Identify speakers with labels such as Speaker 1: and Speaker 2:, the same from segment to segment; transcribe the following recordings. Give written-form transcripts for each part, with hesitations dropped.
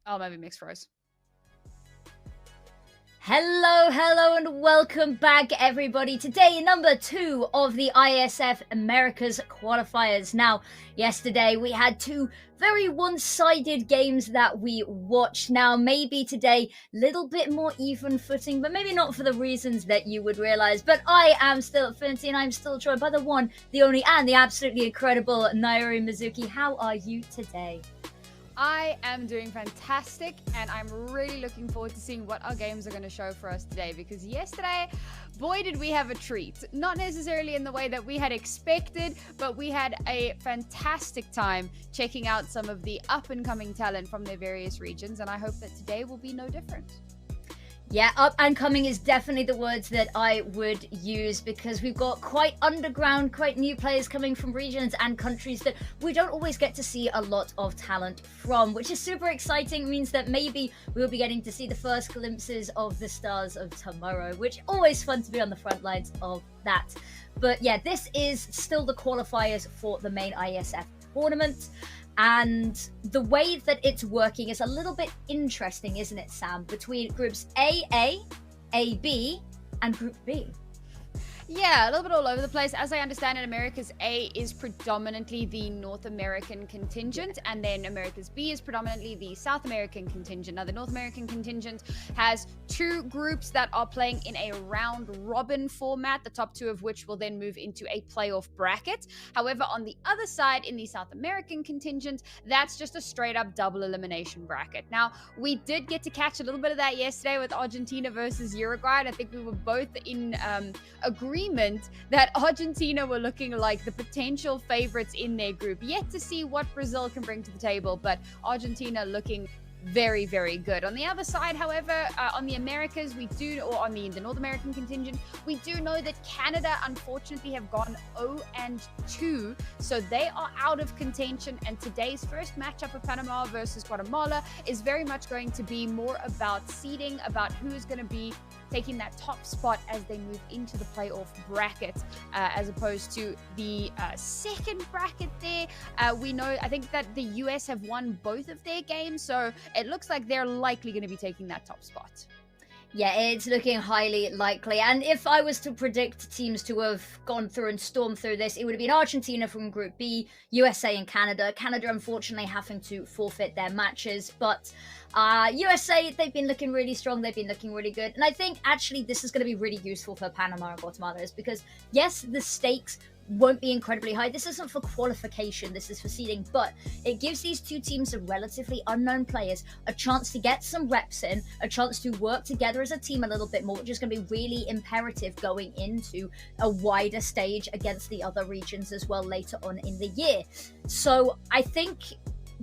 Speaker 1: Oh, maybe mixed froze.
Speaker 2: Hello, and welcome back, everybody. Today, number 2 of the Iesf Americas qualifiers. Now, yesterday we had two very one-sided games that we watched. Now, maybe today, a little bit more even footing, but maybe not for the reasons that you would realize. But I am still Affinity, and I'm still joined by the one, the only, and the absolutely incredible Nairi Mizuki. How are you today?
Speaker 1: I am doing fantastic, and I'm really looking forward to seeing what our games are going to show for us today, because yesterday, boy, did we have a treat. Not necessarily in the way that we had expected, but we had a fantastic time checking out some of the up-and-coming talent from their various regions, and I hope that today will be no different.
Speaker 2: Yeah, up and coming is definitely the words that I would use, because we've got quite underground, quite new players coming from regions and countries that we don't always get to see a lot of talent from, which is super exciting. It means that maybe we'll be getting to see the first glimpses of the stars of tomorrow, which always fun to be on the front lines of that. But yeah, this is still the qualifiers for the main Iesf tournament. And the way that it's working is a little bit interesting, isn't it, Sam? Between groups A, B, and Group B.
Speaker 1: Yeah, a little bit all over the place. As I understand it, America's A is predominantly the North American contingent, and then America's B is predominantly the South American contingent. Now, the North American contingent has two groups that are playing in a round-robin format, the top two of which will then move into a playoff bracket. However, on the other side, in the South American contingent, that's just a straight-up double elimination bracket. Now, we did get to catch a little bit of that yesterday with Argentina versus Uruguay, and I think we were both in agreement that Argentina were looking like the potential favorites in their group. Yet to see what Brazil can bring to the table, but Argentina looking very, very good. On the other side, however, on the Americas, we do, or on the North American contingent, we do know that Canada, unfortunately, have gone 0-2, so they are out of contention, and today's first matchup of Panama versus Guatemala is very much going to be more about seeding, about who's going to be taking that top spot as they move into the playoff bracket, as opposed to the second bracket there. We know, I think that the US have won both of their games, so it looks like they're likely going to be taking that top spot.
Speaker 2: Yeah, it's looking highly likely. And if I was to predict teams to have gone through and stormed through this, it would have been Argentina from Group B, USA and Canada. Canada, unfortunately, having to forfeit their matches. But USA, they've been looking really strong. They've been looking really good. And I think, actually, this is going to be really useful for Panama and Guatemala, because, yes, the stakes won't be incredibly high. This isn't for qualification, this is for seeding, but it gives these two teams of relatively unknown players a chance to get some reps in, a chance to work together as a team a little bit more, which is going to be really imperative going into a wider stage against the other regions as well later on in the year. So I think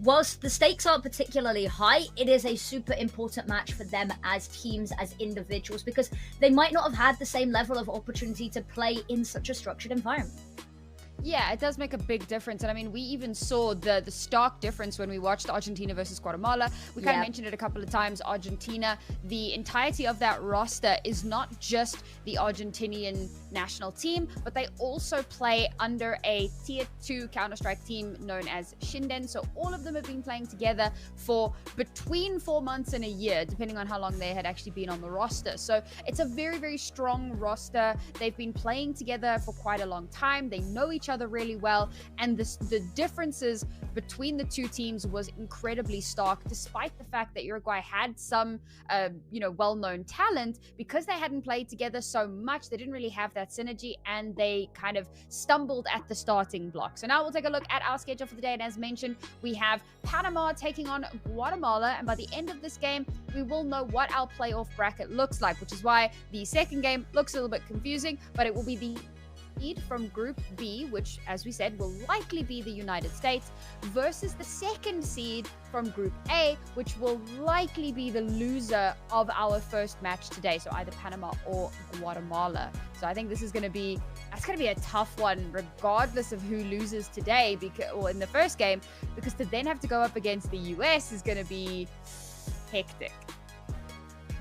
Speaker 2: whilst the stakes aren't particularly high, it is a super important match for them as teams, as individuals, because they might not have had the same level of opportunity to play in such a structured environment.
Speaker 1: Yeah, it does make a big difference. And I mean, we even saw the stark difference when we watched Argentina versus Guatemala. We kind of mentioned it a couple of times. Argentina, the entirety of that roster is not just the Argentinian national team, but they also play under a tier 2 Counter-Strike team known as Shinden. So all of them have been playing together for between 4 months and a year, depending on how long they had actually been on the roster. So it's a very, very strong roster. They've been playing together for quite a long time. They know each other really well, and the differences between the two teams was incredibly stark, despite the fact that Uruguay had some well-known talent. Because they hadn't played together so much, they didn't really have that synergy, and they kind of stumbled at the starting block. So now we'll take a look at our schedule for the day, and as mentioned, we have Panama taking on Guatemala, and by the end of this game we will know what our playoff bracket looks like, which is why the second game looks a little bit confusing, but it will be the seed from Group B, which, as we said, will likely be the United States, versus the second seed from Group A, which will likely be the loser of our first match today, so either Panama or Guatemala. So I think this is going to be a tough one, regardless of who loses today, or in the first game, because to then have to go up against the US is going to be hectic.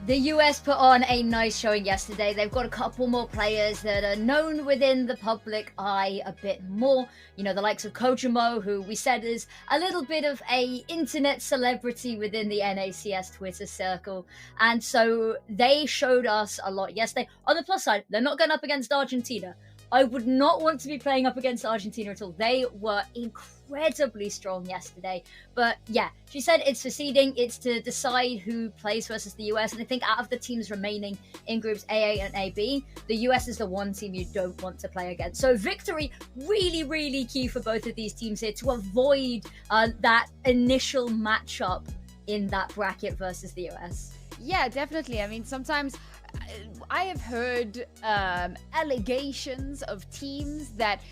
Speaker 2: The US put on a nice showing yesterday. They've got a couple more players that are known within the public eye a bit more. You know, the likes of Kojimo, who we said is a little bit of a internet celebrity within the NACS Twitter circle. And so they showed us a lot yesterday. On the plus side, they're not going up against Argentina. I would not want to be playing up against Argentina at all. They were incredibly strong yesterday. But yeah, she said it's for seeding. It's to decide who plays versus the US. And I think out of the teams remaining in groups AA and AB, the US is the one team you don't want to play against. So victory, really, really key for both of these teams here to avoid that initial matchup in that bracket versus the US.
Speaker 1: Yeah, definitely. I mean, sometimes I have heard allegations of teams that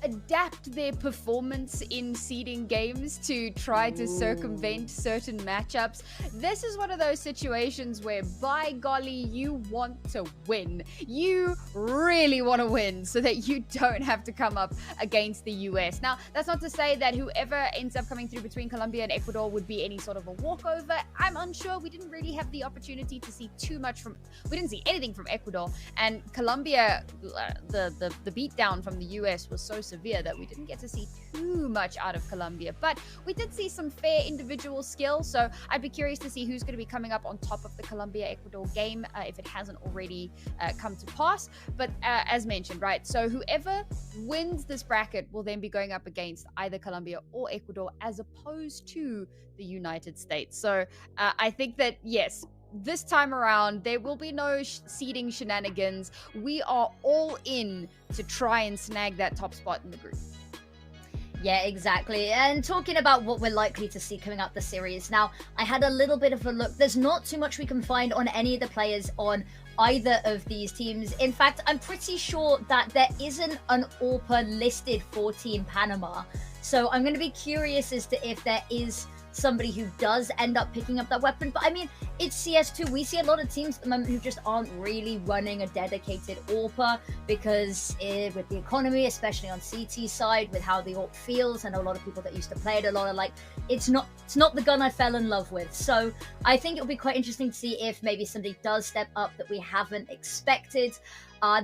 Speaker 1: adapt their performance in seeding games to try to circumvent certain matchups. This is one of those situations where, by golly, you want to win. You really want to win so that you don't have to come up against the US. Now, that's not to say that whoever ends up coming through between Colombia and Ecuador would be any sort of a walkover. I'm unsure. We didn't really have the opportunity to see too much from... We didn't see anything from Ecuador. And Colombia, the beatdown from the US was so severe that we didn't get to see too much out of Colombia, but we did see some fair individual skill. So I'd be curious to see who's going to be coming up on top of the Colombia-Ecuador game if it hasn't already come to pass. But as mentioned, right, so whoever wins this bracket will then be going up against either Colombia or Ecuador as opposed to the United States. So I think that, yes, this time around, there will be no seeding shenanigans. We are all in to try and snag that top spot in the group.
Speaker 2: Yeah, exactly. And talking about what we're likely to see coming up the series, now, I had a little bit of a look. There's not too much we can find on any of the players on either of these teams. In fact, I'm pretty sure that there isn't an AWPA listed for Team Panama. So I'm going to be curious as to if there is somebody who does end up picking up that weapon. But I mean, it's CS2. We see a lot of teams at the moment who just aren't really running a dedicated AWPA because with the economy, especially on CT side, with how the AWP feels, I know a lot of people that used to play it a lot are like, it's not the gun I fell in love with. So I think it'll be quite interesting to see if maybe somebody does step up that we haven't expected.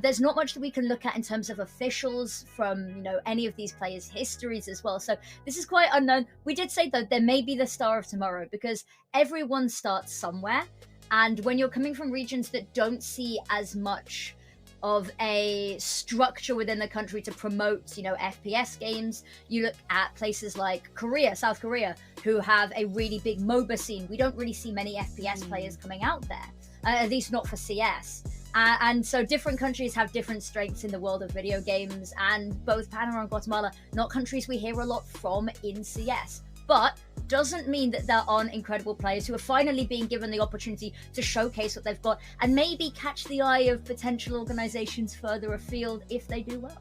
Speaker 2: There's not much that we can look at in terms of officials from, you know, any of these players' histories as well. So this is quite unknown. We did say, though, there may be the star of tomorrow because everyone starts somewhere. And when you're coming from regions that don't see as much of a structure within the country to promote, you know, FPS games, you look at places like Korea, South Korea, who have a really big MOBA scene. We don't really see many FPS players coming out there, at least not for CS. And so different countries have different strengths in the world of video games, and both Panama and Guatemala, not countries we hear a lot from in CS. But doesn't mean that there aren't incredible players who are finally being given the opportunity to showcase what they've got and maybe catch the eye of potential organizations further afield if they do well.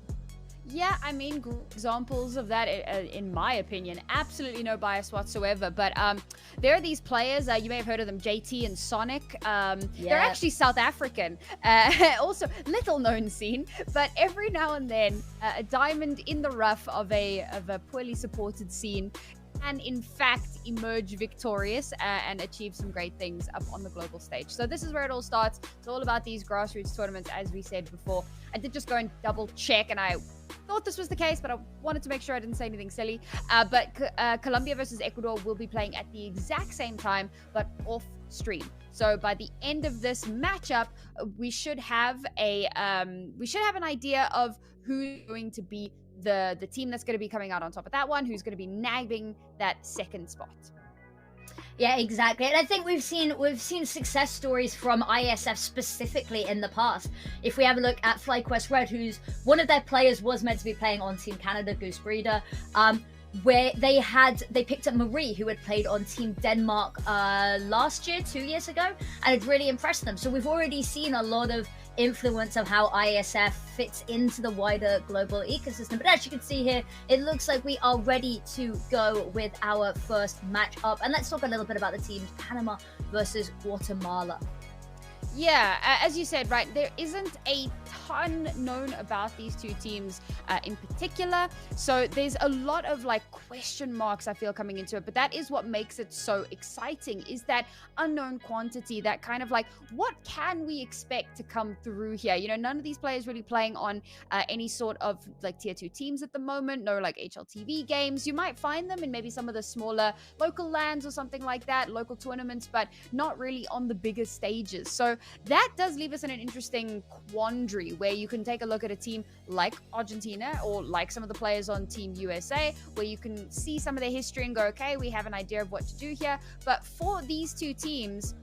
Speaker 1: Yeah, I mean, examples of that, in my opinion, absolutely no bias whatsoever. But there are these players, you may have heard of them, JT and Sonic. They're actually South African. Also, little known scene, but every now and then, a diamond in the rough of a poorly supported scene can in fact emerge victorious and achieve some great things up on the global stage. So this is where it all starts. It's all about these grassroots tournaments, as we said before. I did just go and double check, and I thought this was the case, but I wanted to make sure I didn't say anything silly. But Colombia versus Ecuador will be playing at the exact same time, but off stream. So by the end of this matchup, we should have an idea of who's going to be the team that's going to be coming out on top of that one, who's going to be nabbing that second spot.
Speaker 2: Yeah, exactly. And I think we've seen success stories from Iesf specifically in the past. If we have a look at FlyQuest Red, who's one of their players was meant to be playing on Team Canada, Goose Breeder, where they picked up Marie, who had played on Team Denmark last year, 2 years ago, and it really impressed them. So we've already seen a lot of influence of how Iesf fits into the wider global ecosystem. But as you can see here, it looks like we are ready to go with our first match up. And let's talk a little bit about the teams, Panama versus Guatemala.
Speaker 1: Yeah, as you said, right, there isn't a ton known about these two teams in particular. So there's a lot of like question marks, I feel, coming into it. But that is what makes it so exciting, is that unknown quantity, that kind of like, what can we expect to come through here? You know, none of these players really playing on any sort of like tier 2 teams at the moment. No like HLTV games. You might find them in maybe some of the smaller local lands or something like that, local tournaments, but not really on the bigger stages. So that does leave us in an interesting quandary where you can take a look at a team like Argentina or like some of the players on Team USA, where you can see some of their history and go, okay, we have an idea of what to do here. But for these two teams,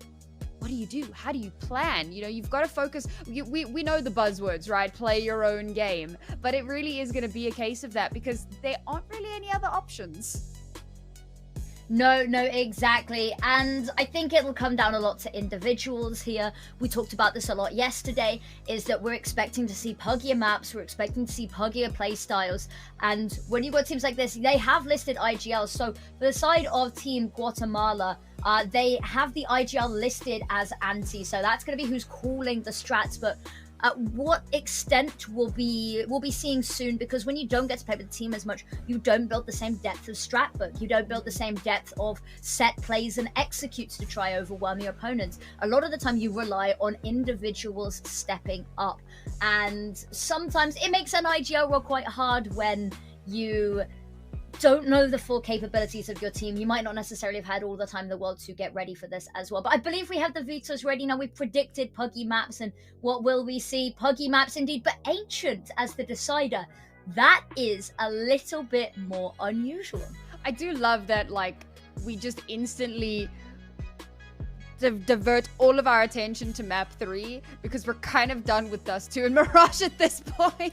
Speaker 1: what do you do? How do you plan? You know, you've got to focus. We know the buzzwords, right? Play your own game. But it really is going to be a case of that because there aren't really any other options.
Speaker 2: No, exactly. And I think it'll come down a lot to individuals here. We talked about this a lot yesterday, is that we're expecting to see puggier maps, we're expecting to see puggier play styles. And when you've got teams like this, they have listed IGL. So for the side of Team Guatemala, they have the IGL listed as anti. So that's going to be who's calling the strats. But what extent we'll be seeing soon, because when you don't get to play with the team as much, you don't build the same depth of strat book, you don't build the same depth of set plays and executes to try overwhelm your opponents. A lot of the time you rely on individuals stepping up, and sometimes it makes an IGL role quite hard when you don't know the full capabilities of your team. You might not necessarily have had all the time in the world to get ready for this as well. But I believe we have the vetoes ready now. We've predicted puggy maps, and what will we see? Puggy maps indeed, but Ancient as the decider. That is a little bit more unusual.
Speaker 1: I do love that, like, we just instantly divert all of our attention to map 3 because we're kind of done with Dust 2 and Mirage at this point.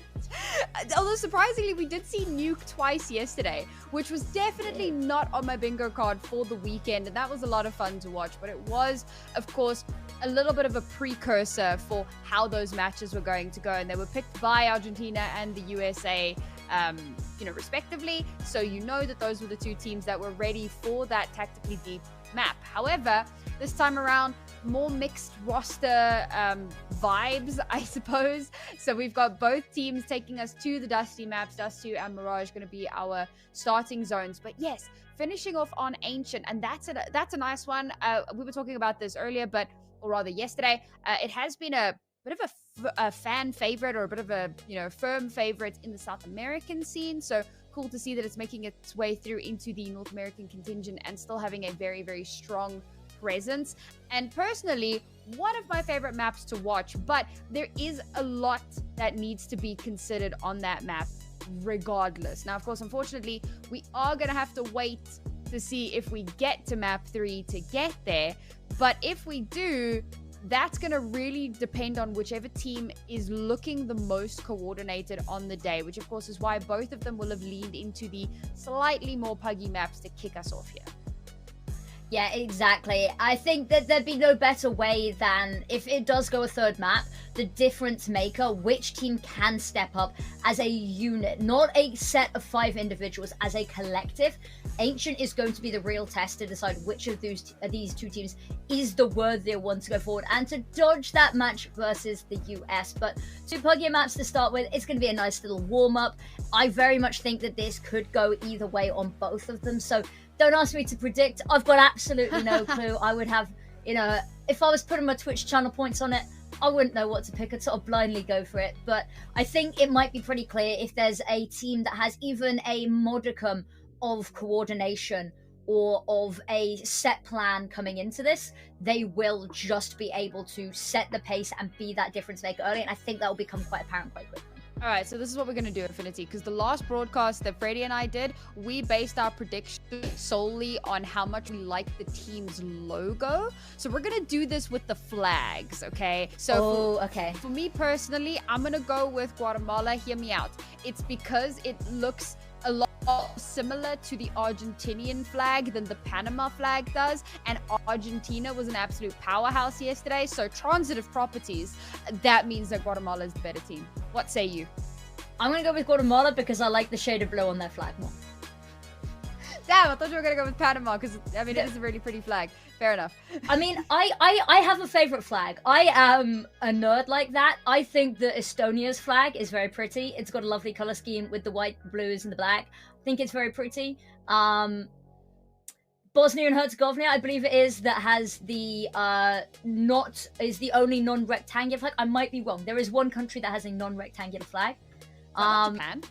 Speaker 1: Although surprisingly, we did see Nuke twice yesterday, which was definitely not on my bingo card for the weekend, and that was a lot of fun to watch. But it was, of course, a little bit of a precursor for how those matches were going to go, and they were picked by Argentina and the USA, you know, respectively. So you know that those were the two teams that were ready for that tactically deep map. However, this time around, more mixed roster vibes, I suppose. So we've got both teams taking us to the dusty maps. Dust 2 and Mirage going to be our starting zones. But yes, finishing off on Ancient, and that's a nice one. We were talking about this earlier, or rather yesterday. It has been a bit of a fan favorite, or a bit of a, you know, firm favorite in the South American scene. So cool to see that it's making its way through into the North American contingent and still having a very, very strong presence. And personally, one of my favorite maps to watch, but there is a lot that needs to be considered on that map regardless. Now, of course, unfortunately, we are going to have to wait to see if we get to map 3 to get there. But if we do, that's going to really depend on whichever team is looking the most coordinated on the day, which of course is why both of them will have leaned into the slightly more puggy maps to kick us off here.
Speaker 2: Yeah, exactly. I think that there'd be no better way than, if it does go a third map, the difference maker, which team can step up as a unit, not a set of 5 individuals, as a collective. Ancient is going to be the real test to decide which of these two teams is the worthier one to go forward and to dodge that match versus the US. But 2 puggier maps to start with, it's going to be a nice little warm-up. I very much think that this could go either way on both of them, so don't ask me to predict. I've got absolutely no clue. I would have, you know, if I was putting my Twitch channel points on it, I wouldn't know what to pick. I'd sort of blindly go for it. But I think it might be pretty clear if there's a team that has even a modicum of coordination or of a set plan coming into this, they will just be able to set the pace and be that difference maker early. And I think that will become quite apparent quite quickly.
Speaker 1: All right, so this is what we're going to do, Infinity, because the last broadcast that Freddie and I did, we based our prediction solely on how much we like the team's logo. So we're going to do this with the flags, okay? So for me personally, I'm going to go with Guatemala. Hear me out. It's because it looks a lot similar to the Argentinian flag than the Panama flag does, and Argentina was an absolute powerhouse yesterday. So transitive properties, that means that Guatemala is the better team. What say you?
Speaker 2: I'm gonna go with Guatemala because I like the shade of blue on their flag more.
Speaker 1: Damn, I thought you were gonna go with Panama because I mean it is a really pretty flag. Fair enough.
Speaker 2: I mean, I have a favorite flag. I am a nerd like that. I think that Estonia's flag is very pretty. It's got a lovely color scheme with the white, blues, and the black. I think it's very pretty. Bosnia and Herzegovina, I believe it is, that has the is the only non-rectangular flag. I might be wrong. There is one country that has a non-rectangular flag.
Speaker 1: Not Japan.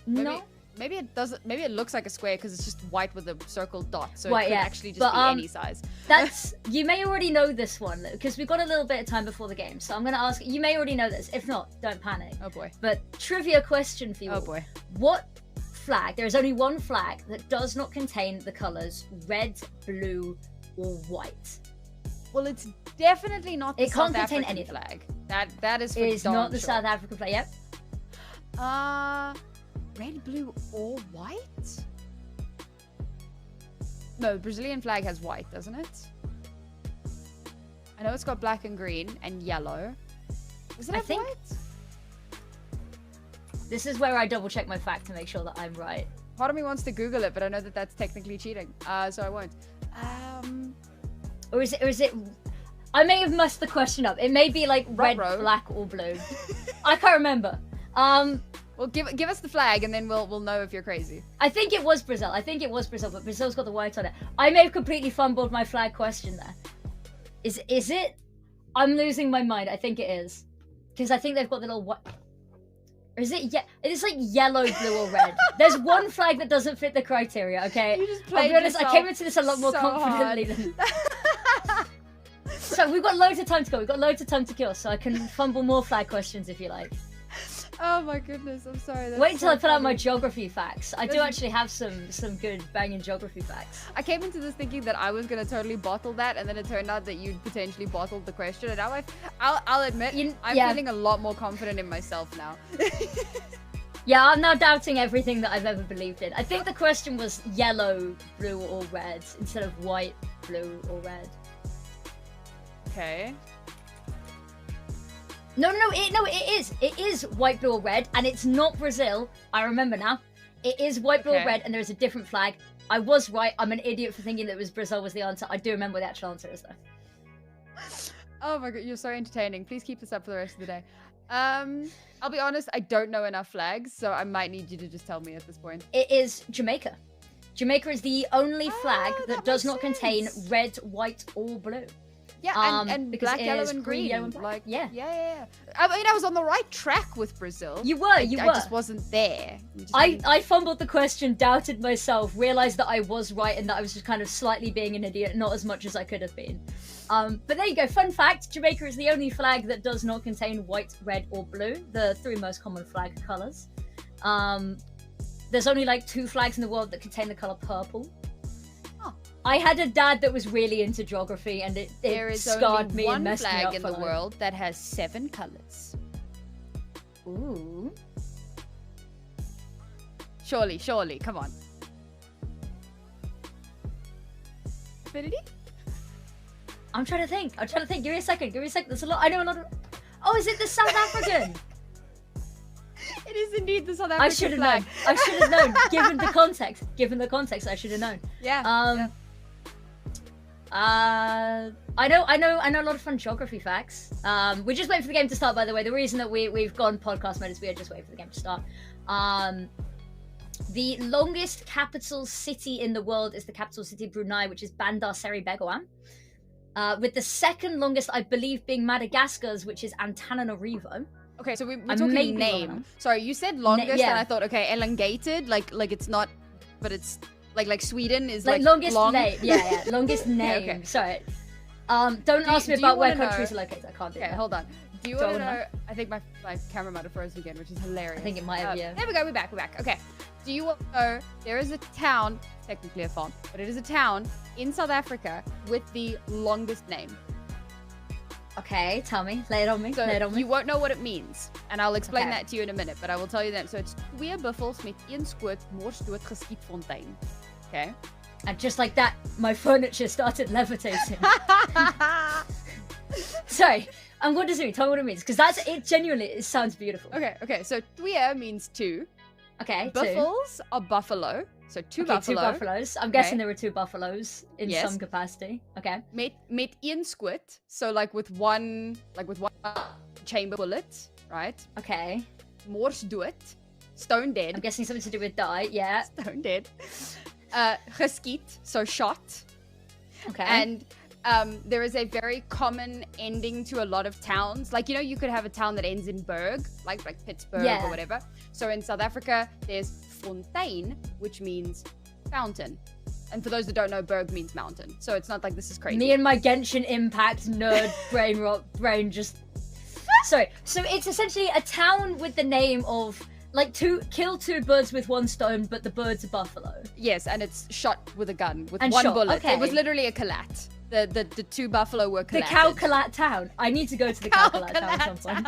Speaker 2: No.
Speaker 1: Maybe it doesn't. Maybe it looks like a square because it's just white with a circle dot. So
Speaker 2: Right,
Speaker 1: it could
Speaker 2: yeah.
Speaker 1: actually just
Speaker 2: But,
Speaker 1: be any size.
Speaker 2: That's you may already know this one because we've got a little bit of time before the game. So I'm going to ask. You may already know this. If not, don't panic.
Speaker 1: Oh boy.
Speaker 2: But trivia question for you.
Speaker 1: Oh boy.
Speaker 2: What flag? There is only one flag that does not contain the colors red, blue, or white.
Speaker 1: Well, it's definitely not the
Speaker 2: It can't
Speaker 1: South
Speaker 2: contain
Speaker 1: African
Speaker 2: any of them.
Speaker 1: flag. That is for
Speaker 2: It is
Speaker 1: darn
Speaker 2: not the
Speaker 1: sure.
Speaker 2: South African flag. Yep.
Speaker 1: Red, blue, or white? No, the Brazilian flag has white, doesn't it? I know it's got black and green and yellow. Does it have
Speaker 2: think-
Speaker 1: white?
Speaker 2: This is where I double check my fact to make sure that I'm right.
Speaker 1: Part of me wants to Google it, but I know that that's technically cheating, so I won't.
Speaker 2: Or is it? I may have messed the question up. It may be like red,
Speaker 1: Ruh-roh.
Speaker 2: black, or blue. I can't remember.
Speaker 1: Well, give us the flag, and then we'll know if you're crazy.
Speaker 2: I think it was Brazil. But Brazil's got the white on it. I may have completely fumbled my flag question there. Is it? I'm losing my mind. I think it is. Because I think they've got the little white... Or is it... It's like yellow, blue, or red. There's one flag that doesn't fit the criteria, okay?
Speaker 1: You just
Speaker 2: I'll
Speaker 1: played
Speaker 2: be honest, I
Speaker 1: yourself
Speaker 2: came into this a lot more
Speaker 1: so
Speaker 2: confidently than... So we've got loads of time to go. We've got loads of time to kill, so I can fumble more flag questions if you like.
Speaker 1: Oh my goodness, I'm sorry. That's
Speaker 2: Wait till
Speaker 1: so
Speaker 2: I put out my
Speaker 1: funny.
Speaker 2: geography facts. I do actually have some good banging geography facts.
Speaker 1: I came into this thinking that I was gonna totally bottle that, and then it turned out that you'd potentially bottled the question. And now I'll admit, I'm
Speaker 2: yeah.
Speaker 1: feeling a lot more confident in myself now.
Speaker 2: Yeah, I'm now doubting everything that I've ever believed in. I think the question was yellow, blue, or red instead of white, blue, or red.
Speaker 1: Okay.
Speaker 2: No, it is. It is white, blue, or red, and it's not Brazil. I remember now. It is white, blue, or
Speaker 1: Okay.
Speaker 2: red, and there is a different flag. I was right. I'm an idiot for thinking that it was Brazil was the answer. I do remember what the actual answer is, though.
Speaker 1: Oh my god, you're so entertaining. Please keep this up for the rest of the day. I'll be honest, I don't know enough flags, so I might need you to just tell me at this point.
Speaker 2: It is Jamaica. Jamaica is the only flag
Speaker 1: Oh,
Speaker 2: that
Speaker 1: that
Speaker 2: does
Speaker 1: makes
Speaker 2: not contain
Speaker 1: sense.
Speaker 2: red, white, or blue.
Speaker 1: Yeah, and
Speaker 2: because
Speaker 1: black,
Speaker 2: it
Speaker 1: yellow,
Speaker 2: is
Speaker 1: and
Speaker 2: green,
Speaker 1: green.
Speaker 2: yellow, and black.
Speaker 1: Like,
Speaker 2: Yeah.
Speaker 1: yeah. I mean, I was on the right track with Brazil.
Speaker 2: You were.
Speaker 1: I just wasn't there. You just didn't-
Speaker 2: I fumbled the question, doubted myself, realized that I was right and that I was just kind of slightly being an idiot, not as much as I could have been. But there you go. Fun fact, Jamaica is the only flag that does not contain white, red, or blue, the three most common flag colors. There's only like 2 flags in the world that contain the color purple.
Speaker 1: Oh.
Speaker 2: I had a dad that was really into geography and it
Speaker 1: There is
Speaker 2: scarred
Speaker 1: only
Speaker 2: me and
Speaker 1: one
Speaker 2: messed me
Speaker 1: flag
Speaker 2: up
Speaker 1: in
Speaker 2: for
Speaker 1: the
Speaker 2: life.
Speaker 1: world that has 7 colors.
Speaker 2: Ooh.
Speaker 1: Surely, come on. Infinity?
Speaker 2: I'm trying to think. Give me a second. There's a lot. I know a lot of... Oh, is it the South African?
Speaker 1: It is indeed the South African
Speaker 2: I should have
Speaker 1: flag.
Speaker 2: known. I should have known. Given the context, I should have known.
Speaker 1: Yeah.
Speaker 2: I know a lot of fun geography facts. We're just waiting for the game to start, by the way. The reason that we've gone podcast mode is we are just waiting for the game to start. The longest capital city in the world is the capital city of Brunei, which is Bandar Seri Begawan. With the second longest, I believe, being Madagascar's, which is Antananarivo.
Speaker 1: Okay, so we're
Speaker 2: I may
Speaker 1: talking
Speaker 2: be wrong
Speaker 1: name.
Speaker 2: now.
Speaker 1: Sorry, you said longest,
Speaker 2: yeah.
Speaker 1: and I thought, okay, elongated, like it's not, but it's like Sweden is
Speaker 2: Like
Speaker 1: like
Speaker 2: longest
Speaker 1: long.
Speaker 2: name. Yeah, longest name.
Speaker 1: okay.
Speaker 2: Sorry. Don't ask me
Speaker 1: do you
Speaker 2: about where
Speaker 1: wanna
Speaker 2: countries
Speaker 1: know-
Speaker 2: are located. I can't do
Speaker 1: Okay,
Speaker 2: that.
Speaker 1: hold on. Do you
Speaker 2: Do I
Speaker 1: want to
Speaker 2: wanna
Speaker 1: know? I think my camera might have frozen again, which is hilarious.
Speaker 2: I think it might have, yeah.
Speaker 1: There we go. We're back. Okay. Do you want to know? There is a town, technically a farm, but it is a town in South Africa with the longest name.
Speaker 2: Okay, tell me. Lay it on me.
Speaker 1: So
Speaker 2: Lay it on me.
Speaker 1: you won't know what it means, and I'll explain
Speaker 2: Okay.
Speaker 1: that to you in a minute. But I will tell you that. So it's 2 buffels met 1 skoot mors dood geskietfontein. Okay.
Speaker 2: And just like that, my furniture started levitating. Sorry, what does it mean? Tell me what it means, because that's it. Genuinely, it sounds beautiful.
Speaker 1: Okay. So 2 means 2.
Speaker 2: Okay, 2.
Speaker 1: Buffels are buffalo. So two
Speaker 2: Okay,
Speaker 1: buffalo.
Speaker 2: two buffaloes. I'm guessing there were two buffaloes in some capacity. Okay.
Speaker 1: Met een squid. So like with one chamber bullet, right?
Speaker 2: Okay.
Speaker 1: Mors dood. Stone dead.
Speaker 2: I'm guessing something to do with die. Yeah.
Speaker 1: Stone dead. Geskiet. So shot.
Speaker 2: Okay.
Speaker 1: And there is a very common ending to a lot of towns. Like, you know, you could have a town that ends in Berg, like Pittsburgh or whatever. So in South Africa, there's Fontaine, which means fountain. And for those that don't know, Berg means mountain. So it's not like this is crazy.
Speaker 2: Me and my Genshin Impact nerd brain just... Sorry. So it's essentially a town with the name of... Like, kill two birds with one stone, but the bird's a buffalo.
Speaker 1: Yes, and it's shot with a gun, with
Speaker 2: and
Speaker 1: one
Speaker 2: shot.
Speaker 1: bullet.
Speaker 2: Okay.
Speaker 1: It was literally a collat. The two buffalo were collated.
Speaker 2: The Calcalat town. I need to go to the Calcalat town at some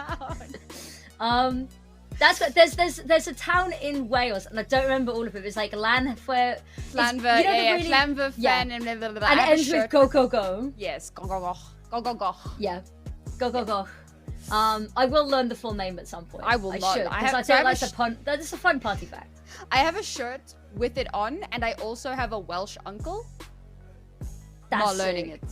Speaker 2: point. That's what there's a town in Wales, and I don't remember all of it. It's like Llanver,
Speaker 1: Llanver,
Speaker 2: and it ends with go go go.
Speaker 1: Yes, go go go, go go go.
Speaker 2: Yeah, go go go. I will learn the full name at some point.
Speaker 1: I will not.
Speaker 2: I feel like that's a fun party fact.
Speaker 1: I have a shirt with it on, and I also have a Welsh uncle. Not learning it.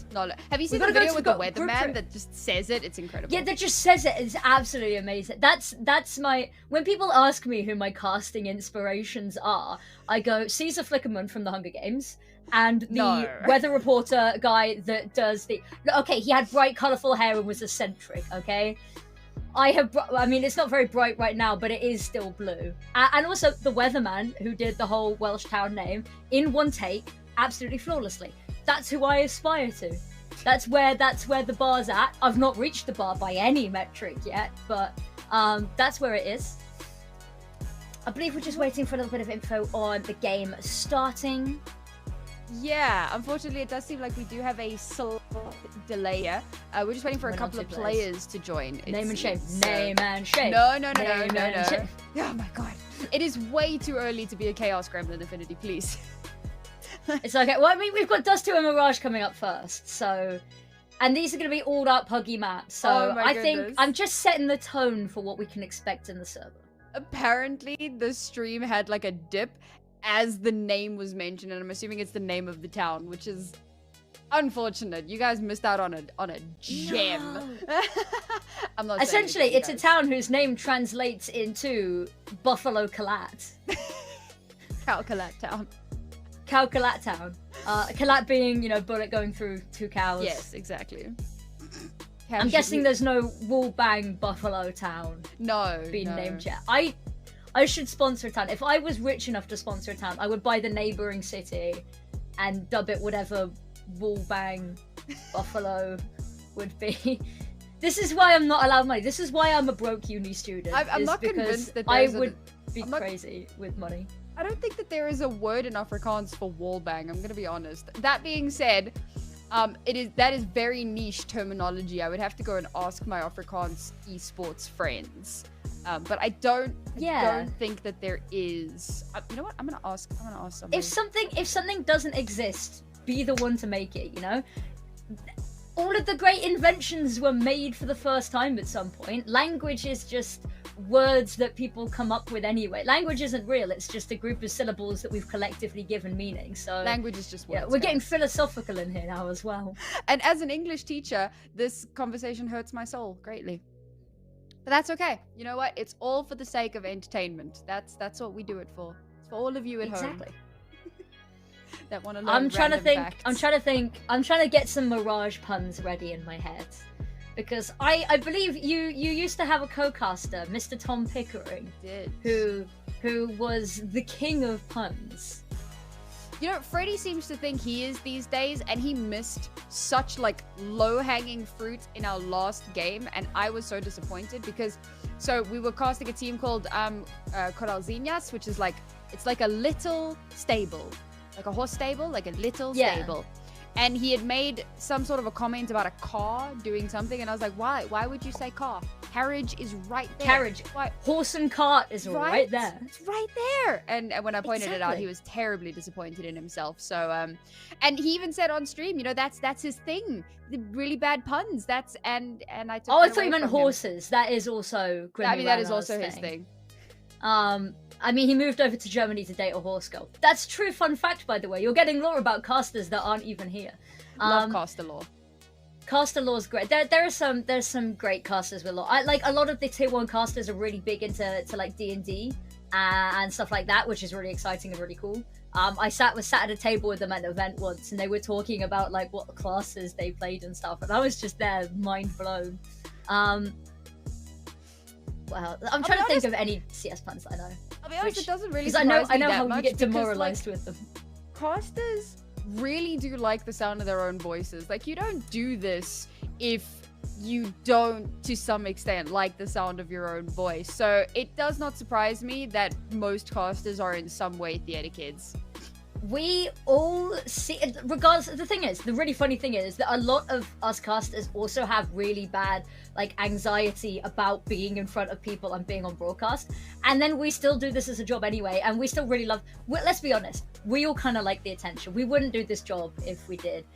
Speaker 1: Have you seen the video with the weatherman that just says it? It's incredible.
Speaker 2: Yeah, that just says it. It's absolutely amazing. That's my... When people ask me who my casting inspirations are, I go, Caesar Flickerman from the Hunger Games, and the weather reporter guy that does the... Okay, he had bright, colourful hair and was eccentric, okay? I mean, it's not very bright right now, but it is still blue. And also the weatherman who did the whole Welsh town name in one take, absolutely flawlessly. That's who I aspire to. That's where the bar's at. I've not reached the bar by any metric yet, but that's where it is. I believe we're just waiting for a little bit of info on the game starting.
Speaker 1: Yeah, unfortunately, it does seem like we do have a slight delay here. We're just waiting for a couple of players to join.
Speaker 2: Name and shame. Name and shame.
Speaker 1: No. Oh my god. It is way too early to be a Chaos Gremlin Affinity, please.
Speaker 2: It's okay. Well, I mean, we've got Dust 2 and Mirage coming up first, so... And these are going to be all-out puggy maps, so I think I'm just setting the tone for what we can expect in the server.
Speaker 1: Apparently, the stream had like a dip as the name was mentioned, and I'm assuming it's the name of the town, which is unfortunate. You guys missed out on a gem. No. I'm not.
Speaker 2: Essentially, it's a town whose name translates into Buffalo Calat.
Speaker 1: Calcalat Town.
Speaker 2: Calcalat Town. Calat being, bullet going through two cows.
Speaker 1: Yes, exactly.
Speaker 2: I'm guessing there's no Woolbang Buffalo Town.
Speaker 1: No.
Speaker 2: Being named yet. I should sponsor a town. If I was rich enough to sponsor a town, I would buy the neighboring city and dub it whatever Woolbang Buffalo would be. This is why I'm not allowed money. This is why I'm a broke uni student.
Speaker 1: I'm not convinced that
Speaker 2: I would be crazy with money.
Speaker 1: I don't think that there is a word in Afrikaans for wallbang, I'm going to be honest. That being said, that is very niche terminology. I would have to go and ask my Afrikaans esports friends. But I don't think that there is. You know what? I'm gonna ask someone. If
Speaker 2: something doesn't exist, be the one to make it. All of the great inventions were made for the first time at some point. Language is just words that people come up with anyway. Language isn't real. It's just a group of syllables that we've collectively given meaning. So
Speaker 1: language is just words.
Speaker 2: Yeah, we're getting philosophical in here now as well.
Speaker 1: And as an English teacher, this conversation hurts my soul greatly. But that's okay. You know what? It's all for the sake of entertainment. That's what we do it for. It's for all of you at home. That want to learn
Speaker 2: I'm trying to think.
Speaker 1: Facts.
Speaker 2: I'm trying to get some Mirage puns ready in my head, because I believe you used to have a co-caster, Mr. Tom Pickering, who was the king of puns.
Speaker 1: Freddie seems to think he is these days, and he missed such low-hanging fruit in our last game, and I was so disappointed because we were casting a team called Coralzinhas, which is it's like a little stable. Like a horse stable, like a little stable. And he had made some sort of a comment about a car doing something, and I was like, why? Why would you say car? Carriage is right there.
Speaker 2: Carriage.
Speaker 1: Why?
Speaker 2: Horse and cart is right there.
Speaker 1: It's right there. And when I pointed it out, he was terribly disappointed in himself. So, and he even said on stream, that's his thing. The really bad puns. And I took
Speaker 2: I thought you meant horses. That is also
Speaker 1: that is also his thing.
Speaker 2: I mean, he moved over to Germany to date a horse girl. That's true fun fact, by the way. You're getting lore about casters that aren't even here.
Speaker 1: Love caster lore.
Speaker 2: Caster lore's great. There's some great casters with lore. I like a lot of the tier 1 casters are really big into like D&D and stuff like that, which is really exciting and really cool. I sat at a table with them at an event once, and they were talking about like what classes they played and stuff, and I was just there, mind blown. Well, I'm trying to think of any CS puns I know.
Speaker 1: I'll be honest, it doesn't really
Speaker 2: because
Speaker 1: surprise
Speaker 2: I know
Speaker 1: me
Speaker 2: how
Speaker 1: that
Speaker 2: you get
Speaker 1: much
Speaker 2: demoralized
Speaker 1: because,
Speaker 2: with them.
Speaker 1: Casters really do like the sound of their own voices. Like, you don't do this if you don't, to some extent, like the sound of your own voice. So it does not surprise me that most casters are in some way theater kids.
Speaker 2: We all see, regardless, the thing is, the really funny thing is that a lot of us casters also have really bad like anxiety about being in front of people and being on broadcast, and then we still do this as a job anyway, and we still really love, let's be honest, we all kind of like the attention. We wouldn't do this job if we did.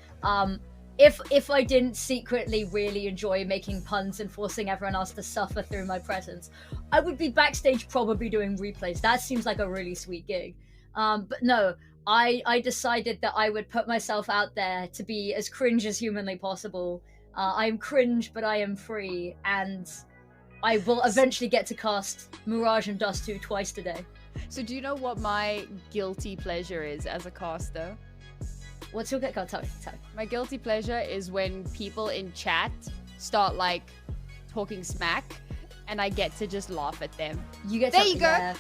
Speaker 2: If I didn't secretly really enjoy making puns and forcing everyone else to suffer through my presence, I would be backstage probably doing replays. That seems like a really sweet gig. But no, I decided that I would put myself out there to be as cringe as humanly possible. I am cringe, but I am free, and I will eventually get to cast Mirage and Dust 2 twice today.
Speaker 1: So do you know what my guilty pleasure is as a caster?
Speaker 2: What's your get? Tell me.
Speaker 1: My guilty pleasure is when people in chat start like talking smack, and I get to just laugh at them. There you go. Yeah,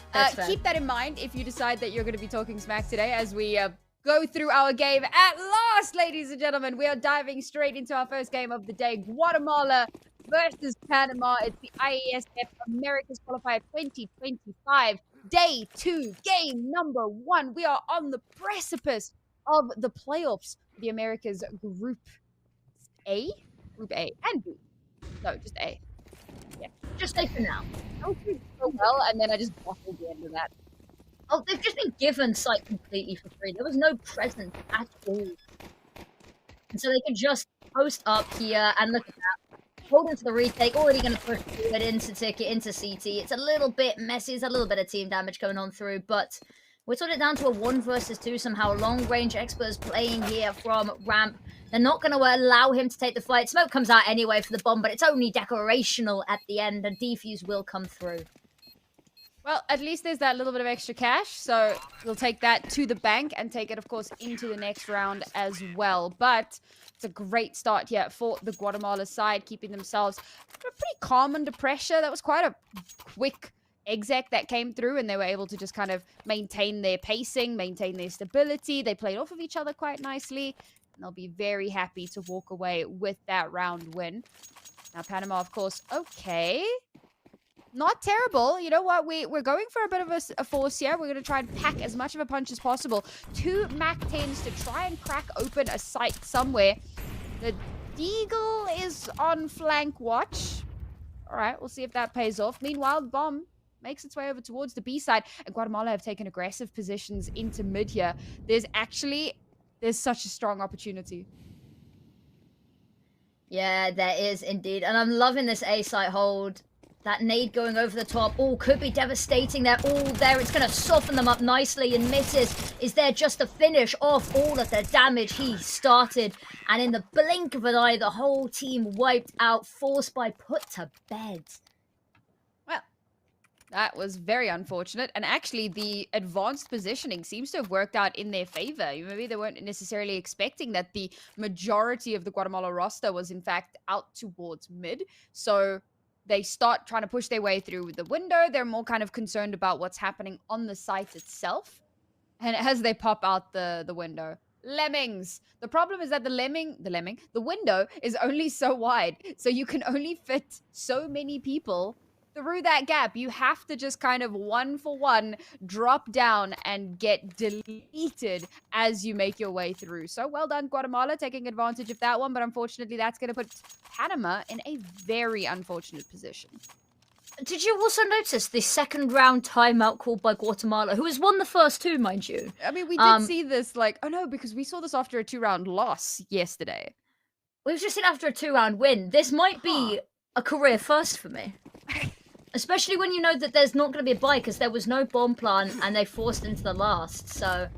Speaker 1: keep that in mind if you decide that you're going to be talking smack today as we go through our game. At last, ladies and gentlemen, we are diving straight into our first game of the day. Guatemala versus Panama. It's the Iesf Americas Qualifier 2025. Day 2, game number 1. We are on the precipice of the playoffs. The Americas Group A? Group A and B. No, just A. Yeah.
Speaker 2: Just say for now.
Speaker 1: I did so well, and then I just waffled the end of that.
Speaker 2: Oh, they've just been given site completely for free. There was no present at all. And so they could just post up here and look at that. Hold into the retake, already going to push forward into ticket, into CT. It's a little bit messy. There's a little bit of team damage going on through, but we're sort it down to a 1 versus 2 somehow. Long range experts playing here from ramp. They're not going to allow him to take the fight. Smoke comes out anyway for the bomb, but it's only decorational at the end, and defuse will come through.
Speaker 1: Well, at least there's that little bit of extra cash, so we'll take that to the bank and take it, of course, into the next round as well. But it's a great start here for the Guatemala side, keeping themselves pretty calm under pressure. That was quite a quick exec that came through, and they were able to just kind of maintain their pacing, maintain their stability. They played off of each other quite nicely, and they'll be very happy to walk away with that round win. Now, Panama, of course, okay. Not terrible. You know what? We're going for a bit of a force here. We're going to try and pack as much of a punch as possible. 2 MAC-10s to try and crack open a site somewhere. The Deagle is on flank watch. All right, we'll see if that pays off. Meanwhile, the bomb makes its way over towards the B side, and Guatemala have taken aggressive positions into mid here. There's such a strong opportunity.
Speaker 2: Yeah, there is indeed. And I'm loving this A site hold. That nade going over the top. Oh, could be devastating. They're all there. It's going to soften them up nicely. And misses is there just to finish off all of the damage he started. And in the blink of an eye, the whole team wiped out, forced by put to bed.
Speaker 1: Well, that was very unfortunate. And actually, the advanced positioning seems to have worked out in their favor. Maybe they weren't necessarily expecting that the majority of the Guatemala roster was, in fact, out towards mid. So they start trying to push their way through the window. They're more kind of concerned about what's happening on the site itself. And as they pop out the window, lemmings. The problem is that the window is only so wide. So you can only fit so many people through that gap. You have to just kind of 1 for 1 drop down and get deleted as you make your way through. So well done, Guatemala, taking advantage of that one. But unfortunately, that's going to put Panama in a very unfortunate position.
Speaker 2: Did you also notice the second round timeout called by Guatemala, who has won the first 2, mind you?
Speaker 1: I mean, we did see this because we saw this after a 2-round loss yesterday.
Speaker 2: We've just seen after a 2-round win. This might be a career first for me. Especially when you know that there's not going to be a buy because there was no bomb plant and they forced into the last. So,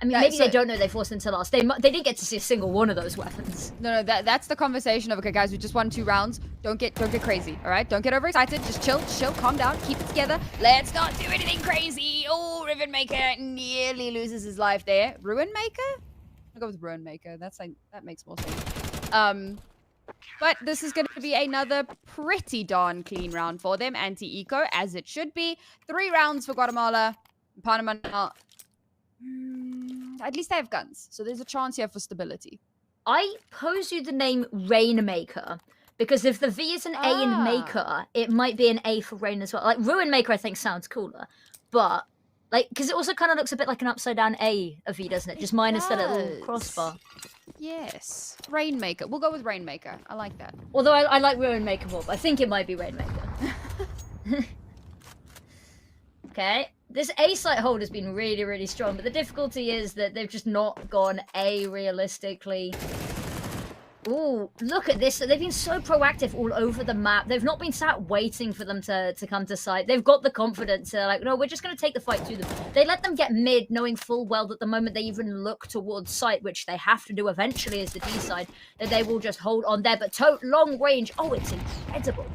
Speaker 2: I mean, maybe they don't know they forced into the last. They didn't get to see a single one of those weapons.
Speaker 1: No, that's the conversation of, okay, guys, we just won 2 rounds. Don't get crazy, all right? Don't get overexcited. Just chill, calm down, keep it together. Let's not do anything crazy. Oh, Riven Maker nearly loses his life there. Ruin Maker? I'll go with Ruin Maker. That makes more sense. But this is going to be another pretty darn clean round for them. Anti-eco, as it should be. 3 rounds for Guatemala. Panama now. At least they have guns. So there's a chance here for stability.
Speaker 2: I pose you the name Rainmaker. Because if the V is an A in Maker, it might be an A for Rain as well. Like, Ruin Maker, I think, sounds cooler. But, like, because it also kind of looks a bit like an upside-down A of V, doesn't it? Just minus the little crossbar.
Speaker 1: Yes. Rainmaker. We'll go with Rainmaker. I like that.
Speaker 2: Although I like Ruin Maker more, but I think it might be Rainmaker. Okay. This A site hold has been really, really strong, but the difficulty is that they've just not gone A realistically. Ooh, look at this. They've been so proactive all over the map. They've not been sat waiting for them to come to site. They've got the confidence to, like, no, we're just going to take the fight to them. They let them get mid, knowing full well that the moment they even look towards site, which they have to do eventually as the D side, that they will just hold on there. But long range, oh, it's incredible.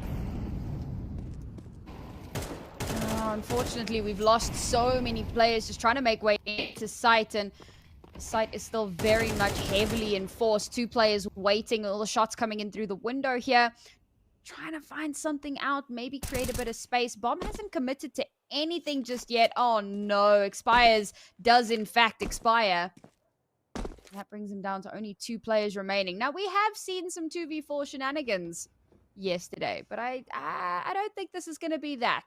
Speaker 1: Unfortunately, we've lost so many players just trying to make way to site, and the site is still very much heavily enforced. 2 players waiting, all the shots coming in through the window here. Trying to find something out, maybe create a bit of space. Bomb hasn't committed to anything just yet. Oh no, expires does in fact expire. That brings him down to only 2 players remaining. Now, we have seen some 2v4 shenanigans yesterday, but I don't think this is going to be that.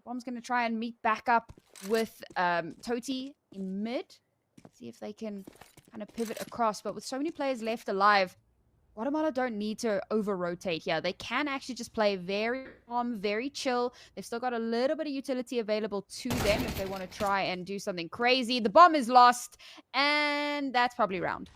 Speaker 1: Bomb's going to try and meet back up with Toti in mid. See if they can kind of pivot across. But with so many players left alive, Guatemala don't need to over-rotate here. They can actually just play very calm, very chill. They've still got a little bit of utility available to them if they want to try and do something crazy. The bomb is lost, and that's probably round.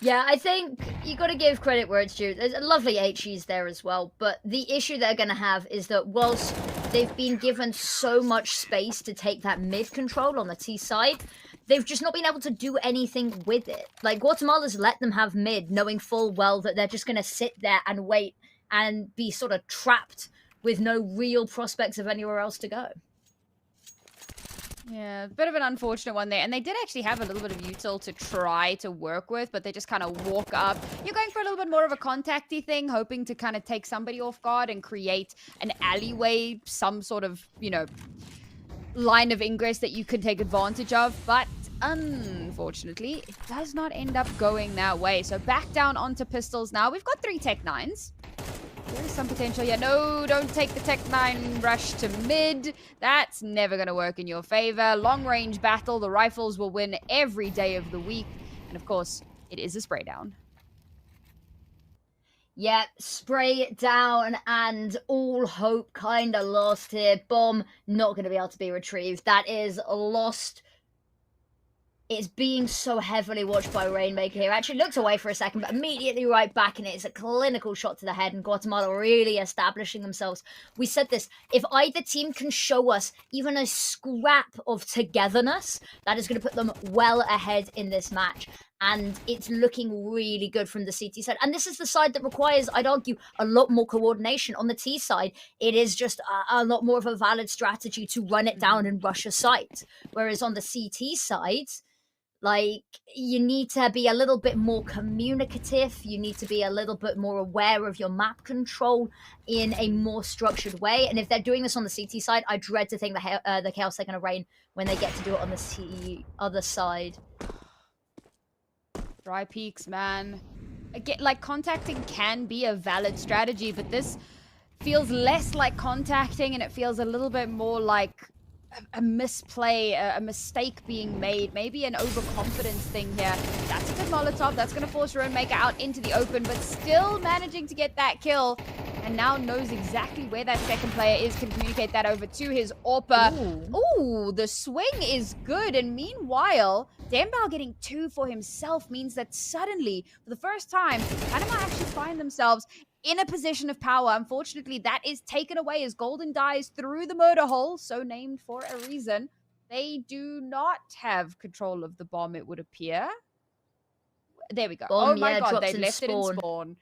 Speaker 2: Yeah, I think you got to give credit where it's due. There's a lovely HEs there as well, but the issue they're going to have is that whilst they've been given so much space to take that mid control on the T side, they've just not been able to do anything with it. Like, Guatemala's let them have mid, knowing full well that they're just going to sit there and wait and be sort of trapped with no real prospects of anywhere else to go.
Speaker 1: Yeah, a bit of an unfortunate one there. And they did actually have a little bit of util to try to work with, but they just kind of walk up. You're going for a little bit more of a contacty thing, hoping to kind of take somebody off guard and create an alleyway, some sort of, you know, line of ingress that you can take advantage of. But unfortunately, it does not end up going that way. So back down onto pistols now. We've got 3 Tech 9s. There is some potential. Yeah, no, don't take the Tech 9 rush to mid. That's never going to work in your favor. Long range battle. The rifles will win every day of the week. And of course, it is a spray down.
Speaker 2: Yeah, spray down and all hope kind of lost here. Bomb not going to be able to be retrieved. That is lost. It's being so heavily watched by Rainmaker here. Actually looked away for a second, but immediately right back in it. It's a clinical shot to the head, and Guatemala really establishing themselves. We said this, if either team can show us even a scrap of togetherness, that is going to put them well ahead in this match. And it's looking really good from the CT side. And this is the side that requires, I'd argue, a lot more coordination. On the T side, it is just a lot more of a valid strategy to run it down and rush a site. Whereas on the CT side, like, you need to be a little bit more communicative. You need to be a little bit more aware of your map control in a more structured way. And if they're doing this on the CT side, I dread to think the chaos they're going to rain when they get to do it on the other side.
Speaker 1: Dry peaks, man. Again, like, contacting can be a valid strategy, but this feels less like contacting, and it feels a little bit more like a misplay, a mistake being made, maybe an overconfidence thing here. That's a good Molotov. That's going to force Rainmaker out into the open, but still managing to get that kill. And now knows exactly where that second player is, can communicate that over to his AWPer. Ooh, the swing is good. And meanwhile, Dembal getting 2 for himself means that suddenly, for the first time, Panama actually find themselves in a position of power. Unfortunately, that is taken away as Golden dies through the murder hole, so named for a reason. They do not have control of the bomb, it would appear. There we go.
Speaker 2: Bomb,
Speaker 1: Oh my
Speaker 2: yeah,
Speaker 1: god,
Speaker 2: drops
Speaker 1: they've
Speaker 2: in
Speaker 1: left
Speaker 2: spawn.
Speaker 1: it in spawn.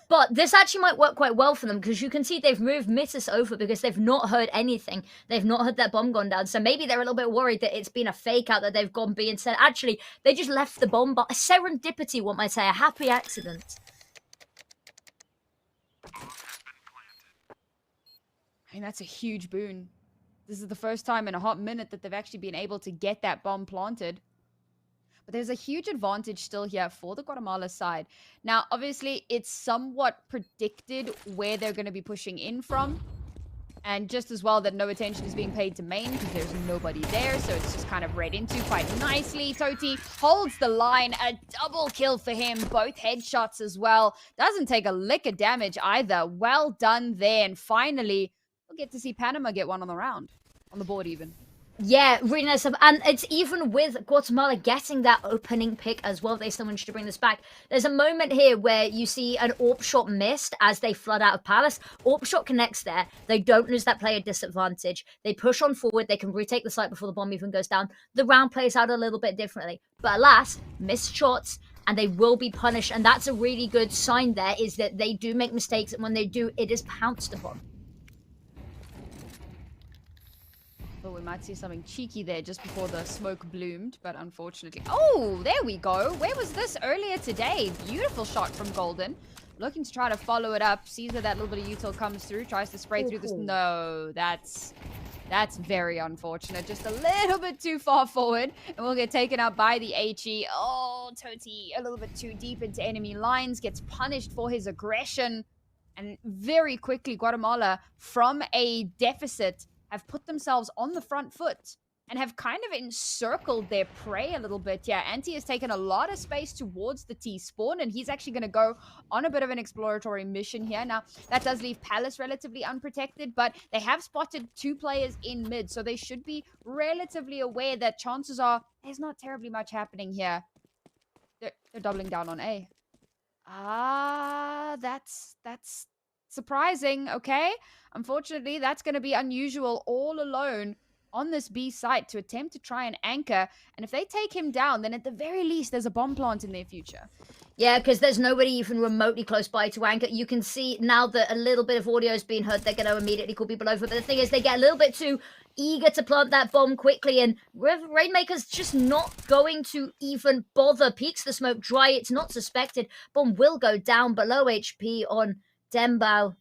Speaker 2: But this actually might work quite well for them because you can see they've moved Mitis over because they've not heard anything. They've not heard that bomb gone down. So maybe they're a little bit worried that it's been a fake out, that they've gone B and said, actually, they just left the bomb. But a serendipity, one might say, a happy accident.
Speaker 1: I mean, that's a huge boon. This is the first time in a hot minute that they've actually been able to get that bomb planted. But there's a huge advantage still here for the Guatemala side. Now, obviously, it's somewhat predicted where they're going to be pushing in from. And just as well that no attention is being paid to main because there's nobody there. So it's just kind of read into quite nicely. Toti holds the line. A double kill for him. Both headshots as well. Doesn't take a lick of damage either. Well done there. And finally, we'll get to see Panama get one on the round. On the board even.
Speaker 2: Yeah, really nice stuff. And it's even with Guatemala getting that opening pick as well. They still managed to bring this back. There's a moment here where you see an AWP shot missed as they flood out of Palace. AWP shot connects there. They don't lose that player disadvantage. They push on forward. They can retake the site before the bomb even goes down. The round plays out a little bit differently. But alas, missed shots, and they will be punished. And that's a really good sign there, is that they do make mistakes. And when they do, it is pounced upon.
Speaker 1: But we might see something cheeky there just before the smoke bloomed, but unfortunately... Oh, there we go. Where was this earlier today? Beautiful shot from Golden. Looking to try to follow it up. Sees that that little bit of util comes through. Tries to spray through this. No, that's very unfortunate. Just a little bit too far forward. And we'll get taken out by the HE. Oh, Toti a little bit too deep into enemy lines. Gets punished for his aggression. And very quickly, Guatemala, from a deficit, have put themselves on the front foot and have kind of encircled their prey a little bit. Yeah, Anti has taken a lot of space towards the T spawn, and he's actually going to go on a bit of an exploratory mission here. Now, that does leave Palace relatively unprotected, but they have spotted 2 players in mid, so they should be relatively aware that chances are there's not terribly much happening here. They're doubling down on A. That's surprising, okay? Unfortunately, that's going to be unusual all alone on this B site to attempt to try and anchor. And if they take him down, then at the very least, there's a bomb plant in their future.
Speaker 2: Yeah, because there's nobody even remotely close by to anchor. You can see now that a little bit of audio is being heard, they're going to immediately call people over. But the thing is, they get a little bit too eager to plant that bomb quickly, and Rainmaker's just not going to even bother. Peeks the smoke dry, it's not suspected. Bomb will go down below HP on Dembao.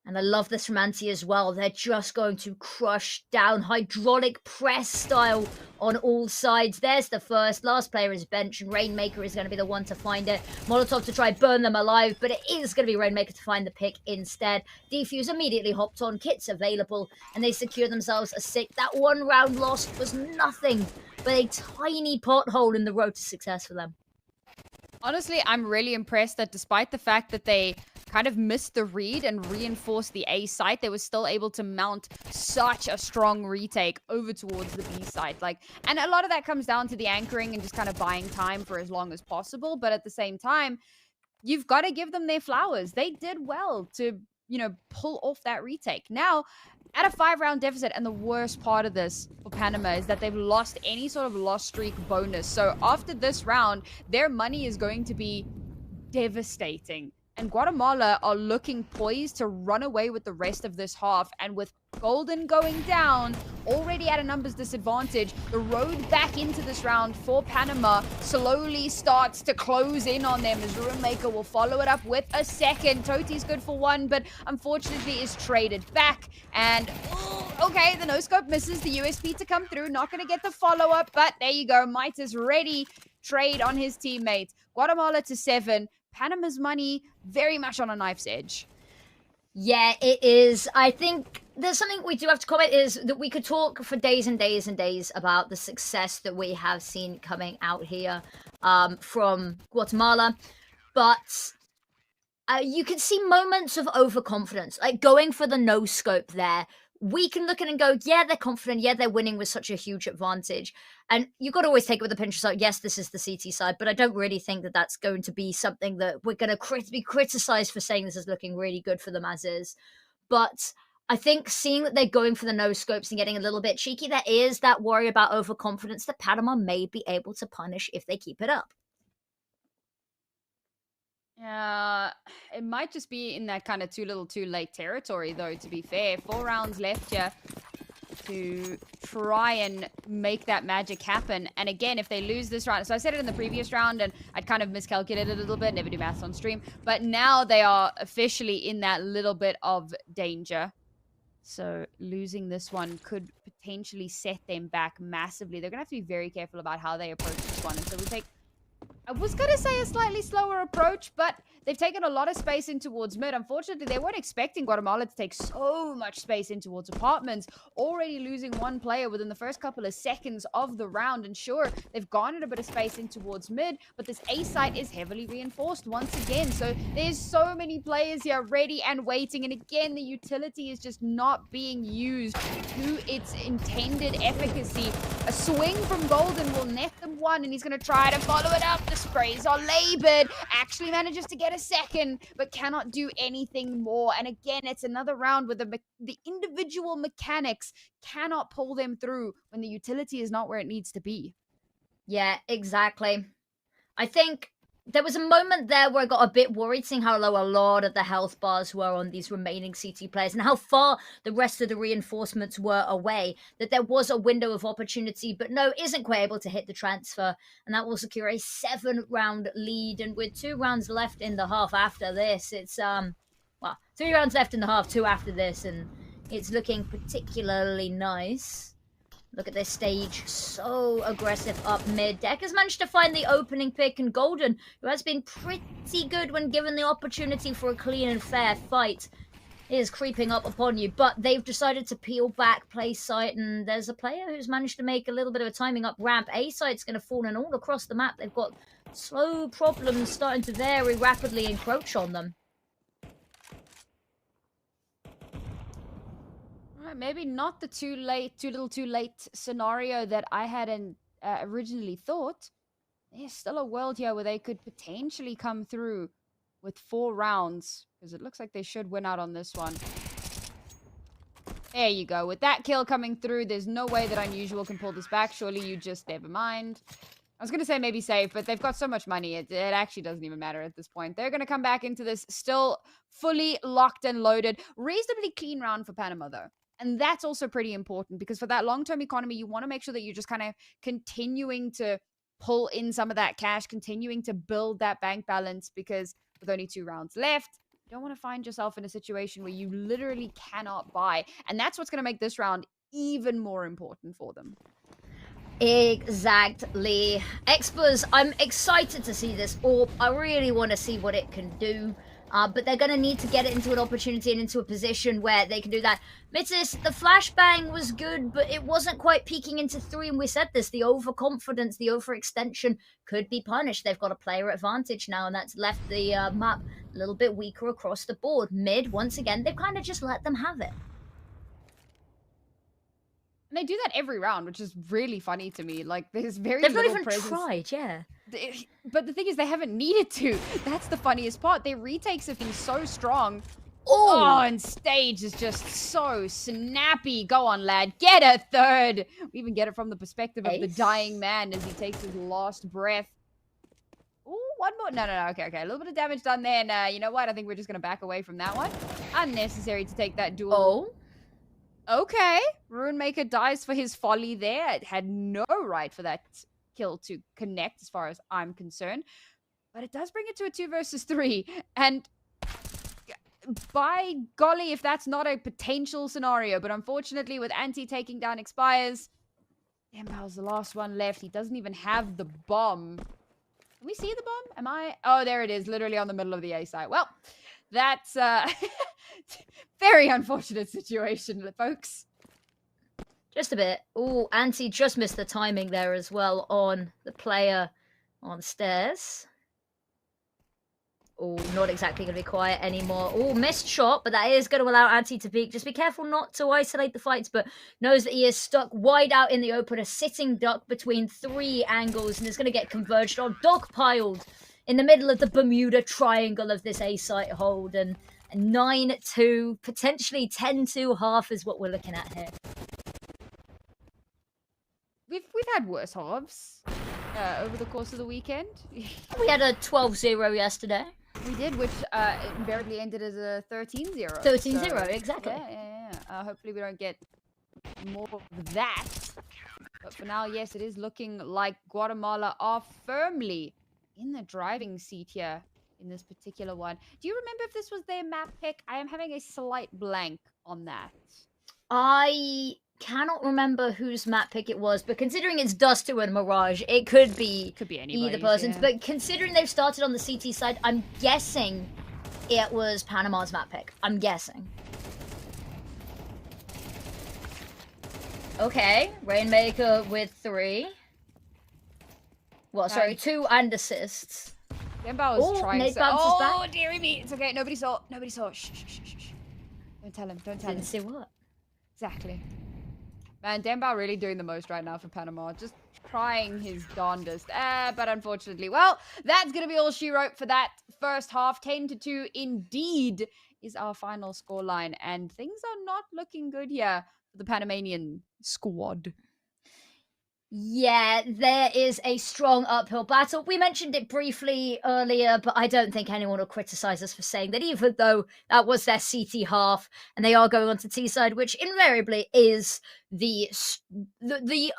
Speaker 2: And I love this from Anti as well. They're just going to crush down hydraulic press style on all sides. There's the first. Last player is bench, and Rainmaker is going to be the one to find it. Molotov to try burn them alive, but it is going to be Rainmaker to find the pick instead. Defuse immediately hopped on. Kits available, and they secure themselves a 6. That 1 round loss was nothing but a tiny pothole in the road to success for them.
Speaker 1: Honestly, I'm really impressed that despite the fact that they kind of missed the read and reinforced the A site, they were still able to mount such a strong retake over towards the B site. And a lot of that comes down to the anchoring and just kind of buying time for as long as possible. But at the same time, you've got to give them their flowers. They did well to, pull off that retake. Now, at a 5-round deficit, and the worst part of this for Panama is that they've lost any sort of loss streak bonus. So after this round, their money is going to be devastating. And Guatemala are looking poised to run away with the rest of this half. And with Golden going down, already at a numbers disadvantage, the road back into this round for Panama slowly starts to close in on them as Rainmaker will follow it up with a second. Toti's good for 1, but unfortunately is traded back. And, okay, the no-scope misses the USP to come through. Not going to get the follow-up, but there you go. Might is ready. Trade on his teammate. Guatemala to 7. Panama's money very much on a knife's edge.
Speaker 2: Yeah, it is. I think there's something we do have to comment is that we could talk for days and days and days about the success that we have seen coming out here from Guatemala. But you can see moments of overconfidence, like going for the no-scope there we can look at it and go, yeah, they're confident. Yeah, they're winning with such a huge advantage. And you've got to always take it with a pinch of salt. Yes, this is the CT side, but I don't really think that that's going to be something that we're going to be criticized for saying this is looking really good for them as is. But I think seeing that they're going for the no scopes and getting a little bit cheeky, there is that worry about overconfidence that Panama may be able to punish if they keep it up.
Speaker 1: It might just be in that kind of too little too late territory, though, to be fair. 4 rounds left here to try and make that magic happen. And again, if they lose this round, so I said it in the previous round and I'd kind of miscalculated a little bit, never do maths on stream, but now they are officially in that little bit of danger. So losing this one could potentially set them back massively. They're going to have to be very careful about how they approach this one. And so we take, I was going to say, a slightly slower approach, but they've taken a lot of space in towards mid. Unfortunately, they weren't expecting Guatemala to take so much space in towards apartments, already losing one player within the first couple of seconds of the round. And sure, they've garnered a bit of space in towards mid, but this A site is heavily reinforced once again. So there's so many players here ready and waiting. And again, the utility is just not being used to its intended efficacy. A swing from Golden will net them one, and he's going to try to follow it up. The sprays are labored. Actually manages to get a second, but cannot do anything more. And again, it's another round where the individual mechanics cannot pull them through when the utility is not where it needs to be.
Speaker 2: Yeah, exactly. I think there was a moment there where I got a bit worried seeing how low a lot of the health bars were on these remaining CT players and how far the rest of the reinforcements were away, that there was a window of opportunity, but no, isn't quite able to hit the transfer, and that will secure a 7-round lead. And with 2 rounds left in the half after this, it's, 3 rounds left in the half, 2 after this, and it's looking particularly nice. Look at this stage, so aggressive up mid. Deck has managed to find the opening pick, and Golden, who has been pretty good when given the opportunity for a clean and fair fight, is creeping up upon you. But they've decided to peel back, play site, and there's a player who's managed to make a little bit of a timing up ramp. A site's going to fall in all across the map. They've got slow problems starting to very rapidly encroach on them.
Speaker 1: Maybe not the too little too late scenario that I had originally thought. There's still a world here where they could potentially come through with 4 rounds, because it looks like they should win out on this one. There you go. With that kill coming through, there's no way that Unusual can pull this back. Surely you just never mind. I was going to say maybe save, but they've got so much money, it actually doesn't even matter at this point. They're going to come back into this still fully locked and loaded. Reasonably clean round for Panama, though. And that's also pretty important, because for that long-term economy, you want to make sure that you're just kind of continuing to pull in some of that cash, continuing to build that bank balance, because with only 2 rounds left, you don't want to find yourself in a situation where you literally cannot buy. And that's what's going to make this round even more important for them.
Speaker 2: Exactly. Expers, I'm excited to see this orb. I really want to see what it can do. But they're going to need to get it into an opportunity and into a position where they can do that. Mitzis, the flashbang was good, but it wasn't quite peaking into 3, and we said this, the overconfidence, the overextension could be punished. They've got a player advantage now, and that's left the map a little bit weaker across the board. Mid, once again, they've kind of just let them have it.
Speaker 1: And they do that every round, which is really funny to me. Like, there's very
Speaker 2: They've
Speaker 1: little
Speaker 2: not even
Speaker 1: presence.
Speaker 2: tried, yeah.
Speaker 1: But the thing is, they haven't needed to. That's the funniest part. Their retakes have been so strong.
Speaker 2: Ooh.
Speaker 1: Oh, and stage is just so snappy. Go on, lad. Get a third. We even get it from the perspective of the dying man as he takes his last breath. Ooh, one more. No. Okay. A little bit of damage done there. And you know what? I think we're just going to back away from that one. Unnecessary to take that duel.
Speaker 2: Oh.
Speaker 1: Okay. Runemaker dies for his folly there. It had no right for that kill to connect as far as I'm concerned. But it does bring it to a 2 versus 3. And by golly, if that's not a potential scenario. But unfortunately, with Anti taking down Expires, Dembow's the last one left. He doesn't even have the bomb. Can we see the bomb? Oh, there it is. Literally on the middle of the A site. Well, that's very unfortunate situation, folks.
Speaker 2: Just a bit. Oh, Anti just missed the timing there as well on the player on stairs. Oh, not exactly going to be quiet anymore. Oh, missed shot, but that is going to allow Anti to peek. Just be careful not to isolate the fights, but knows that he is stuck wide out in the open, a sitting duck between 3 angles, and is going to get converged on, dogpiled in the middle of the Bermuda Triangle of this A-site hold, and 9-2, potentially 10-2 half is what we're looking at here.
Speaker 1: We've had worse halves over the course of the weekend.
Speaker 2: We had a 12-0 yesterday.
Speaker 1: We did, which invariably ended as a 13-0.
Speaker 2: 13-0,
Speaker 1: so,
Speaker 2: exactly.
Speaker 1: Yeah. Hopefully we don't get more of that. But for now, yes, it is looking like Guatemala are firmly in the driving seat here in this particular one. Do you remember if this was their map pick? I am having a slight blank on that.
Speaker 2: I cannot remember whose map pick it was, but considering it's Duster and Mirage, it could be either person's. Yeah. But considering they've started on the CT side, I'm guessing it was Panama's map pick. I'm guessing. Okay, Rainmaker with 3. Well, sorry, 2 and assists.
Speaker 1: Demba was trying
Speaker 2: Nate bounces back.
Speaker 1: Oh, dearie me. It's okay. Nobody saw. Nobody saw. Shh. Don't tell him. Don't tell him.
Speaker 2: Didn't see what?
Speaker 1: Exactly. Man, Demba really doing the most right now for Panama. Just trying his darndest. But unfortunately, well, that's going to be all she wrote for that first half. 10-2 indeed is our final scoreline. And things are not looking good here for the Panamanian squad.
Speaker 2: Yeah, there is a strong uphill battle. We mentioned it briefly earlier, but I don't think anyone will criticize us for saying that, even though that was their CT half and they are going on to T side, which invariably is the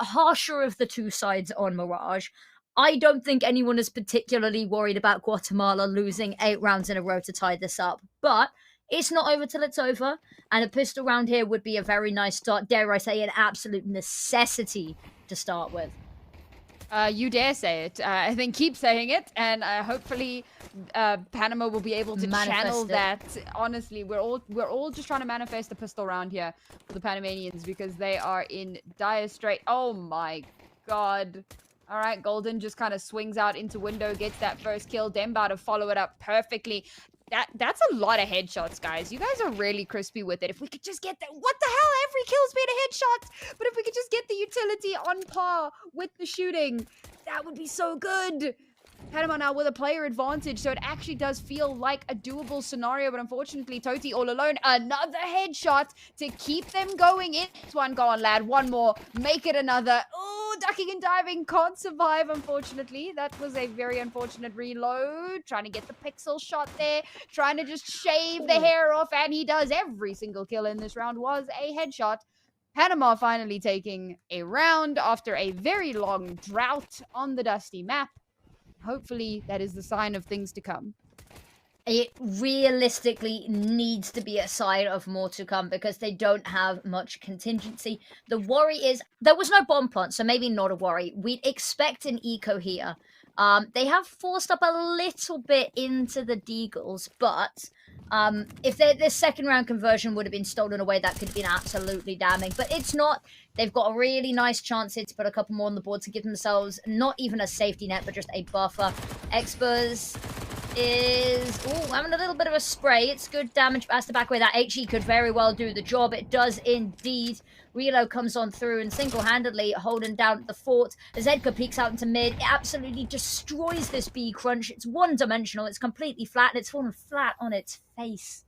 Speaker 2: harsher of the 2 sides on Mirage. I don't think anyone is particularly worried about Guatemala losing 8 rounds in a row to tie this up, but it's not over till it's over, and a pistol round here would be a very nice start, dare I say, an absolute necessity to start with.
Speaker 1: You dare say it. I think keep saying it, and hopefully Panama will be able to channel that. Honestly, we're all just trying to manifest the pistol round here for the Panamanians because they are in dire strait. Oh my god. All right, Golden just kind of swings out into window, gets that first kill. Demba to follow it up perfectly. That's a lot of headshots, guys. You guys are really crispy with it. If we could just get that... What the hell? Every kill's been a headshot. But if we could just get the utility on par with the shooting, that would be so good. Panama now with a player advantage, so it actually does feel like a doable scenario. But unfortunately, Toti all alone. Another headshot to keep them going in. This one, go on, lad. One more. Make it another. Oh, ducking and diving. Can't survive, unfortunately. That was a very unfortunate reload. Trying to get the pixel shot there. Trying to just shave the hair off. And he does. Every single kill in this round was a headshot. Panama finally taking a round after a very long drought on the dusty map. Hopefully, that is the sign of things to come.
Speaker 2: It realistically needs to be a sign of more to come because they don't have much contingency. The worry is there was no bomb plant, so maybe not a worry. We'd expect an eco here. They have forced up a little bit into the Deagles, but if this second round conversion would have been stolen away, that could have been absolutely damning. But it's not. They've got a really nice chance here to put a couple more on the board to give themselves not even a safety net, but just a buffer. Expers is having a little bit of a spray. It's good damage, but has to back away. That HE could very well do the job. It does indeed. Reload comes on through and single-handedly holding down the fort. Zedka peeks out into mid. It absolutely destroys this B crunch. It's one-dimensional. It's completely flat, and it's fallen flat on its face.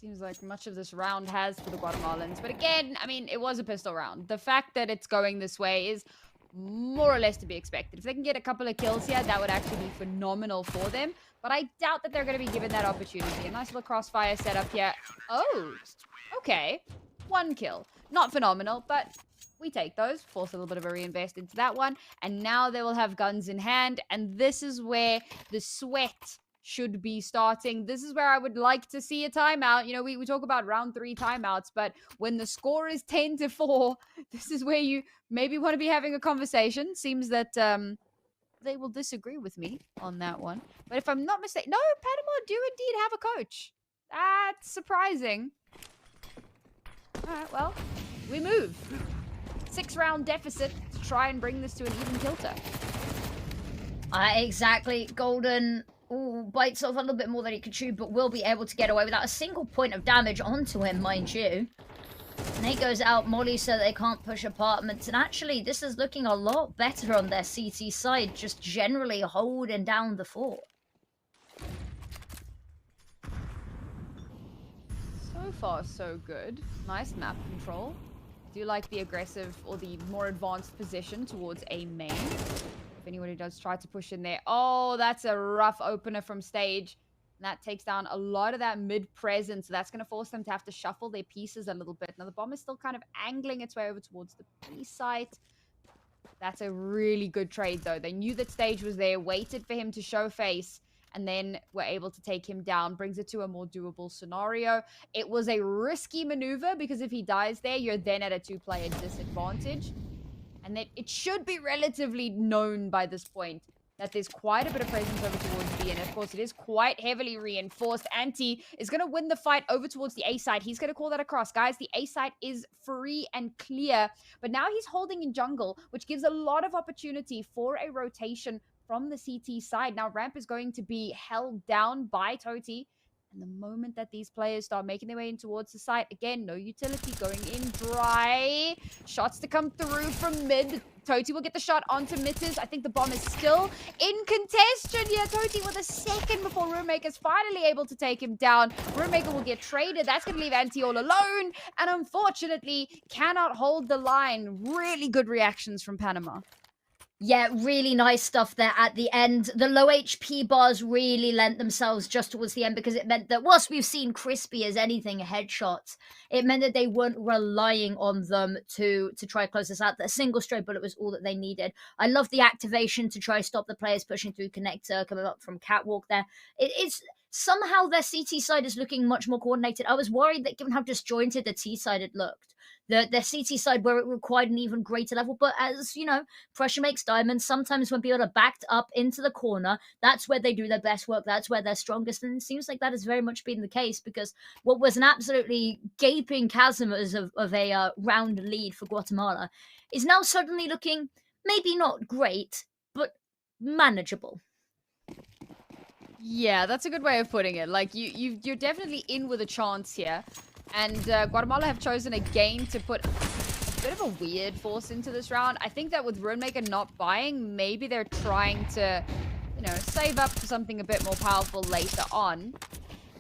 Speaker 1: Seems like much of this round has for the Guatemalans. But again, I mean, it was a pistol round. The fact that it's going this way is more or less to be expected. If they can get a couple of kills here, that would actually be phenomenal for them. But I doubt that they're going to be given that opportunity. A nice little crossfire setup here. Oh, okay. 1 kill. Not phenomenal, but we take those. Force a little bit of a reinvest into that one. And now they will have guns in hand. And this is where the sweat should be starting. This is where I would like to see a timeout. You know, we talk about round 3 timeouts, but when the score is 10-4, this is where you maybe want to be having a conversation. Seems that they will disagree with me on that one. But if I'm not mistaken, no, Panama do indeed have a coach. That's surprising. All right, well, we move. 6-round deficit to try and bring this to an even kilter.
Speaker 2: Exactly. Golden bites off a little bit more than he could chew, but will be able to get away without a single point of damage onto him, mind you. Nate goes out, Molly, so they can't push apartments. And actually, this is looking a lot better on their CT side, just generally holding down the fort.
Speaker 1: So far, so good. Nice map control. Do you like the aggressive or the more advanced position towards A main? If anybody does try to push in there. Oh, that's a rough opener from stage. And that takes down a lot of that mid presence. So that's going to force them to have to shuffle their pieces a little bit. Now, the bomb is still kind of angling its way over towards the B site. That's a really good trade, though. They knew that stage was there, waited for him to show face, and then were able to take him down. Brings it to a more doable scenario. It was a risky maneuver because if he dies there, you're then at a two-player disadvantage. And that it should be relatively known by this point that there's quite a bit of presence over towards B, and of course it is quite heavily reinforced. Anti is going to win the fight over towards the A side. He's going to call that across. Guys, the A side is free and clear, but now he's holding in jungle, which gives a lot of opportunity for a rotation from the CT side. Now ramp is going to be held down by Toti, and the moment that these players start making their way in towards the site, again, no utility going in dry. Shots to come through from mid. Toti will get the shot onto Mitters. I think the bomb is still in contention here. Toti with a second before Roommaker's finally able to take him down. Roommaker will get traded. That's going to leave Anti all alone. And unfortunately, cannot hold the line. Really good reactions from Panama.
Speaker 2: Yeah, really nice stuff there at the end. The low HP bars really lent themselves just towards the end because it meant that whilst we've seen crispy as anything headshots, it meant that they weren't relying on them to try to close this out. A single stray bullet was all that they needed. I love the activation to try to stop the players pushing through connector, coming up from catwalk there. It's somehow their CT side is looking much more coordinated. I was worried that given how disjointed the T side had looked, their CT side where it required an even greater level. But as you know, pressure makes diamonds. Sometimes when people are backed up into the corner, that's where they do their best work. That's where they're strongest. And it seems like that has very much been the case because what was an absolutely gaping chasm of a round lead for Guatemala is now suddenly looking maybe not great, but manageable.
Speaker 1: Yeah, that's a good way of putting it. Like, you're definitely in with a chance here. And Guatemala have chosen again to put a bit of a weird force into this round. I think that with Runemaker not buying, maybe they're trying to, you know, save up for something a bit more powerful later on.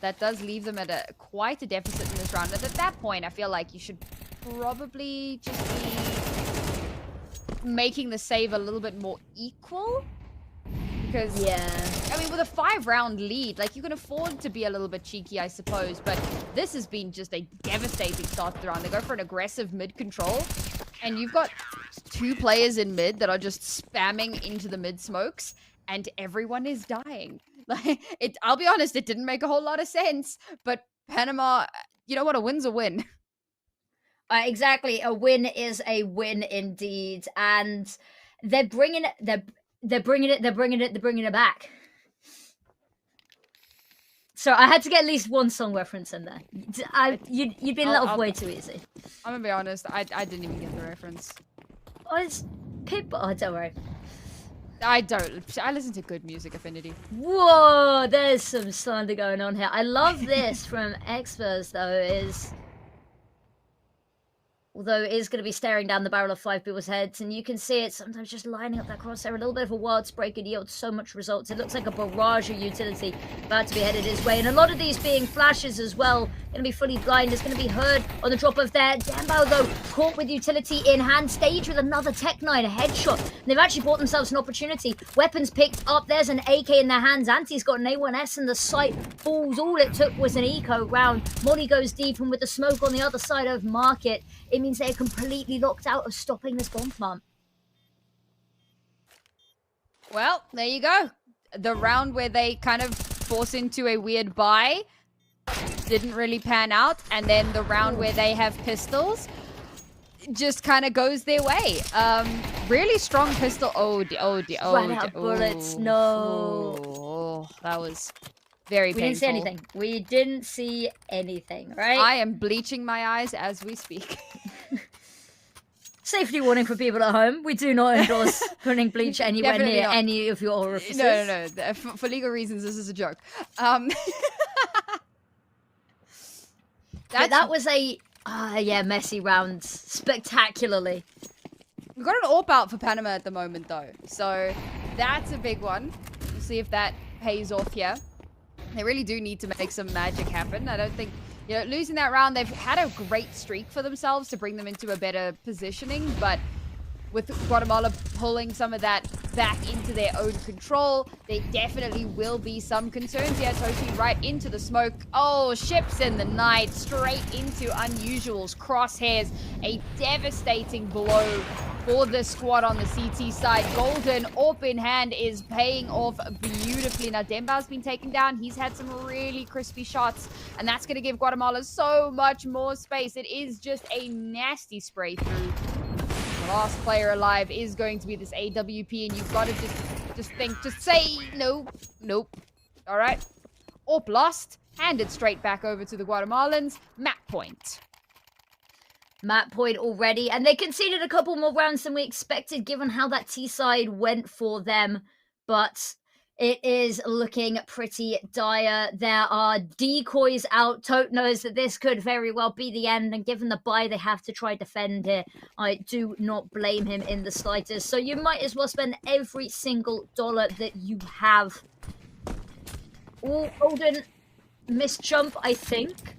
Speaker 1: That does leave them at quite a deficit in this round. And at that point, I feel like you should probably just be making the save a little bit more equal. Because,
Speaker 2: yeah,
Speaker 1: I mean, with a 5-round lead, like, you can afford to be a little bit cheeky, I suppose. But this has been just a devastating start to the round. They go for an aggressive mid control. And you've got 2 players in mid that are just spamming into the mid smokes. And everyone is dying. Like, I'll be honest, it didn't make a whole lot of sense. But Panama, you know what? A win's a win.
Speaker 2: Exactly. A win is a win indeed. And they're bringing it... They're bringing it back. So I had to get at least one song reference in there. You'd been let off way too easy.
Speaker 1: I'm gonna be honest, I didn't even get the reference.
Speaker 2: Oh, it's Pitbull. Oh, don't worry.
Speaker 1: I don't. I listen to good music, Affinity.
Speaker 2: Whoa, there's some slander going on here. I love this from Experts, though, is... Although it is going to be staring down the barrel of 5 people's heads, and you can see it sometimes just lining up that crosshair. A little bit of a wild spray could yield so much results. It looks like a barrage of utility about to be headed his way, and a lot of these being flashes as well. Going to be fully blind. It's going to be heard on the drop of there. Dembo, though, caught with utility in hand. Stage with another Tech 9, a headshot. And they've actually bought themselves an opportunity. Weapons picked up. There's an AK in their hands. Anti's got an A1S, and the sight falls. All it took was an eco round. Molly goes deep, and with the smoke on the other side of Market, it means they're completely locked out of stopping this bomb plant.
Speaker 1: Well, there you go. The round where they kind of force into a weird buy didn't really pan out, and then the round where they have pistols just kind of goes their way. Really strong pistol.
Speaker 2: Ran out bullets. No.
Speaker 1: That was very painful.
Speaker 2: We didn't see anything. We didn't see anything, right?
Speaker 1: I am bleaching my eyes as we speak.
Speaker 2: Safety warning for people at home. We do not endorse putting bleach anywhere near any of your orifices.
Speaker 1: No. For legal reasons, this is a joke.
Speaker 2: That was a messy round, spectacularly.
Speaker 1: We've got an AWP out for Panama at the moment, though. So that's a big one. We'll see if that pays off here. They really do need to make some magic happen. I don't think, losing that round, they've had a great streak for themselves to bring them into a better positioning. But with Guatemala pulling some of that back into their own control, there definitely will be some concerns here. Toshi right into the smoke. Oh, ships in the night, straight into Unusual's crosshairs. A devastating blow for the squad on the CT side. Golden, AWP in hand, is paying off beautifully. Now, Demba's been taken down. He's had some really crispy shots, and that's going to give Guatemala so much more space. It is just a nasty spray through. The last player alive is going to be this AWP, and you've got to just say nope. All right. AWP lost, handed straight back over to the Guatemalans. Map point.
Speaker 2: Map point already, and they conceded a couple more rounds than we expected given how that T side went for them, but it is looking pretty dire. There are decoys out. Tote knows that this could very well be the end, and given the buy they have to try defend here, I do not blame him in the slightest. So you might as well spend every single dollar that you have. Oh, Golden missed jump, I think.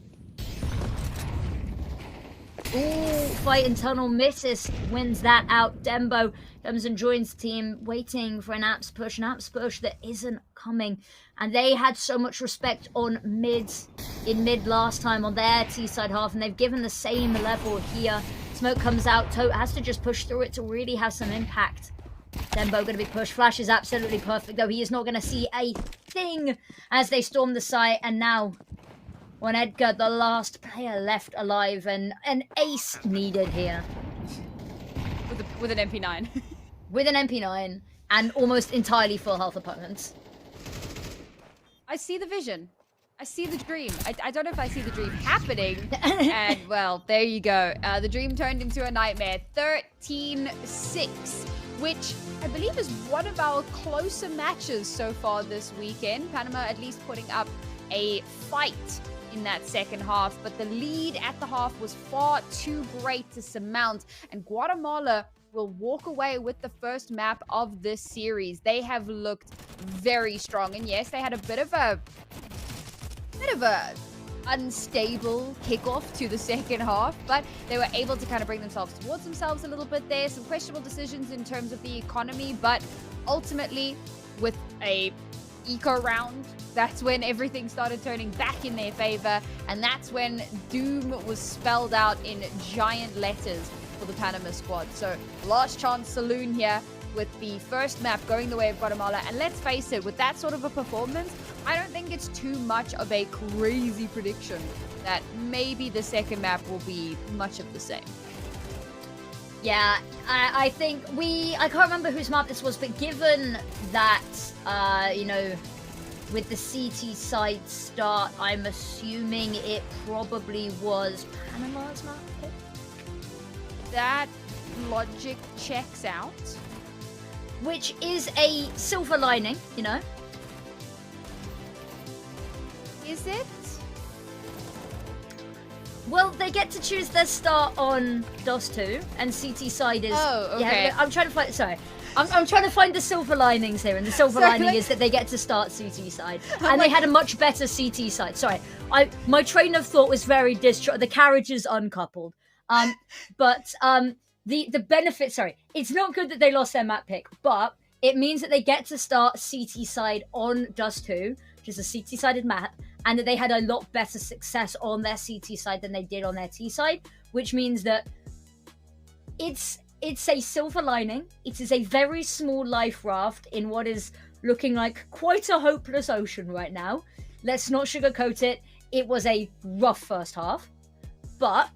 Speaker 2: Ooh, fight internal misses, wins that out. Dembo comes and joins the team, waiting for an apps push that isn't coming. And they had so much respect on mid last time on their T-side half, and they've given the same level here. Smoke comes out, Tote has to just push through it to really have some impact. Dembo going to be pushed. Flash is absolutely perfect, though. He is not going to see a thing as they storm the site, and now on Edgar, the last player left alive, and an ace needed here.
Speaker 1: With an MP9.
Speaker 2: With an MP9, and almost entirely full health opponents.
Speaker 1: I see the vision. I see the dream. I don't know if I see the dream happening. And, well, there you go. The dream turned into a nightmare. 13-6, which I believe is one of our closer matches so far this weekend. Panama at least putting up a fight in that second half, but the lead at the half was far too great to surmount, and Guatemala will walk away with the first map of this series. They have looked very strong, and yes, they had a bit of a unstable kickoff to the second half, but they were able to kind of bring themselves towards themselves a little bit there. Some questionable decisions in terms of the economy, but ultimately with a eco round, that's when everything started turning back in their favor, and that's when doom was spelled out in giant letters for the Panama squad. So last chance saloon here with the first map going the way of Guatemala, and let's face it, with that sort of a performance, I don't think it's too much of a crazy prediction that maybe the second map will be much of the same.
Speaker 2: Yeah, I think I can't remember whose map this was, but given that, with the CT side start, I'm assuming it probably was Panama's map pick.
Speaker 1: That logic checks out.
Speaker 2: Which is a silver lining,
Speaker 1: Is it?
Speaker 2: Well, they get to choose their start on DOS 2, and CT side is...
Speaker 1: Oh, okay.
Speaker 2: Yeah, I'm trying to find... Sorry. I'm trying to find the silver linings here, and the silver lining is that they get to start CT side. And they had a much better CT side. Sorry. My train of thought was very the carriage is uncoupled. The benefit... Sorry. It's not good that they lost their map pick, but it means that they get to start CT side on DOS 2, which is a CT-sided map, and that they had a lot better success on their CT side than they did on their T side, which means that it's a silver lining. It is a very small life raft in what is looking like quite a hopeless ocean right now. Let's not sugarcoat it. It was a rough first half, but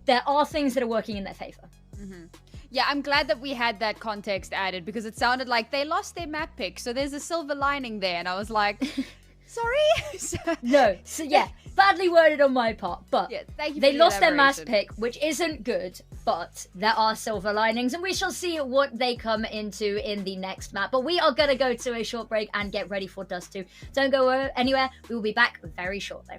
Speaker 2: there are things that are working in their favor.
Speaker 1: Mm-hmm. Yeah, I'm glad that we had that context added, because it sounded like they lost their map pick, so there's a silver lining there, and I was like, sorry?
Speaker 2: No, so yeah, badly worded on my part, but
Speaker 1: yeah, thank you
Speaker 2: they
Speaker 1: for the
Speaker 2: lost their map
Speaker 1: elaboration.
Speaker 2: pick, which isn't good but there are silver linings, and we shall see what they come into in the next map. But we are going to go to a short break and get ready for Dust 2. Don't go anywhere. We will be back very shortly.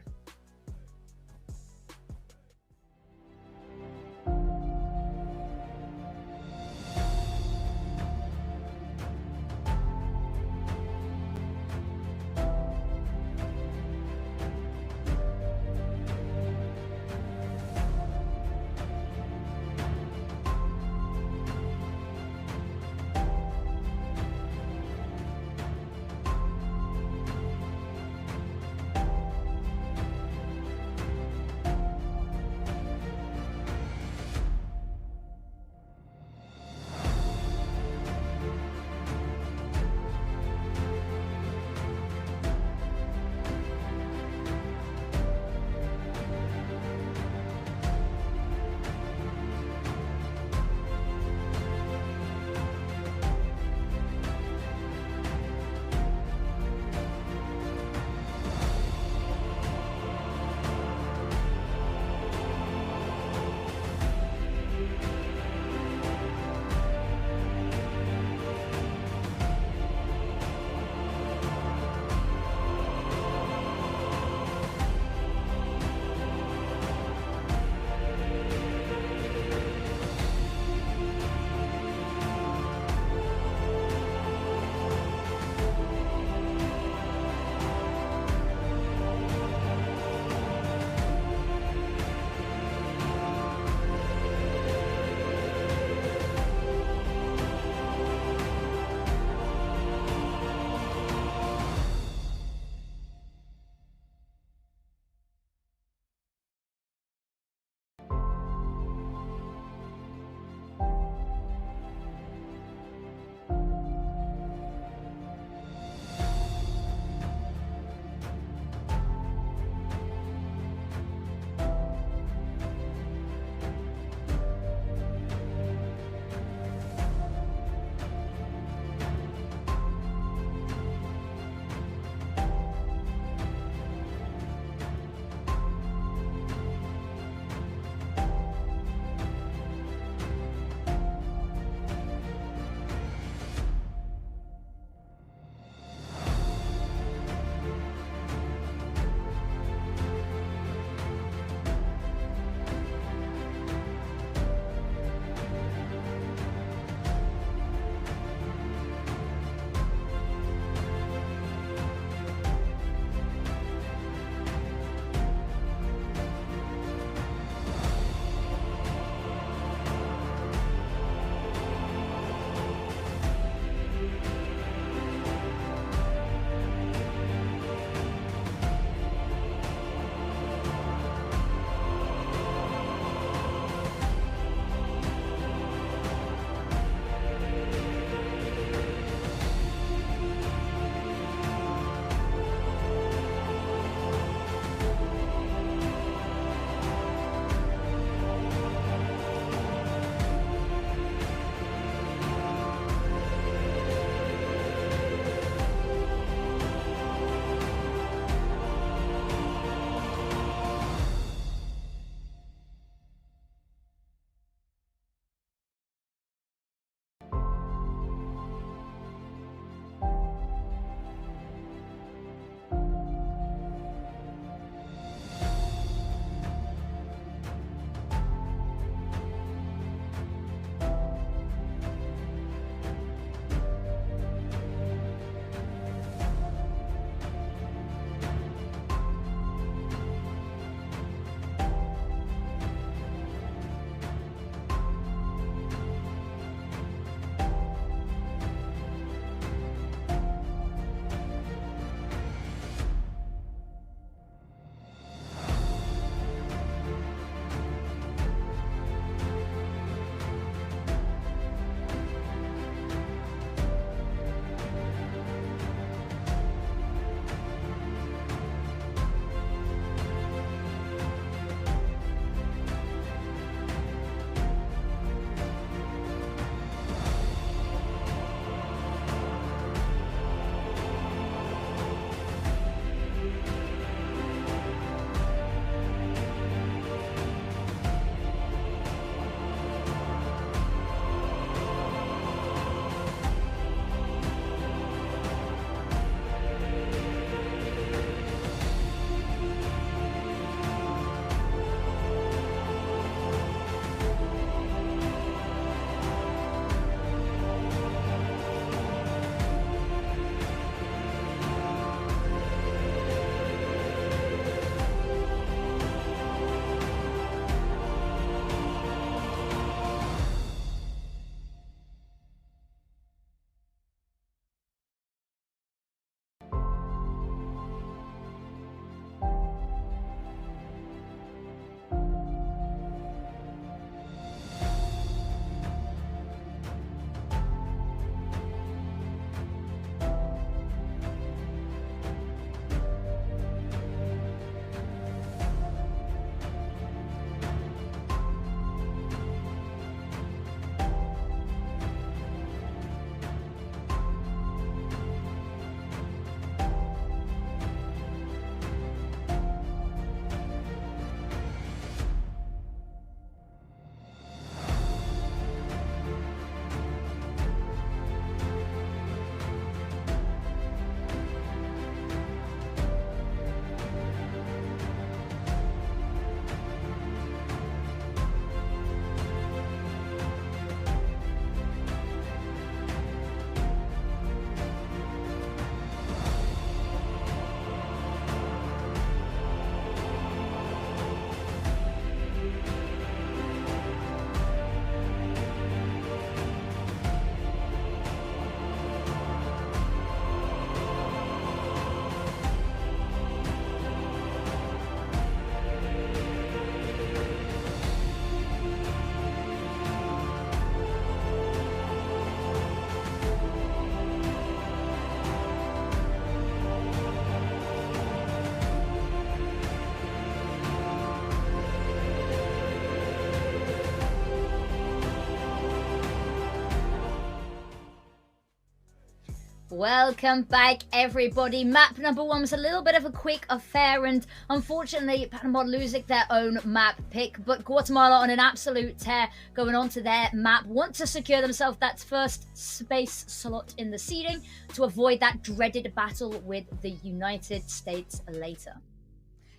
Speaker 2: Welcome back, everybody. Map number 1 was a little bit of a quick affair, and unfortunately, Panama losing their own map pick, but Guatemala on an absolute tear, going on to their map, want to secure themselves that first space slot in the seeding to avoid that dreaded battle with the United States later.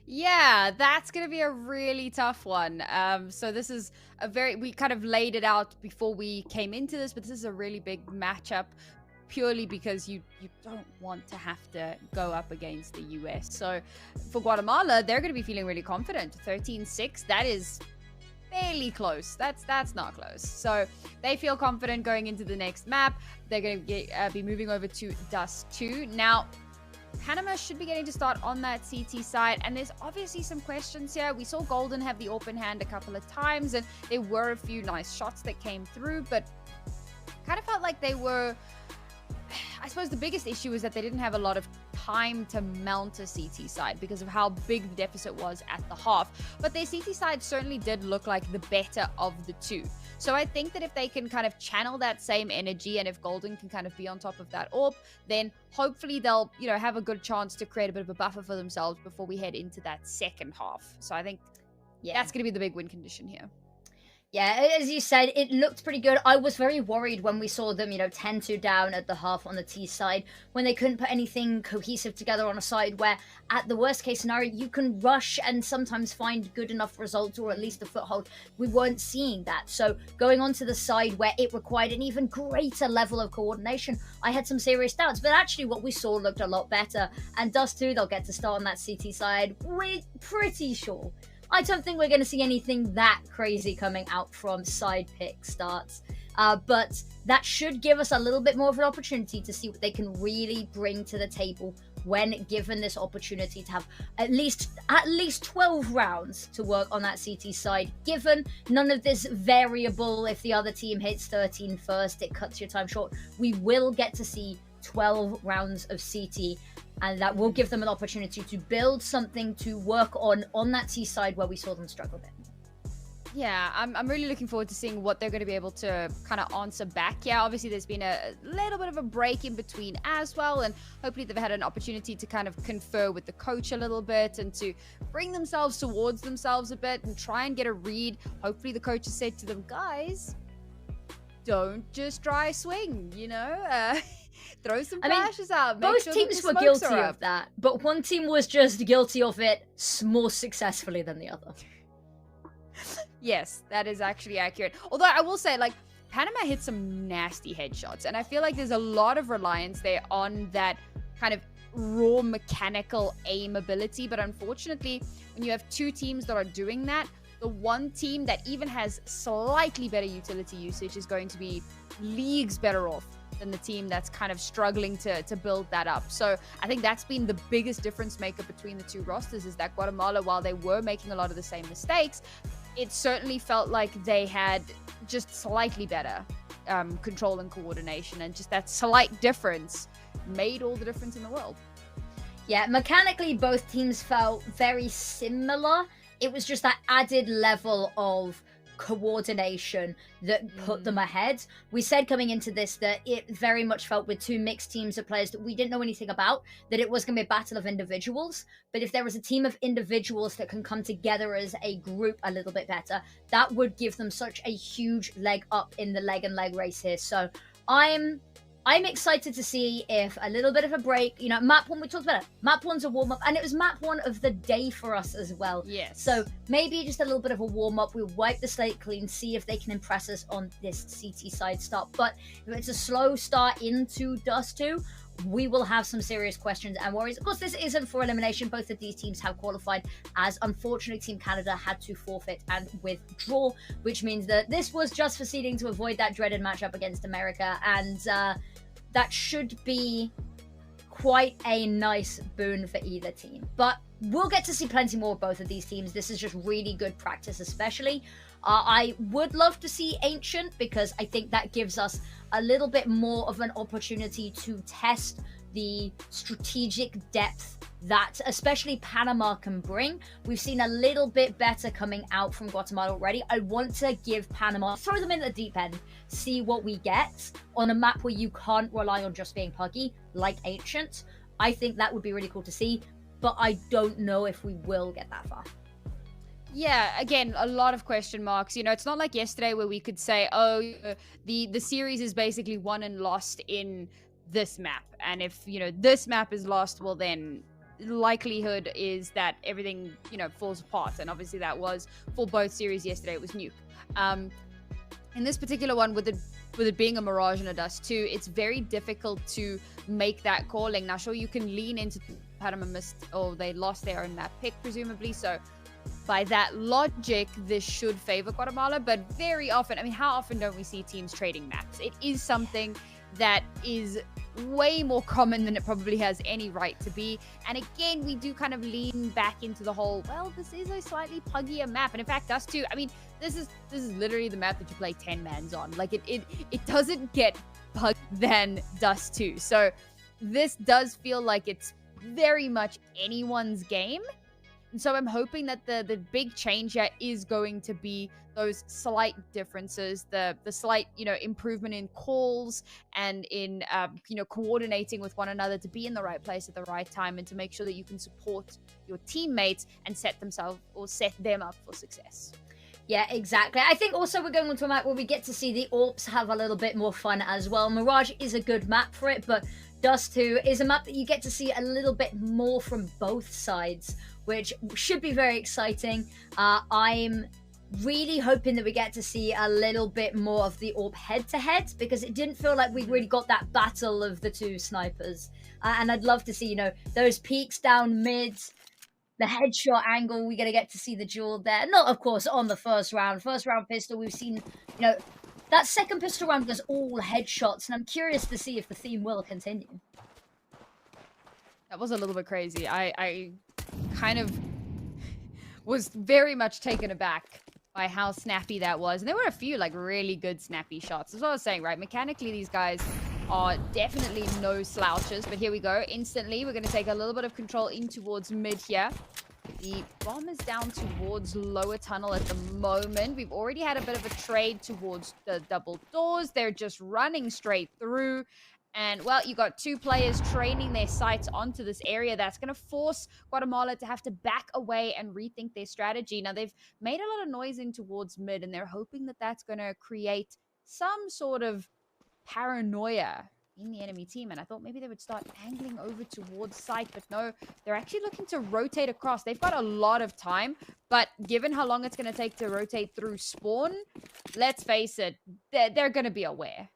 Speaker 1: Yeah, that's going to be a really tough one. So this is we kind of laid it out before we came into this, but this is a really big matchup purely because you don't want to have to go up against the US. So for Guatemala, they're going to be feeling really confident. 13-6, that is fairly close. That's not close. So they feel confident going into the next map. They're going to be moving over to Dust 2. Now, Panama should be getting to start on that CT side, and there's obviously some questions here. We saw Golden have the open hand a couple of times, and there were a few nice shots that came through, but kind of felt like they were... I suppose the biggest issue is that they didn't have a lot of time to mount a CT side because of how big the deficit was at the half. But their CT side certainly did look like the better of the two. So I think that if they can kind of channel that same energy, and if Golden can kind of be on top of that AWP, then hopefully they'll, have a good chance to create a bit of a buffer for themselves before we head into that second half. So I think that's going to be the big win condition here.
Speaker 2: Yeah, as you said, it looked pretty good. I was very worried when we saw them, 10-2 down at the half on the T side, when they couldn't put anything cohesive together on a side where, at the worst case scenario, you can rush and sometimes find good enough results or at least a foothold. We weren't seeing that. So going on to the side where it required an even greater level of coordination, I had some serious doubts. But actually what we saw looked a lot better. And Dust 2, they'll get to start on that CT side, we're pretty sure. I don't think we're going to see anything that crazy coming out from side pick starts. But that should give us a little bit more of an opportunity to see what they can really bring to the table when given this opportunity to have at least 12 rounds to work on that CT side. Given none of this variable, if the other team hits 13 first, it cuts your time short. We will get to see 12 rounds of CT, and that will give them an opportunity to build something to work on that T side where we saw them struggle a bit.
Speaker 1: Yeah, I'm really looking forward to seeing what they're going to be able to kind of answer back. Yeah, obviously there's been a little bit of a break in between as well, and hopefully they've had an opportunity to kind of confer with the coach a little bit and to bring themselves towards themselves a bit and try and get a read. Hopefully the coach has said to them, guys, don't just dry swing, throw some flashes out.
Speaker 2: Both teams were guilty of that, but one team was just guilty of it more successfully than the other.
Speaker 1: Yes, that is actually accurate. Although I will say, Panama hit some nasty headshots, and I feel like there's a lot of reliance there on that kind of raw mechanical aim ability. But unfortunately, when you have two teams that are doing that, the one team that even has slightly better utility usage is going to be leagues better off than the team that's kind of struggling to build that up. So I think that's been the biggest difference maker between the two rosters, is that Guatemala, while they were making a lot of the same mistakes, it certainly felt like they had just slightly better control and coordination, and just that slight difference made all the difference in the world.
Speaker 2: Yeah, mechanically both teams felt very similar. It was just that added level of coordination that put them ahead. We said coming into this that it very much felt, with two mixed teams of players that we didn't know anything about, that it was going to be a battle of individuals. But if there was a team of individuals that can come together as a group a little bit better, that would give them such a huge leg up in the leg and leg race here. So I'm excited to see if a little bit of a break, map one, we talked about it. Map one's a warm-up, and it was map one of the day for us as well.
Speaker 1: Yes.
Speaker 2: So maybe just a little bit of a warm-up. We'll wipe the slate clean, see if they can impress us on this CT side start. But if it's a slow start into Dust 2, we will have some serious questions and worries. Of course, this isn't for elimination. Both of these teams have qualified, as unfortunately Team Canada had to forfeit and withdraw, which means that this was just for seeding to avoid that dreaded matchup against America. And that should be quite a nice boon for either team. But we'll get to see plenty more of both of these teams. This is just really good practice, especially. I would love to see Ancient, because I think that gives us a little bit more of an opportunity to test the strategic depth that especially Panama can bring. We've seen a little bit better coming out from Guatemala already. I want to give Panama, throw them in the deep end, see what we get on a map where you can't rely on just being puggy, like Ancient. I think that would be really cool to see, but I don't know if we will get that far.
Speaker 1: Yeah, again, a lot of question marks. You know, it's not like yesterday where we could say, oh, the series is basically won and lost in this map. And if, you know, this map is lost, well, then likelihood is that everything, you know, falls apart. And obviously that was for both series yesterday. It was Nuke. In this particular one, with it being a Mirage and a Dust 2, it's very difficult to make that calling. Now, sure, you can lean into Panama missed, or they lost their own map pick, presumably. So by that logic, this should favor Guatemala. But very often, I mean, how often don't we see teams trading maps? It is something that is way more common than it probably has any right to be. And again, we do kind of lean back into the whole, well, this is a slightly puggier map. And in fact, Dust 2, I mean, this is literally the map that you play 10 mans on. Like it doesn't get puggier than Dust 2. So this does feel like it's very much anyone's game. And so I'm hoping that the big change here is going to be those slight differences, the slight, you know, improvement in calls and in, you know, coordinating with one another to be in the right place at the right time and to make sure that you can support your teammates and set them up for success.
Speaker 2: Yeah, exactly. I think also we're going on to a map where we get to see the AWPs have a little bit more fun as well. Mirage is a good map for it, but Dust 2 is a map that you get to see a little bit more from both sides, which should be very exciting. I'm really hoping that we get to see a little bit more of the AWP head-to-head, because it didn't feel like we really got that battle of the two snipers. And I'd love to see, you know, those peaks down mid, the headshot angle. We're going to get to see the duel there. Not, of course, on the first round. First round pistol, we've seen, you know, that second pistol round was all headshots, and I'm curious to see if the theme will continue.
Speaker 1: That was a little bit crazy. I kind of was very much taken aback by how snappy that was. And there were a few like really good snappy shots. As I was saying, right? Mechanically, these guys are definitely no slouches. But here we go. Instantly, we're going to take a little bit of control in towards mid here. The bomb is down towards lower tunnel at the moment. We've already had a bit of a trade towards the double doors. They're just running straight through. And, well, you got two players training their sights onto this area. That's going to force Guatemala to have to back away and rethink their strategy. Now, they've made a lot of noise in towards mid, and they're hoping that that's going to create some sort of paranoia in the enemy team. And I thought maybe they would start angling over towards site, but no, they're actually looking to rotate across. They've got a lot of time, but given how long it's going to take to rotate through spawn, let's face it, they're going to be aware.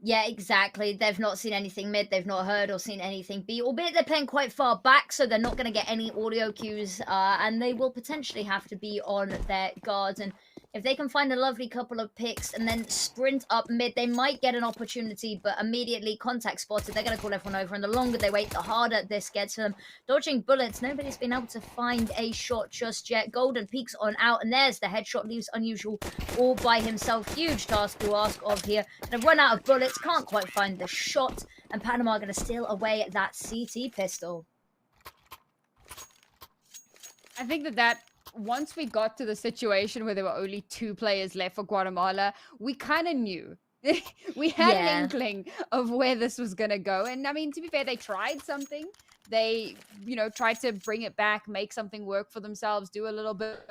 Speaker 2: Yeah, exactly. They've not seen anything mid. They've not heard or seen anything B, albeit they're playing quite far back, so they're not going to get any audio cues, and they will potentially have to be on their guards. And if they can find a lovely couple of picks and then sprint up mid, they might get an opportunity, but immediately contact spotted. They're going to call everyone over, and the longer they wait, the harder this gets for them. Dodging bullets, nobody's been able to find a shot just yet. Golden peeks on out, and there's the headshot, leaves Unusual all by himself. Huge task to ask of here. Gonna run out of bullets, can't quite find the shot, and Panama are going to steal away that CT pistol.
Speaker 1: I think that once we got to the situation where there were only two players left for Guatemala, we kind of knew. We had an inkling of where this was going to go. And I mean, to be fair, they tried something. They, you know, tried to bring it back, make something work for themselves, do a little bit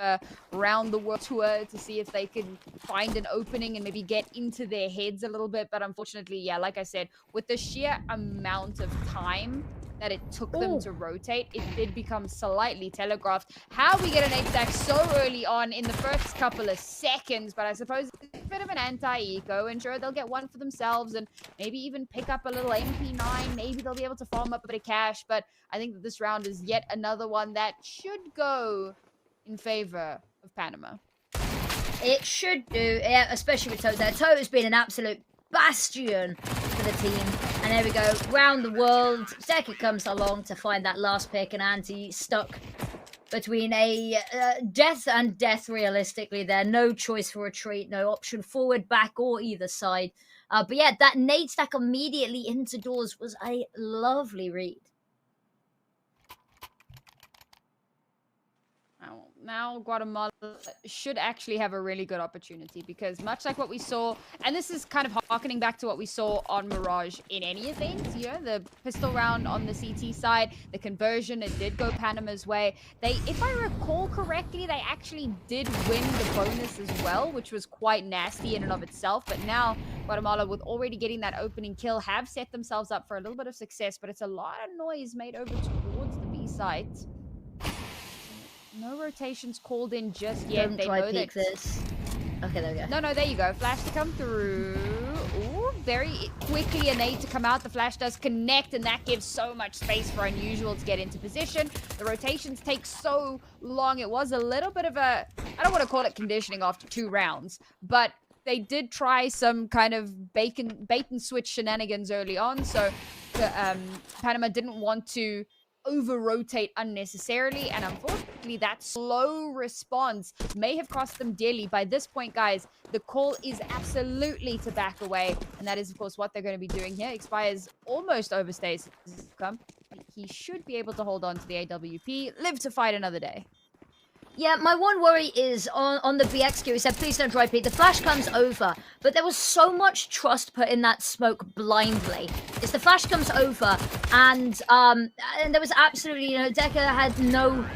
Speaker 1: around the world tour to see if they could find an opening and maybe get into their heads a little bit. But unfortunately, yeah, like I said, with the sheer amount of time that it took them to rotate, it did become slightly telegraphed. How we get an 8-stack so early on in the first couple of seconds, but I suppose it's a bit of an anti-eco, and sure, they'll get one for themselves and maybe even pick up a little MP9. Maybe they'll be able to farm up a bit of cash, but I think that this round is yet another one that should go in favor of Panama.
Speaker 2: It should do, yeah, especially with Toe there. Toe has been an absolute bastion for the team. And there we go, round the world. Zeki comes along to find that last pick, and Anti stuck between a death and death, realistically there. No choice for retreat, no option forward, back, or either side. But yeah, that nade stack immediately into doors was a lovely read.
Speaker 1: Now Guatemala should actually have a really good opportunity, because much like what we saw, and this is kind of harkening back to what we saw on Mirage in any event, you know, the pistol round on the CT side, the conversion, it did go Panama's way. They, if I recall correctly, they actually did win the bonus as well, which was quite nasty in and of itself. But now Guatemala, with already getting that opening kill, have set themselves up for a little bit of success, but it's a lot of noise made over towards the B site. No rotations called in just yet.
Speaker 2: Don't
Speaker 1: they
Speaker 2: try
Speaker 1: know
Speaker 2: peek
Speaker 1: that...
Speaker 2: this. Okay, there we go.
Speaker 1: No, there you go. Flash to come through. Ooh, very quickly a nade to come out. The flash does connect, and that gives so much space for Unusual to get into position. The rotations take so long. It was a little bit of a... I don't want to call it conditioning after 2 rounds, but they did try some kind of bait and switch shenanigans early on. So Panama didn't want to over-rotate unnecessarily, and unfortunately that slow response may have cost them dearly. By this point, guys, the call is absolutely to back away, and that is, of course, what they're going to be doing here. Expires almost overstays. He should be able to hold on to the AWP, live to fight another day.
Speaker 2: Yeah, my one worry is on the BX queue. He said, please don't try peek. The flash comes over, but there was so much trust put in that smoke blindly. It's the flash comes over, and there was absolutely, you know, Deca had no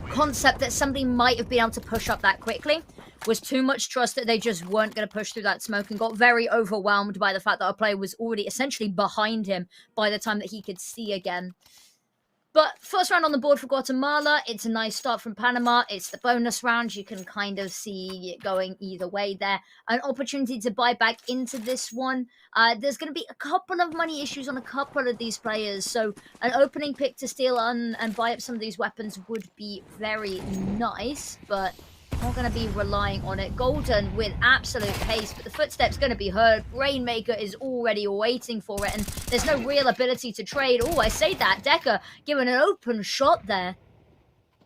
Speaker 2: concept that somebody might have been able to push up that quickly. Was too much trust that they just weren't going to push through that smoke, and got very overwhelmed by the fact that our player was already essentially behind him by the time that he could see again. But first round on the board for Guatemala. It's a nice start from Panama. It's the bonus round. You can kind of see it going either way there. An opportunity to buy back into this one. There's going to be a couple of money issues on a couple of these players. So an opening pick to steal and buy up some of these weapons would be very nice. But not going to be relying on it. Golden with absolute pace, but the footsteps going to be heard. Rainmaker is already waiting for it, and there's no real ability to trade. Oh, I say that. Deca given an open shot there.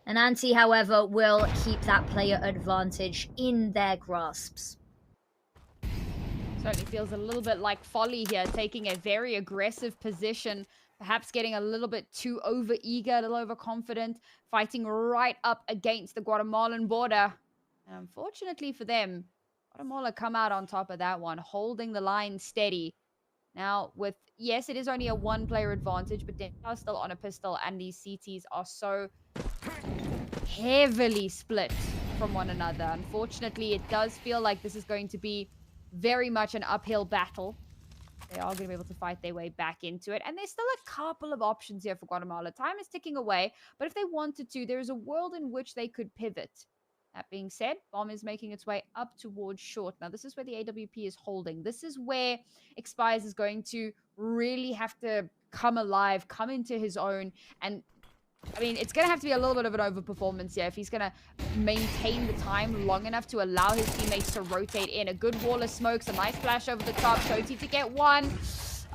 Speaker 2: And Anti, however, will keep that player advantage in their grasps.
Speaker 1: Certainly feels a little bit like Folly here, taking a very aggressive position, perhaps getting a little bit too over-eager, a little overconfident, fighting right up against the Guatemalan border. And unfortunately for them, Guatemala come out on top of that one, holding the line steady. Now, with, yes, it is only a 1-player advantage, but they are still on a pistol, and these CTs are so heavily split from one another. Unfortunately, it does feel like this is going to be very much an uphill battle. They are going to be able to fight their way back into it. And there's still a couple of options here for Guatemala. Time is ticking away, but if they wanted to, there is a world in which they could pivot. That being said, Bomb is making its way up towards short. Now, this is where the AWP is holding. This is where Expires is going to really have to come alive, come into his own. And, I mean, it's going to have to be a little bit of an overperformance here if he's going to maintain the time long enough to allow his teammates to rotate in. A good wall of smokes, a nice flash over the top. Shoti to get one.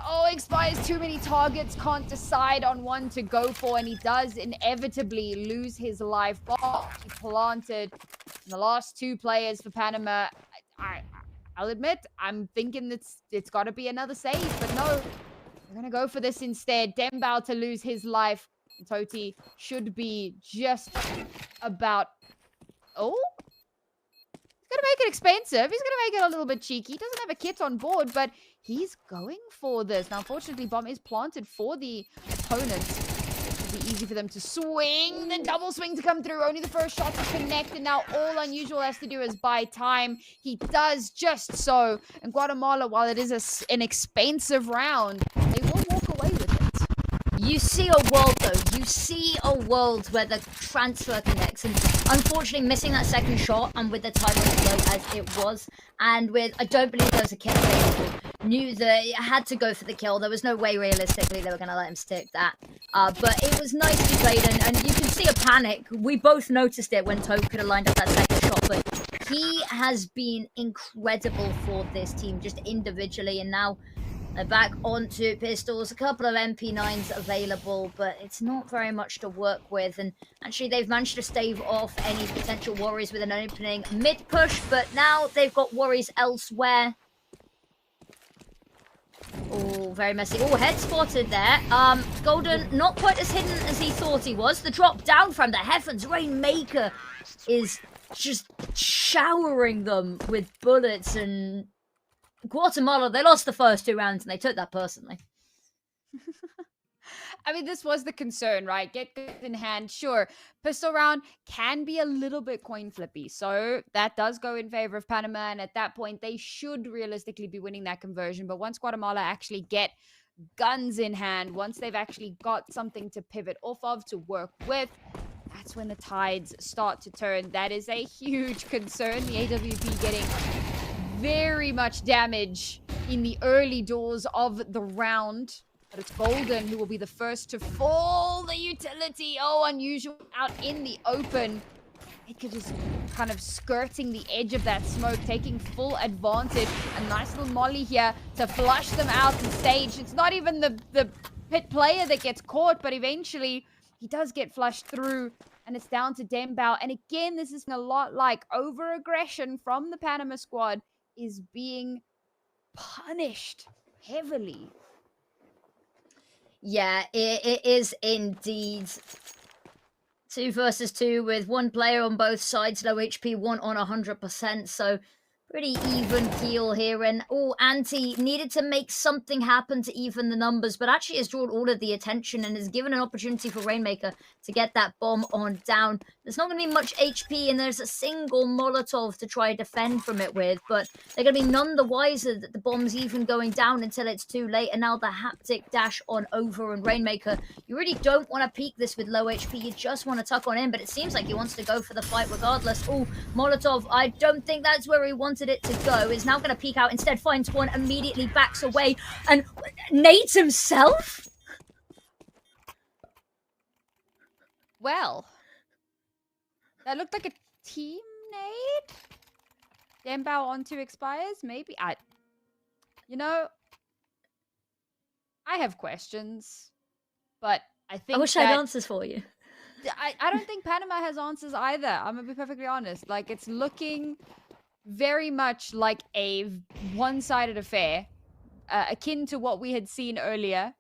Speaker 1: Oh, Expires too many targets, can't decide on one to go for, and he does inevitably lose his life. Oh, he planted. And the last 2 players for Panama, I'll admit, I'm thinking it's got to be another save, but no, we're going to go for this instead. Dembao to lose his life. Toti should be just about... Oh? He's going to make it expensive. He's going to make it a little bit cheeky. He doesn't have a kit on board, but he's going for this. Now, unfortunately, Bomb is planted for the opponent. It'll be easy for them to swing. The double swing to come through. Only the first shot to connect, and now all Unusual has to do is buy time. He does just so. And Guatemala, while it is an expensive round, they will walk away with it.
Speaker 2: You see a world, though. You see a world where the transfer connects. And unfortunately, missing that second shot, and with the time as low as it was, and with, I don't believe there was a kill available, knew that it had to go for the kill. There was no way, realistically, they were going to let him stick that. But it was nicely played, and you can see a panic. We both noticed it when Toad could have lined up that second shot, but he has been incredible for this team, just individually, and now... back onto pistols, a couple of MP9s available, but it's not very much to work with. And actually, they've managed to stave off any potential worries with an opening mid-push, but now they've got worries elsewhere. Oh, very messy. Oh, head spotted there. Golden not quite as hidden as he thought he was. The drop down from the heavens. Rainmaker is just showering them with bullets, and Guatemala, they lost the first 2 rounds and they took that personally.
Speaker 1: I mean, this was the concern, right? Get good in hand, sure. Pistol round can be a little bit coin flippy. So that does go in favor of Panama. And at that point, they should realistically be winning that conversion. But once Guatemala actually get guns in hand, once they've actually got something to pivot off of, to work with, that's when the tides start to turn. That is a huge concern. The AWP getting very much damage in the early doors of the round. But it's Golden who will be the first to fall. The utility, oh, unusual, out in the open. It could just kind of skirting the edge of that smoke, taking full advantage. A nice little molly here to flush them out the stage. It's not even the pit player that gets caught, but eventually he does get flushed through, and it's down to Dembao. And again, this is a lot like over-aggression from the Panama squad is being punished heavily.
Speaker 2: Yeah, it is indeed. 2 versus 2 with 1 player on both sides, low HP, 1 on 100%, so pretty even keel here. And Anti needed to make something happen to even the numbers, but actually has drawn all of the attention and has given an opportunity for Rainmaker to get that bomb on down. There's not going to be much HP, and there's a single Molotov to try to defend from it with, but they're going to be none the wiser that the bomb's even going down until it's too late. And now the haptic dash on over, and Rainmaker, you really don't want to peek this with low HP. You just want to tuck on in, but it seems like he wants to go for the fight regardless. Oh, Molotov, I don't think that's where he wanted it to go. Is now going to peek out, instead finds one, immediately backs away, and nades himself?
Speaker 1: Well, that looked like a team nade. Dembao onto expires, maybe. You know, I have questions, but I think
Speaker 2: I wish I had answers for you.
Speaker 1: I don't think Panama has answers either. I'm gonna be perfectly honest. Like, it's looking very much like a one-sided affair, akin to what we had seen earlier.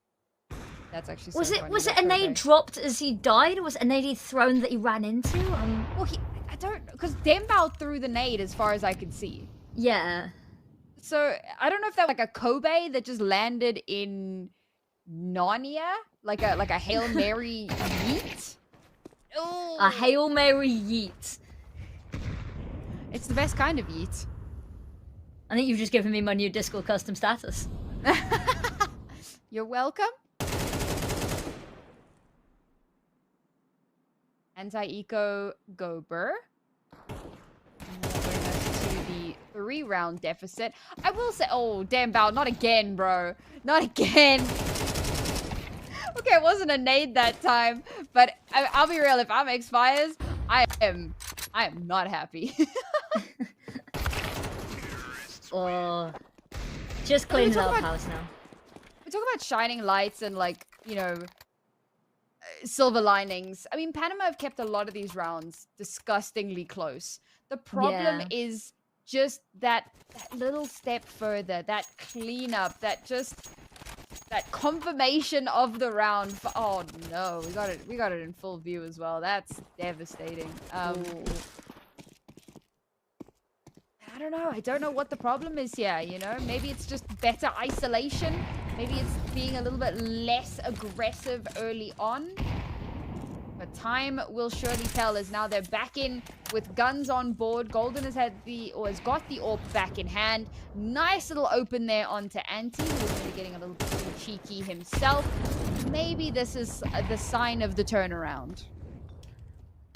Speaker 1: That's actually so funny.
Speaker 2: Was it a nade dropped as he died, or was it a nade he thrown that he ran into?
Speaker 1: Well, I don't, because Dembao threw the nade as far as I could see.
Speaker 2: Yeah.
Speaker 1: So I don't know if that was like a Kobe that just landed in Narnia, like a Hail Mary yeet. Ooh.
Speaker 2: A Hail Mary yeet.
Speaker 1: It's the best kind of yeet.
Speaker 2: I think you've just given me my new Discord custom status.
Speaker 1: You're welcome. Anti-eco Gober. And that'll bring us to the 3-round deficit. I will say, oh, Dembao, not again, bro. Not again. Okay, it wasn't a nade that time, but I'll be real. If I'm expires, I am not happy.
Speaker 2: Oh, just clean the house now.
Speaker 1: We talk about shining lights and, like, you know, silver linings. I mean, Panama have kept a lot of these rounds disgustingly close. The problem is just that little step further, that cleanup, that confirmation of the round. Oh no, we got it in full view as well. That's devastating. I don't know. I don't know what the problem is here, you know? Maybe it's just better isolation. Maybe it's being a little bit less aggressive early on. But time will surely tell, as now they're back in with guns on board. Golden has got the AWP back in hand. Nice little open there onto Anti, who's going to be getting a little bit too cheeky himself. Maybe this is the sign of the turnaround.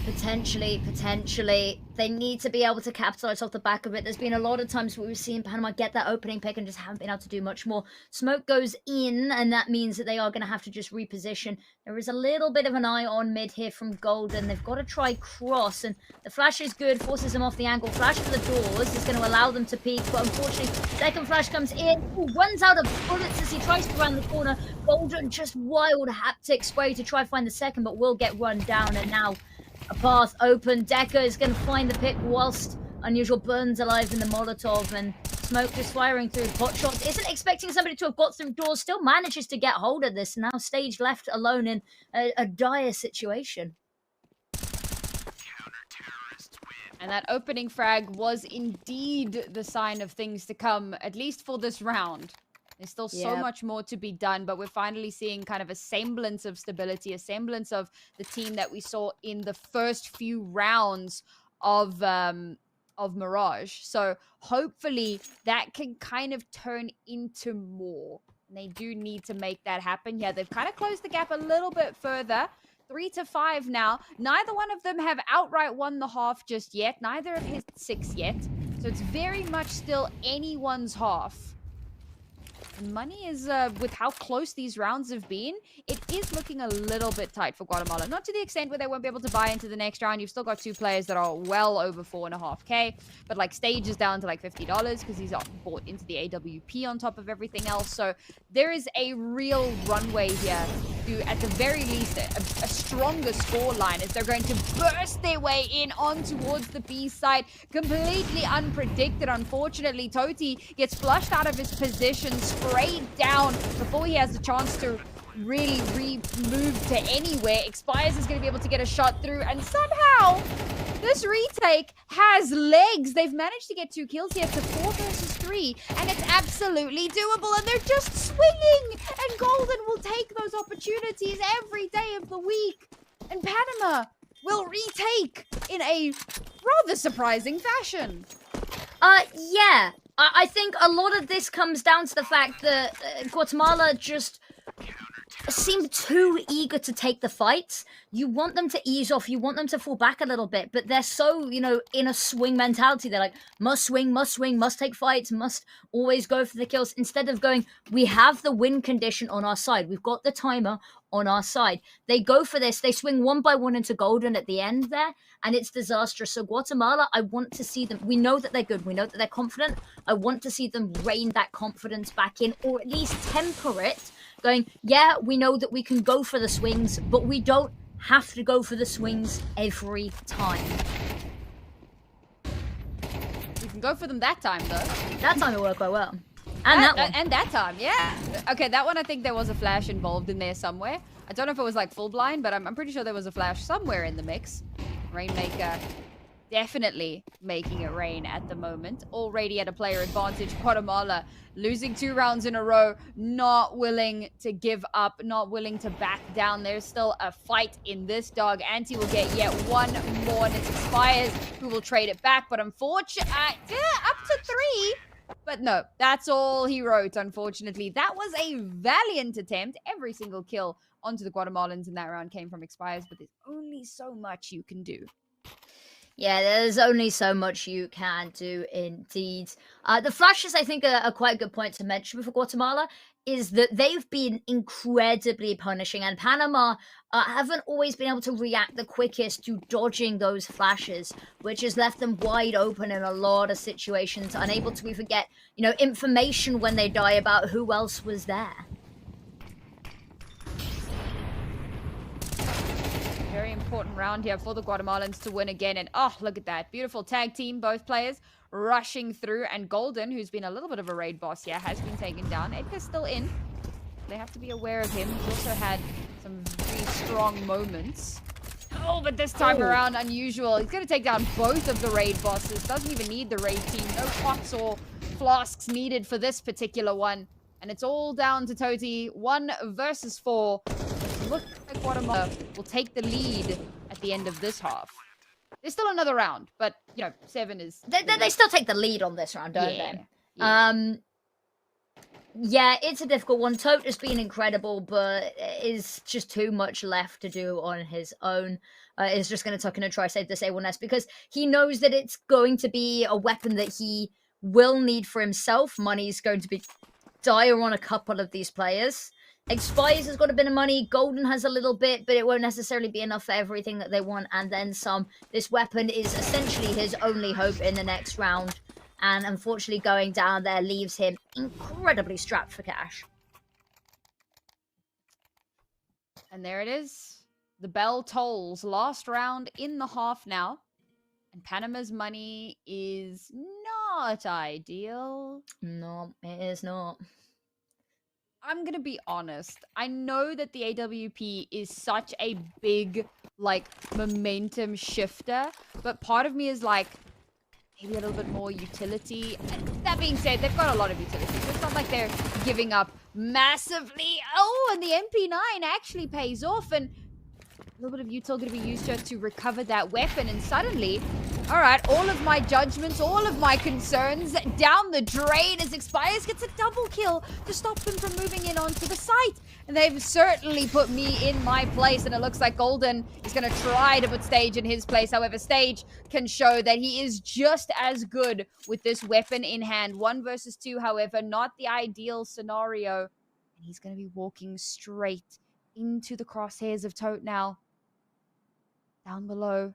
Speaker 2: Potentially. They need to be able to capitalize off the back of it. There's been a lot of times where we've seen Panama get that opening pick and just haven't been able to do much more. Smoke goes in, and that means that they are going to have to just reposition. There is a little bit of an eye on mid here from Golden. They've got to try cross, and the flash is good, forces them off the angle. Flash for the doors is going to allow them to peek, but unfortunately, second flash comes in. Ooh, runs out of bullets as he tries to run the corner. Golden just wild haptic spray to try find the second, but will get run down, and now a path open. Decker is going to find the pick whilst Unusual burns alive in the Molotov, and smoke, just firing through pot shots, isn't expecting somebody to have got through doors, still manages to get hold of this, now Stage left alone in a dire situation.
Speaker 1: And that opening frag was indeed the sign of things to come, at least for this round. There's still so much more to be done, but we're finally seeing kind of a semblance of stability, a semblance of the team that we saw in the first few rounds of Mirage. So hopefully that can kind of turn into more. And they do need to make that happen. Yeah, they've kind of closed the gap a little bit further. 3-5 now. Neither one of them have outright won the half just yet. Neither have hit 6 yet. So it's very much still anyone's half. And money is, with how close these rounds have been, it is looking a little bit tight for Guatemala. Not to the extent where they won't be able to buy into the next round. You've still got 2 players that are well over 4.5k. But, like, Stage is down to, like, $50 because he's bought into the AWP on top of everything else. So there is a real runway here to, at the very least, a stronger score line as they're going to burst their way in on towards the B side. Completely unpredicted, unfortunately. Toti gets flushed out of his position, sprayed down before he has the chance to really move to anywhere. Expires is going to be able to get a shot through, and somehow this retake has legs. They've managed to get 2 kills here to 4 versus 3, and it's absolutely doable, and they're just swinging, and Golden will take those opportunities every day of the week, and Panama will retake in a rather surprising fashion.
Speaker 2: Yeah. I think a lot of this comes down to the fact that Guatemala just seem too eager to take the fights. You want them to ease off, you want them to fall back a little bit, but they're so, you know, in a swing mentality. They're like, must swing, must take fights, must always go for the kills, instead of going, we have the win condition on our side. We've got the timer on our side. They go for this, they swing one by one into Golden at the end there, and it's disastrous. So Guatemala, I want to see them, we know that they're good, we know that they're confident. I want to see them rein that confidence back in, or at least temper it, going, yeah, we know that we can go for the swings, but we don't have to go for the swings every time.
Speaker 1: You can go for them that time, though.
Speaker 2: That time it worked quite well. And that one.
Speaker 1: And that time, yeah. Okay, that one I think there was a flash involved in there somewhere. I don't know if it was like full blind, but I'm pretty sure there was a flash somewhere in the mix. Rainmaker definitely making it rain at the moment. Already at a player advantage. Guatemala losing 2 rounds in a row. Not willing to give up. Not willing to back down. There's still a fight in this dog. Anti will get yet one more, and it expires. Who will trade it back? But unfortunately, up to 3. But no, that's all he wrote, unfortunately. That was a valiant attempt. Every single kill onto the Guatemalans in that round came from expires, but there's only so much you can do.
Speaker 2: Yeah, there's only so much you can do, indeed. The flashes, I think, are quite a good point to mention for Guatemala, is that they've been incredibly punishing, and Panama haven't always been able to react the quickest to dodging those flashes, which has left them wide open in a lot of situations, unable to even get, you know, information when they die about who else was there.
Speaker 1: Very important round here for the Guatemalans to win again. And oh, look at that. Beautiful tag team, both players rushing through. And Golden, who's been a little bit of a raid boss here, has been taken down. Edgar's still in. They have to be aware of him. He's also had some very strong moments. Oh, but this time around, unusual. He's going to take down both of the raid bosses. Doesn't even need the raid team. No pots or flasks needed for this particular one. And it's all down to Toti. 1 versus 4. Look like Guatemala will take the lead at the end of this half. There's still another round, but, you know, 7 is...
Speaker 2: They still take the lead on this round, don't they?
Speaker 1: Yeah.
Speaker 2: Yeah, it's a difficult one. Tote has been incredible, but is just too much left to do on his own. Is just going to tuck in and try to save this A1S, because he knows that it's going to be a weapon that he will need for himself. Money's going to be dire on a couple of these players. Expires has got a bit of money. Golden has a little bit, but it won't necessarily be enough for everything that they want, and then some. This weapon is essentially his only hope in the next round, and unfortunately going down there leaves him incredibly strapped for cash.
Speaker 1: And there it is. The bell tolls. Last round in the half now. And Panama's money is not ideal.
Speaker 2: No, it is not.
Speaker 1: I'm gonna be honest. I know that the AWP is such a big, like, momentum shifter, but part of me is like, maybe a little bit more utility. That being said, they've got a lot of utility, so it's not like they're giving up massively. Oh, and the MP9 actually pays off, and a little bit of util going to be used to recover that weapon, and suddenly, all right, all of my judgments, all of my concerns down the drain as Expires gets a double kill to stop them from moving in onto the site. And they've certainly put me in my place, and it looks like Golden is going to try to put Stage in his place. However, Stage can show that he is just as good with this weapon in hand. 1 versus 2, however, not the ideal scenario. And he's going to be walking straight into the crosshairs of Tote now. Down below,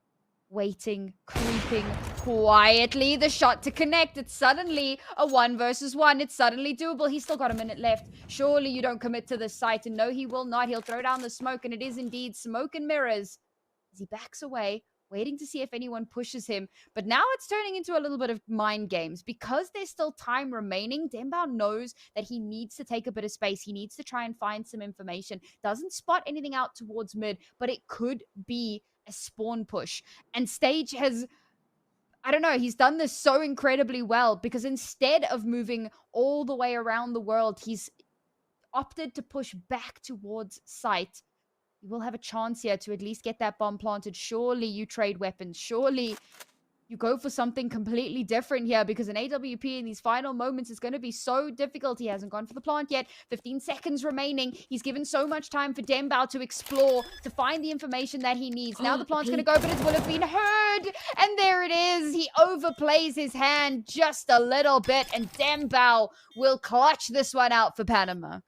Speaker 1: waiting, creeping quietly. The shot to connect. It's suddenly a 1 versus 1. It's suddenly doable. He's still got a minute left. Surely you don't commit to the site. And no, he will not. He'll throw down the smoke. And it is indeed smoke and mirrors as he backs away, waiting to see if anyone pushes him. But now it's turning into a little bit of mind games. Because there's still time remaining, Dembao knows that he needs to take a bit of space. He needs to try and find some information. Doesn't spot anything out towards mid, but it could be a spawn push. And Stage has, I don't know, he's done this so incredibly well, because instead of moving all the way around the world, he's opted to push back towards site. You will have a chance here to at least get that bomb planted. Surely you trade weapons. Surely you go for something completely different here, because an AWP in these final moments is going to be so difficult. He hasn't gone for the plant yet. 15 seconds remaining. He's given so much time for Dembao to explore, to find the information that he needs. Now the plant's going to go, but it will have been heard. And there it is. He overplays his hand just a little bit, and Dembao will clutch this one out for Panama.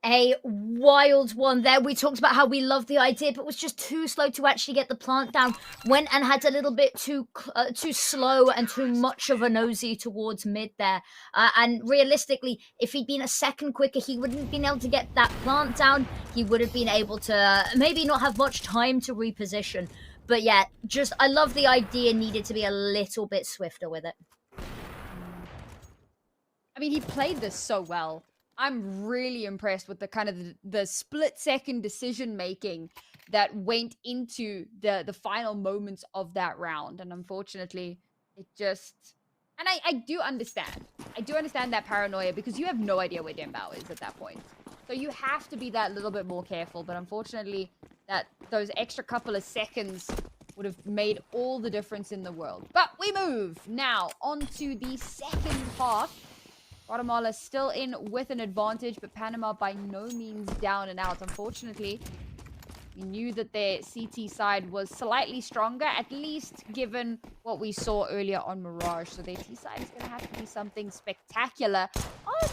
Speaker 2: A wild one there. We talked about how we love the idea, but was just too slow to actually get the plant down. Went and had a little bit too slow and too much of a nosy towards mid there. And realistically, if he'd been a second quicker, he wouldn't have been able to get that plant down. He would have been able to maybe not have much time to reposition. But yeah, just I love the idea. Needed to be a little bit swifter with it.
Speaker 1: I mean, he played this so well. I'm really impressed with the kind of the split-second decision-making that went into the final moments of that round. And unfortunately, it just... And I do understand. I do understand that paranoia, because you have no idea where Dembao is at that point. So you have to be that little bit more careful. But unfortunately, those extra couple of seconds would have made all the difference in the world. But we move now onto the second half. Guatemala still in with an advantage, but Panama by no means down and out. Unfortunately, we knew that their CT side was slightly stronger, at least given what we saw earlier on Mirage. So their T side is going to have to be something spectacular. Oh,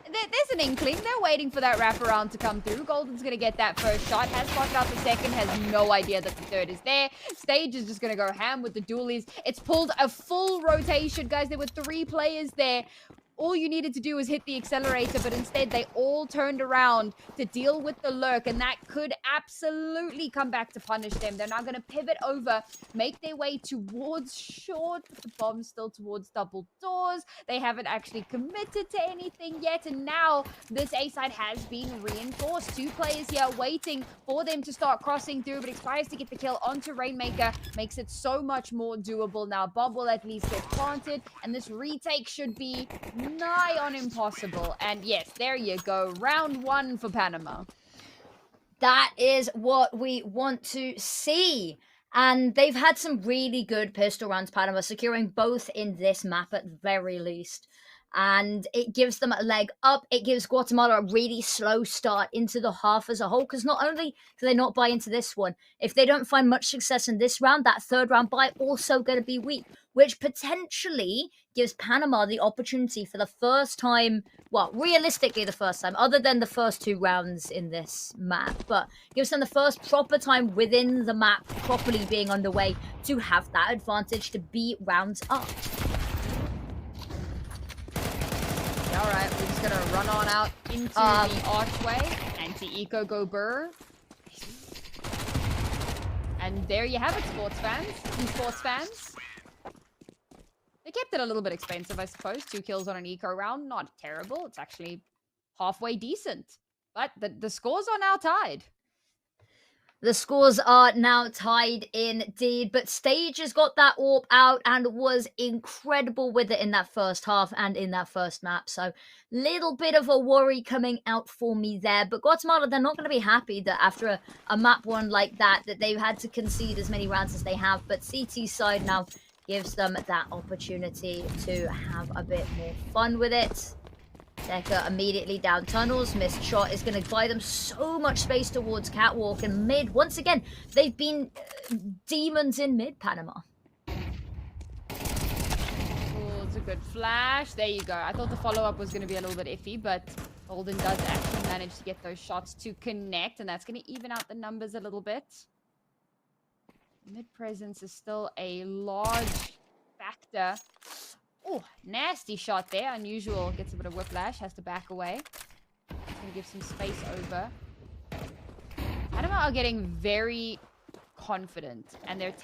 Speaker 1: there's an inkling. They're waiting for that wraparound to come through. Golden's going to get that first shot. Has spotted out the second. Has no idea that the third is there. Stage is just going to go ham with the dualies. It's pulled a full rotation, guys. There were 3 players there. All you needed to do was hit the accelerator, but instead they all turned around to deal with the lurk, and that could absolutely come back to punish them. They're now going to pivot over, make their way towards short, but the bomb's still towards double doors. They haven't actually committed to anything yet, and now this A side has been reinforced. 2 players here waiting for them to start crossing through, but Expires to get the kill onto Rainmaker makes it so much more doable. Now bomb will at least get planted, and this retake should be nigh on impossible. And yes, there you go. Round 1 for Panama.
Speaker 2: That is what we want to see. And they've had some really good pistol rounds, Panama, securing both in this map at the very least. And it gives them a leg up. It gives Guatemala a really slow start into the half as a whole, because not only do they not buy into this one, if they don't find much success in this round, that third round buy also going to be weak, which potentially gives Panama the opportunity for the first time, well, realistically the first time, other than the first 2 rounds in this map, but gives them the first proper time within the map properly being underway to have that advantage to beat rounds up.
Speaker 1: All right, we're just gonna run on out into the archway. Anti-eco go burr. And there you have it, sports fans. Esports fans. They kept it a little bit expensive, I suppose. 2 kills on an eco round, not terrible. It's actually halfway decent. But the scores are now tied.
Speaker 2: The scores are now tied indeed, but Stage has got that AWP out and was incredible with it in that first half and in that first map. So little bit of a worry coming out for me there. But Guatemala, they're not going to be happy that after a map one like that they've had to concede as many rounds as they have. But CT's side now gives them that opportunity to have a bit more fun with it. Decker immediately down tunnels. Missed shot is going to buy them so much space towards Catwalk. And mid, once again, they've been demons in mid, Panama.
Speaker 1: Oh, it's a good flash. There you go. I thought the follow-up was going to be a little bit iffy, but Golden does actually manage to get those shots to connect, and that's going to even out the numbers a little bit. Mid presence is still a large factor. Oh, nasty shot there. Unusual. Gets a bit of whiplash. Has to back away. Going to give some space over. Panama are getting very confident. And they're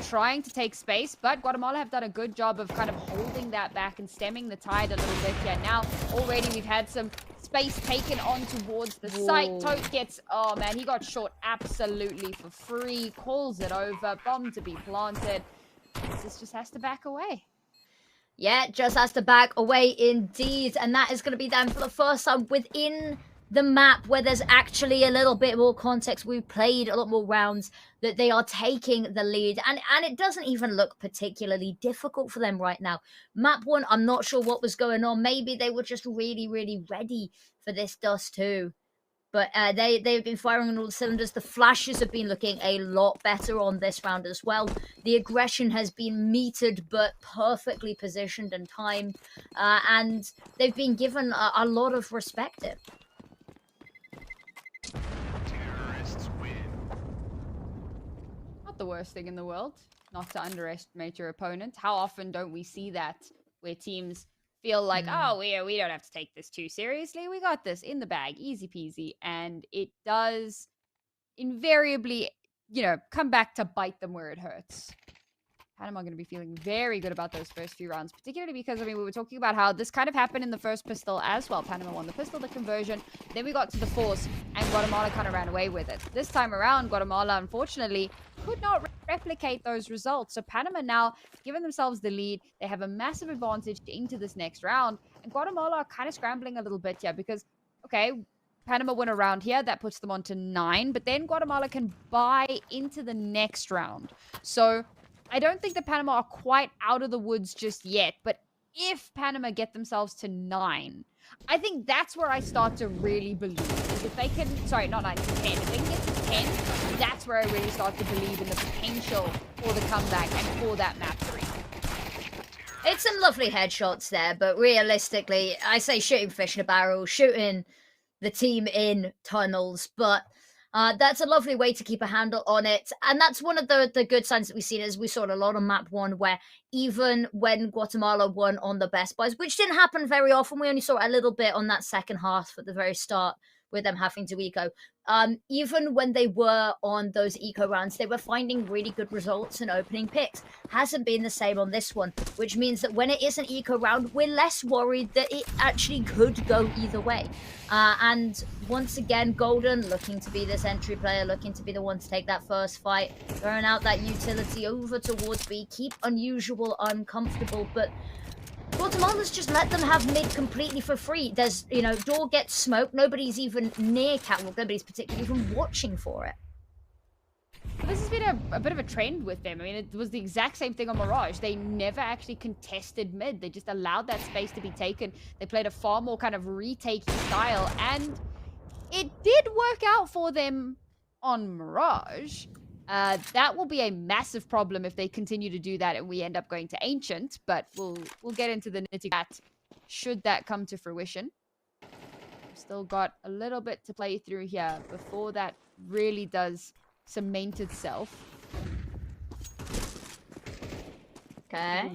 Speaker 1: trying to take space. But Guatemala have done a good job of kind of holding that back and stemming the tide a little bit. Yeah, now already we've had some space taken on towards the site. Tote gets... Oh, man. He got short absolutely for free. Calls it over. Bomb to be planted. This just has to back away.
Speaker 2: Yeah, just has to back away indeed. And that is going to be them for the first time within the map where there's actually a little bit more context. We've played a lot more rounds that they are taking the lead. And it doesn't even look particularly difficult for them right now. Map 1, I'm not sure what was going on. Maybe they were just really, really ready for this Dust 2. But they've been firing on all the cylinders. The flashes have been looking a lot better on this round as well. The aggression has been metered but perfectly positioned and timed. And they've been given a lot of respect here.
Speaker 3: Terrorists win.
Speaker 1: Not the worst thing in the world. Not to underestimate your opponent. How often don't we see that where teams feel like, oh, we don't have to take this too seriously. We got this in the bag, easy peasy. And it does invariably, come back to bite them where it hurts. Panama going to be feeling very good about those first few rounds, particularly because, we were talking about how this kind of happened in the first pistol as well. Panama won the pistol, the conversion. Then we got to the force, and Guatemala kind of ran away with it. This time around, Guatemala, unfortunately, could not replicate those results. So Panama now, given themselves the lead, they have a massive advantage into this next round. And Guatemala are kind of scrambling a little bit here because, okay, Panama win a round here. That puts them on to 9. But then Guatemala can buy into the next round. So I don't think that Panama are quite out of the woods just yet. But if Panama get themselves to 9, I think that's where I start to really believe. Is if they can, sorry, not 9 to 10. If they can get to 10, that's where I really start to believe in the potential for the comeback and for that map 3.
Speaker 2: It's some lovely headshots there, but realistically, I say shooting fish in a barrel, shooting the team in tunnels, but that's a lovely way to keep a handle on it. And that's one of the good signs that we've seen, as we saw a lot on map 1, where even when Guatemala won on the best buys, which didn't happen very often, we only saw it a little bit on that second half at the very start with them having to eco. Even when they were on those eco rounds, they were finding really good results and opening picks. Hasn't been the same on this one, which means that when it is an eco round, we're less worried that it actually could go either way. And once again, Golden looking to be this entry player, looking to be the one to take that first fight, throwing out that utility over towards B, keep Unusual uncomfortable, but Guatemala's just let them have mid completely for free. There's, door gets smoked. Nobody's even near Catwalk. Nobody's particularly even watching for it.
Speaker 1: But this has been a bit of a trend with them. It was the exact same thing on Mirage. They never actually contested mid. They just allowed that space to be taken. They played a far more kind of retaking style. And it did work out for them on Mirage. That will be a massive problem if they continue to do that and we end up going to Ancient, but we'll get into the nitty-gritty should that come to fruition. We've still got a little bit to play through here before that really does cement itself.
Speaker 2: Okay.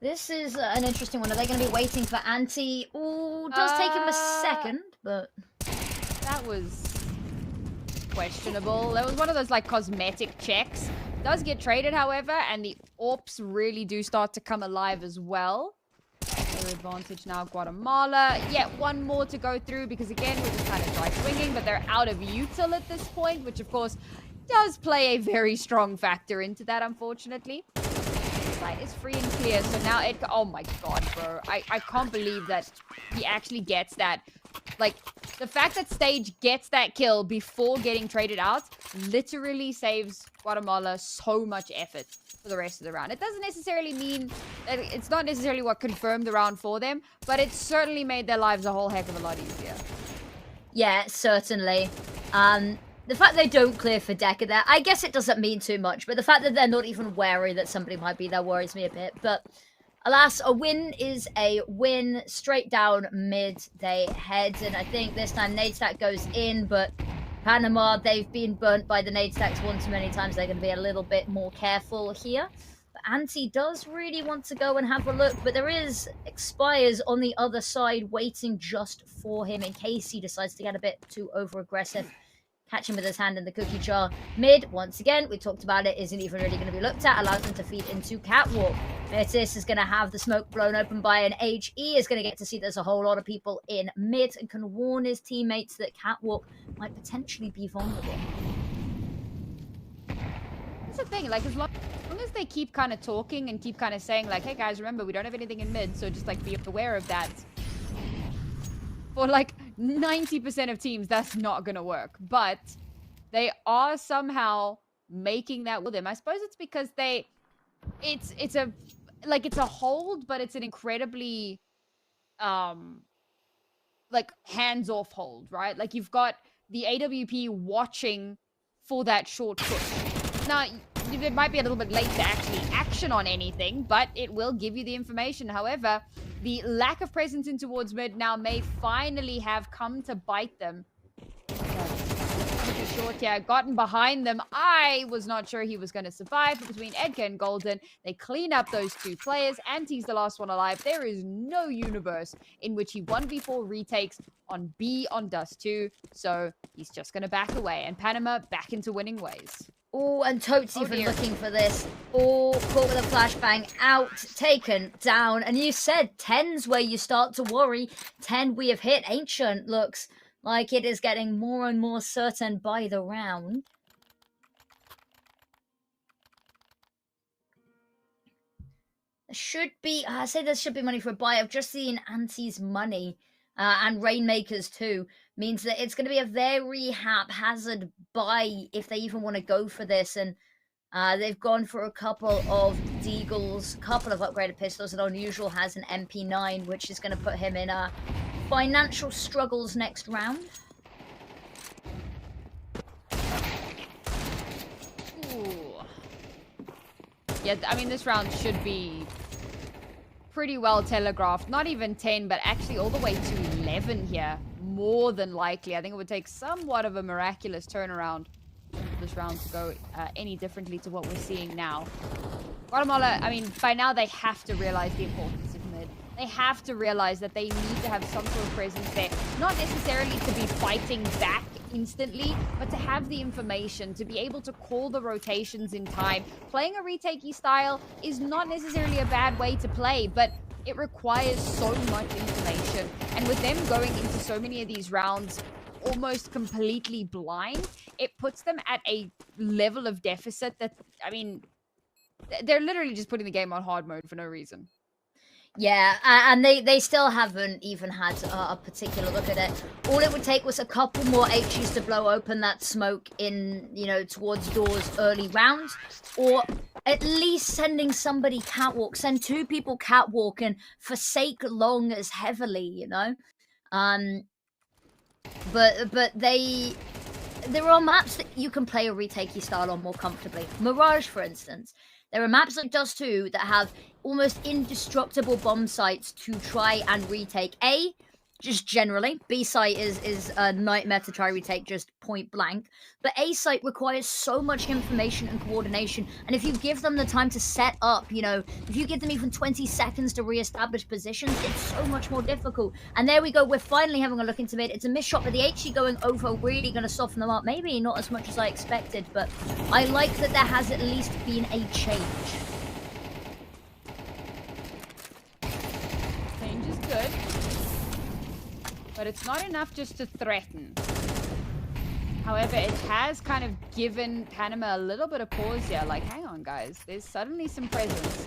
Speaker 2: This is an interesting one. Are they going to be waiting for Anti? Ooh, does take him a second, but
Speaker 1: that was questionable. That was one of those like cosmetic checks. Does get traded, however, and the AWPs really do start to come alive as well. Their advantage now, Guatemala. Yet one more to go through because again, we're just kind of dry swinging, but they're out of util at this point, which of course does play a very strong factor into that, unfortunately. Site is free and clear, so now it... Oh my god, bro. I can't believe that he actually gets that. Like, the fact that Stage gets that kill before getting traded out literally saves Guatemala so much effort for the rest of the round. It doesn't necessarily mean that it's not necessarily what confirmed the round for them, but it certainly made their lives a whole heck of a lot easier.
Speaker 2: Yeah, certainly. The fact they don't clear for Decker there, I guess it doesn't mean too much, but the fact that they're not even wary that somebody might be there worries me a bit. But alas, a win is a win. Straight down mid they head, and I think this time nade stack goes in, but Panama, they've been burnt by the nade stacks one too many times. They're going to be a little bit more careful here. But Anti does really want to go and have a look, but there is Expires on the other side waiting just for him in case he decides to get a bit too over-aggressive. Catch him with his hand in the cookie jar. Mid, once again, we talked about it, isn't even really going to be looked at. Allows them to feed into Catwalk. Metis is going to have the smoke blown open by an HE. Is going to get to see there's a whole lot of people in mid and can warn his teammates that Catwalk might potentially be vulnerable.
Speaker 1: That's the thing, like as long as they keep kind of talking and keep kind of saying like, hey guys, remember, we don't have anything in mid, so just like be aware of that. For like 90% of teams, that's not gonna work, but they are somehow making that with them. I suppose it's because it's a hold, but it's an incredibly like hands-off hold, right? Like you've got the AWP watching for that short push. Now it might be a little bit late to actually action on anything, but it will give you the information. However, the lack of presence in towards mid now may finally have come to bite them. Short here, gotten behind them. I was not sure he was going to survive, but between Edgar and Golden, they clean up those two players. Anti's the last one alive. There is no universe in which he 1v4 retakes on B on Dust 2, so he's just going to back away, and Panama back into winning ways.
Speaker 2: Oh, and Totes even looking for this. Oh, caught with a flashbang, out, taken, down. And you said 10's where you start to worry. 10 we have hit. Ancient looks like it is getting more and more certain by the round. There should be, I say there should be money for a buy. I've just seen Anti's money. And Rainmakers too, means that it's going to be a very haphazard buy if they even want to go for this. And they've gone for a couple of Deagles, a couple of upgraded pistols, and Unusual has an MP9, which is going to put him in financial struggles next round.
Speaker 1: Ooh. Yeah, I mean, this round should be pretty well telegraphed. Not even 10, but actually all the way to 11 here. More than likely. I think it would take somewhat of a miraculous turnaround for this round to go any differently to what we're seeing now. Guatemala, I mean, by now they have to realize the importance of mid. They have to realize that they need to have some sort of presence there. Not necessarily to be fighting back instantly, but to have the information, to be able to call the rotations in time. Playing a retakey style is not necessarily a bad way to play, but it requires so much information. And with them going into so many of these rounds almost completely blind, it puts them at a level of deficit that, I mean, they're literally just putting the game on hard mode for no reason.
Speaker 2: Yeah, and they still haven't even had a particular look at it. All it would take was a couple more HEs to blow open that smoke in, you know, towards doors early rounds, or at least sending somebody catwalk, send two people catwalk and forsake long as heavily, you know. But there are maps that you can play a retakey style on more comfortably. Mirage, for instance. There are maps like Dust 2 that have almost indestructible bomb sites to try and retake. A, just generally. B site is a nightmare to try retake just point blank. But A site requires so much information and coordination. And if you give them the time to set up, you know, if you give them even 20 seconds to re-establish positions, it's so much more difficult. And there we go. We're finally having a look into mid. It's a missed shot, but the HE going over really going to soften them up. Maybe not as much as I expected, but I like that there has at least been a change.
Speaker 1: Change is good. But it's not enough just to threaten. However, it has kind of given Panama a little bit of pause here. Like, hang on, guys. There's suddenly some presence.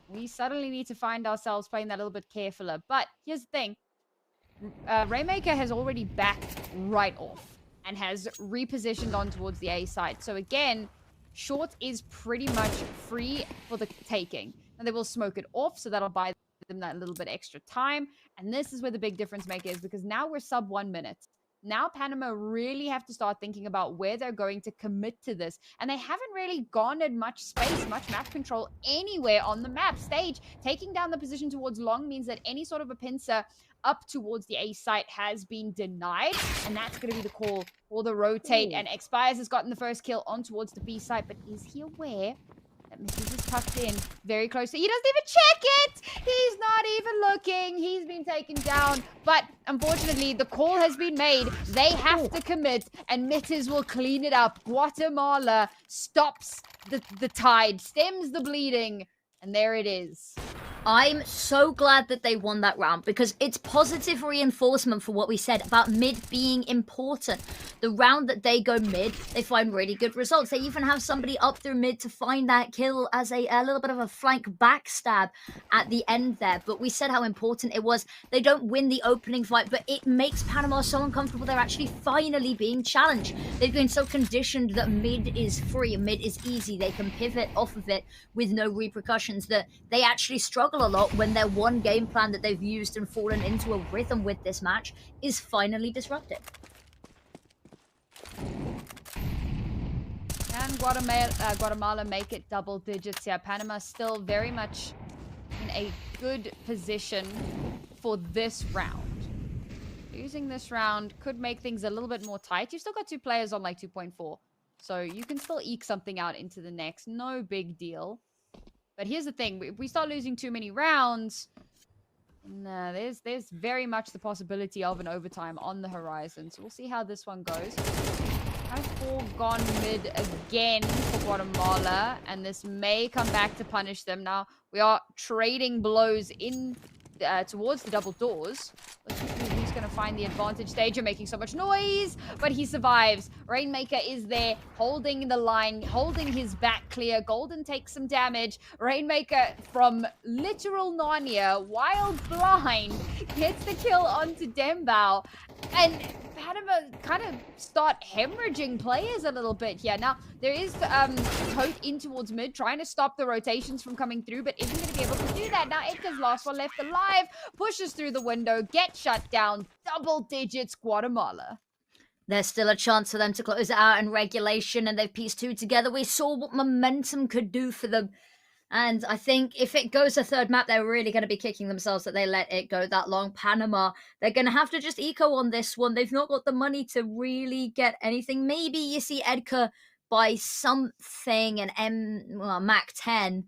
Speaker 1: We suddenly need to find ourselves playing that a little bit carefuler. But here's the thing. Rainmaker has already backed right off and has repositioned on towards the A side. So again, short is pretty much free for the taking. And they will smoke it off, so that'll buy them that little bit extra time. And this is where the big difference maker is, because now we're sub 1 minute. Now Panama really have to start thinking about where they're going to commit to this. And they haven't really garnered much space, much map control anywhere on the map stage. Taking down the position towards long means that any sort of a pincer up towards the A site has been denied. And that's going to be the call for the rotate.
Speaker 2: Ooh.
Speaker 1: And Expires has gotten the first kill on towards the B site. But is he aware that Mrs. is tucked in very closely? He doesn't even check it! He's not even looking. He's been taken down. But unfortunately, the call has been made. They have to commit, and Mrs. will clean it up. Guatemala stops the tide, stems the bleeding, and there it is.
Speaker 2: I'm so glad that they won that round because it's positive reinforcement for what we said about mid being important. The round that they go mid, they find really good results. They even have somebody up through mid to find that kill as a little bit of a flank backstab at the end there. But we said how important it was. They don't win the opening fight, but it makes Panama so uncomfortable. They're actually finally being challenged. They've been so conditioned that mid is free and mid is easy. They can pivot off of it with no repercussions, that they actually struggle a lot when their one game plan that they've used and fallen into a rhythm with this match is finally disrupted.
Speaker 1: Can Guatemala make it double digits here? Panama still very much in a good position for this round. Using this round could make things a little bit more tight. You've still got 2 players on like 2.4. So you can still eke something out into the next. No big deal. But here's the thing. If we start losing too many rounds, nah, there's very much the possibility of an overtime on the horizon. So we'll see how this one goes. Has 4 gone mid again for Guatemala, and this may come back to punish them. Now, we are trading blows in towards the double doors. Let's see who's going to find the advantage stage. You're making so much noise, but he survives. Rainmaker is there, holding the line, holding his back clear. Golden takes some damage. Rainmaker from literal Narnia, wild blind, gets the kill onto Dembao. And Panama kind of start hemorrhaging players a little bit here. Now, there is Tote in towards mid, trying to stop the rotations from coming through, but isn't going to be able to do that. Now, Edgar's last one left alive, pushes through the window, gets shut down, double digits Guatemala.
Speaker 2: There's still a chance for them to close it out in regulation, and they've pieced 2 together. We saw what momentum could do for them. And I think if it goes a third map, they're really going to be kicking themselves that they let it go that long. Panama, they're going to have to just eco on this one. They've not got the money to really get anything. Maybe you see Edgar buy something, an Mac 10,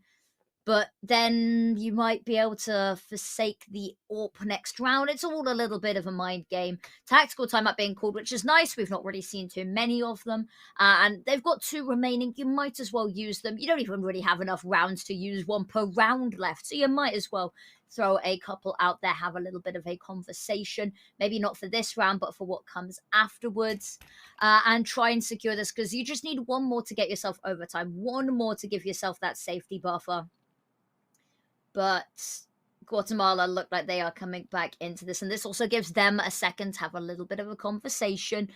Speaker 2: but then you might be able to forsake the AWP next round. It's all a little bit of a mind game. Tactical timeout being called, which is nice. We've not really seen too many of them. And they've got 2 remaining. You might as well use them. You don't even really have enough rounds to use 1 per round left. So you might as well throw a couple out there, have a little bit of a conversation. Maybe not for this round, but for what comes afterwards. And try and secure this, because you just need 1 more to get yourself overtime. 1 more to give yourself that safety buffer. But Guatemala look like they are coming back into this. And this also gives them a second to have a little bit of a conversation.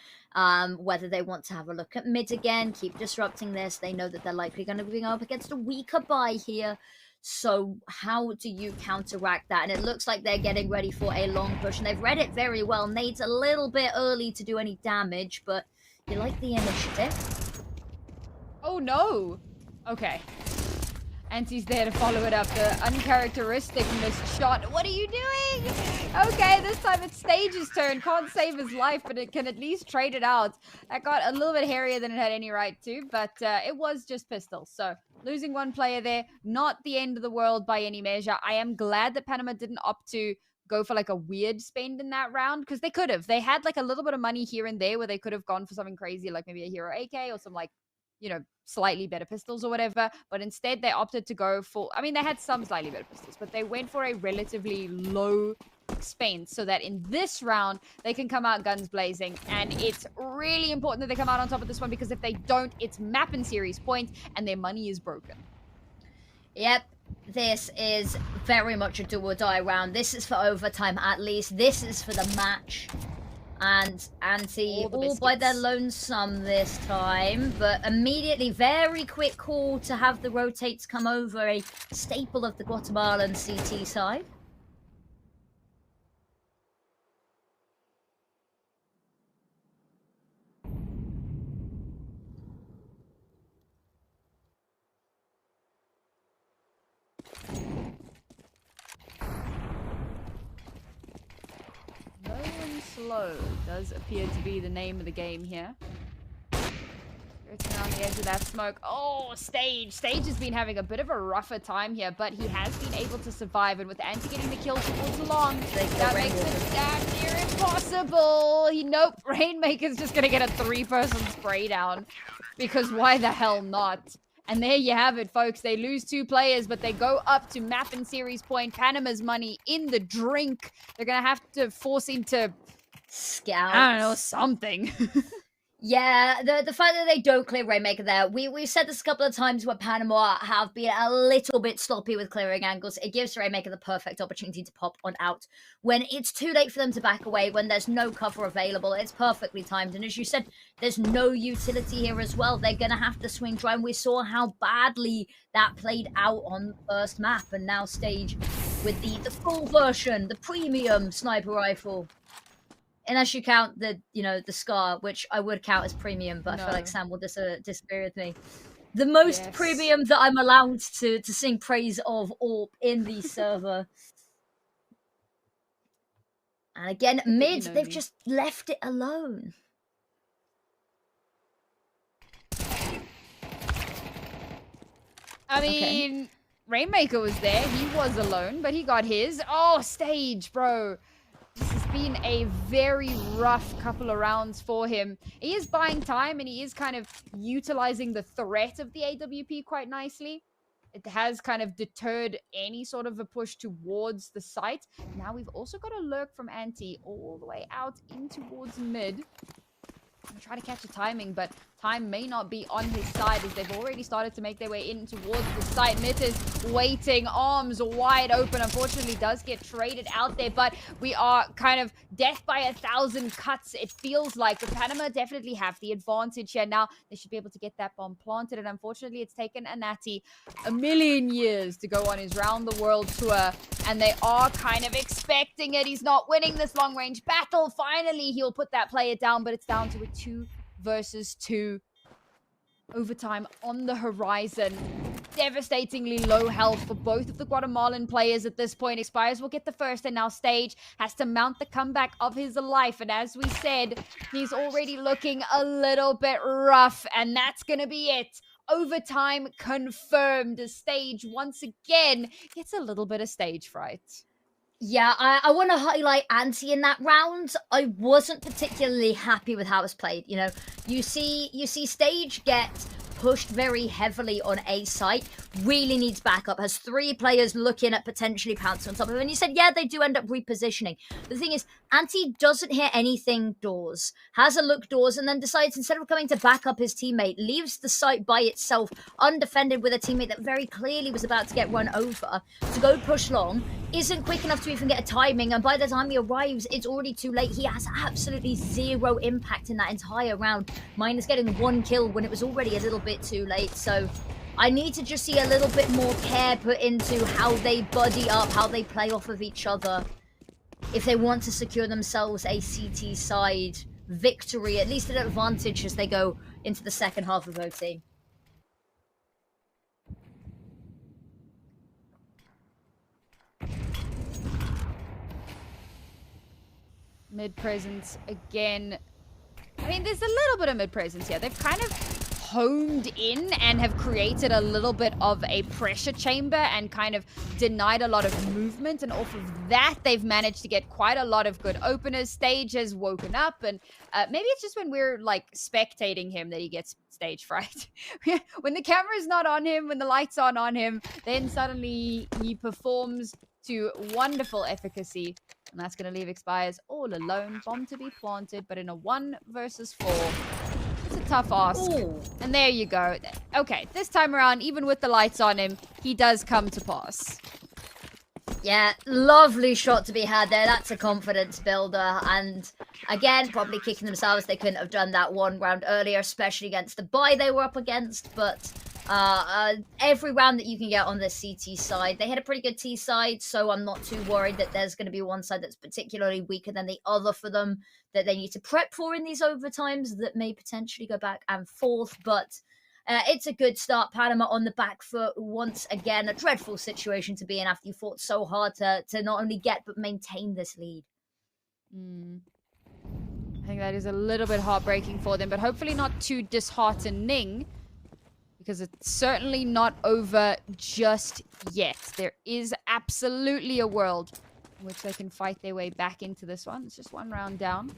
Speaker 2: Whether they want to have a look at mid again, keep disrupting this. They know that they're likely going to be up against a weaker buy here. So how do you counteract that? And it looks like they're getting ready for a long push. And they've read it very well. Nade's a little bit early to do any damage, but you like the initiative.
Speaker 1: Oh, no. Okay. Anti's there to follow it up. The uncharacteristic missed shot. What are you doing? Okay, this time it's Stage's turn. Can't save his life, but it can at least trade it out. That got a little bit hairier than it had any right to, but it was just pistol. So losing one player there, not the end of the world by any measure. I am glad that Panama didn't opt to go for like a weird spend in that round, because they could have. They had like a little bit of money here and there where they could have gone for something crazy, like maybe a hero AK or some like, you know, slightly better pistols or whatever. But instead they opted to go for, I mean, they had some slightly better pistols, but they went for a relatively low expense so that in this round they can come out guns blazing. And it's really important that they come out on top of this one, because if they don't, it's map and series points and their money is broken.
Speaker 2: Yep. This is very much a do or die round. This is for overtime at least. This is for the match. And Anti all by their lonesome this time. But immediately, very quick call to have the rotates come over. A staple of the Guatemalan CT side.
Speaker 1: Low and slow does appear to be the name of the game here. It's on the edge of that smoke. Oh, Stage. Stage has been having a bit of a rougher time here, but he has been able to survive. And with Anti getting the kill towards long, that makes it damn near impossible. Nope, Rainmaker's just going to get a 3-person spray down. Because why the hell not? And there you have it, folks. They lose 2 players, but they go up to map and series point. Panama's money in the drink. They're going to have to force him to
Speaker 2: scout.
Speaker 1: I don't know, something.
Speaker 2: Yeah, the fact that they don't clear Rainmaker there, we've said this a couple of times where Panama have been a little bit sloppy with clearing angles. It gives Rainmaker the perfect opportunity to pop on out. When it's too late for them to back away, when there's no cover available, it's perfectly timed. And as you said, there's no utility here as well. They're going to have to swing dry. And we saw how badly that played out on the first map. And now Stage with the full version, the premium sniper rifle. Unless you count the, the Scar, which I would count as premium, but I feel like Sam will disagree with me. The most premium that I'm allowed to sing praise of AWP in the server. And again, mid, they've just left it alone.
Speaker 1: I mean, Rainmaker was there. He was alone, but he got his. Oh, Stage, bro. This has been a very rough couple of rounds for him. He is buying time, and he is kind of utilizing the threat of the AWP quite nicely. It has kind of deterred any sort of a push towards the site. Now we've also got a lurk from Anti all the way out in towards mid. I'm going to try to catch the timing, but time may not be on his side as they've already started to make their way in towards the site. Myth is waiting, arms wide open. Unfortunately, does get traded out there, but we are kind of death by 1,000 cuts, it feels like. But Panama definitely have the advantage here. Now, they should be able to get that bomb planted, and unfortunately, it's taken a Natty a million years to go on his round-the-world tour, and they are kind of expecting it. He's not winning this long-range battle. Finally, he'll put that player down, but it's down to a 2 versus 2. Overtime on the horizon. Devastatingly low health for both of the Guatemalan players at this point. Expires will get the first, and now Stage has to mount the comeback of his life. And as we said, he's already looking a little bit rough, and that's going to be it. Overtime confirmed. Stage once again gets a little bit of stage fright.
Speaker 2: Yeah, I want to highlight Anti in that round. I wasn't particularly happy with how it was played. You see Stage get pushed very heavily on A site, really needs backup, has 3 players looking at potentially pouncing on top of him. And you said, yeah, they do end up repositioning. The thing is, Anti doesn't hear anything doors, has a look doors, and then decides instead of coming to back up his teammate, leaves the site by itself, undefended with a teammate that very clearly was about to get run over, to go push long, isn't quick enough to even get a timing, and by the time he arrives, it's already too late. He has absolutely 0 impact in that entire round, minus getting 1 kill when it was already a little bit too late. So I need to just see a little bit more care put into how they buddy up, how they play off of each other, if they want to secure themselves a CT side victory, at least an advantage as they go into the second half of OT.
Speaker 1: Mid presence again. I mean, there's a little bit of mid presence here. They've kind of honed in and have created a little bit of a pressure chamber and kind of denied a lot of movement, and off of that they've managed to get quite a lot of good openers. Stage has woken up, and maybe it's just when we're like spectating him that he gets stage fright. When the camera's not on him, when the lights aren't on him, then suddenly he performs to wonderful efficacy, and that's going to leave Expires all alone. Bomb to be planted, but in a 1 versus 4. It's a tough ask.
Speaker 2: Ooh.
Speaker 1: And there you go. Okay, this time around, even with the lights on him, he does come to pass.
Speaker 2: Yeah, lovely shot to be had there. That's a confidence builder. And again, probably kicking themselves. They couldn't have done that one round earlier, especially against the buy they were up against. But every round that you can get on the CT side, they had a pretty good T side. So I'm not too worried that there's going to be one side that's particularly weaker than the other for them, that they need to prep for in these overtimes that may potentially go back and forth. But it's a good start. Panama on the back foot once again. A dreadful situation to be in after you fought so hard to not only get but maintain this lead.
Speaker 1: I think that is a little bit heartbreaking for them, but hopefully not too disheartening, because it's certainly not over just yet. There is absolutely a world in which they can fight their way back into this one. It's just one round down.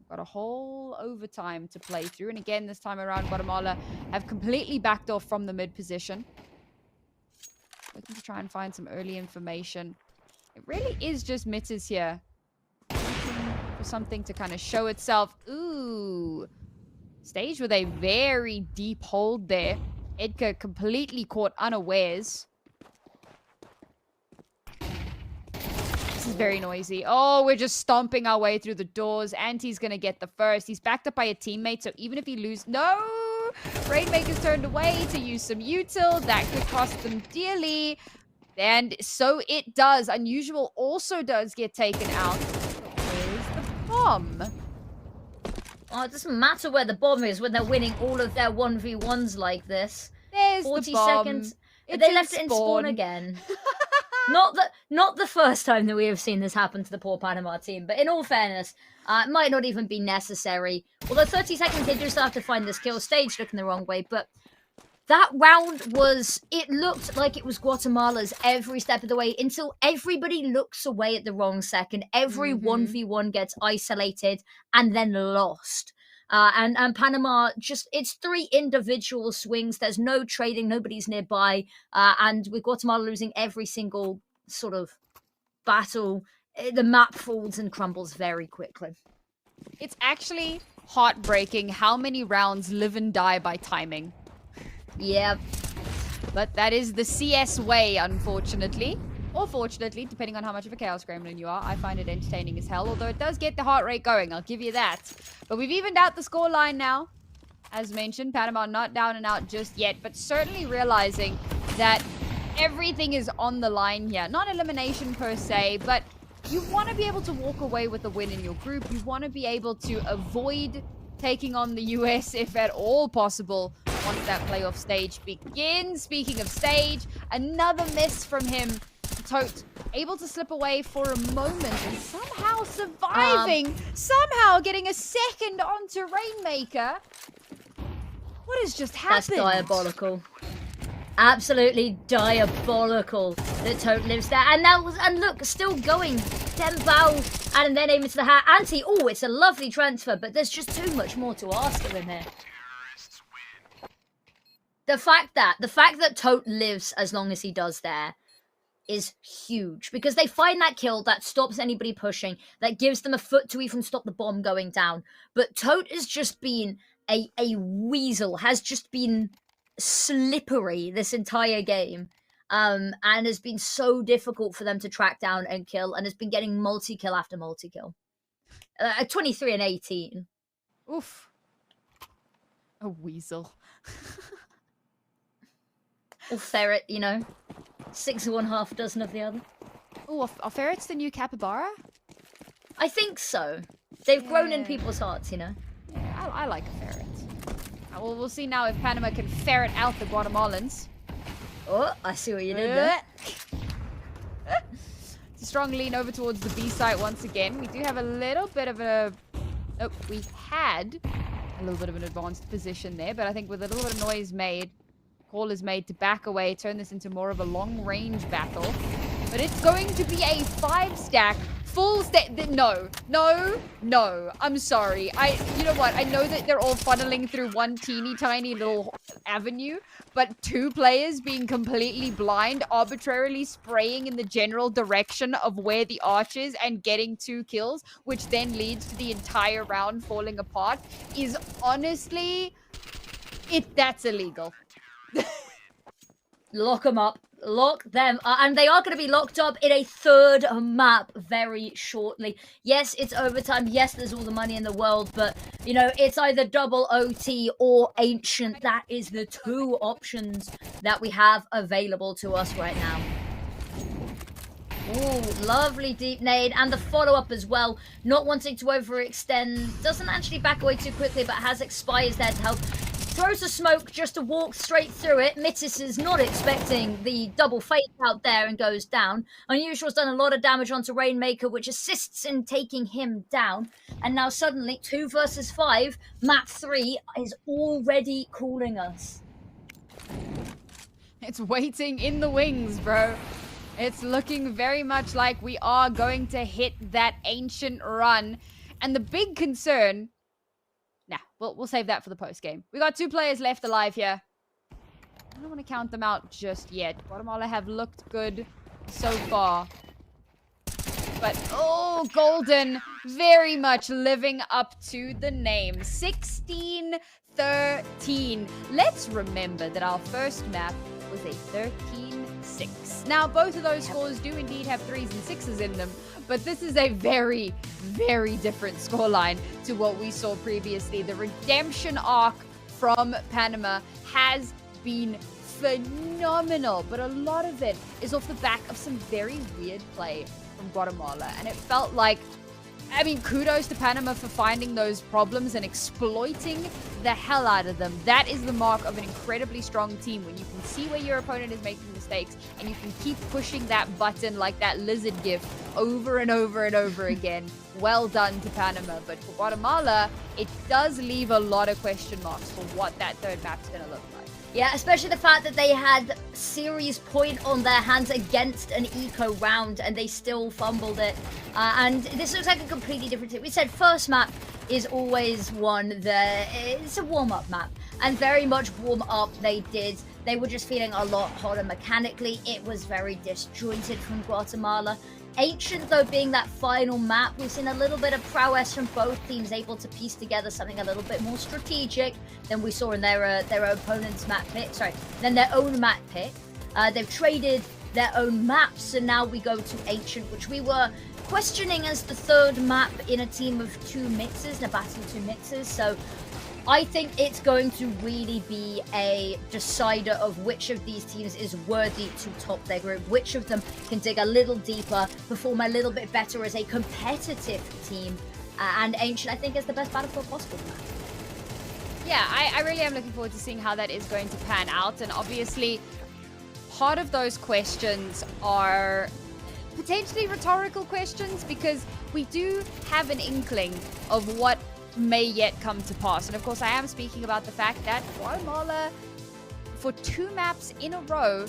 Speaker 1: Got a whole overtime to play through. And again, this time around, Guatemala have completely backed off from the mid position. Looking to try and find some early information. It really is just Mitters here. Looking for something to kind of show itself. Ooh. Stage with a very deep hold there. Edgar completely caught unawares. This is very noisy. Oh, we're just stomping our way through the doors. Anti's going to get the first. He's backed up by a teammate, so even if he loses... No! Rainmaker's turned away to use some util. That could cost them dearly. And so it does. Unusual also does get taken out. Where's the bomb?
Speaker 2: Oh, it doesn't matter where the bomb is when they're winning all of their 1v1s like this.
Speaker 1: There's
Speaker 2: 40
Speaker 1: the bomb.
Speaker 2: seconds.
Speaker 1: It's
Speaker 2: They left it in spawn again. Not the first time that we have seen this happen to the poor Panama team, but in all fairness, it might not even be necessary. Although 30 seconds, they just have to find this kill. Stage looking the wrong way, but that round it looked like it was Guatemala's every step of the way until everybody looks away at the wrong second. Every 1v1 gets isolated and then lost. And Panama it's 3 individual swings. There's no trading. Nobody's nearby. And with Guatemala losing every single sort of battle, the map folds and crumbles very quickly.
Speaker 1: It's actually heartbreaking how many rounds live and die by timing.
Speaker 2: Yeah.
Speaker 1: But that is the CS way, unfortunately. Or fortunately, depending on how much of a Chaos Gremlin you are. I find it entertaining as hell, although it does get the heart rate going, I'll give you that. But we've evened out the scoreline now. As mentioned, Panama not down and out just yet, but certainly realizing that everything is on the line here. Not elimination per se, but you want to be able to walk away with a win in your group. You want to be able to avoid taking on the US if at all possible once that playoff stage begins. Speaking of stage, another miss from him. Tote able to slip away for a moment and somehow surviving, somehow getting a second onto Rainmaker. What has just happened?
Speaker 2: That's diabolical. Absolutely diabolical that Tote lives there. And look, still going. Dembow and then aim into the hat. Anti, oh, it's a lovely transfer, but there's just too much more to ask of him here. The fact that Tote lives as long as he does there is huge, because they find that kill that stops anybody pushing, that gives them a foot to even stop the bomb going down. But Tote has just been a weasel, has just been slippery this entire game, and has been so difficult for them to track down and kill, and has been getting multi-kill after multi-kill. 23 and 18.
Speaker 1: Oof. A weasel.
Speaker 2: Or ferret, 6 of one, half a dozen of the other.
Speaker 1: Oh, are ferrets the new capybara?
Speaker 2: I think so. They've grown in people's hearts,
Speaker 1: Yeah, I like a ferret. Well, we'll see now if Panama can ferret out the Guatemalans.
Speaker 2: Oh, I see what you did there.
Speaker 1: strong lean over towards the B site once again. We do have a little bit of a... Oh, we had a little bit of an advanced position there, but I think with a little bit of noise made, call is made to back away, turn this into more of a long-range battle. But it's going to be a 5-stack, full stack. No. I'm sorry. You know what? I know that they're all funneling through one teeny tiny little avenue, but 2 players being completely blind, arbitrarily spraying in the general direction of where the arch is and getting 2 kills, which then leads to the entire round falling apart, is honestly, that's illegal.
Speaker 2: Lock them up. Lock them up. And they are going to be locked up in a 3rd map very shortly. Yes, it's overtime. Yes, there's all the money in the world. But, you know, it's either double OT or Ancient. That is the 2 options that we have available to us right now. Ooh, lovely deep nade. And the follow-up as well. Not wanting to overextend. Doesn't actually back away too quickly, but has Expires there to help. Throws a smoke just to walk straight through it. Mitis is not expecting the double fake out there and goes down. Unusual's done a lot of damage onto Rainmaker, which assists in taking him down. And now suddenly, 2 versus 5, map 3 is already calling us.
Speaker 1: It's waiting in the wings, bro. It's looking very much like we are going to hit that Ancient run. And the big concern... Nah, we'll save that for the post-game. We got 2 players left alive here. I don't want to count them out just yet. Guatemala have looked good so far. But, oh, Golden, very much living up to the name. 16-13. Let's remember that our first map was a 13-6. Now, both of those scores do indeed have 3s and 6s in them, but this is a very, very different scoreline to what we saw previously. The redemption arc from Panama has been phenomenal, but a lot of it is off the back of some very weird play from Guatemala, and it felt like, I mean, kudos to Panama for finding those problems and exploiting the hell out of them. That is the mark of an incredibly strong team, when you can see where your opponent is making mistakes and you can keep pushing that button like that lizard gif over and over and over again. Well done to Panama. But for Guatemala, it does leave a lot of question marks for what that 3rd map's going to look like.
Speaker 2: Yeah, especially the fact that they had series point on their hands against an eco round and they still fumbled it. And this looks like a completely different team. We said first map is always one that it's a warm-up map, and very much warm up they did. They were just feeling a lot hotter mechanically. It was very disjointed from Guatemala. Ancient, though, being that final map, we've seen a little bit of prowess from both teams, able to piece together something a little bit more strategic than we saw in their opponent's map pick. Sorry, than their own map pick. They've traded their own maps, and now we go to Ancient, which we were questioning as the 3rd map in a team of 2 mixers, in a battle of 2 mixers. So I think it's going to really be a decider of which of these teams is worthy to top their group, which of them can dig a little deeper, perform a little bit better as a competitive team. And Ancient, I think, is the best battlefield possible.
Speaker 1: Yeah, I really am looking forward to seeing how that is going to pan out. And obviously, part of those questions are potentially rhetorical questions, because we do have an inkling of what may yet come to pass. And of course, I am speaking about the fact that Guatemala, for 2 maps in a row,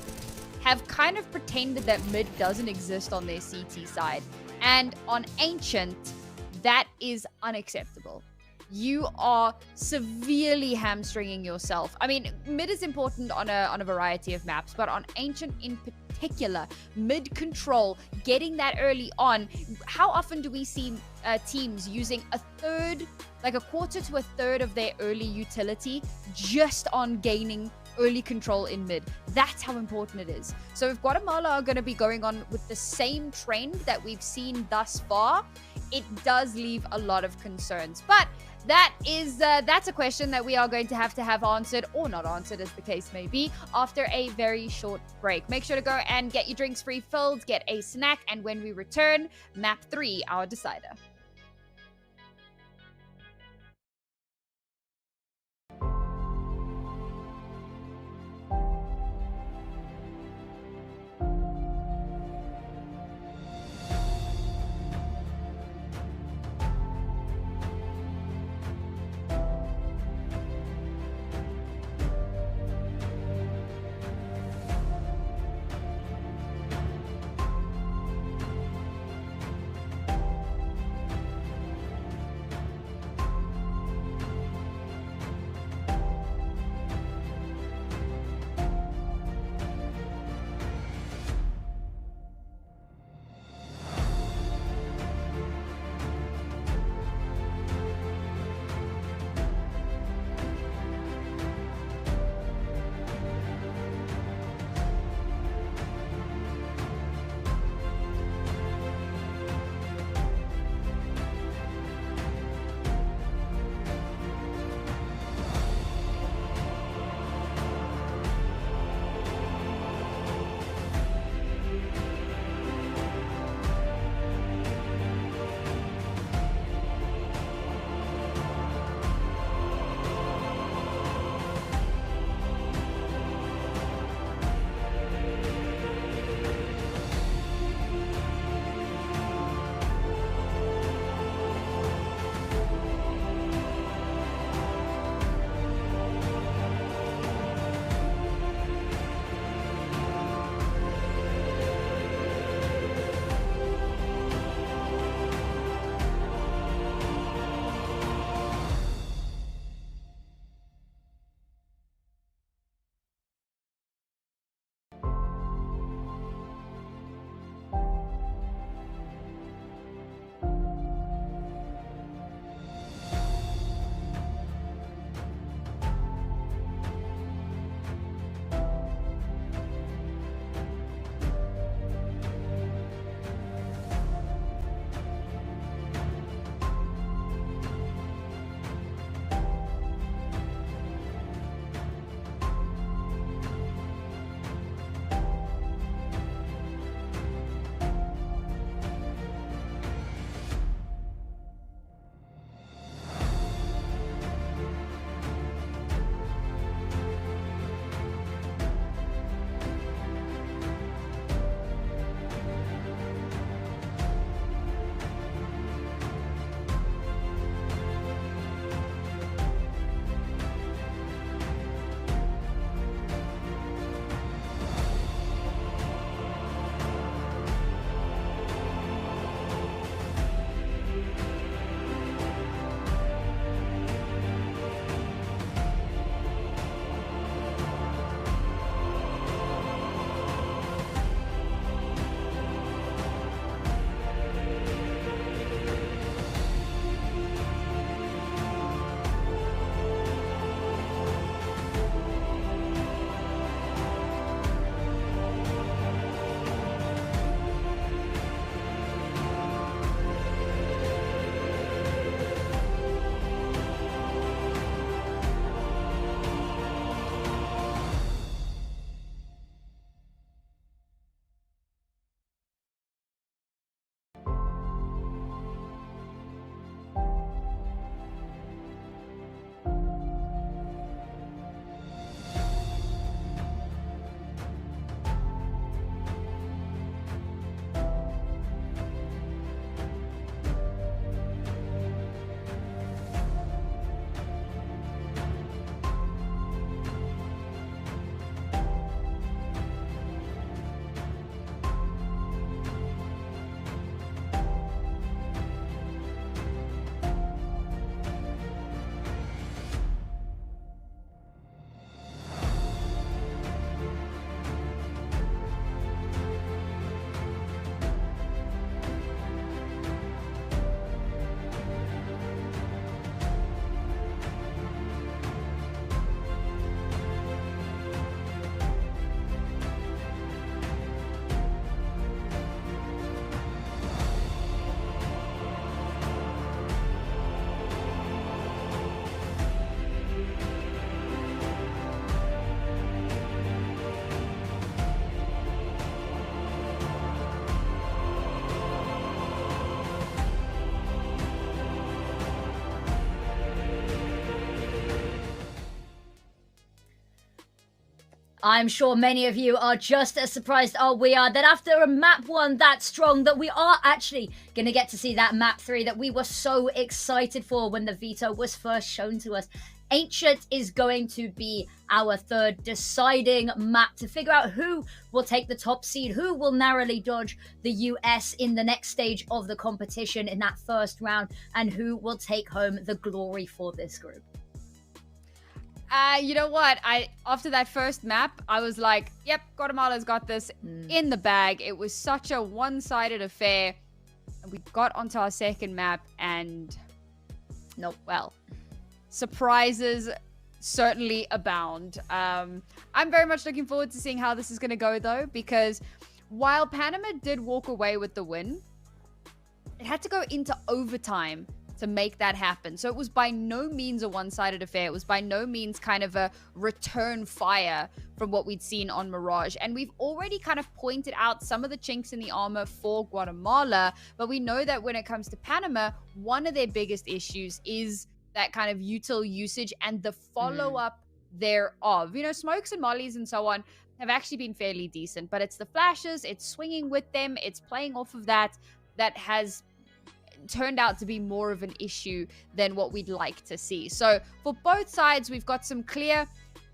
Speaker 1: have kind of pretended that mid doesn't exist on their CT side. And on Ancient, that is unacceptable. You are severely hamstringing yourself. I mean, mid is important on a variety of maps, but on Ancient in particular, mid control, getting that early on. How often do we see teams using a quarter to a third of their early utility just on gaining early control in mid? That's how important it is. So if Guatemala are going to be going on with the same trend that we've seen thus far, it does leave a lot of concerns. But that's a question that we are going to have answered, or not answered as the case may be, after a very short break. Make sure to go and get your drinks refilled, get a snack, and when we return, map 3, our decider.
Speaker 2: I'm sure many of you are just as surprised as we are that after a map 1 that strong that we are actually going to get to see that map 3 that we were so excited for when the veto was first shown to us. Ancient is going to be our third deciding map to figure out who will take the top seed, who will narrowly dodge the US in the next stage of the competition in that first round, and who will take home the glory for this group.
Speaker 1: You know what? After that first map, I was like, yep, Guatemala's got this in the bag. It was such a one-sided affair. And we got onto our second map and
Speaker 2: nope.
Speaker 1: Well, surprises certainly abound. I'm very much looking forward to seeing how this is going to go, though, because while Panama did walk away with the win, it had to go into overtime to make that happen. So it was by no means a one-sided affair. It was by no means kind of a return fire from what we'd seen on Mirage. And we've already kind of pointed out some of the chinks in the armor for Guatemala, but we know that when it comes to Panama, one of their biggest issues is that kind of util usage and the follow-up thereof. You know, smokes and mollies and so on have actually been fairly decent, but it's the flashes, it's swinging with them, it's playing off of that has turned out to be more of an issue than what we'd like to see. So for both sides, we've got some clear,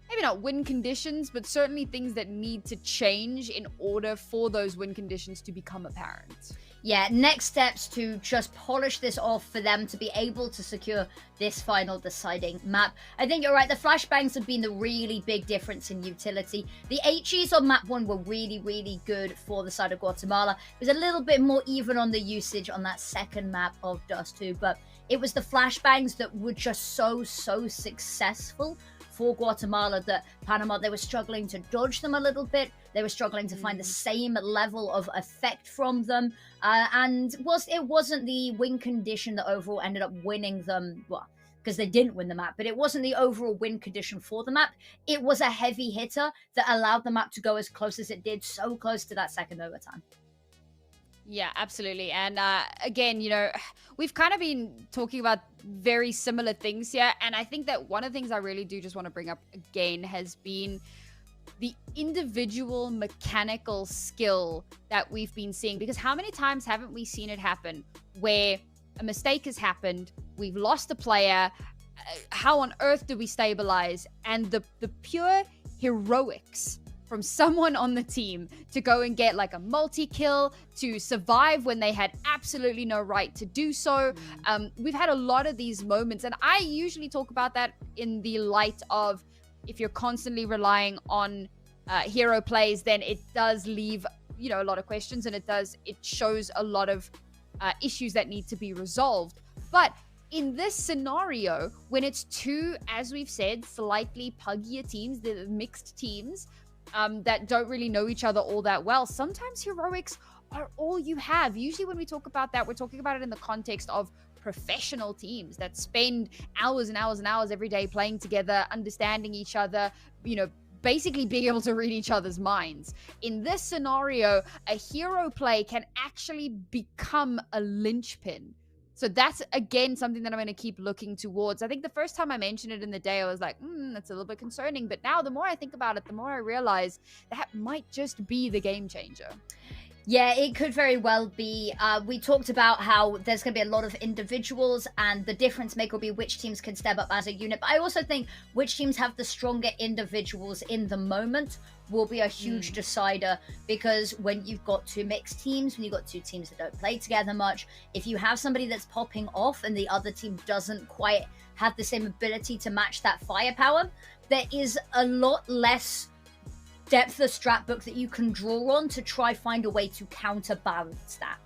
Speaker 1: maybe not win conditions, but certainly things that need to change in order for those win conditions to become apparent.
Speaker 2: Yeah, next steps to just polish this off for them to be able to secure this final deciding map. I think you're right, the flashbangs have been the really big difference in utility. The HEs on map 1 were really, really good for the side of Guatemala. It was a little bit more even on the usage on that second map of Dust 2, but it was the flashbangs that were just so successful for Guatemala that Panama, they were struggling to dodge them a little bit. They were struggling to find the same level of effect from them. And it wasn't the win condition that overall ended up winning them, well, because they didn't win the map, but it wasn't the overall win condition for the map. It was a heavy hitter that allowed the map to go as close as it did, so close to that second overtime.
Speaker 1: Yeah, absolutely. And again, you know, we've kind of been talking about very similar things here. And I think that one of the things I really do just want to bring up again has been the individual mechanical skill that we've been seeing. Because how many times haven't we seen it happen where a mistake has happened, we've lost a player, how on earth do we stabilize? And the pure heroics from someone on the team to go and get like a multi-kill, to survive when they had absolutely no right to do so. We've had a lot of these moments, and I usually talk about that in the light of if you're constantly relying on hero plays, then it does leave, you know, a lot of questions, and it shows a lot of issues that need to be resolved. But in this scenario, when it's two, as we've said, slightly puggier teams, the mixed teams, that don't really know each other all that well, sometimes heroics are all you have. Usually when we talk about that, we're talking about it in the context of professional teams that spend hours and hours and hours every day playing together, understanding each other, you know, basically being able to read each other's minds. In this scenario, a hero play can actually become a linchpin. So that's, again, something that I'm going to keep looking towards. I think the first time I mentioned it in the day, I was like, that's a little bit concerning. But now the more I think about it, the more I realize that might just be the game changer.
Speaker 2: Yeah, it could very well be. We talked about how there's going to be a lot of individuals, and the difference maker will be which teams can step up as a unit. But I also think which teams have the stronger individuals in the moment will be a huge decider, because when you've got two mixed teams, when you've got two teams that don't play together much, if you have somebody that's popping off and the other team doesn't quite have the same ability to match that firepower, there is a lot less depth of strat book that you can draw on to try find a way to counterbalance that.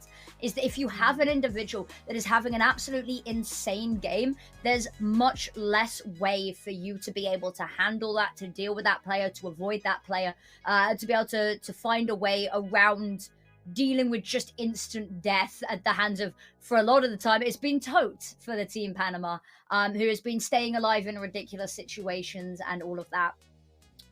Speaker 2: Is that if you have an individual that is having an absolutely insane game, there's much less way for you to be able to handle that, to deal with that player, to avoid that player, to be able to find a way around dealing with just instant death at the hands of, for a lot of the time, it's been Tote for the team Panama, who has been staying alive in ridiculous situations and all of that.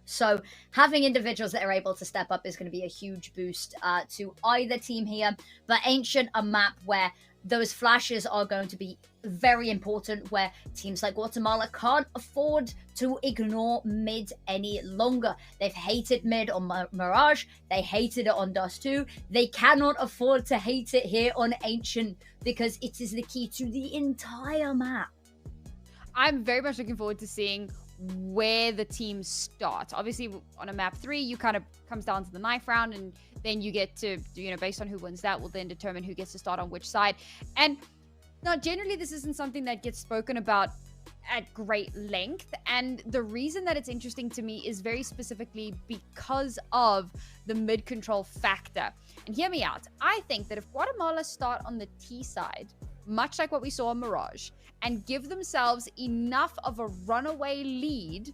Speaker 2: So having individuals that are able to step up is going to be a huge boost to either team here. But Ancient, a map where those flashes are going to be very important, where teams like Guatemala can't afford to ignore mid any longer. They've hated mid on Mirage, they hated it on Dust 2, they cannot afford to hate it here on Ancient, because it is the key to the entire map.
Speaker 1: I'm very much looking forward to seeing where the teams start. Obviously, on a map 3, you kind of comes down to the knife round, and then you get to, you know, based on who wins that, will then determine who gets to start on which side. And now, generally, this isn't something that gets spoken about at great length. And the reason that it's interesting to me is very specifically because of the mid control factor. And hear me out. I think that if Guatemala start on the T side, much like what we saw in Mirage, and give themselves enough of a runaway lead,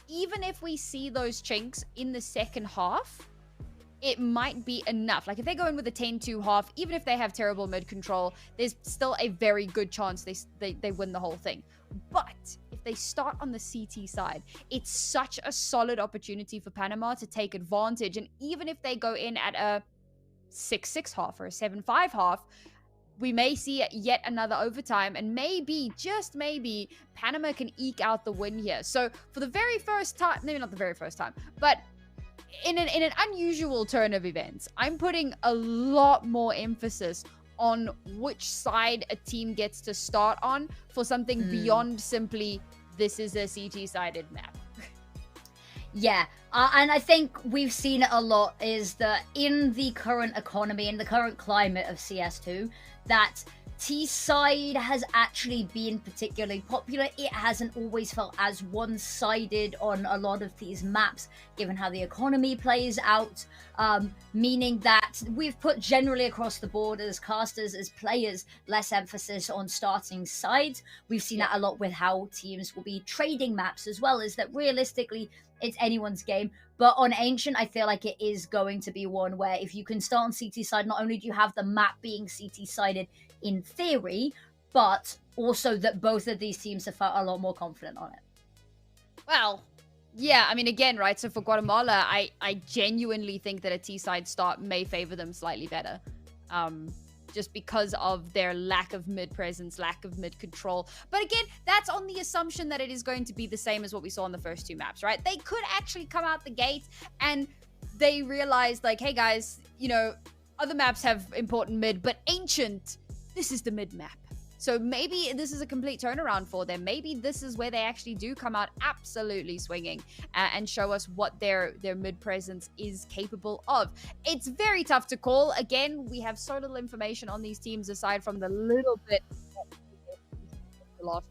Speaker 1: even if we see those chinks in the second half, it might be enough. Like if they go in with a 10-2 half, even if they have terrible mid control, there's still a very good chance they win the whole thing. But if they start on the CT side, it's such a solid opportunity for Panama to take advantage. And even if they go in at a 6-6 half or a 7-5 half, we may see yet another overtime, and maybe, just maybe, Panama can eke out the win here. So for the very first time, maybe not the very first time, but in an unusual turn of events, I'm putting a lot more emphasis on which side a team gets to start on for something beyond simply, this is a CT-sided map.
Speaker 2: Yeah, and I think we've seen it a lot, is that in the current economy, in the current climate of CS2, that T-side has actually been particularly popular. It hasn't always felt as one-sided on a lot of these maps, given how the economy plays out, meaning that we've put generally across the board as casters, as players, less emphasis on starting sides. We've seen that a lot with how teams will be trading maps as well, is that realistically, it's anyone's game. But on Ancient, I feel like it is going to be one where if you can start on CT side, not only do you have the map being CT sided in theory, but also that both of these teams have felt a lot more confident on it.
Speaker 1: Well, yeah, I mean, again, right, so for Guatemala, I genuinely think that a T-side start may favor them slightly better. Just because of their lack of mid presence, lack of mid control. But again, that's on the assumption that it is going to be the same as what we saw on the first two maps, right? They could actually come out the gate and they realized, like, hey guys, you know, other maps have important mid, but Ancient, this is the mid map. So maybe this is a complete turnaround for them. Maybe this is where they actually do come out absolutely swinging and show us what their mid presence is capable of. It's very tough to call. Again, we have so little information on these teams aside from the little bit the last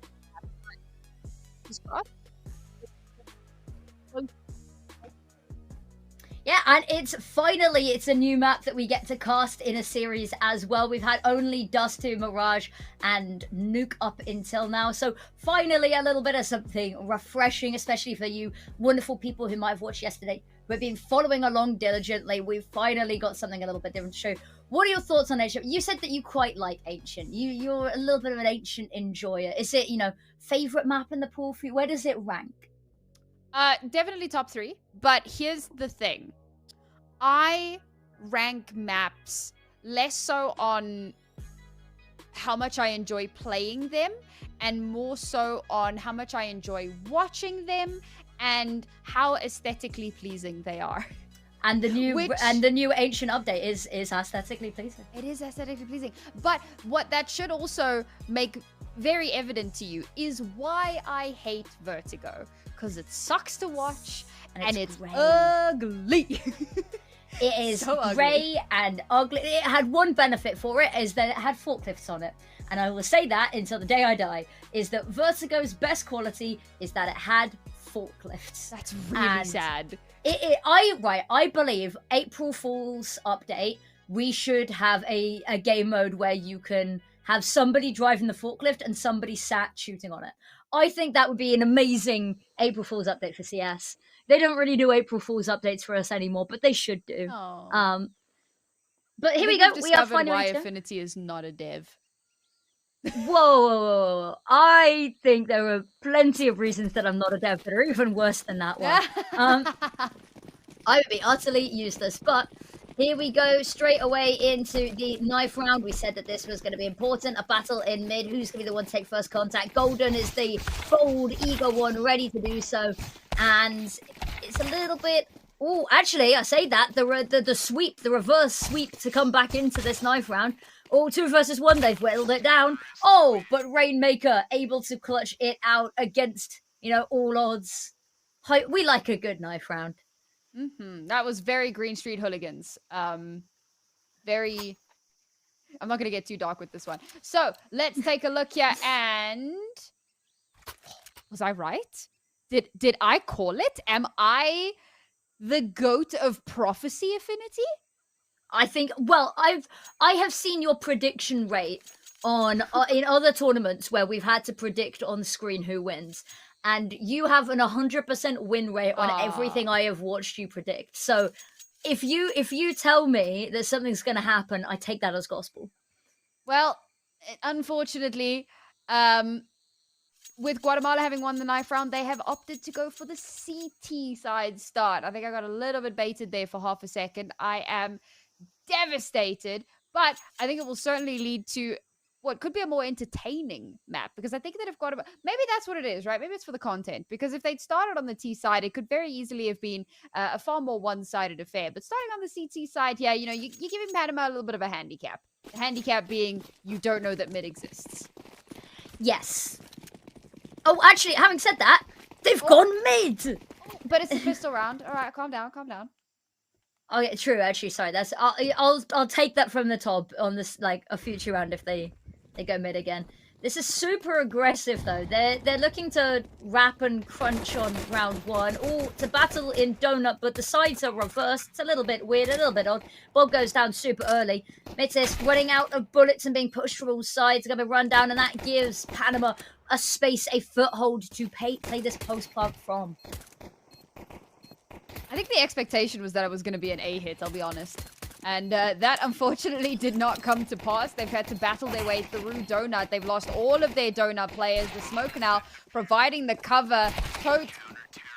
Speaker 2: Yeah, and it's a new map that we get to cast in a series as well. We've had only Dust 2, Mirage, and Nuke up until now. So finally a little bit of something refreshing, especially for you wonderful people who might have watched yesterday, who have been following along diligently. We've finally got something a little bit different to show. What are your thoughts on Ancient? You said that you quite like Ancient. You're a little bit of an Ancient enjoyer. Is it, favorite map in the pool for you? Where does it rank?
Speaker 1: Definitely top 3. But here's the thing. I rank maps less so on how much I enjoy playing them and more so on how much I enjoy watching them and how aesthetically pleasing they are.
Speaker 2: And the new Ancient update is aesthetically pleasing.
Speaker 1: It is aesthetically pleasing. But what that should also make very evident to you is why I hate Vertigo. Because it sucks to watch and it's ugly.
Speaker 2: It is so grey and ugly. It had one benefit for it, is that it had forklifts on it. And I will say that until the day I die, is that Vertigo's best quality is that it had forklifts.
Speaker 1: That's really sad.
Speaker 2: I believe April Fool's update, we should have a game mode where you can have somebody driving the forklift and somebody sat shooting on it. I think that would be an amazing April Fool's update for CS. They don't really do April Fool's updates for us anymore, but they should do.
Speaker 1: Oh.
Speaker 2: But here we go.
Speaker 1: We are finally why Affinity is not a dev.
Speaker 2: Whoa. I think there are plenty of reasons that I'm not a dev that are even worse than that one. I would be utterly useless, but Here we go, straight away into the knife round. We said that this was going to be important. A battle in mid. Who's going to be the one to take first contact? Golden is the bold, eager one, ready to do so. And it's a little bit... Oh, actually, I say that. The sweep, the reverse sweep to come back into this knife round. Oh, 2 versus 1, they've whittled it down. Oh, but Rainmaker able to clutch it out against, all odds. We like a good knife round.
Speaker 1: That was very Green Street Hooligans. Very... I'm not going to get too dark with this one. So, let's take a look here and... Was I right? Did I call it? Am I the goat of prophecy affinity?
Speaker 2: I think, well, I have seen your prediction rate on in other tournaments where we've had to predict on screen who wins. And you have an 100% win rate on everything I have watched you predict. So if you tell me that something's going to happen, I take that as gospel.
Speaker 1: Well, unfortunately, with Guatemala having won the knife round, they have opted to go for the CT side start. I think I got a little bit baited there for half a second. I am devastated, but I think it will certainly lead to what could be a more entertaining map, because I think that if Guatemala, maybe that's what it is, right? Maybe it's for the content, because if they'd started on the T side, it could very easily have been a far more one-sided affair. But starting on the CT side, yeah, you're giving Panama a little bit of a handicap. The handicap being you don't know that mid exists.
Speaker 2: Yes. Oh, actually, having said that, they've gone mid.
Speaker 1: But it's a pistol round. All right, calm down.
Speaker 2: Oh, yeah, true. Actually, sorry. I'll take that from the top on this, like, a future round if they go mid again. This is super aggressive though. They're looking to wrap and crunch on round 1. Oh, to battle in donut, but the sides are reversed. It's a little bit weird, a little bit odd. Bob goes down super early. Mitis running out of bullets and being pushed from all sides. Going to run down, and that gives Panama a space, a foothold to play this post plant from.
Speaker 1: I think the expectation was that it was going to be an A hit, I'll be honest. And that unfortunately did not come to pass. They've had to battle their way through Donut. They've lost all of their Donut players. The Smoke now providing the cover. Tote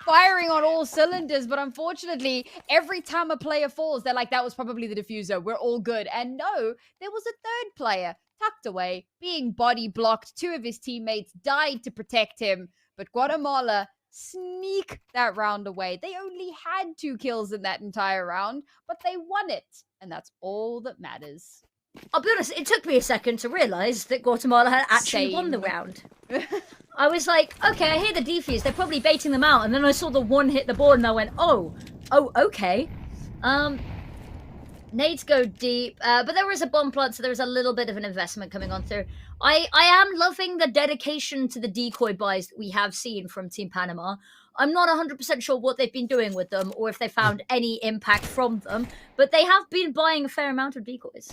Speaker 1: firing on all cylinders. But unfortunately, every time a player falls, they're like, that was probably the diffuser. We're all good. And no, there was a third player tucked away, being body blocked. 2 of his teammates died to protect him. But Guatemala sneak that round away. They only had 2 kills in that entire round, but they won it. And that's all that matters.
Speaker 2: I'll be honest, it took me a second to realise that Guatemala had actually won the round. I was like, okay, I hear the defuse. They're probably baiting them out. And then I saw the one hit the board and I went, oh, okay. Nades go deep, but there is a bomb plant, so there is a little bit of an investment coming on through. I am loving the dedication to the decoy buys that we have seen from Team Panama. I'm not 100% sure what they've been doing with them or if they found any impact from them, but they have been buying a fair amount of decoys.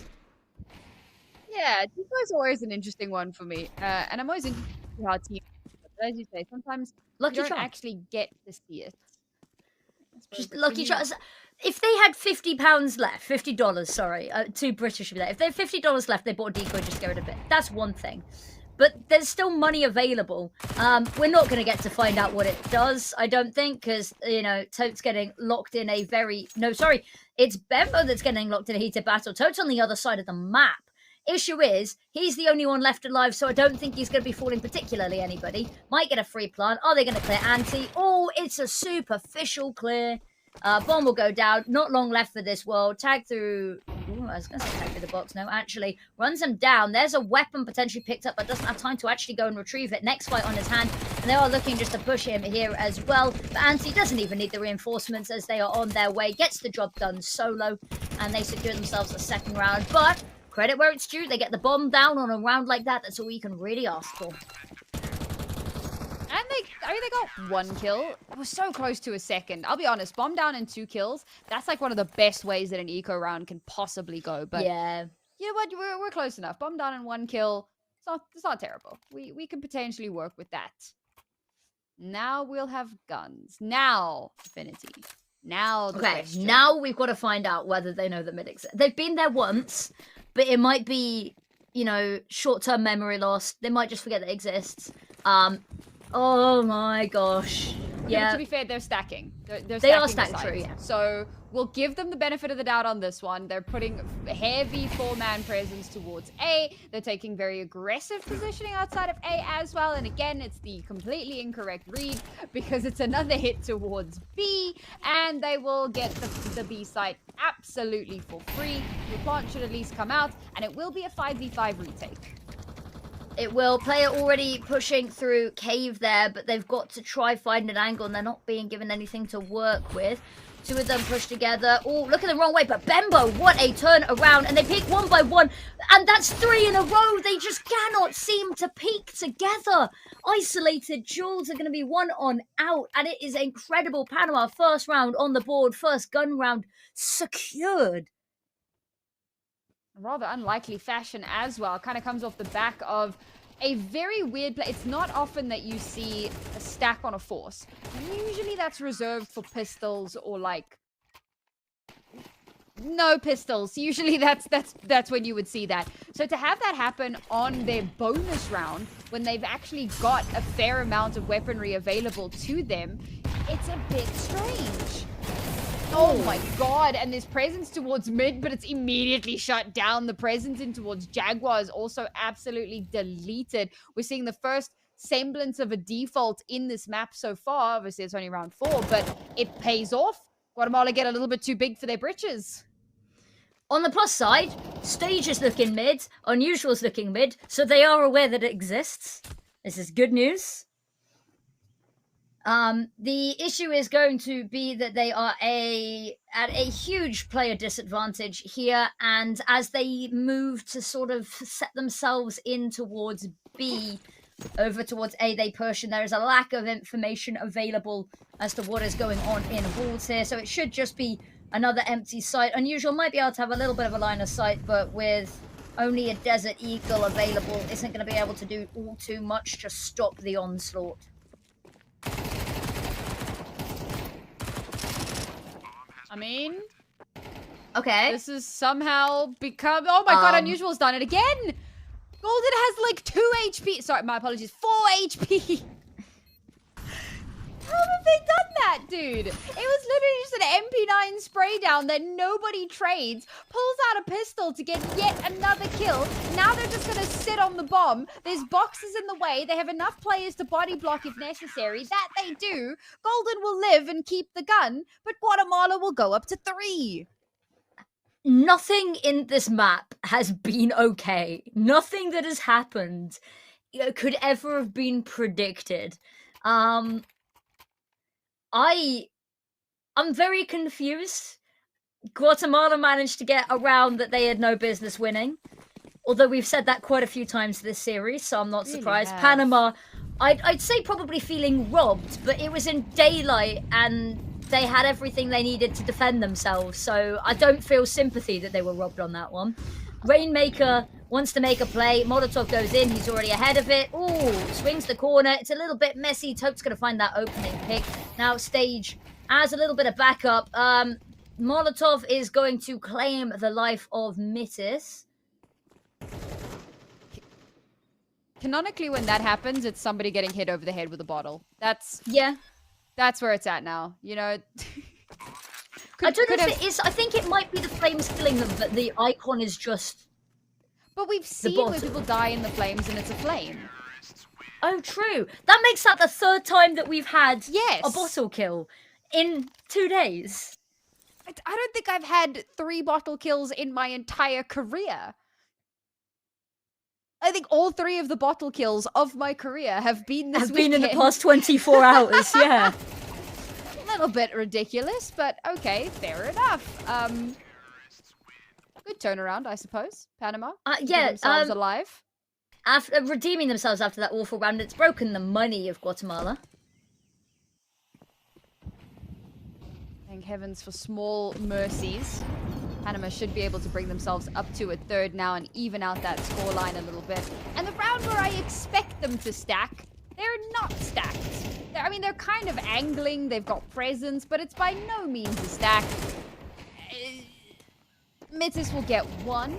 Speaker 1: Yeah, decoys are always an interesting one for me, and I'm always interested in how teams, but as you say, sometimes you don't actually get to see it.
Speaker 2: Just lucky shots. If they had £50 left, $50, sorry, 2 British would be there. If they had $50 left, they bought a decoy just to get rid of it. That's one thing. But there's still money available. We're not going to get to find out what it does, I don't think, because, Tote's getting locked in a very... No, sorry, it's Bembo that's getting locked in a heated battle. Tote's on the other side of the map. Issue is, he's the only one left alive, so I don't think he's going to be falling particularly anybody. Might get a free plant. Are they going to clear anti? Oh, it's a superficial clear. Bomb will go down. Not long left for this world. Tag through... Ooh, I was going to say tag through the box. No, actually. Runs him down. There's a weapon potentially picked up, but doesn't have time to actually go and retrieve it. Next fight on his hand. And they are looking just to push him here as well. But Anti doesn't even need the reinforcements as they are on their way. Gets the job done solo. And they secure themselves a second round. But credit where it's due. They get the bomb down on a round like that. That's all you can really ask for.
Speaker 1: And they got 1 kill. It was so close to a second. I'll be honest, bomb down and 2 kills. That's like one of the best ways that an eco round can possibly go. But
Speaker 2: yeah,
Speaker 1: you know what? We're close enough. Bomb down and 1 kill. It's not terrible. We can potentially work with that. Now we'll have guns. Now Affinity. Now the question.
Speaker 2: Now we've got to find out whether they know that mid exists. They've been there once, but it might be, short-term memory loss. They might just forget that it exists. Oh my gosh. Yeah.
Speaker 1: But to be fair, they're stacking.
Speaker 2: They are
Speaker 1: stacking
Speaker 2: stacked
Speaker 1: the
Speaker 2: true,
Speaker 1: sites.
Speaker 2: yeah.
Speaker 1: So we'll give them the benefit of the doubt on this one. They're putting heavy 4-man presence towards A. They're taking very aggressive positioning outside of A as well. And again, it's the completely incorrect read because it's another hit towards B. And they will get the B site absolutely for free. The plant should at least come out. And it will be a 5v5 retake.
Speaker 2: It will. Player already pushing through cave there, but they've got to try find an angle, and they're not being given anything to work with. Two of them push together. Oh, looking the wrong way, but Bembo, what a turn around, and they peek one by one, and that's 3 in a row. They just cannot seem to peek together. Isolated duels are going to be 1 on out, and it is incredible. Panama, first round on the board, first gun round secured.
Speaker 1: Rather unlikely fashion as well. Kind of comes off the back of a very weird play. It's not often that you see a stack on a force. Usually that's reserved for pistols or like no pistols. Usually that's when you would see that. So to have that happen on their bonus round when they've actually got a fair amount of weaponry available to them, it's a bit strange. Oh my god, and there's presence towards mid, but it's immediately shut down. The presence in towards Jaguar is also absolutely deleted. We're seeing the first semblance of a default in this map so far. Obviously, it's only round 4, but it pays off. Guatemala get a little bit too big for their britches.
Speaker 2: On the plus side, Stage is looking mid, Unusual's looking mid, so they are aware that it exists. This is good news. The issue is going to be that they are at a huge player disadvantage here, and as they move to sort of set themselves in towards B, over towards A, they push, and there is a lack of information available as to what is going on in halls here, so it should just be another empty site. Unusual might be able to have a little bit of a line of sight, but with only a Desert Eagle available, isn't going to be able to do all too much to stop the onslaught.
Speaker 1: I mean,
Speaker 2: okay.
Speaker 1: This has somehow become... Oh my god, Unusual's done it again! Golden has like 2 HP. Sorry, my apologies. 4 HP. How have they done that, dude? It was literally just an MP9 spray down that nobody trades, pulls out a pistol to get yet another kill. Now they're just going to sit on the bomb. There's boxes in the way. They have enough players to body block if necessary. That they do. Golden will live and keep the gun, but Guatemala will go up to 3.
Speaker 2: Nothing in this map has been okay. Nothing that has happened could ever have been predicted. I'm very confused. Guatemala managed to get a round that they had no business winning. Although we've said that quite a few times this series, so I'm not surprised.
Speaker 1: Really
Speaker 2: Panama, I'd say probably feeling robbed, but it was in daylight and they had everything they needed to defend themselves, so I don't feel sympathy that they were robbed on that one. Rainmaker wants to make a play. Molotov goes in. He's already ahead of it. Ooh, swings the corner. It's a little bit messy. Tope's going to find that opening pick. Now Stage has a little bit of backup. Molotov is going to claim the life of Mittis.
Speaker 1: Canonically, when that happens, it's somebody getting hit over the head with a bottle. That's where it's at now. You know...
Speaker 2: I don't know if it is. I think it might be the flames killing them, but the icon is just...
Speaker 1: But we've seen where people die in the flames and it's a flame.
Speaker 2: Oh, true. That makes that the 3rd time that we've had
Speaker 1: Yes.
Speaker 2: a bottle kill in 2 days.
Speaker 1: I don't think I've had 3 bottle kills in my entire career. I think all 3 of the bottle kills of my career have been this weekend.
Speaker 2: Been in the past 24 hours, yeah.
Speaker 1: A little bit ridiculous, but okay, fair enough. Good turnaround, I suppose. Panama.
Speaker 2: Yeah.
Speaker 1: Themselves alive.
Speaker 2: After redeeming themselves after that awful round, it's broken the money of Guatemala.
Speaker 1: Thank heavens for small mercies. Panama should be able to bring themselves up to a 3rd now and even out that scoreline a little bit. And the round where I expect them to stack, they're not stacked. They're kind of angling, they've got presence, but it's by no means a stack. Mittis will get 1.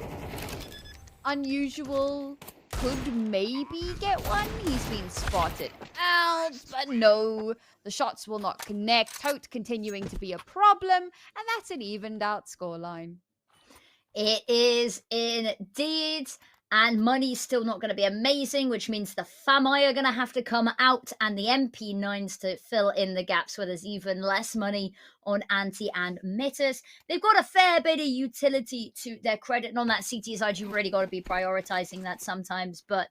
Speaker 1: Unusual could maybe get one. He's been spotted out, but no, the shots will not connect. Tote continuing to be a problem, and that's an evened out scoreline.
Speaker 2: It is indeed. And money's still not going to be amazing, which means the Famai are going to have to come out and the MP9s to fill in the gaps where there's even less money on Anti and Mitters. They've got a fair bit of utility to their credit, and on that CT side, you've really got to be prioritizing that sometimes. But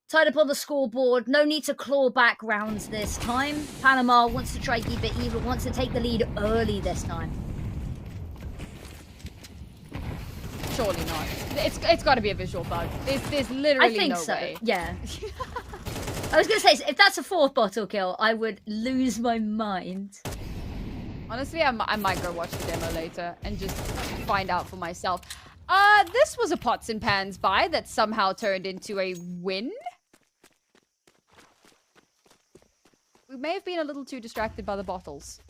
Speaker 2: tied up on the scoreboard, no need to claw back rounds this time. Panama wants to try keep it even, wants to take the lead early this time.
Speaker 1: Surely not. It's got to be a visual bug. There's literally no way.
Speaker 2: Yeah. I was gonna say, if that's a 4th bottle kill, I would lose my mind.
Speaker 1: Honestly, I might go watch the demo later and just find out for myself. This was a pots and pans buy that somehow turned into a win. We may have been a little too distracted by the bottles.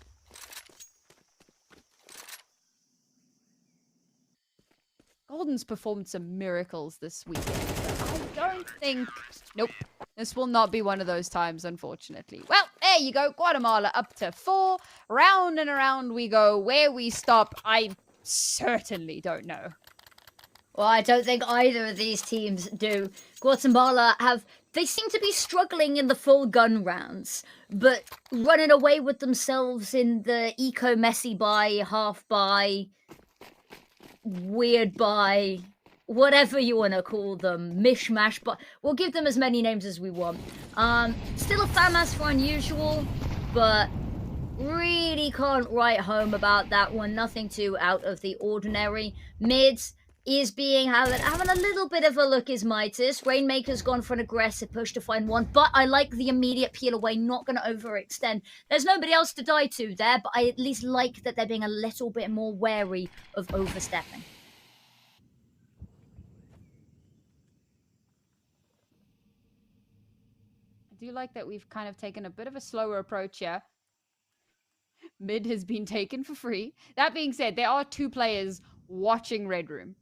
Speaker 1: Golden's performed some miracles this weekend, but I don't think... Nope. This will not be one of those times, unfortunately. Well, there you go. Guatemala up to 4. Round and around we go. Where we stop, I certainly don't know.
Speaker 2: Well, I don't think either of these teams do. Guatemala they seem to be struggling in the full gun rounds, but running away with themselves in the eco-messy buy, half buy, weird buy, whatever you want to call them, mishmash, but we'll give them as many names as we want. Still a FAMAS for unusual, but really can't write home about that one. Nothing too out of the ordinary. Mids is having a little bit of a look is Midas. Rainmaker's gone for an aggressive push to find one, but I like the immediate peel away, not going to overextend. There's nobody else to die to there, but I at least like that they're being a little bit more wary of overstepping.
Speaker 1: I do like that we've kind of taken a bit of a slower approach here. Mid has been taken for free. That being said, there are 2 players watching Red Room.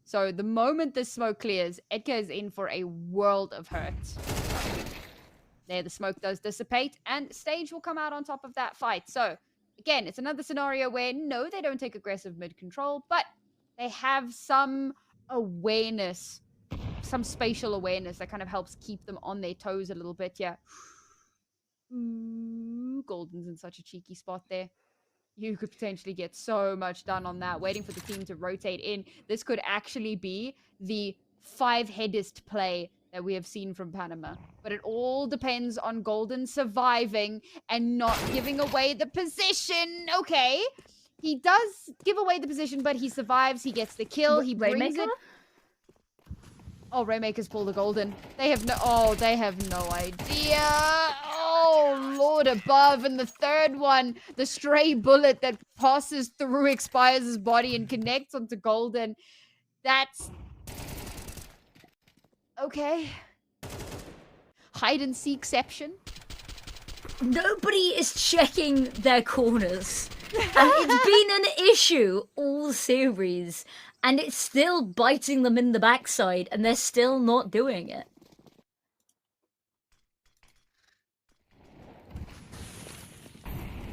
Speaker 1: So the moment the smoke clears, Edgar is in for a world of hurt. There, the smoke does dissipate, and Stage will come out on top of that fight. So, again, it's another scenario where, no, they don't take aggressive mid-control, but they have some awareness, some spatial awareness that kind of helps keep them on their toes a little bit, yeah. Ooh, Golden's in such a cheeky spot there. You could potentially get so much done on that, waiting for the team to rotate in. This could actually be the 5-headest play that we have seen from Panama. But it all depends on Golden surviving and not giving away the position. Okay, he does give away the position, but he survives. He gets the kill. He brings it. Oh, Rainmaker's pulled the Golden. They have no idea. Oh, Lord above. And the third one, the stray bullet that passes through Expires' body and connects onto Golden. That's... okay. Hide and seekception.
Speaker 2: Nobody is checking their corners. And it's been an issue all series. And it's still biting them in the backside, and they're still not doing it.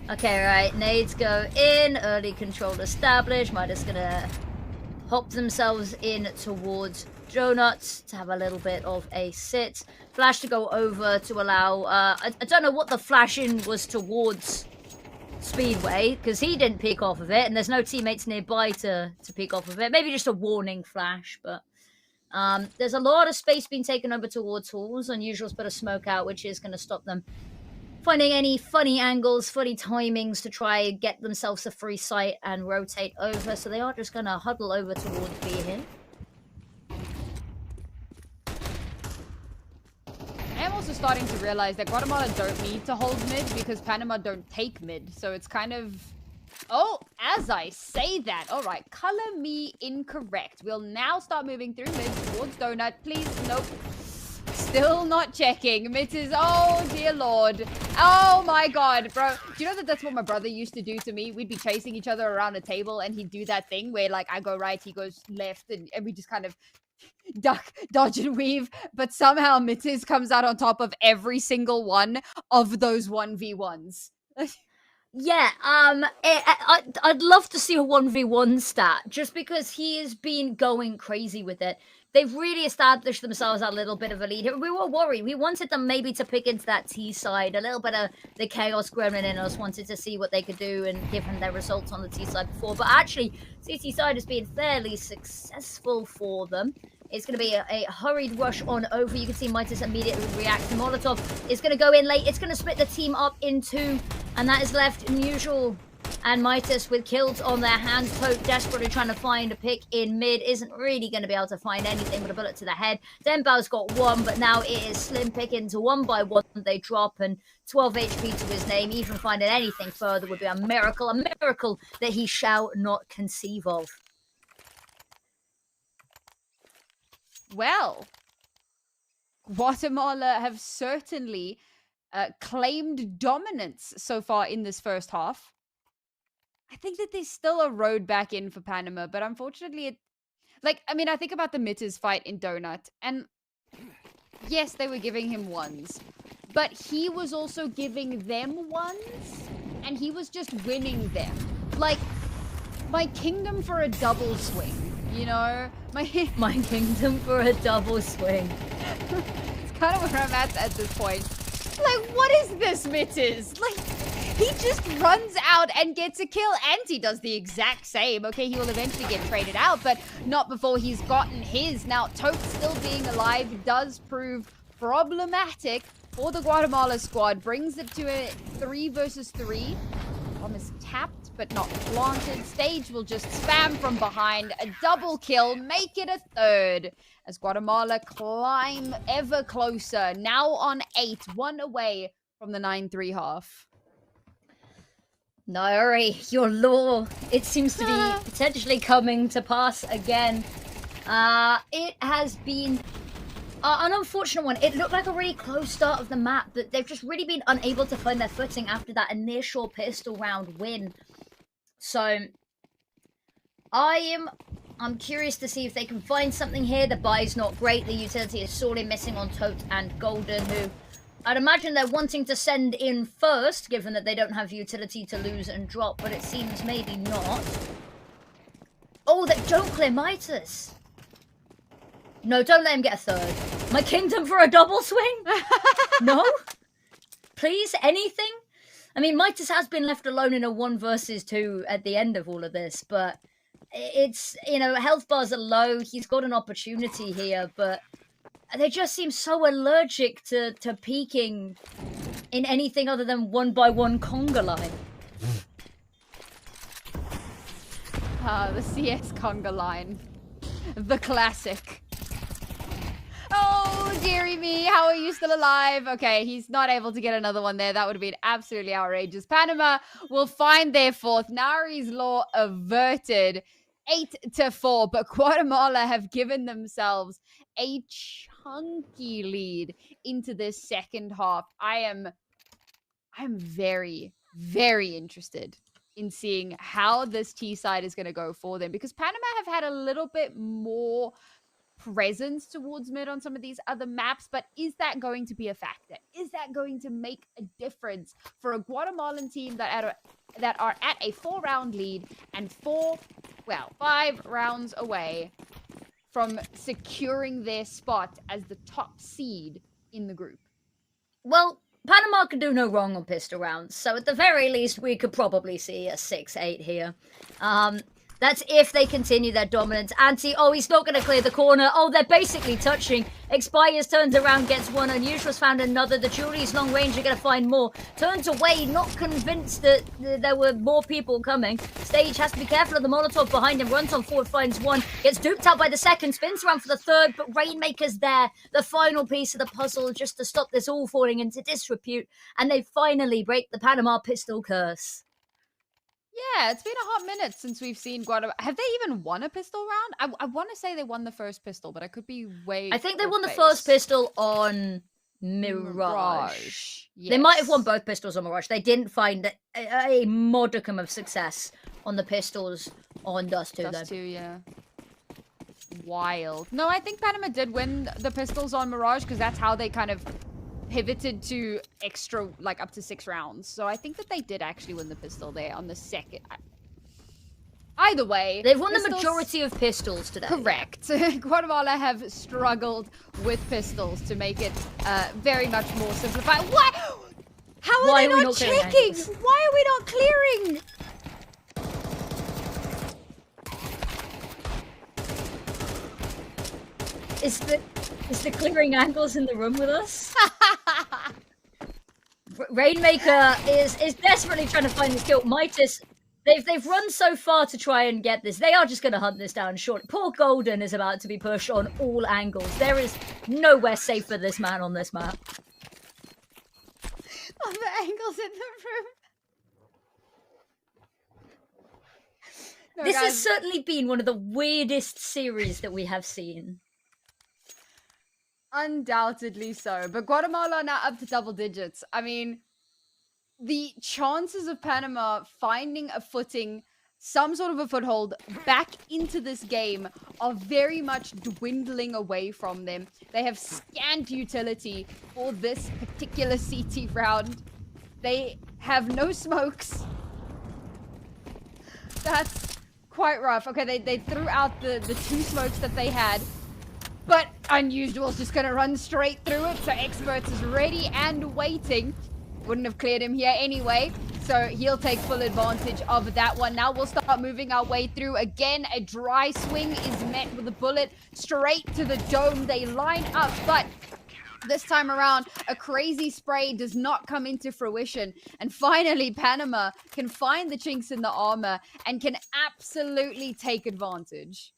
Speaker 2: Okay, right. Nades go in. Early control established. Midas gonna hop themselves in towards Donuts to have a little bit of a sit. Flash to go over to allow... I don't know what the flash in was towards Speedway, because he didn't peek off of it, and there's no teammates nearby to peek off of it. Maybe just a warning flash, but there's a lot of space being taken over towards Halls. Unusual's put a smoke out, which is going to stop them finding any funny angles, funny timings to try and get themselves a free sight and rotate over. So they are just going to huddle over towards B here.
Speaker 1: I'm also starting to realize that Guatemala don't need to hold mid because Panama don't take mid. So it's kind of... oh, as I say that. All right, color me incorrect. We'll now start moving through mid towards Donut. Please, nope. Still not checking. Mrs. Oh, dear Lord. Oh, my God, bro. Do you know that that's what my brother used to do to me? We'd be chasing each other around a table, and he'd do that thing where, like, I go right, he goes left, and we just kind of duck, dodge, and weave, but somehow Mitters comes out on top of every single one of those 1v1s.
Speaker 2: Yeah, I'd love to see a 1v1 stat, just because he has been going crazy with it. They've really established themselves a little bit of a lead here. We were worried. We wanted them maybe to pick into that T side. A little bit of the chaos gremlin in us wanted to see what they could do and given their results on the T side before. But actually, CT side has been fairly successful for them. It's going to be a hurried rush on over. You can see Midas immediately react to Molotov. It's going to go in late. It's going to split the team up in two. And that is left Unusual and Midas with kills on their hands. Tote desperately trying to find a pick in mid. Isn't really going to be able to find anything but a bullet to the head. Denbao's got one, but now it is slim pickings. One by one they drop, and 12 HP to his name. Even finding anything further would be a miracle that he shall not conceive of.
Speaker 1: Well, Guatemala have certainly claimed dominance so far in this first half. I think that there's still a road back in for Panama, but unfortunately, I think about the Mitters fight in Donut, and yes, they were giving him ones, but he was also giving them ones, and he was just winning them. Like, my kingdom for a double swing, you know? My
Speaker 2: kingdom for a double swing.
Speaker 1: It's kind of where I'm at this point. Like, what is this, Mitters? Like, he just runs out and gets a kill, and he does the exact same. Okay, he will eventually get traded out, but not before he's gotten his. Now, Tote still being alive does prove problematic for the Guatemala squad. Brings it to a 3 versus 3. Bomb is tapped, but not planted. Stage will just spam from behind. A double kill, make it a third. As Guatemala climb ever closer. Now on 8, 1 away from the 9-3 half.
Speaker 2: Naori, your law, it seems to be potentially coming to pass again. It has been an unfortunate one. It looked like a really close start of the map, but they've just really been unable to find their footing after that initial pistol round win. So, I'm curious to see if they can find something here. The buy's not great. The utility is sorely missing on Tote and Golden, who I'd imagine they're wanting to send in first, given that they don't have utility to lose and drop, but it seems maybe not. Oh, they don't clear Midas. No, don't let him get a third. My kingdom for a double swing? No? Please, anything? I mean, Midas has been left alone in a 1 versus 2 at the end of all of this, but it's, health bars are low. He's got an opportunity here, but they just seem so allergic to peaking in anything other than 1-by-1 conga line.
Speaker 1: The CS conga line. The classic. Oh, dearie me, how are you still alive? Okay, he's not able to get another one there. That would have been absolutely outrageous. Panama will find their fourth. Nari's law averted. 8-4, but Guatemala have given themselves a chunky lead into this second half. I'm very, very interested in seeing how this T side is going to go for them, because Panama have had a little bit more presence towards mid on some of these other maps, but is that going to be a factor? Is that going to make a difference for a Guatemalan team that are at a 4-round lead and 5 rounds away from securing their spot as the top seed in the group?
Speaker 2: Well, Panama could do no wrong on pistol rounds, so at the very least we could probably see a 6-8 here. That's if they continue their dominance. Anti, he's not going to clear the corner. Oh, they're basically touching. Expires, turns around, gets one. Unusual's found another. The Julie's long range are going to find more. Turns away, not convinced that there were more people coming. Stage has to be careful of the Molotov behind him. Runs on forward, finds one. Gets duped out by the second. Spins around for the third, but Rainmaker's there. The final piece of the puzzle just to stop this all falling into disrepute. And they finally break the Panama pistol curse.
Speaker 1: Yeah, it's been a hot minute since we've seen Guatemala. Have they even won a pistol round? I want to say they won the first pistol, but I could be way.
Speaker 2: I think they won the first pistol on Mirage. Yes. They might have won both pistols on Mirage. They didn't find a modicum of success on the pistols on Dust 2, though.
Speaker 1: Dust 2, yeah. wild. No, I think Panama did win the pistols on Mirage because that's how they kind of pivoted to extra, like up to 6 rounds. So I think that they did actually win the pistol there on the second. Either way,
Speaker 2: they've won the majority of pistols today.
Speaker 1: Correct. Guatemala have struggled with pistols to make it very much more simplified. What? How are they not checking? Why are we not clearing?
Speaker 2: Is the clearing angles in the room with us? Rainmaker is desperately trying to find this kill. Midas, they've run so far to try and get this. They are just going to hunt this down short. Poor Golden is about to be pushed on all angles. There is nowhere safe for this man on this map.
Speaker 1: On the angles in the room. No,
Speaker 2: this
Speaker 1: guys.
Speaker 2: has certainly been one of the weirdest series that we have seen.
Speaker 1: Undoubtedly so. But Guatemala are now up to double digits. I mean, the chances of Panama finding a footing, some sort of a foothold back into this game are very much dwindling away from them. They have scant utility for this particular CT round. They have no smokes. That's quite rough. Okay, they threw out the 2 smokes that they had. But Unusual's just going to run straight through it. So Experts is ready and waiting. Wouldn't have cleared him here anyway. So he'll take full advantage of that one. Now we'll start moving our way through. Again, a dry swing is met with a bullet straight to the dome. They line up, but this time around, a crazy spray does not come into fruition. And finally, Panama can find the chinks in the armor and can absolutely take advantage.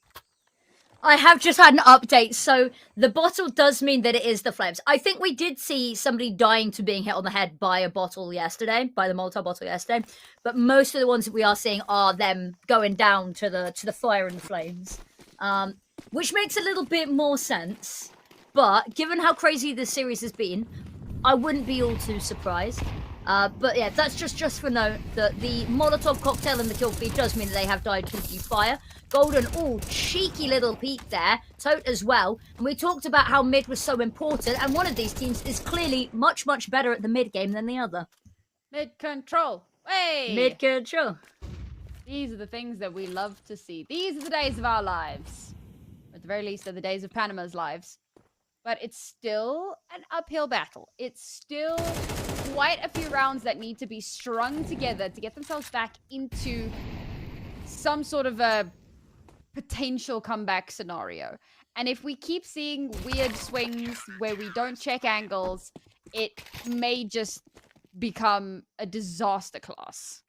Speaker 2: I have just had an update, so the bottle does mean that it is the flames. I think we did see somebody dying to being hit on the head by a bottle yesterday, by the Molotov bottle yesterday, but most of the ones that we are seeing are them going down to the fire and flames, which makes a little bit more sense. But given how crazy this series has been, I wouldn't be all too surprised. But yeah, that's just for note that the Molotov cocktail and the kill feed does mean that they have died to the fire. Golden, cheeky little peek there. Tote as well. And we talked about how mid was so important, and one of these teams is clearly much, much better at the mid game than the other.
Speaker 1: Mid control. Hey!
Speaker 2: Mid control.
Speaker 1: These are the things that we love to see. These are the days of our lives. At the very least, they're the days of Panama's lives. But it's still an uphill battle. It's still quite a few rounds that need to be strung together to get themselves back into some sort of a potential comeback scenario. And if we keep seeing weird swings where we don't check angles, it may just become a disaster class.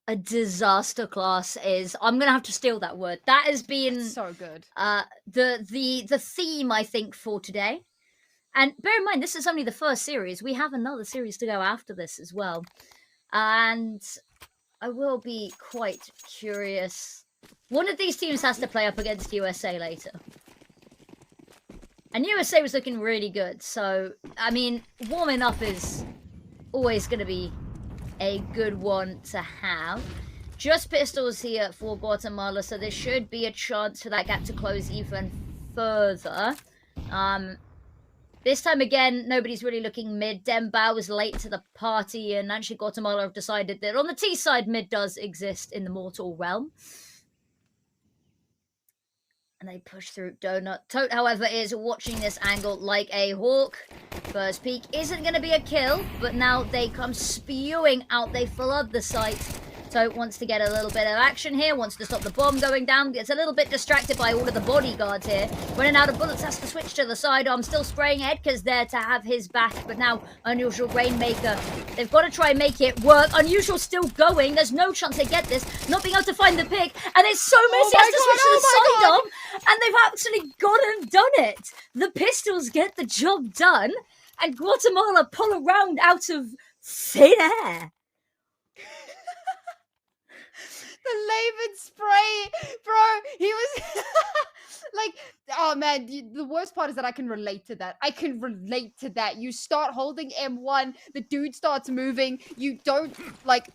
Speaker 2: A disaster class is, I'm gonna have to steal that word. That has been
Speaker 1: so good.
Speaker 2: The theme, I think, for today. And bear in mind, this is only the first series. We have another series to go after this as well. And I will be quite curious. One of these teams has to play up against USA later. And USA was looking really good. So, I mean, warming up is always going to be a good one to have. Just pistols here for Guatemala, so there should be a chance for that gap to close even further. This time again, nobody's really looking mid. Dembao was late to the party, and actually Guatemala have decided that on the T side, mid does exist in the mortal realm. And they push through Donut. Tote, however, is watching this angle like a hawk. First peek isn't going to be a kill, but now they come spewing out. They flood the site. Tote wants to get a little bit of action here, wants to stop the bomb going down, gets a little bit distracted by all of the bodyguards here. Running out of bullets, has to switch to the sidearm, still spraying Edgar's there to have his back, but now Unusual Rainmaker, they've got to try and make it work. Unusual still going, there's no chance they get this, not being able to find the pick, and it's so messy, has to switch to the sidearm, and they've actually gone and done it. The pistols get the job done, and Guatemala pull a round out of thin air.
Speaker 1: The Laban spray, bro. He was like, oh man, the worst part is that I can relate to that. I can relate to that. You start holding M1, the dude starts moving. You don't, like,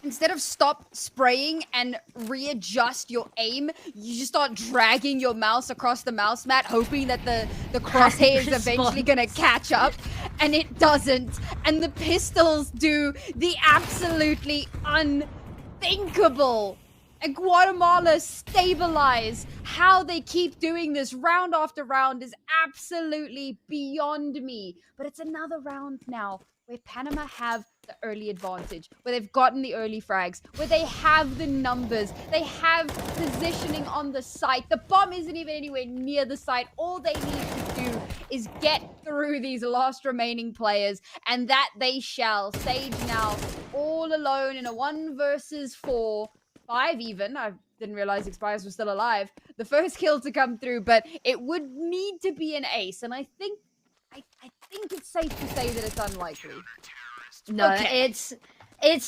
Speaker 1: instead of stop spraying and readjust your aim, you just start dragging your mouse across the mouse mat, hoping that the crosshair is eventually gonna catch up, and it doesn't. And the pistols do the absolutely unthinkable. And Guatemala stabilize. How they keep doing this round after round is absolutely beyond me. But it's another round now where Panama have the early advantage, where they've gotten the early frags, where they have the numbers, they have positioning on the site. The bomb isn't even anywhere near the site. All they need to do is get through these last remaining players, and that they shall. Sage now all alone in a 1 versus 4. 5 even. I didn't realize Expires was still alive. The first kill to come through, but it would need to be an ace, and I think it's safe to say that it's unlikely.
Speaker 2: No, it's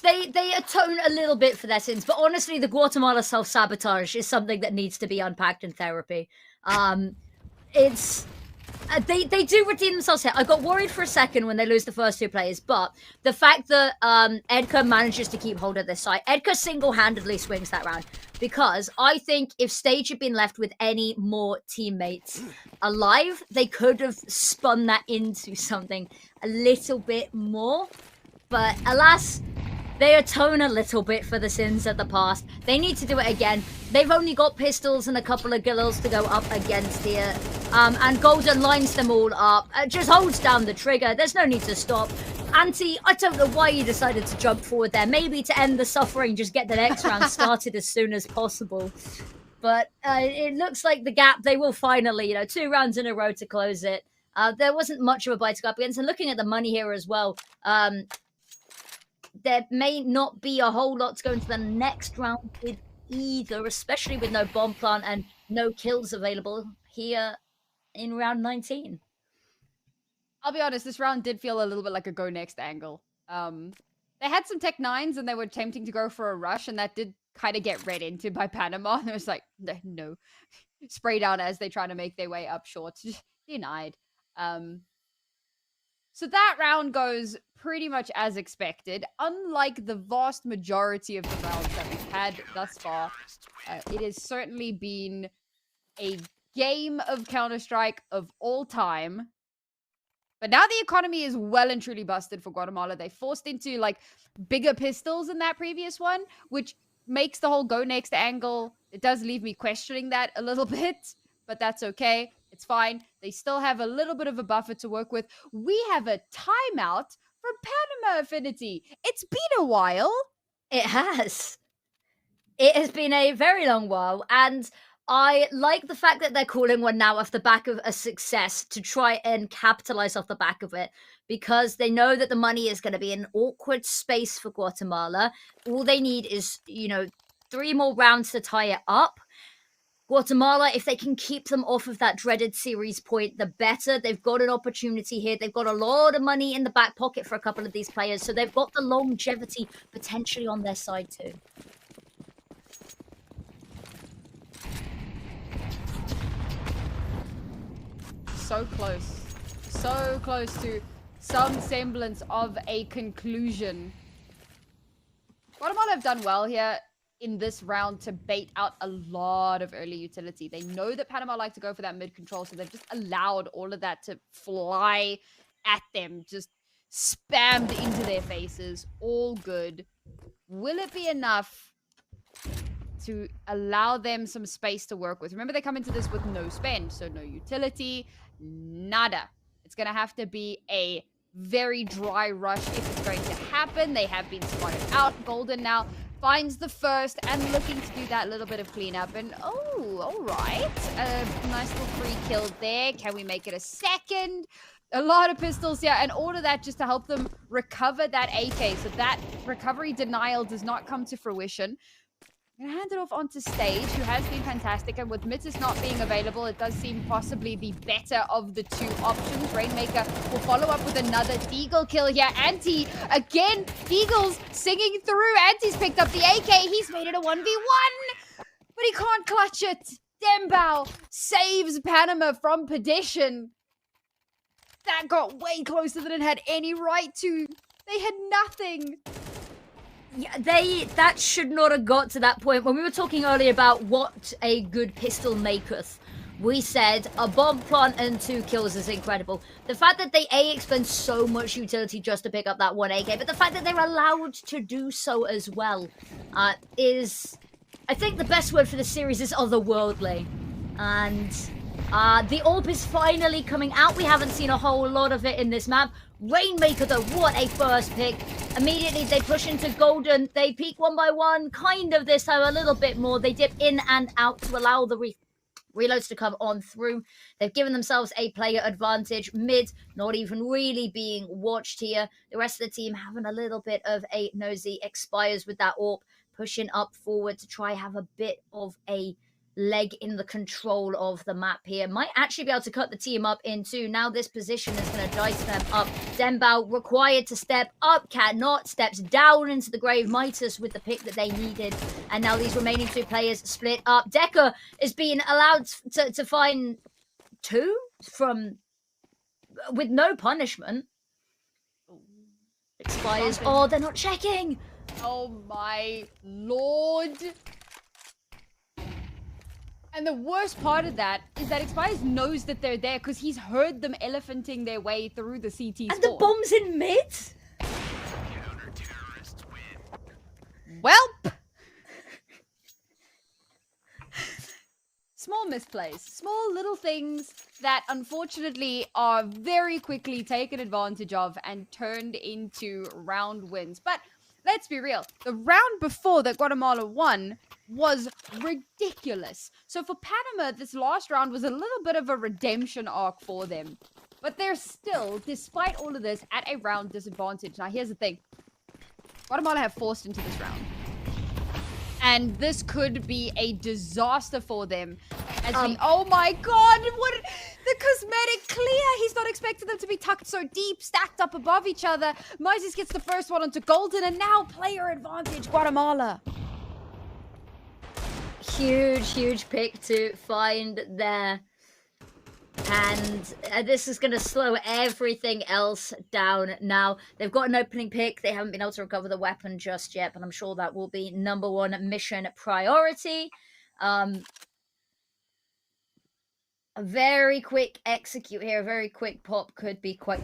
Speaker 2: they atone a little bit for their sins, but honestly, the Guatemala self-sabotage is something that needs to be unpacked in therapy. It's they do redeem themselves here. I got worried for a second when they lose the first 2 players, but the fact that Edgar manages to keep hold of this side, Edgar single-handedly swings that round, because I think if Stage had been left with any more teammates alive, they could have spun that into something a little bit more. But alas, they atone a little bit for the sins of the past. They need to do it again. They've only got pistols and a couple of gills to go up against here. And Golden lines them all up. Just holds down the trigger. There's no need to stop. Anti, I don't know why you decided to jump forward there. Maybe to end the suffering, just get the next round started as soon as possible. But it looks like the gap, they will finally, 2 rounds in a row to close it. There wasn't much of a bite to go up against. And looking at the money here as well, there may not be a whole lot to go into the next round with either, especially with no bomb plant and no kills available here in round 19.
Speaker 1: I'll be honest, this round did feel a little bit like a go next angle. They had some Tech 9s and they were attempting to go for a rush, and that did kind of get read into by Panama. And it was like, no. Spray down as they try to make their way up short. Denied. So that round goes pretty much as expected. Unlike the vast majority of the rounds that we've had thus far, it has certainly been a game of Counter-Strike of all time. But now the economy is well and truly busted for Guatemala. They forced into bigger pistols than that previous one, which makes the whole go next angle. It does leave me questioning that a little bit, but that's okay. It's fine. They still have a little bit of a buffer to work with. We have a timeout for Panama Affinity. It's been a while.
Speaker 2: It has. It has been a very long while, and I like the fact that they're calling one now off the back of a success to try and capitalize off the back of it, because they know that the money is going to be an awkward space for Guatemala. All they need is, 3 more rounds to tie it up. Guatemala, if they can keep them off of that dreaded series point, the better. They've got an opportunity here. They've got a lot of money in the back pocket for a couple of these players, so they've got the longevity potentially on their side too.
Speaker 1: So close. So close to some semblance of a conclusion. Guatemala have done well here in this round to bait out a lot of early utility. They know that Panama like to go for that mid control, so they've just allowed all of that to fly at them, just spammed into their faces. All good. Will it be enough to allow them some space to work with? Remember, they come into this with no spend, so no utility, nada. It's going to have to be a very dry rush if it's going to happen. They have been spotted out. Golden now finds the first and looking to do that little bit of cleanup. And, oh, all right. A nice little free kill there. Can we make it a second? A lot of pistols here, and all of that just to help them recover that AK. So that recovery denial does not come to fruition. I'm going to hand it off onto Stage, who has been fantastic. And with Mitzis not being available, it does seem possibly the better of the 2 options. Rainmaker will follow up with another Deagle kill here. Anti, again, Deagle's singing through. Anti's picked up the AK. He's made it a 1v1, but he can't clutch it. Dembao saves Panama from perdition. That got way closer than it had any right to. They had nothing.
Speaker 2: Yeah, that should not have got to that point. When we were talking earlier about what a good pistol maketh, we said a bomb plant and 2 kills is incredible. The fact that they expend so much utility just to pick up that 1 AK, but the fact that they're allowed to do so as well is, I think the best word for this series is otherworldly. And the AWP is finally coming out. We haven't seen a whole lot of it in this map. Rainmaker though, what a first pick. Immediately they push into Golden. They peek 1 by 1, kind of this time a little bit more. They dip in and out to allow the reloads to come on through. They've given themselves a player advantage. Mid not even really being watched here. The rest of the team having a little bit of a nosy. Expires with that AWP, pushing up forward to try have a bit of a leg in the control of the map here. Might actually be able to cut the team up in 2. Now this position is going to dice them up. Dembao required to step up, cannot, steps down into the grave. Midas with the pick that they needed. And now these remaining 2 players split up. Decker is being allowed to find 2 from with no punishment. Expires. Oh, they're not checking.
Speaker 1: Oh my lord. And the worst part of that is that Expires knows that they're there because he's heard them elephanting their way through the CT
Speaker 2: And the bomb's in mid?
Speaker 3: Counter-terrorists win.
Speaker 1: Welp! Small misplays. Small little things that unfortunately are very quickly taken advantage of and turned into round wins. But let's be real. The round before that Guatemala won was ridiculous. So for Panama, this last round was a little bit of a redemption arc for them. But they're still, despite all of this, at a round disadvantage. Now here's the thing. Guatemala have forced into this round. And this could be a disaster for them. As oh my god, what the cosmetic clear! He's not expecting them to be tucked so deep, stacked up above each other. Moses gets the first one onto Golden, and now player advantage, Guatemala.
Speaker 2: Huge pick to find there. And this is going to slow everything else down now. They've got an opening pick. They haven't been able to recover the weapon just yet, but I'm sure that will be #1 mission priority. A very quick execute here, a very quick pop could be quite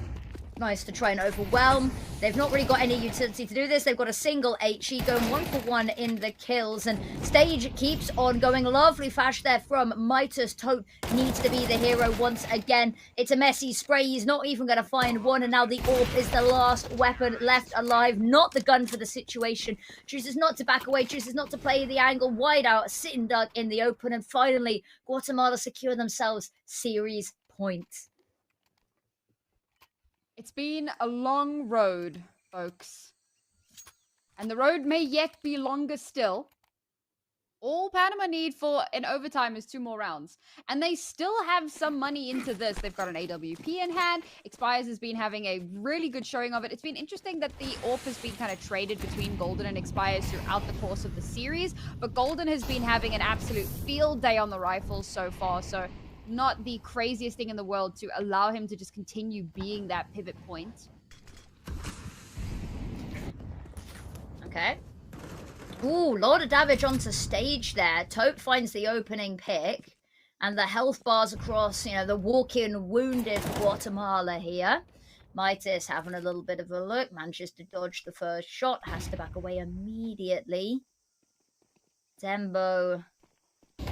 Speaker 2: nice to try and overwhelm. They've not really got any utility to do this. They've got a single HE going 1 for 1 in the kills, and stage keeps on going. Lovely flash there from Midas. Tote needs to be the hero once again. It's a messy spray. He's not even going to find one, and now the AWP is the last weapon left alive. Not the gun for the situation. Chooses not to back away. Chooses not to play the angle wide out. Sitting duck in the open, and finally Guatemala secure themselves series points.
Speaker 1: It's been a long road, folks. And the road may yet be longer still. All Panama need for an overtime is 2 more rounds. And they still have some money into this. They've got an AWP in hand. Expires has been having a really good showing of it. It's been interesting that the AWP has been kind of traded between Golden and Expires throughout the course of the series. But Golden has been having an absolute field day on the rifles so far. So not the craziest thing in the world to allow him to just continue being that pivot point.
Speaker 2: Okay. Ooh, lot of damage onto stage there. Tope finds the opening pick. And the health bars across, the walk-in wounded Guatemala here. Midas having a little bit of a look. Manages to dodge the first shot. Has to back away immediately. Dembo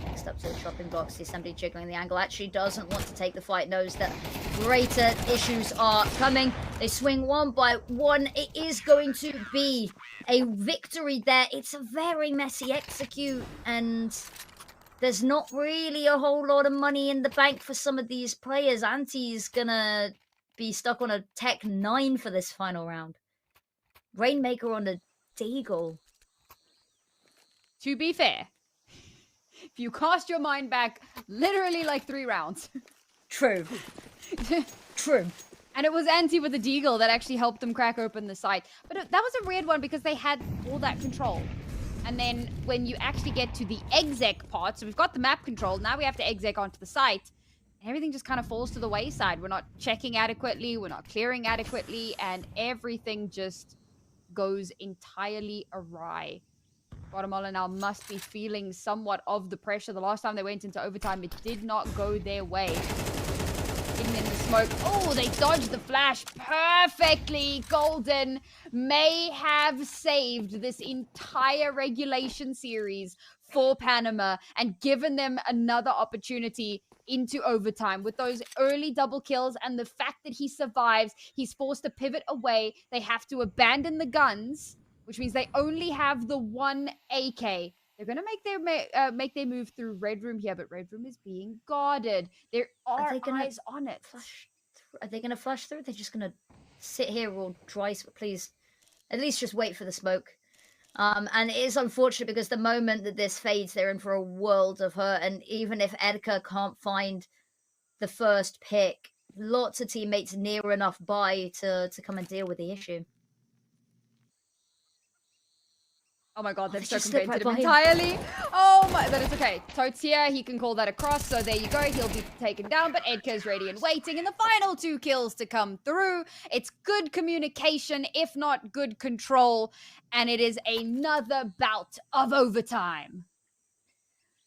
Speaker 2: next up to the chopping block. See somebody jiggling the angle. Actually doesn't want to take the fight. Knows that greater issues are coming. They swing 1 by 1. It is going to be a victory there. It's a very messy execute. And there's not really a whole lot of money in the bank for some of these players. Anti's gonna be stuck on a Tech 9 for this final round. Rainmaker on a Deagle.
Speaker 1: To be fair, if you cast your mind back, literally like 3 rounds.
Speaker 2: True. True.
Speaker 1: And it was Anti with the Deagle that actually helped them crack open the site. But that was a weird one because they had all that control. And then when you actually get to the exec part, so we've got the map control, now we have to exec onto the site. And everything just kind of falls to the wayside. We're not checking adequately, we're not clearing adequately, and everything just goes entirely awry. Guatemala now must be feeling somewhat of the pressure. The last time they went into overtime, it did not go their way. Hidden in the smoke. Oh, they dodged the flash perfectly. Golden may have saved this entire regulation series for Panama and given them another opportunity into overtime. With those early double kills and the fact that he survives, he's forced to pivot away. They have to abandon the guns, which means they only have the one AK. They're going to make their move through Red Room here, but Red Room is being guarded. There are eyes on it.
Speaker 2: Are they going to flush through? They're just going to sit here or try, please. At least just wait for the smoke. And it is unfortunate because the moment that this fades, they're in for a world of hurt. And even if Edgar can't find the first pick, lots of teammates near enough by to come and deal with the issue.
Speaker 1: Oh my god, they've circumvented him entirely. Oh my, that is okay. Totes here, he can call that a cross, so there you go. He'll be taken down, but Edgar's ready and waiting. And the final 2 kills to come through. It's good communication, if not good control. And it is another bout of overtime.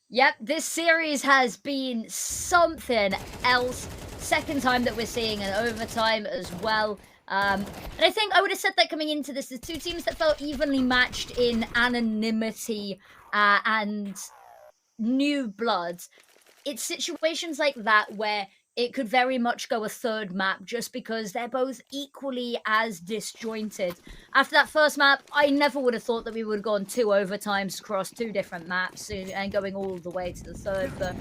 Speaker 2: Yep, this series has been something else. Second time that we're seeing an overtime as well. And I think I would have said that coming into this, the 2 teams that felt evenly matched in anonymity and new blood. It's situations like that where it could very much go a third map just because they're both equally as disjointed. After that first map, I never would have thought that we would have gone 2 overtimes across 2 different maps and going all the way to the third, but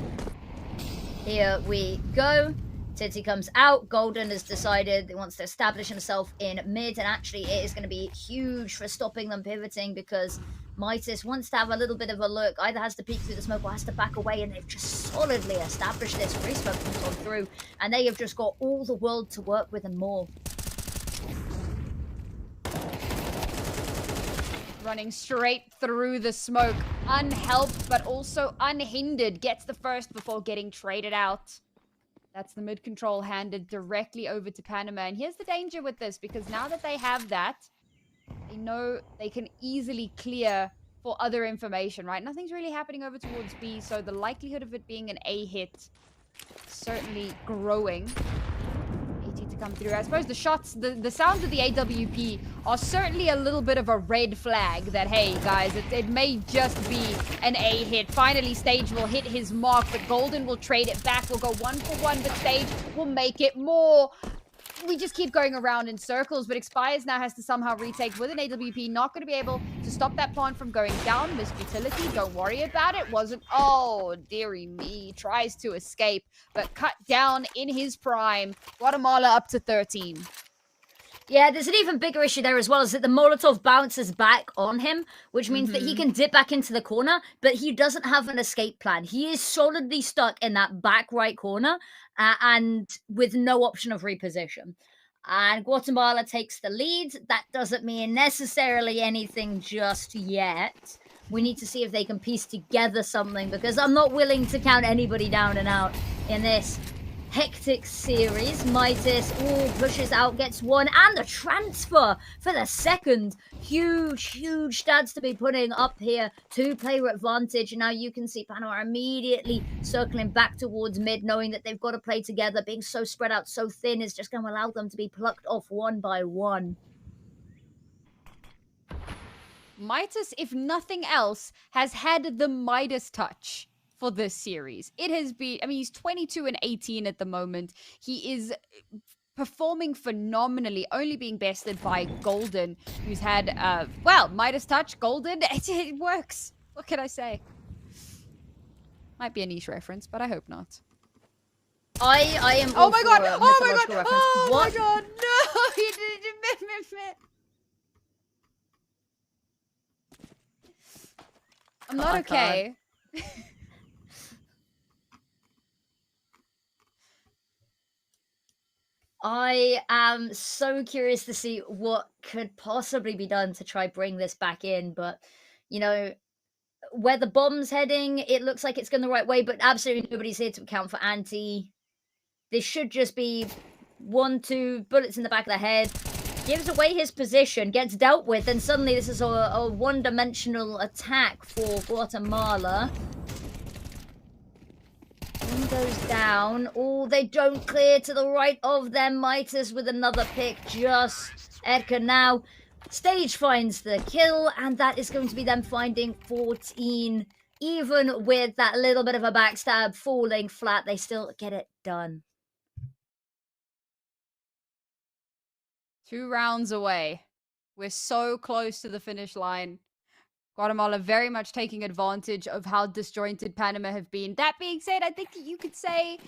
Speaker 2: here we go. Titty comes out. Golden has decided he wants to establish himself in mid, and actually it is going to be huge for stopping them pivoting because Mitis wants to have a little bit of a look. Either has to peek through the smoke or has to back away, and they've just solidly established this. Free smoke comes on through, and they have just got all the world to work with and more.
Speaker 1: Running straight through the smoke, unhelped but also unhindered. Gets the first before getting traded out. That's the mid control handed directly over to Panama. And here's the danger with this, because now that they have that, they know they can easily clear for other information, right? Nothing's really happening over towards B, so the likelihood of it being an A hit is certainly growing. AT to come through. I suppose the shots, the sounds of the AWP are certainly a little bit of a red flag that, hey, guys, it may just be an A hit. Finally, Stage will hit his mark, but Golden will trade it back. We'll go 1-for-1, but Stage will make it more. We just keep going around in circles, but Expires now has to somehow retake with an AWP. Not going to be able to stop that plant from going down. Missed utility, don't worry about it. Wasn't, oh, dearie me. Tries to escape, but cut down in his prime. Guatemala up to 13.
Speaker 2: Yeah, there's an even bigger issue there as well, is that the Molotov bounces back on him, which means that he can dip back into the corner, but he doesn't have an escape plan. He is solidly stuck in that back right corner and with no option of reposition. And Guatemala takes the lead. That doesn't mean necessarily anything just yet. We need to see if they can piece together something, because I'm not willing to count anybody down and out in this hectic series. Mitis pushes out, gets one, and the transfer for the second. Huge stats to be putting up here. 2-player advantage. And now you can see Panama immediately circling back towards mid, knowing that they've got to play together. Being so spread out, so thin is just going to allow them to be plucked off one by one.
Speaker 1: Mitis, if nothing else, has had the Midas touch for this series. It has been, I mean, he's 22 and 18 at the moment. He is performing phenomenally, only being bested by Golden, who's had, well, Midas touch, Golden, it works. What can I say? Might be a niche reference, but I hope not.
Speaker 2: I am.
Speaker 1: Oh my god! Oh my god!
Speaker 2: Reference.
Speaker 1: Oh
Speaker 2: What?
Speaker 1: my god! No! He didn't. I'm not okay.
Speaker 2: I am so curious to see what could possibly be done to try bring this back in, but, you know, where the bomb's heading, it looks like it's going the right way, but absolutely nobody's here to account for Anti. This should just be 1-2 bullets in the back of the head. gives away his position, gets dealt with, and suddenly this is a one-dimensional attack for Guatemala. One goes down. Oh, they don't clear to the right of them. Midas with another pick. Just Edgar now. Stage finds the kill, and that is going to be them finding 14. Even with that little bit of a backstab falling flat, they still get it done.
Speaker 1: 2 rounds away. We're so close to the finish line. Guatemala very much taking advantage of how disjointed Panama have been. That being said, I think you could say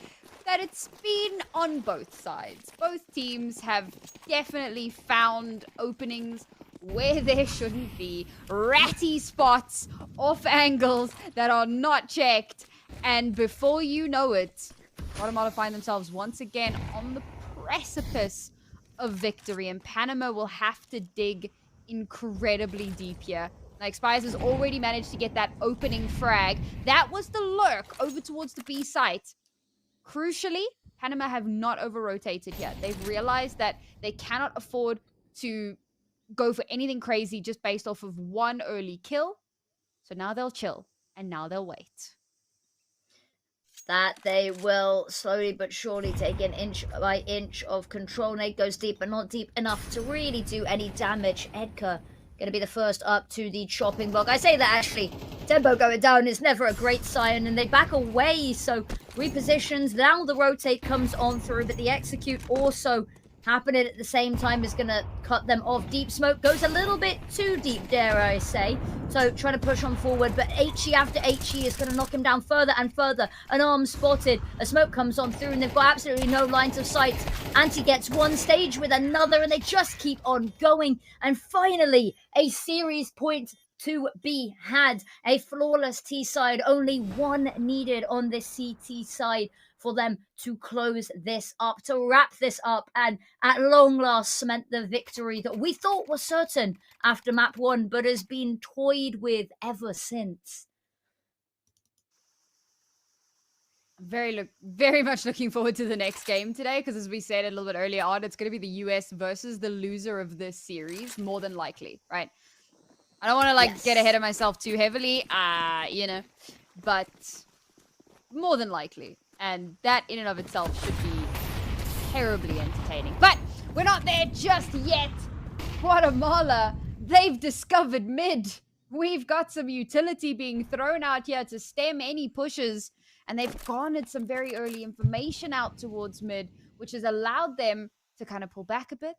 Speaker 1: that it's been on both sides. Both teams have definitely found openings where there shouldn't be. Ratty spots off angles that are not checked. And before you know it, Guatemala find themselves once again on the precipice of victory. And Panama will have to dig incredibly deep here. Like, Spires has already managed to get that opening frag. That was the lurk over towards the B site. Crucially, Panama have not over-rotated here. They've realized that they cannot afford to go for anything crazy just based off of one early kill. So now they'll chill, and now they'll wait.
Speaker 2: That they will slowly but surely take an inch by inch of control. Nate goes deep, but not deep enough to really do any damage. Edgar going to be the first up to the chopping block. I say that actually, tempo going down is never a great sign, and they back away, so repositions. Now the rotate comes on through, but the execute also happening at the same time is going to cut them off. Deep smoke goes a little bit too deep, dare I say. So trying to push on forward, but HE after HE is going to knock him down further and further. An arm spotted. A smoke comes on through, and they've got absolutely no lines of sight. Anti gets one stage with another, and they just keep on going. And finally, a series point to be had. A flawless T side. Only one needed on this CT side for them to close this up, to wrap this up, and at long last cement the victory that we thought was certain after map 1, but has been toyed with ever since.
Speaker 1: Very much looking forward to the next game today, because as we said a little bit earlier on, it's going to be the US versus the loser of this series, more than likely, right? I don't want to get ahead of myself too heavily, but more than likely. And that in and of itself should be terribly entertaining. But we're not there just yet. Guatemala, they've discovered mid. We've got some utility being thrown out here to stem any pushes. And they've garnered some very early information out towards mid, which has allowed them to kind of pull back a bit.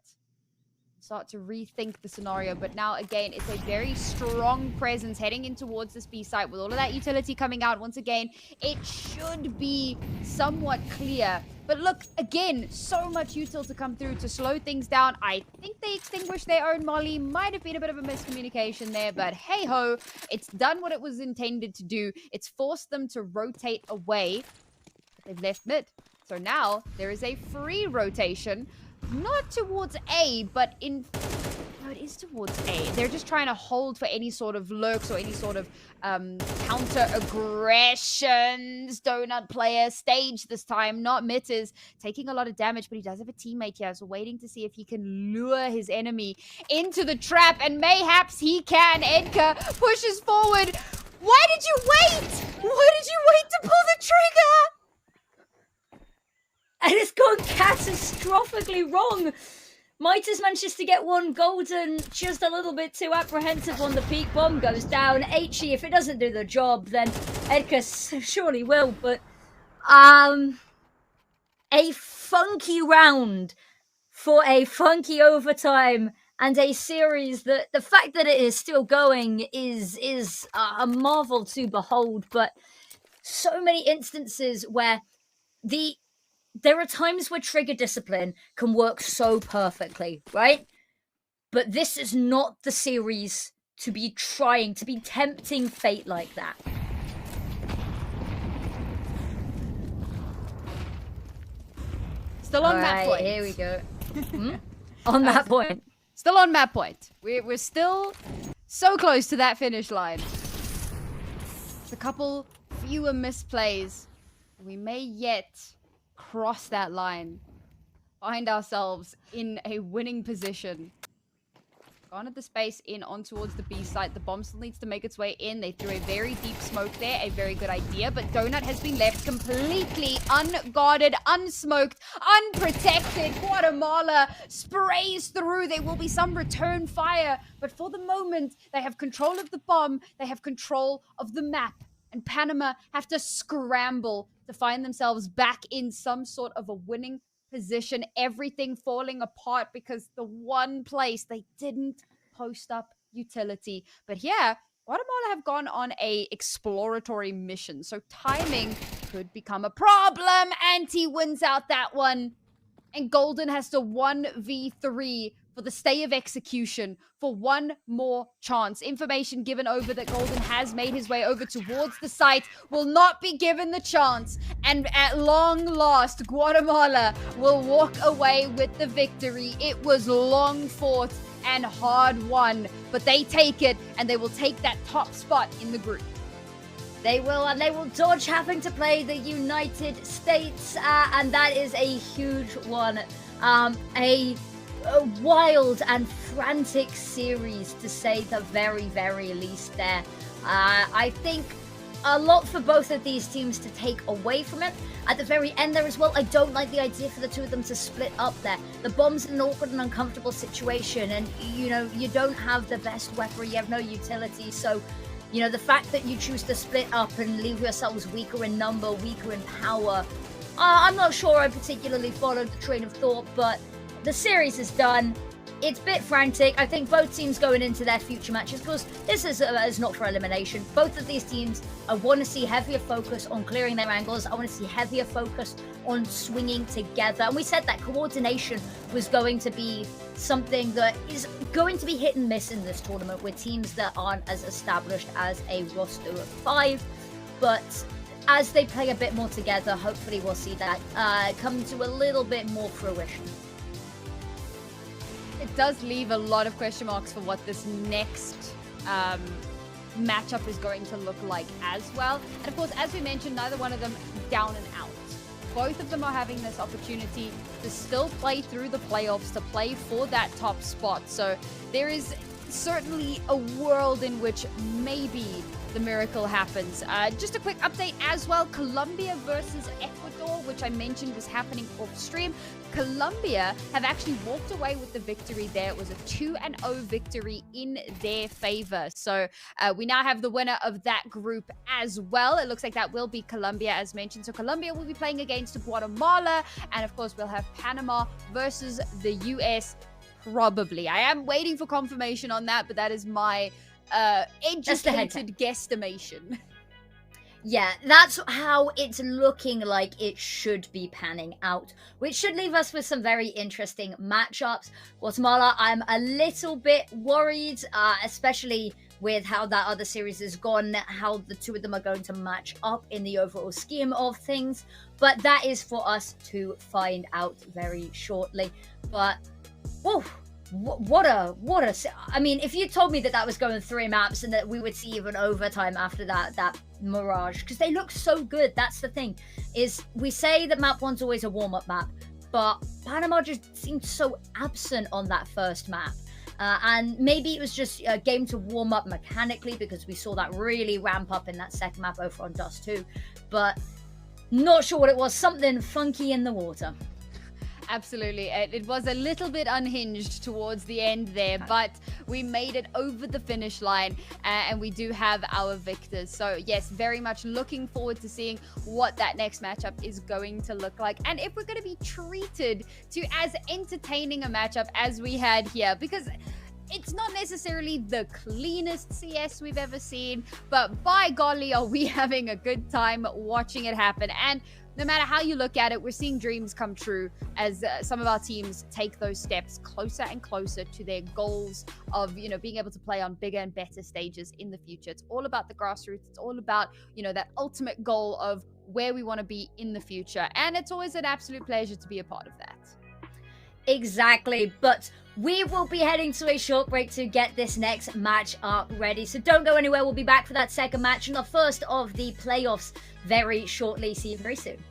Speaker 1: Start to rethink the scenario. But now, again, it's a very strong presence heading in towards this B site with all of that utility coming out. Once again, it should be somewhat clear. But look, again, so much util to come through to slow things down. I think they extinguished their own molly. Might have been a bit of a miscommunication there, but hey-ho, it's done what it was intended to do. It's forced them to rotate away. They've left mid. So now there is a free rotation. Not towards A, but no, it is towards A. They're just trying to hold for any sort of lurks or any sort of counter aggressions. Donut player stage this time, not Mitters. Taking a lot of damage, but he does have a teammate here, so waiting to see if he can lure his enemy into the trap, and mayhaps he can. Edgar pushes forward. Why did you wait? Why did you wait to pull the trigger?
Speaker 2: And it's gone catastrophically wrong. Midas manages to get one golden, just a little bit too apprehensive on the peak. Bomb goes down. HE, if it doesn't do the job, then Edgar surely will. But a funky round for a funky overtime and a series that the fact that it is still going is a marvel to behold. But so many instances where there are times where trigger discipline can work so perfectly, right? But this is not the series to be tempting fate like that.
Speaker 1: Still on that point.
Speaker 2: Here we go. On that point.
Speaker 1: Still on map point. We're still so close to that finish line. It's a couple fewer misplays. We may yet cross that line. find ourselves in a winning position. Gone at the space in on towards the B site. The bomb still needs to make its way in. They threw a very deep smoke there. A very good idea. But Donut has been left completely unguarded, unsmoked, unprotected. Guatemala sprays through. There will be some return fire. But for the moment, they have control of the bomb. They have control of the map. And Panama have to scramble to find themselves back in some sort of a winning position, everything falling apart because the one place they didn't post up utility. But here, Guatemala have gone on a exploratory mission, so timing could become a problem. Anti wins out that one, and Golden has to 1v3 for the stay of execution for one more chance. Information given over that Golden has made his way over towards the site, will not be given the chance. And at long last, Guatemala will walk away with the victory. It was long fought and hard won, but they take it, and they will take that top spot in the group.
Speaker 2: They will, and they will dodge having to play the United States, and that is a huge one. A wild and frantic series, to say the very, very least there. I think a lot for both of these teams to take away from it. At the very end there as well, I don't like the idea for the two of them to split up there. The bomb's in an awkward and uncomfortable situation, and, you know, you don't have the best weaponry, you have no utility, so, you know, the fact that you choose to split up and leave yourselves weaker in number, weaker in power, I'm not sure I particularly followed the train of thought, but the series is done. It's a bit frantic. I think both teams going into their future matches, because this is not for elimination. Both of these teams, I want to see heavier focus on clearing their angles. I want to see heavier focus on swinging together. And we said that coordination was going to be something that is going to be hit and miss in this tournament with teams that aren't as established as a roster of 5. But as they play a bit more together, hopefully we'll see that come to a little bit more fruition.
Speaker 1: It does leave a lot of question marks for what this next matchup is going to look like as well. And of course, as we mentioned, neither one of them down and out. Both of them are having this opportunity to still play through the playoffs, to play for that top spot. So there is certainly a world in which maybe the miracle happens. Just a quick update as well. Colombia versus Ecuador, which I mentioned was happening off stream. Colombia have actually walked away with the victory there. It was a 2-0 victory in their favor. So we now have the winner of that group as well. It looks like that will be Colombia, as mentioned. So Colombia will be playing against Guatemala. And of course, we'll have Panama versus the US, probably. I am waiting for confirmation on that, but that is my educated guesstimation.
Speaker 2: Yeah, that's how it's looking like it should be panning out, which should leave us with some very interesting matchups. Guatemala, I'm a little bit worried, especially with how that other series has gone, how the two of them are going to match up in the overall scheme of things. But that is for us to find out very shortly. But, whoa. What a I mean, if you told me that that was going 3 maps and that we would see even overtime after that Mirage, because they look so good. That's the thing, is we say that map 1's always a warm-up map, but Panama just seemed so absent on that first map. And maybe it was just a game to warm up mechanically, because we saw that really ramp up in that second map over on Dust 2, but not sure what it was. Something funky in the water.
Speaker 1: Absolutely. It was a little bit unhinged towards the end there, but we made it over the finish line, and we do have our victors. So yes, very much looking forward to seeing what that next matchup is going to look like, and if we're going to be treated to as entertaining a matchup as we had here, because it's not necessarily the cleanest CS we've ever seen, but by golly, are we having a good time watching it happen. And no matter how you look at it, we're seeing dreams come true as some of our teams take those steps closer and closer to their goals of, you know, being able to play on bigger and better stages in the future. It's all about the grassroots. It's all about, you know, that ultimate goal of where we want to be in the future. And it's always an absolute pleasure to be a part of that.
Speaker 2: Exactly, but we will be heading to a short break to get this next match up ready. So don't go anywhere. We'll be back for that second match and the first of the playoffs very shortly. See you very soon.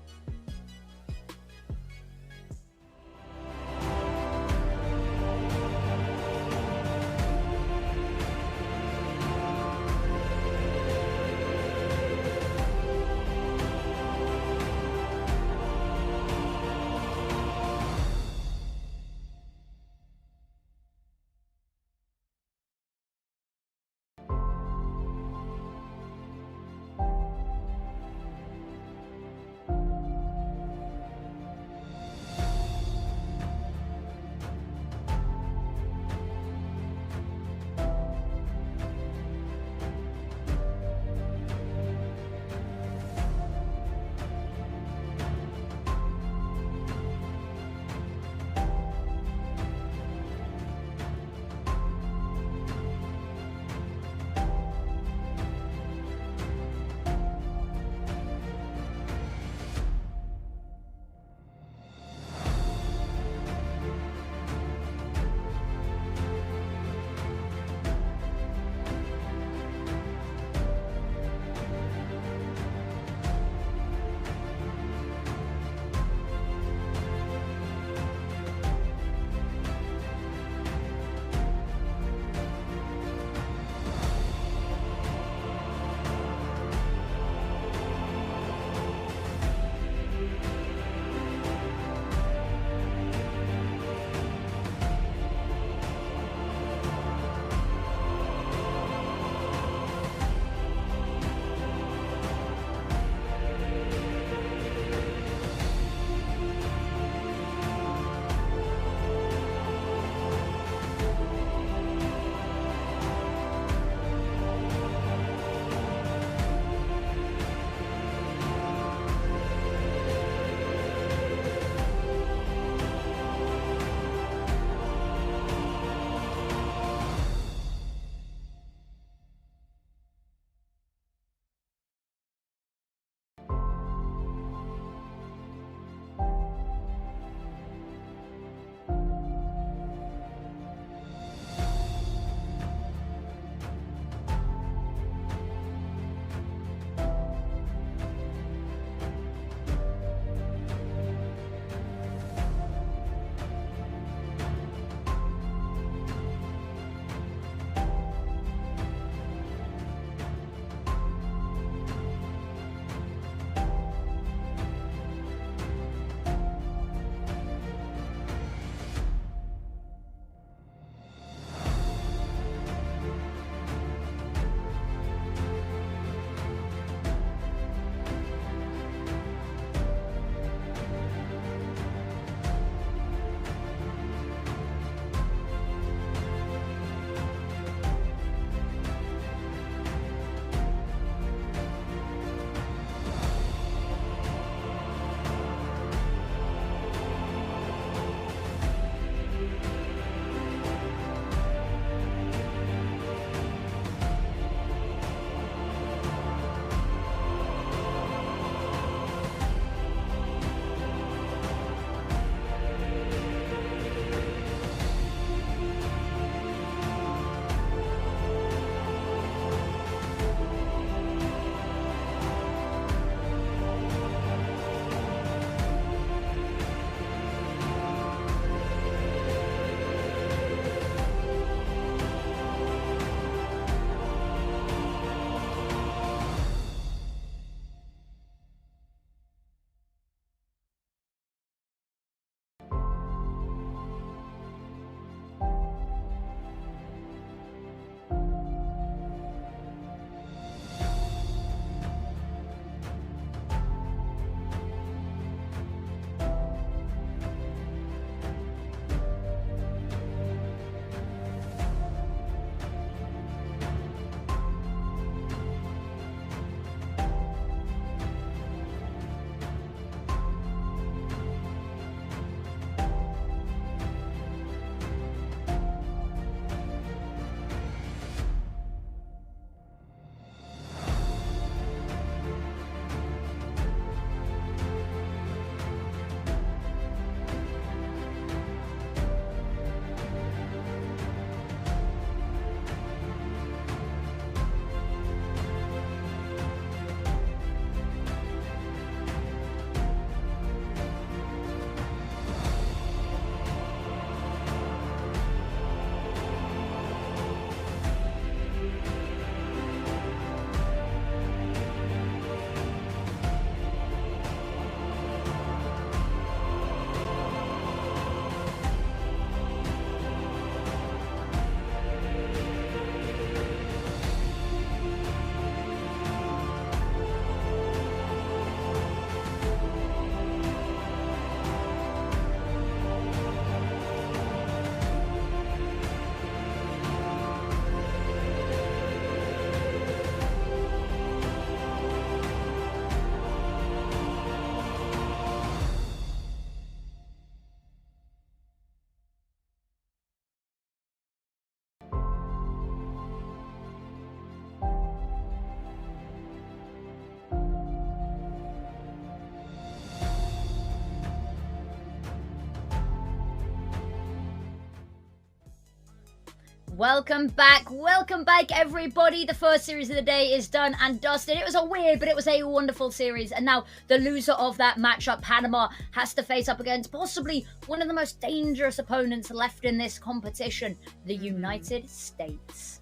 Speaker 2: Welcome back everybody. The first series of the day is done and dusted. It was a weird, but it was a wonderful series. And now the loser of that matchup, Panama, has to face up against possibly one of the most dangerous opponents left in this competition, the United States.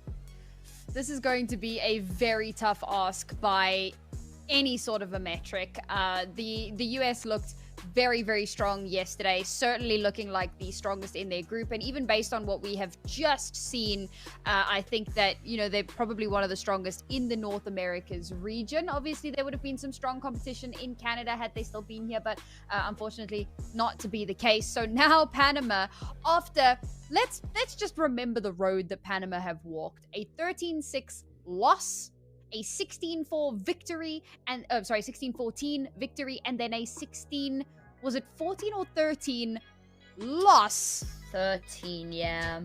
Speaker 1: This is going to be a very tough ask by any sort of a metric. The US looked very, very strong yesterday, certainly looking like the strongest in their group, and even based on what we have just seen, I think that, you know, they're probably one of the strongest in the North Americas region. Obviously there would have been some strong competition in Canada had they still been here, but unfortunately not to be the case. So now Panama, after let's just remember the road that Panama have walked: a 13-6 loss, a 16-4 victory, and 16-14 victory, and then a 14 or 13 loss.
Speaker 2: 13, yeah.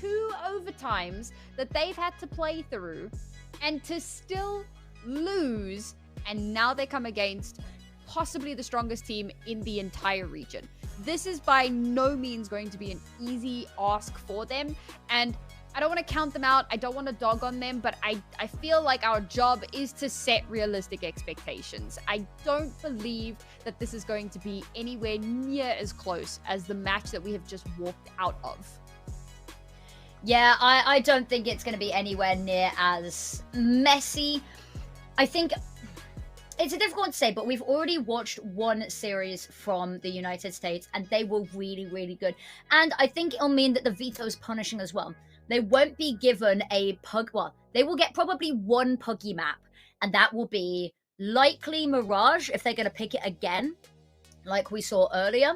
Speaker 1: 2 overtimes that they've had to play through, and to still lose, and now they come against possibly the strongest team in the entire region. This is by no means going to be an easy ask for them, and I don't want to count them out. I don't want to dog on them, but I feel like our job is to set realistic expectations. I don't believe that this is going to be anywhere near as close as the match that we have just walked out of.
Speaker 2: Yeah, I don't think it's going to be anywhere near as messy. I think it's a difficult one to say, but we've already watched one series from the United States, and they were really, really good. And I think it'll mean that the veto is punishing as well. They won't be given a they will get probably one puggy map, and that will be likely Mirage if they're going to pick it again, like we saw earlier.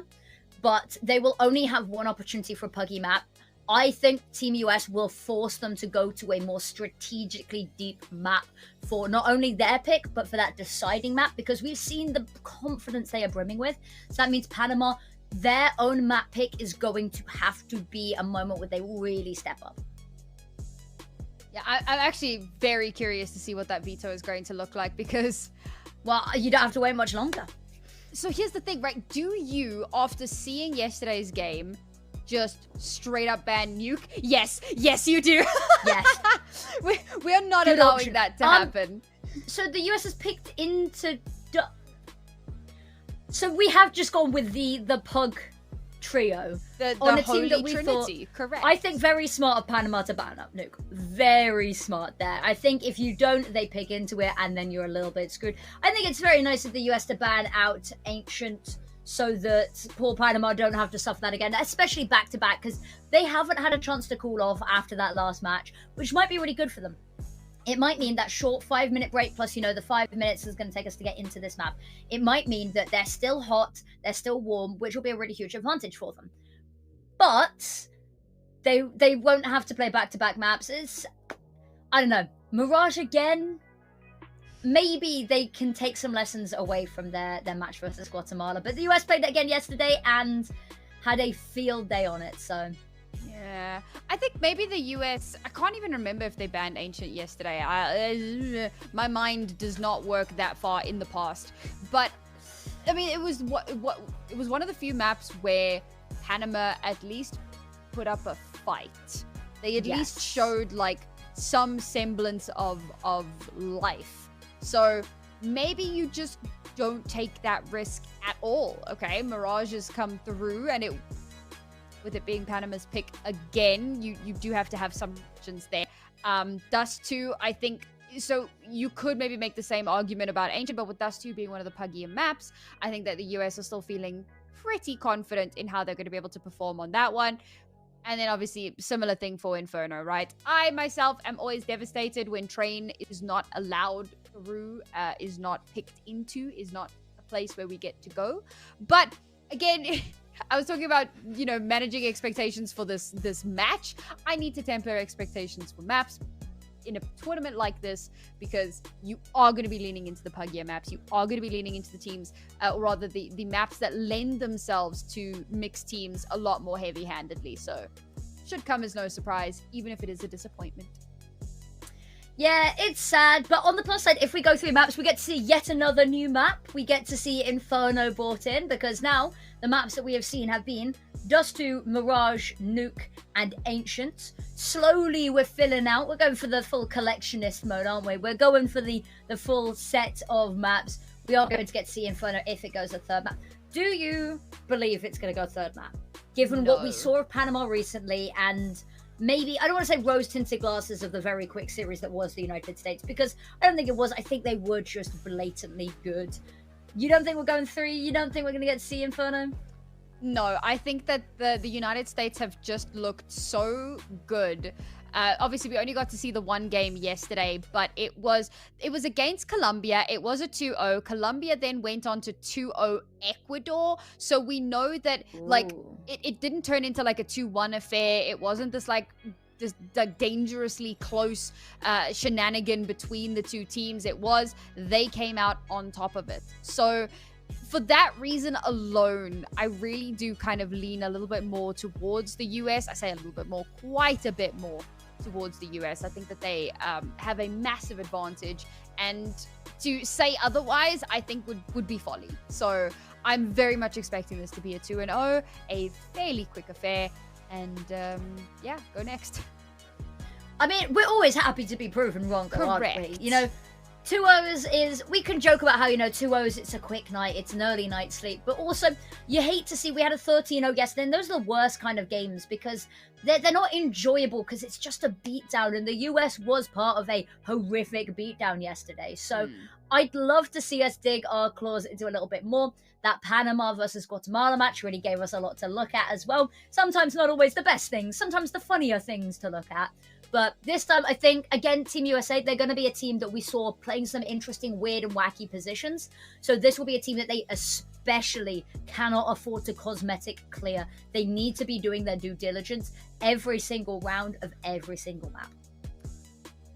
Speaker 2: But they will only have one opportunity for a puggy map. I think Team US will force them to go to a more strategically deep map for not only their pick, but for that deciding map, because we've seen the confidence they are brimming with. So that means Panama, their own map pick is going to have to be a moment where they really step up.
Speaker 1: Yeah, I'm actually very curious to see what that veto is going to look like, because,
Speaker 2: well, you don't have to wait much longer.
Speaker 1: So here's the thing, right? Do you, after seeing yesterday's game, just straight up ban nuke? Yes, you do.
Speaker 2: Yes.
Speaker 1: we are not
Speaker 2: Good
Speaker 1: allowing
Speaker 2: option.
Speaker 1: that to happen.
Speaker 2: So the US has picked into... So we have just gone with the pug trio
Speaker 1: on a team that we Trinity,
Speaker 2: thought,
Speaker 1: correct.
Speaker 2: I think very smart of Panama to ban up nuke. Very smart there. I think if you don't, they pick into it, and then you're a little bit screwed. I think it's very nice of the US to ban out Ancient, so that poor Panama don't have to suffer that again, especially back-to-back, because they haven't had a chance to cool off after that last match, which might be really good for them. It might mean that short 5-minute break plus, you know, the 5 minutes is going to take us to get into this map. It might mean that they're still hot, they're still warm, which will be a really huge advantage for them. But they won't have to play back-to-back maps. It's, I don't know, Mirage again? Maybe they can take some lessons away from their match versus Guatemala. But the US played that again yesterday and had a field day on it, so...
Speaker 1: Yeah, I think maybe the US, I can't even remember if they banned Ancient yesterday. My mind does not work that far in the past. But, I mean, it was one of the few maps where Panama at least put up a fight. They at least showed, like, some semblance of life. So, maybe you just don't take that risk at all, okay? Mirage has come through, and with it being Panama's pick again, you do have to have some options there. Dust 2, I think, so you could maybe make the same argument about Ancient, but with Dust 2 being one of the puggier maps, I think that the US are still feeling pretty confident in how they're going to be able to perform on that one. And then obviously similar thing for Inferno, right? I myself am always devastated when Train is not allowed through, is not picked into, is not a place where we get to go. But again, I was talking about, you know, managing expectations for this match. I need to temper expectations for maps in a tournament like this, because you are going to be leaning into the puggier maps. You are going to be leaning into the teams, or rather the maps that lend themselves to mixed teams a lot more heavy-handedly. So should come as no surprise, even if it is a disappointment.
Speaker 2: Yeah, it's sad, but on the plus side, if we go through maps, we get to see yet another new map. We get to see Inferno brought in, because now the maps that we have seen have been Dust 2, Mirage, Nuke, and Ancient. Slowly we're filling out. We're going for the full collectionist mode, aren't we? We're going for the full set of maps. We are going to get to see Inferno if it goes a third map. Do you believe it's going to go third map? Given what we saw of Panama recently, and maybe, I don't want to say rose-tinted glasses of the very quick series that was the United States, because I don't think it was. I think they were just blatantly good. You don't think we're going 3? You don't think we're going to get to see Inferno?
Speaker 1: No, I think that the United States have just looked so good. Obviously, we only got to see the one game yesterday, but it was against Colombia. It was a 2-0. Colombia then went on to 2-0 Ecuador. So we know that, like, it didn't turn into like a 2-1 affair. It wasn't this like dangerously close shenanigan between the two teams. It was, they came out on top of it. So for that reason alone, I really do kind of lean a little bit more towards the US. I say a little bit more, quite a bit more towards the US. I think that they have a massive advantage, and to say otherwise, I think would be folly. So I'm very much expecting this to be a 2-0, a fairly quick affair, and yeah, go next.
Speaker 2: I mean, we're always happy to be proven wrong, aren't we? You know, 2-0s is, we can joke about how, you know, 2-0s, it's a quick night, it's an early night's sleep, but also you hate to see, we had a 13-0 yesterday, and those are the worst kind of games because they're not enjoyable, because it's just a beatdown, and the US was part of a horrific beatdown yesterday. So I'd love to see us dig our claws into a little bit more. That Panama versus Guatemala match really gave us a lot to look at as well. Sometimes not always the best things, sometimes the funnier things to look at. But this time, I think, again, Team USA, they're going to be a team that we saw playing some interesting, weird, and wacky positions. So this will be a team that they especially cannot afford to cosmetic clear. They need to be doing their due diligence every single round of every single map.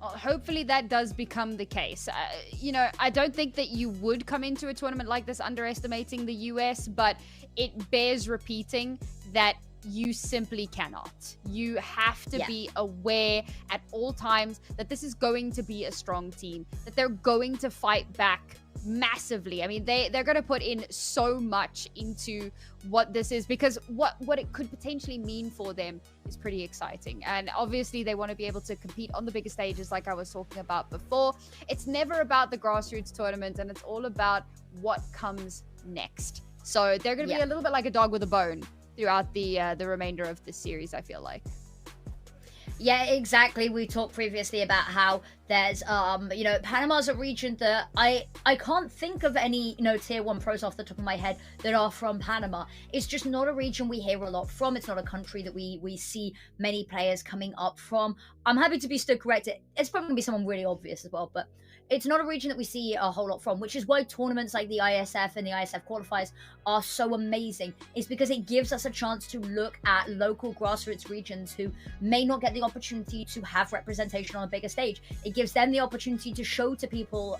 Speaker 1: Hopefully that does become the case. You know, I don't think that you would come into a tournament like this underestimating the US, but it bears repeating that you simply cannot. You have to be aware at all times that this is going to be a strong team, that they're going to fight back massively. I mean, they're going to put in so much into what this is, because what it could potentially mean for them is pretty exciting. And obviously they want to be able to compete on the bigger stages like I was talking about before. It's never about the grassroots tournament, and it's all about what comes next. So they're going to be a little bit like a dog with a bone throughout the remainder of this series, I feel like.
Speaker 2: Yeah, exactly. We talked previously about how there's, you know, Panama's a region that I can't think of any, you know, tier 1 pros off the top of my head that are from Panama. It's just not a region we hear a lot from. It's not a country that we see many players coming up from. I'm happy to be still corrected. It's probably going to be someone really obvious as well, but it's not a region that we see a whole lot from, which is why tournaments like the Iesf and the Iesf qualifiers are so amazing. It's because it gives us a chance to look at local grassroots regions who may not get the opportunity to have representation on a bigger stage. It gives them the opportunity to show to people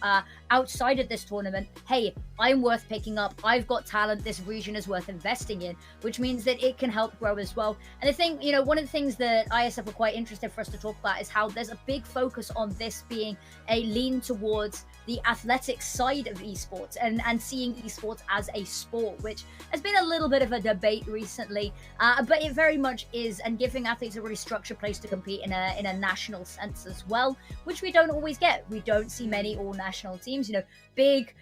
Speaker 2: outside of this tournament, hey, I'm worth picking up, I've got talent, this region is worth investing in, which means that it can help grow as well. And I think, you know, one of the things that ISF were quite interested for us to talk about is how there's a big focus on this being a lean towards the athletic side of esports and seeing esports as a sport, which has been a little bit of a debate recently, but it very much is, and giving athletes a really structured place to compete in a national sense as well, which we don't always get. We don't see many all-national teams, you know, big.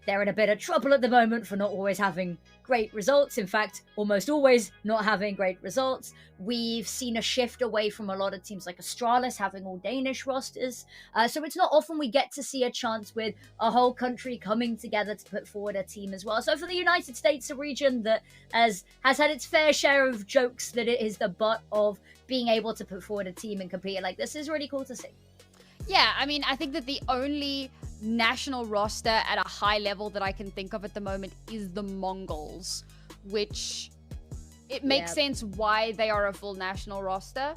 Speaker 2: They're in a bit of trouble at the moment for not always having great results. In fact, almost always not having great results. We've seen a shift away from a lot of teams like Astralis having all Danish rosters. So it's not often we get to see a chance with a whole country coming together to put forward a team as well. So for the United States, a region that has had its fair share of jokes that it is the butt of being able to put forward a team and compete like this, is really cool to see.
Speaker 1: Yeah, I mean, I think that the only national roster at a high level that I can think of at the moment is the Mongols, which it makes sense why they are a full national roster.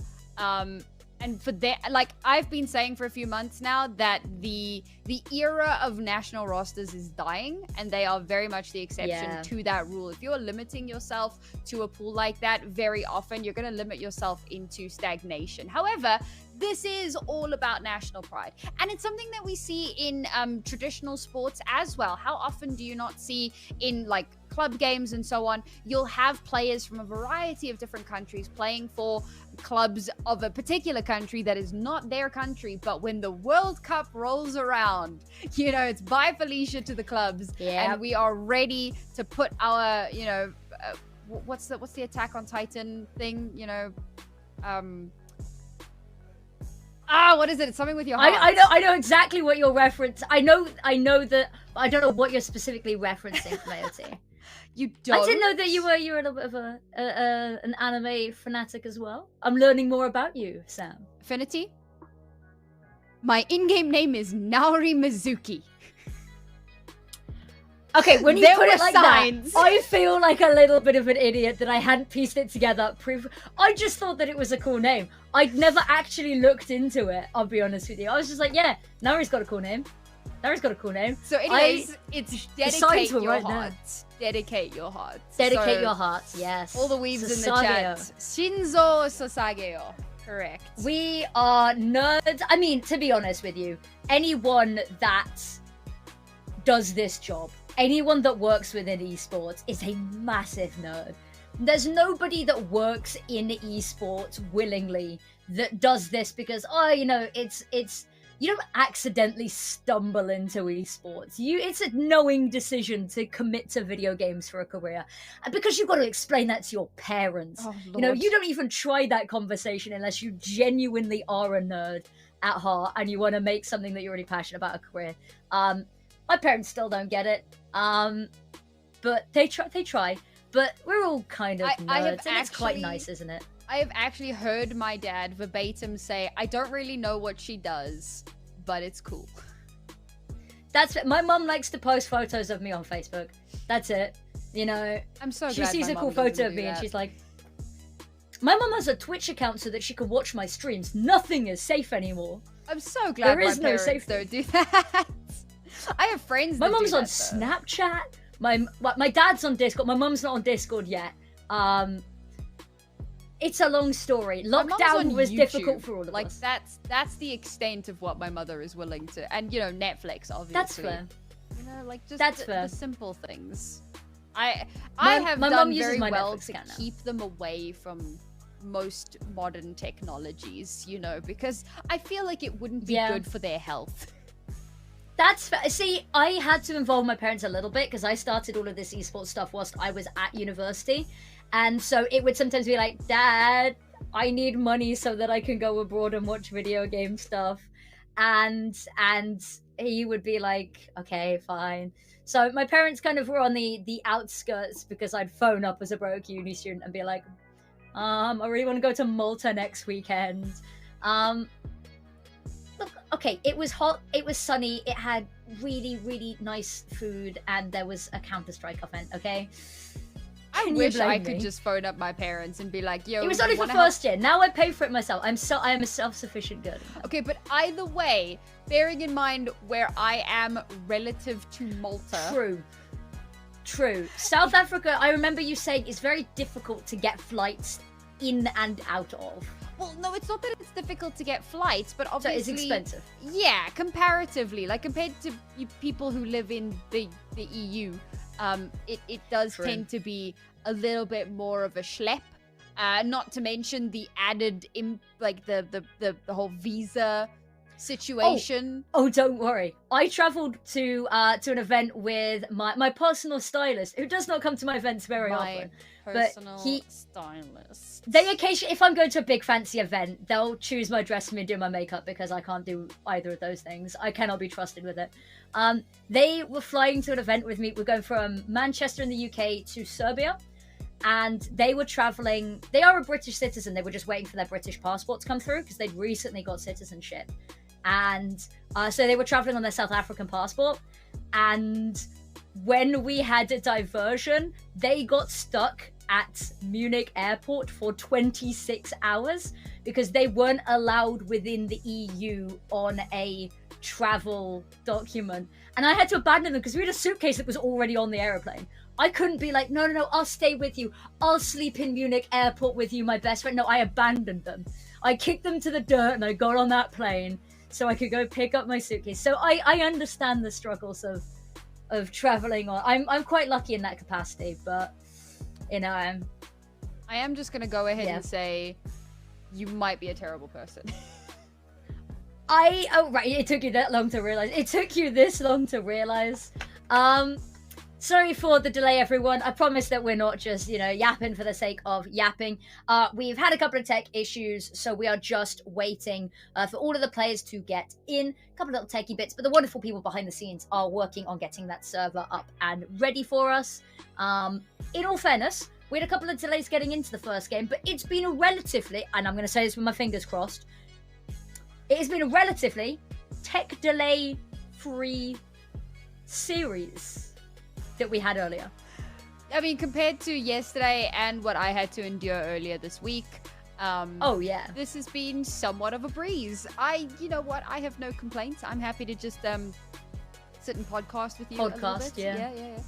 Speaker 1: And for that, like I've been saying for a few months now, that the era of national rosters is dying, and they are very much the exception to that rule. If you're limiting yourself to a pool like that, very often you're going to limit yourself into stagnation. However, this is all about national pride. And it's something that we see in traditional sports as well. How often do you not see in like club games and so on, you'll have players from a variety of different countries playing for clubs of a particular country that is not their country, but when the World Cup rolls around, you know, it's bye Felicia to the clubs, and we are ready to put our, you know, what's the Attack on Titan thing, you know, what is it? It's something with your heart.
Speaker 2: I know exactly what you're referencing. I know that, but I don't know what you're specifically referencing, Mayotte.
Speaker 1: You don't?
Speaker 2: I didn't know that you were a little bit of an anime fanatic as well. I'm learning more about you, Sam.
Speaker 1: Affinity? My in-game name is Naori Mizuki.
Speaker 2: Okay, when you put it like that, I feel like a little bit of an idiot that I hadn't pieced it together. I just thought that it was a cool name. I'd never actually looked into it, I'll be honest with you. I was just like, yeah, Naori's got a cool name. Naori's got a cool name.
Speaker 1: So anyways, it's dedicate your heart. Dedicate your heart.
Speaker 2: Dedicate your heart, yes.
Speaker 1: All the weaves in the chat. Shinzo Sasageo. Correct.
Speaker 2: We are nerds. I mean, to be honest with you, anyone that does this job, anyone that works within esports is a massive nerd. There's nobody that works in esports willingly that does this because, oh, you know, it's you don't accidentally stumble into esports. It's a knowing decision to commit to video games for a career. And because you've got to explain that to your parents.
Speaker 1: Oh,
Speaker 2: you know, you don't even try that conversation unless you genuinely are a nerd at heart and you want to make something that you're really passionate about a career. My parents still don't get it. But they try. But we're all kind of nerds, and it's quite nice, isn't it?
Speaker 1: I have actually heard my dad verbatim say, I don't really know what she does, but it's cool.
Speaker 2: My mum likes to post photos of me on Facebook. That's it. You know,
Speaker 1: I'm so glad
Speaker 2: she sees a cool photo of me and she's like, my mum has a Twitch account so that she can watch my streams. Nothing is safe anymore.
Speaker 1: I'm so glad my parents don't do that. I have friends that
Speaker 2: My mum's
Speaker 1: do
Speaker 2: on
Speaker 1: that,
Speaker 2: Snapchat. My dad's on Discord. My mum's not on Discord yet. It's a long story. Lockdown was difficult for all of us.
Speaker 1: That's the extent of what my mother is willing to, and you know, Netflix obviously.
Speaker 2: That's fair.
Speaker 1: You know, like just
Speaker 2: the
Speaker 1: simple things. I have done very well to keep them away from most modern technologies, you know, because I feel like it wouldn't be good for their health.
Speaker 2: That's fair. See, I had to involve my parents a little bit because I started all of this esports stuff whilst I was at university. And so it would sometimes be like, Dad, I need money so that I can go abroad and watch video game stuff. And he would be like, okay, fine. So my parents kind of were on the outskirts because I'd phone up as a broke uni student and be like, I really want to go to Malta next weekend. Look, okay, it was hot, it was sunny, it had really, really nice food, and there was a Counter-Strike event, okay?
Speaker 1: I wish I could just phone up my parents and be like, yo,
Speaker 2: it was only for first year. Now I pay for it myself. I am a self-sufficient girl.
Speaker 1: Okay, but either way, bearing in mind where I am relative to Malta.
Speaker 2: True. South Africa, I remember you saying, is very difficult to get flights in and out of.
Speaker 1: Well, no, it's not that it's difficult to get flights, but obviously...
Speaker 2: So it's expensive.
Speaker 1: Yeah, comparatively. Like, compared to people who live in the EU, it does tend to be a little bit more of a schlep. Not to mention the added, the whole visa situation.
Speaker 2: Oh, don't worry. I travelled to an event with my personal stylist, who does not come to my events very often.
Speaker 1: Personal stylist.
Speaker 2: They occasionally, if I'm going to a big fancy event, they'll choose my dress for me and do my makeup because I can't do either of those things. I cannot be trusted with it. They were flying to an event with me. We're going from Manchester in the UK to Serbia. And they were traveling. They are a British citizen. They were just waiting for their British passport to come through because they'd recently got citizenship. And so they were traveling on their South African passport. And when we had a diversion, they got stuck at Munich airport for 26 hours because they weren't allowed within the EU on a travel document. And I had to abandon them because we had a suitcase that was already on the airplane. I couldn't be like, no, I'll stay with you. I'll sleep in Munich airport with you, my best friend. No, I abandoned them. I kicked them to the dirt and I got on that plane so I could go pick up my suitcase. So I understand the struggles of traveling on. I'm quite lucky in that capacity, but you know,
Speaker 1: I am just gonna go ahead and say you might be a terrible person.
Speaker 2: Oh right, it took you that long to realize. It took you this long to realize. Sorry for the delay, everyone. I promise that we're not just, you know, yapping for the sake of yapping. We've had a couple of tech issues, so we are just waiting for all of the players to get in. A couple of little techie bits, but the wonderful people behind the scenes are working on getting that server up and ready for us. In all fairness, we had a couple of delays getting into the first game, but it's been a relatively, and I'm going to say this with my fingers crossed, it has been a relatively tech delay-free series that we had earlier.
Speaker 1: I mean, compared to yesterday and what I had to endure earlier this week,
Speaker 2: oh yeah,
Speaker 1: this has been somewhat of a breeze. You know what? I have no complaints. I'm happy to just sit and podcast with you.
Speaker 2: Podcast, yeah.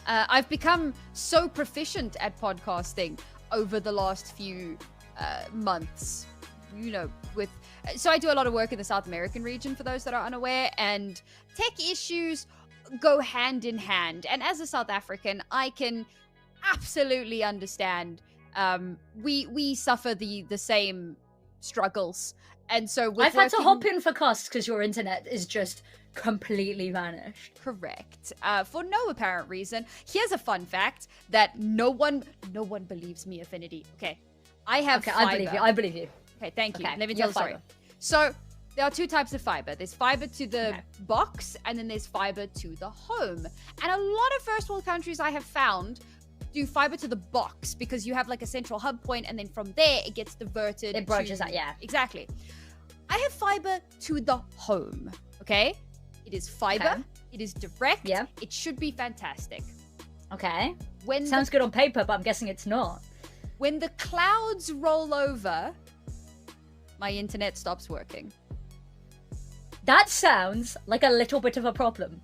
Speaker 1: I've become so proficient at podcasting over the last few months. You know, so I do a lot of work in the South American region, for those that are unaware, and tech issues go hand in hand. And as a South African, I can absolutely understand. We suffer the same struggles, and so
Speaker 2: I've had to hop in for costs because your internet is just completely vanished.
Speaker 1: Correct. For no apparent reason. Here's a fun fact that no one believes me, Affinity. Okay, I have fiber.
Speaker 2: I believe you.
Speaker 1: Okay, thank you.
Speaker 2: Okay,
Speaker 1: Let me tell the story. So there are two types of fiber. There's fiber to the box, and then there's fiber to the home. And a lot of first world countries I have found do fiber to the box because you have like a central hub point, and then from there it gets diverted.
Speaker 2: It branches out, yeah.
Speaker 1: Exactly. I have fiber to the home, okay? It is fiber. Okay. It is direct.
Speaker 2: Yeah.
Speaker 1: It should be fantastic.
Speaker 2: Okay. Sounds good on paper, but I'm guessing it's not.
Speaker 1: When the clouds roll over, my internet stops working.
Speaker 2: That sounds like a little bit of a problem.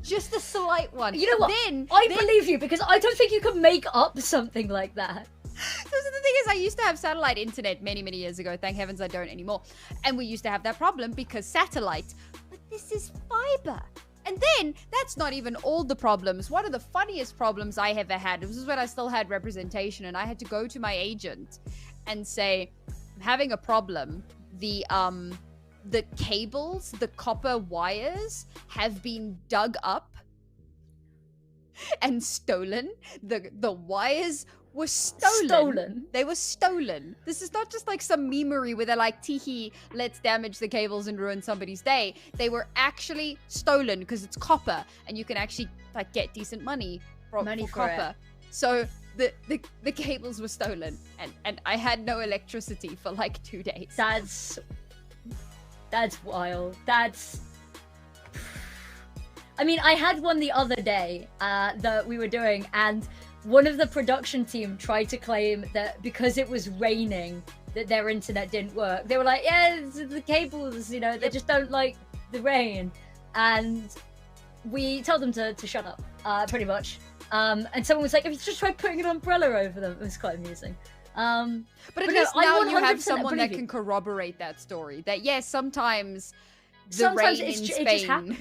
Speaker 1: Just a slight one.
Speaker 2: You know what? I believe you, because I don't think you can make up something like that.
Speaker 1: So the thing is, I used to have satellite internet many, many years ago. Thank heavens I don't anymore. And we used to have that problem because satellite. But this is fiber. And then, that's not even all the problems. One of the funniest problems I ever had, this is when I still had representation, and I had to go to my agent and say, I'm having a problem. The cables, the copper wires have been dug up and stolen. The wires were stolen. They were stolen. This is not just like some memery where they're like, teehee, let's damage the cables and ruin somebody's day. They were actually stolen because it's copper, and you can actually like get decent money for copper. So the cables were stolen, and I had no electricity for like 2 days.
Speaker 2: That's wild. I mean, I had one the other day that we were doing, and one of the production team tried to claim that because it was raining, that their internet didn't work. They were like, yeah, it's the cables, you know, they just don't like the rain. And we told them to shut up, pretty much. And someone was like, have you just tried putting an umbrella over them? It was quite amusing.
Speaker 1: But at least now you have someone that can corroborate that story. That yes, sometimes the rain in Spain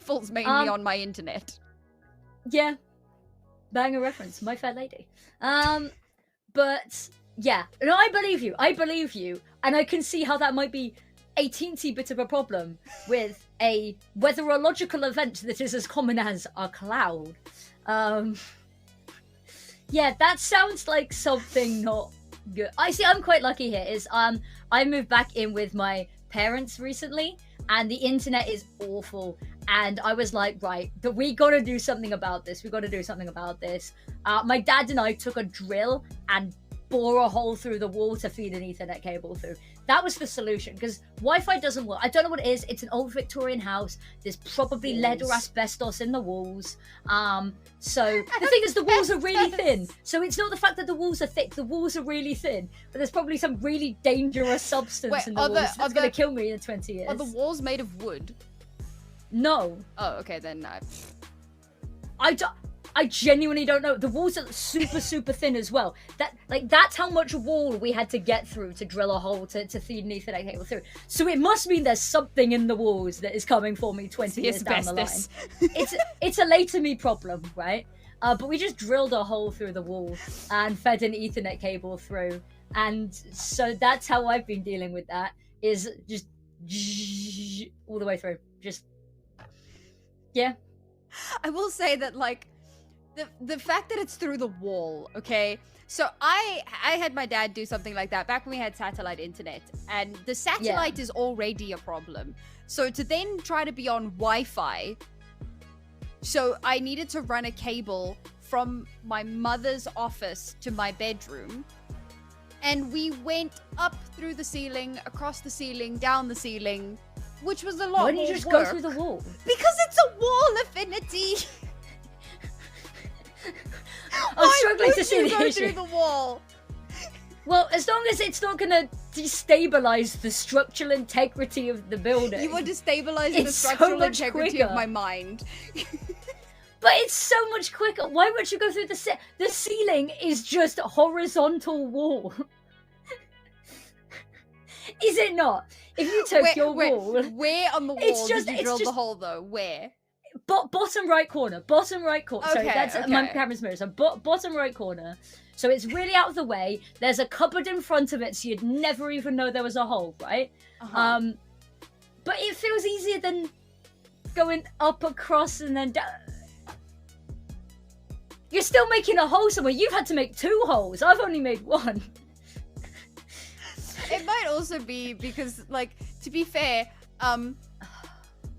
Speaker 1: falls mainly on my internet. Yeah,
Speaker 2: banger reference, My Fair Lady. But yeah, no, I believe you, and I can see how that might be a teensy bit of a problem with a weatherological event that is as common as a cloud. Yeah, that sounds like something not good. I'm quite lucky here. I moved back in with my parents recently, and the internet is awful. And I was like, right, but we gotta do something about this. My dad and I took a drill and bore a hole through the wall to feed an Ethernet cable through. That was the solution, because Wi-Fi doesn't work. I don't know what it is. It's an old Victorian house. There's probably lead or asbestos in the walls. So the thing is, the walls are really thin. So it's not the fact that the walls are thick. The walls are really thin. But there's probably some really dangerous substance in the walls that's going to kill me in 20 years.
Speaker 1: Are the walls made of wood?
Speaker 2: No.
Speaker 1: Oh, okay, then
Speaker 2: I genuinely don't know. The walls are super, super thin as well. That's how much wall we had to get through to drill a hole to feed an Ethernet cable through. So it must mean there's something in the walls that is coming for me 20 years down the line. It's a later me problem, right? But we just drilled a hole through the wall and fed an Ethernet cable through. And so that's how I've been dealing with that, is just all the way through. Just, yeah.
Speaker 1: I will say that, like, the fact that it's through the wall, okay? So I had my dad do something like that back when we had satellite internet, and the satellite is already a problem. So to then try to be on Wi-Fi, so I needed to run a cable from my mother's office to my bedroom, and we went up through the ceiling, across the ceiling, down the ceiling, which was a lot more work.
Speaker 2: Why didn't you just go through the wall?
Speaker 1: Because it's a wall, Affinity!
Speaker 2: I'm struggling to see the
Speaker 1: go
Speaker 2: issue.
Speaker 1: through the wall?
Speaker 2: Well, as long as it's not going to destabilize the structural integrity of the building.
Speaker 1: You want to destabilize the
Speaker 2: so
Speaker 1: structural
Speaker 2: much
Speaker 1: integrity
Speaker 2: quicker.
Speaker 1: of my mind.
Speaker 2: But it's so much quicker. Why would you go through the ceiling is just a horizontal wall. Is it not? If you took your wall...
Speaker 1: Where on the wall did you drill the hole, though? Where?
Speaker 2: Bottom right corner. Bottom right corner.
Speaker 1: Okay,
Speaker 2: Sorry, that's
Speaker 1: okay.
Speaker 2: my camera's mirror. So bottom right corner. So it's really out of the way. There's a cupboard in front of it, so you'd never even know there was a hole, right?
Speaker 1: Uh-huh.
Speaker 2: But it feels easier than going up, across, and then down. You're still making a hole somewhere. You've had to make 2 holes. I've only made 1.
Speaker 1: It might also be because, like, to be fair,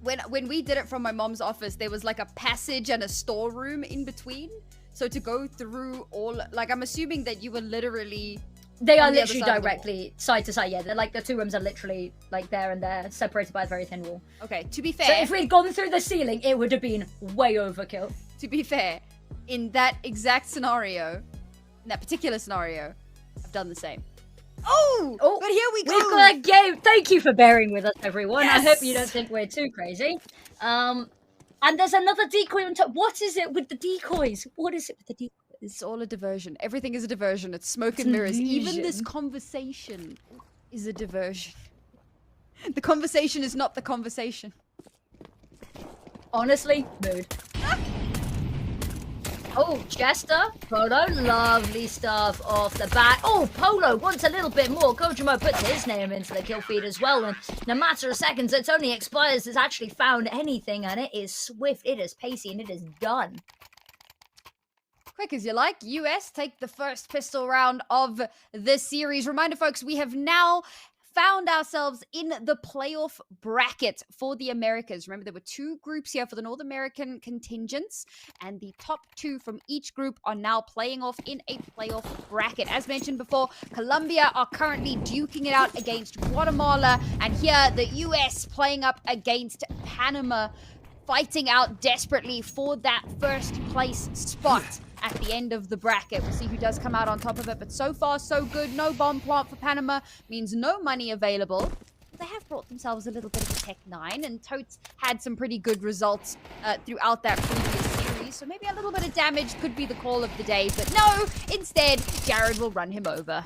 Speaker 1: when we did it from my mom's office, there was like a passage and a storeroom in between. So to go through all, like, I'm assuming that you were literally...
Speaker 2: They are literally directly side to side. Yeah, they're like, the 2 rooms are literally like there and there, separated by a very thin wall.
Speaker 1: Okay, to be fair...
Speaker 2: So if we'd gone through the ceiling, it would have been way overkill.
Speaker 1: To be fair, in that exact scenario, in that particular scenario, I've done the same. Oh, but here we go.
Speaker 2: We've got a game. Thank you for bearing with us, everyone.
Speaker 1: Yes.
Speaker 2: I hope you don't think we're too crazy. And there's another decoy on top. What is it with the decoys? What is it with the decoys?
Speaker 1: It's all a diversion. Everything is a diversion. It's smoke and mirrors. Even this conversation is a diversion. The conversation is not the conversation.
Speaker 2: Honestly, mood. Oh, Jester, Polo, lovely stuff off the bat. Oh, Polo wants a little bit more. Kojima puts his name into the kill feed as well, and in a matter of seconds, it's only Expires has actually found anything, and it is swift, it is pacey, and it is done.
Speaker 1: Quick as you like, US take the first pistol round of this series. Reminder, folks, we have now found ourselves in the playoff bracket for the Americas. Remember, there were 2 groups here for the North American contingents, and the top 2 from each group are now playing off in a playoff bracket. As mentioned before, Colombia are currently duking it out against Guatemala, and here the US playing up against Panama, fighting out desperately for that first place spot at the end of the bracket. We'll see who does come out on top of it, but so far so good. No bomb plant for Panama means no money available. They have brought themselves a little bit of a Tech 9, and Totes had some pretty good results throughout that previous series, so maybe a little bit of damage could be the call of the day, but no, instead, Jared will run him over.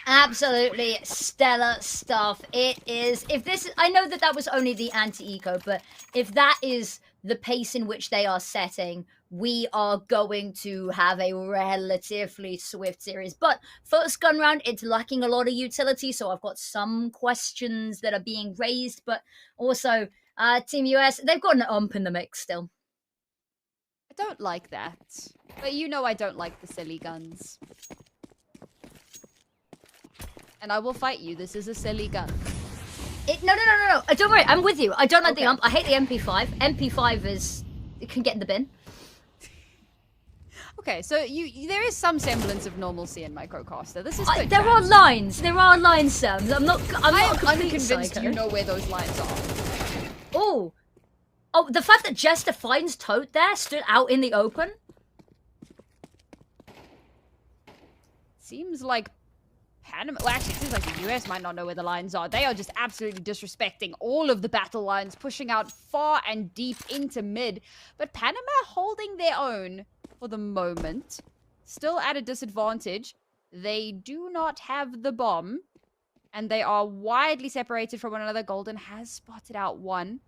Speaker 2: Absolutely stellar stuff. It is, if this, I know that that was only the anti-eco, but if that is the pace in which they are setting, we are going to have a relatively swift series. But first gun round, it's lacking a lot of utility, so I've got some questions that are being raised, but also Team US, they've got an ump in the mix still.
Speaker 1: I don't like that, but you know I don't like the silly guns. And I will fight you. This is a silly gun.
Speaker 2: No. Don't worry. I'm with you. I don't like the ump. I hate the MP5. MP5 is... It can get in the bin.
Speaker 1: Okay, so there is some semblance of normalcy in Microcaster. This is good.
Speaker 2: There are lines. There are lines, Sam. I'm not
Speaker 1: unconvinced
Speaker 2: psycho.
Speaker 1: you know where those lines are.
Speaker 2: Oh, the fact that Jester finds Tote there, stood out in the open.
Speaker 1: Seems like... Panama, well, actually, it seems like the US might not know where the lines are. They are just absolutely disrespecting all of the battle lines, pushing out far and deep into mid. But Panama holding their own for the moment. Still at a disadvantage. They do not have the bomb. And they are widely separated from one another. Golden has spotted out one.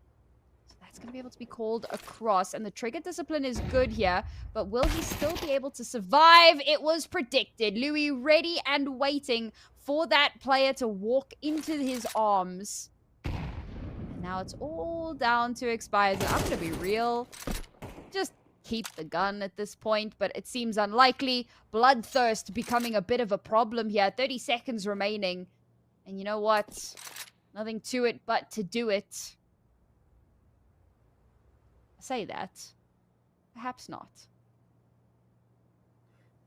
Speaker 1: So that's going to be able to be called across. And the trigger discipline is good here. But will he still be able to survive? It was predicted. Louis ready and waiting for that player to walk into his arms. And now it's all down to expires. And I'm going to be real. Just keep the gun at this point. But it seems unlikely. Bloodthirst becoming a bit of a problem here. 30 seconds remaining. And you know what? Nothing to it but to do it. I say that. Perhaps not.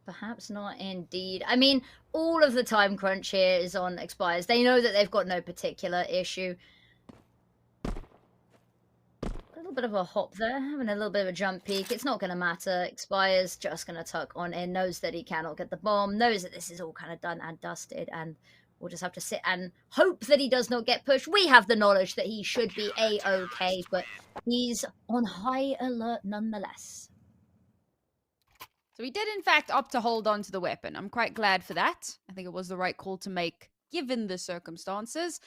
Speaker 2: Perhaps not indeed. I mean, all of the time crunch here is on expires. They know that they've got no particular issue. A little bit of a hop there, having a little bit of a jump peak. It's not going to matter. Expires just going to tuck on in, knows that he cannot get the bomb, knows that this is all kind of done and dusted, and we'll just have to sit and hope that he does not get pushed. We have the knowledge that he should be A-okay, but he's on high alert nonetheless.
Speaker 1: So he did, in fact, opt to hold on to the weapon. I'm quite glad for that. I think it was the right call to make, given the circumstances.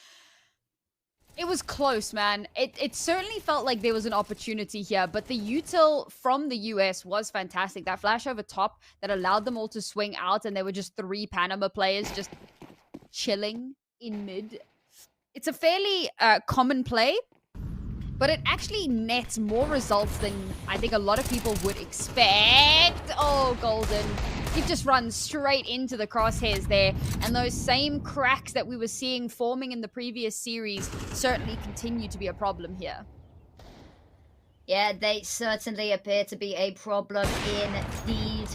Speaker 1: It was close, man. It certainly felt like there was an opportunity here, but the util from the US was fantastic. That flash over top that allowed them all to swing out, and there were just 3 Panama players just chilling in mid. It's a fairly common play, but it actually nets more results than I think a lot of people would expect. Oh, Golden. You've just run straight into the crosshairs there, and those same cracks that we were seeing forming in the previous series certainly continue to be a problem here.
Speaker 2: Yeah, they certainly appear to be a problem indeed.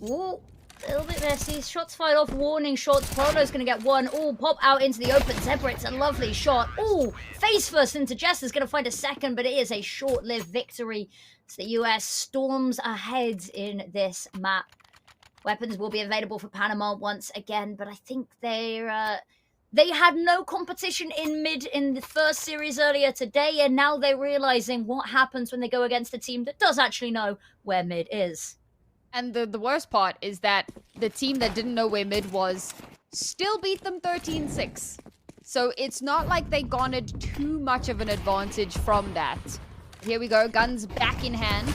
Speaker 2: Ooh. A little bit messy. Shots fired off. Warning shots. Polo's going to get one. Oh, pop out into the open. Zebra, it's a lovely shot. Oh, face first into Jester's going to find a second, but it is a short-lived victory. As the US storms ahead in this map. Weapons will be available for Panama once again, but I think they had no competition in mid in the first series earlier today, and now they're realizing what happens when they go against a team that does actually know where mid is.
Speaker 1: And the worst part is that the team that didn't know where mid was still beat them 13-6. So it's not like they garnered too much of an advantage from that. Here we go, guns back in hand.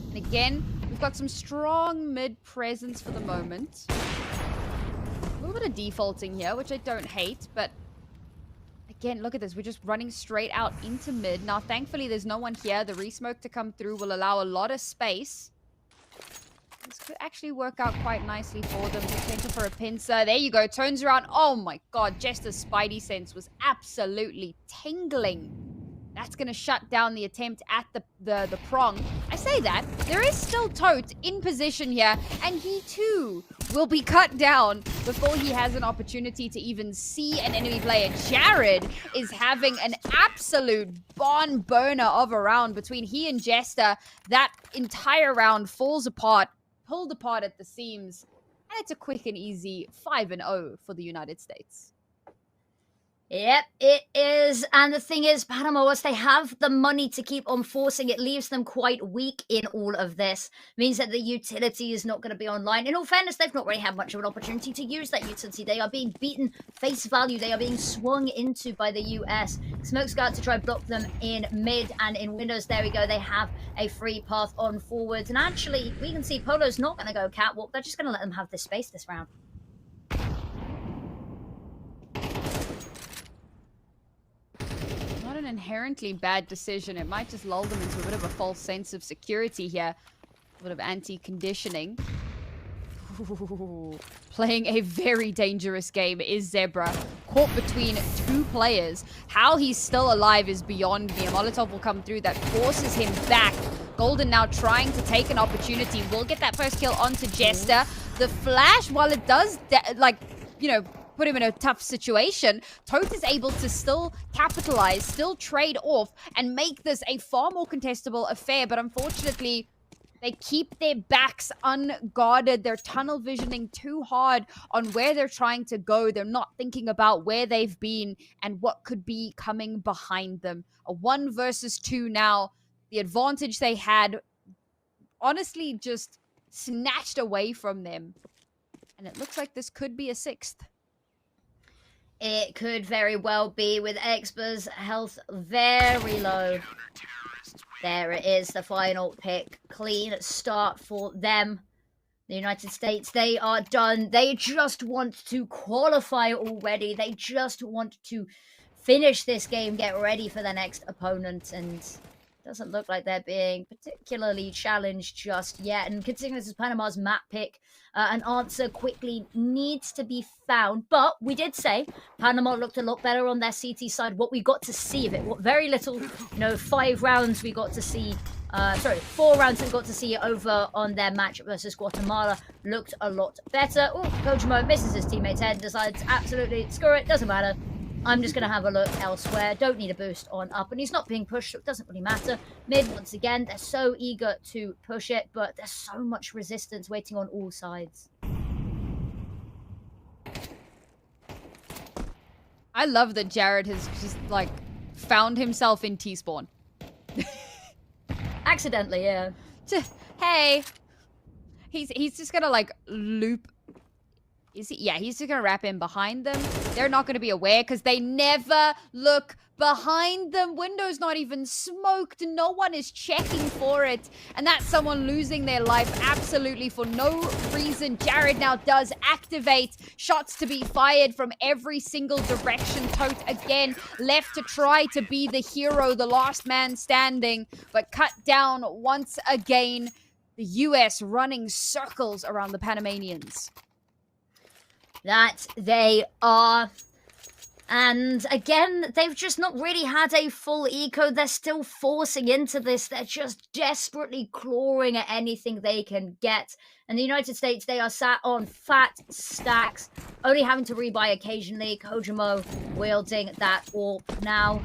Speaker 1: And again, we've got some strong mid presence for the moment. A little bit of defaulting here, which I don't hate, but again, look at this. We're just running straight out into mid. Now, thankfully, there's no one here. The resmoke to come through will allow a lot of space. This could actually work out quite nicely for them. Potential for a pincer. There you go. Turns around. Oh my god. Jester's spidey sense was absolutely tingling. That's going to shut down the attempt at the prong. I say that. There is still Tote in position here. And he too will be cut down before he has an opportunity to even see an enemy player. Jared is having an absolute barn burner of a round between he and Jester. That entire round falls apart. Pulled apart at the seams, and it's a quick and easy 5-0 for the United States.
Speaker 2: Yep, it is. And the thing is, Panama, once they have the money to keep on forcing, it leaves them quite weak in all of this. Means that the utility is not going to be online. In all fairness, they've not really had much of an opportunity to use that utility. They are being beaten face value. They are being swung into by the US. Smoke Scout to try block them in mid and in windows. There we go. They have a free path on forwards. And actually, we can see Polo's not going to go catwalk. They're just going to let them have this space this round.
Speaker 1: An inherently bad decision. It might just lull them into a bit of a false sense of security here. A bit of anti-conditioning. Playing a very dangerous game is Zebra. Caught between 2 players. How he's still alive is beyond me. A Molotov will come through that forces him back. Golden now trying to take an opportunity. Will get that first kill onto Jester. The flash, while it does, put him in a tough situation, Tote is able to still capitalize, still trade off, and make this a far more contestable affair. But unfortunately, They keep their backs unguarded. They're tunnel visioning too hard on where they're trying to go. They're not thinking about where they've been and what could be coming behind them. A 1 versus 2 now. The advantage they had, honestly, just snatched away from them. And it looks like this could be a 6th.
Speaker 2: It could very well be, with Exper's health very low. There it is, the final pick. Clean start for them. The United States, they are done. They just want to qualify already. They just want to finish this game, get ready for the next opponent, and doesn't look like they're being particularly challenged just yet. And considering this is Panama's map pick, an answer quickly needs to be found. But we did say Panama looked a lot better on their CT side. What we got to see of it, what very little, 5 rounds we got to see, 4 rounds we got to see over on their match versus Guatemala looked a lot better. Oh, Kojimo misses his teammate's head, decides absolutely, screw it, doesn't matter. I'm just going to have a look elsewhere. Don't need a boost on up. And he's not being pushed, so it doesn't really matter. Mid, once again, they're so eager to push it, but there's so much resistance waiting on all sides.
Speaker 1: I love that Jared has just, found himself in T-spawn.
Speaker 2: Accidentally, yeah.
Speaker 1: Hey. He's just going to, loop. Is he? Yeah, he's just going to wrap in behind them. They're not going to be aware because they never look behind them. Window's not even smoked. No one is checking for it. And that's someone losing their life absolutely for no reason. Jared now does activate. Shots to be fired from every single direction. Tote again left to try to be the hero, the last man standing, but cut down once again. The US running circles around the Panamanians.
Speaker 2: That they are. And again, they've just not really had a full eco. They're still forcing into this. They're just desperately clawing at anything they can get. And the United States, they are sat on fat stacks, only having to rebuy occasionally. Kojimo wielding that AWP now.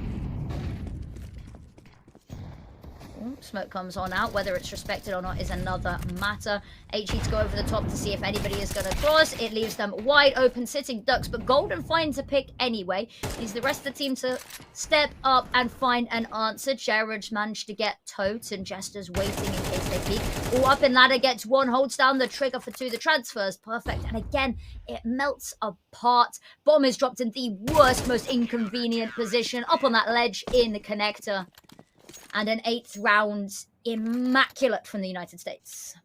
Speaker 2: Smoke comes on out. Whether it's respected or not is another matter. HE to go over the top to see if anybody is going to cross. It leaves them wide open, sitting ducks, but Golden finds a pick anyway. Needs the rest of the team to step up and find an answer. Jared's managed to get Totes, and Jester's waiting in case they peek. All up in ladder, gets 1, holds down the trigger for 2. The transfer's perfect, and again, it melts apart. Bomb is dropped in the worst, most inconvenient position, up on that ledge in the connector. And an 8th round, immaculate from the United States.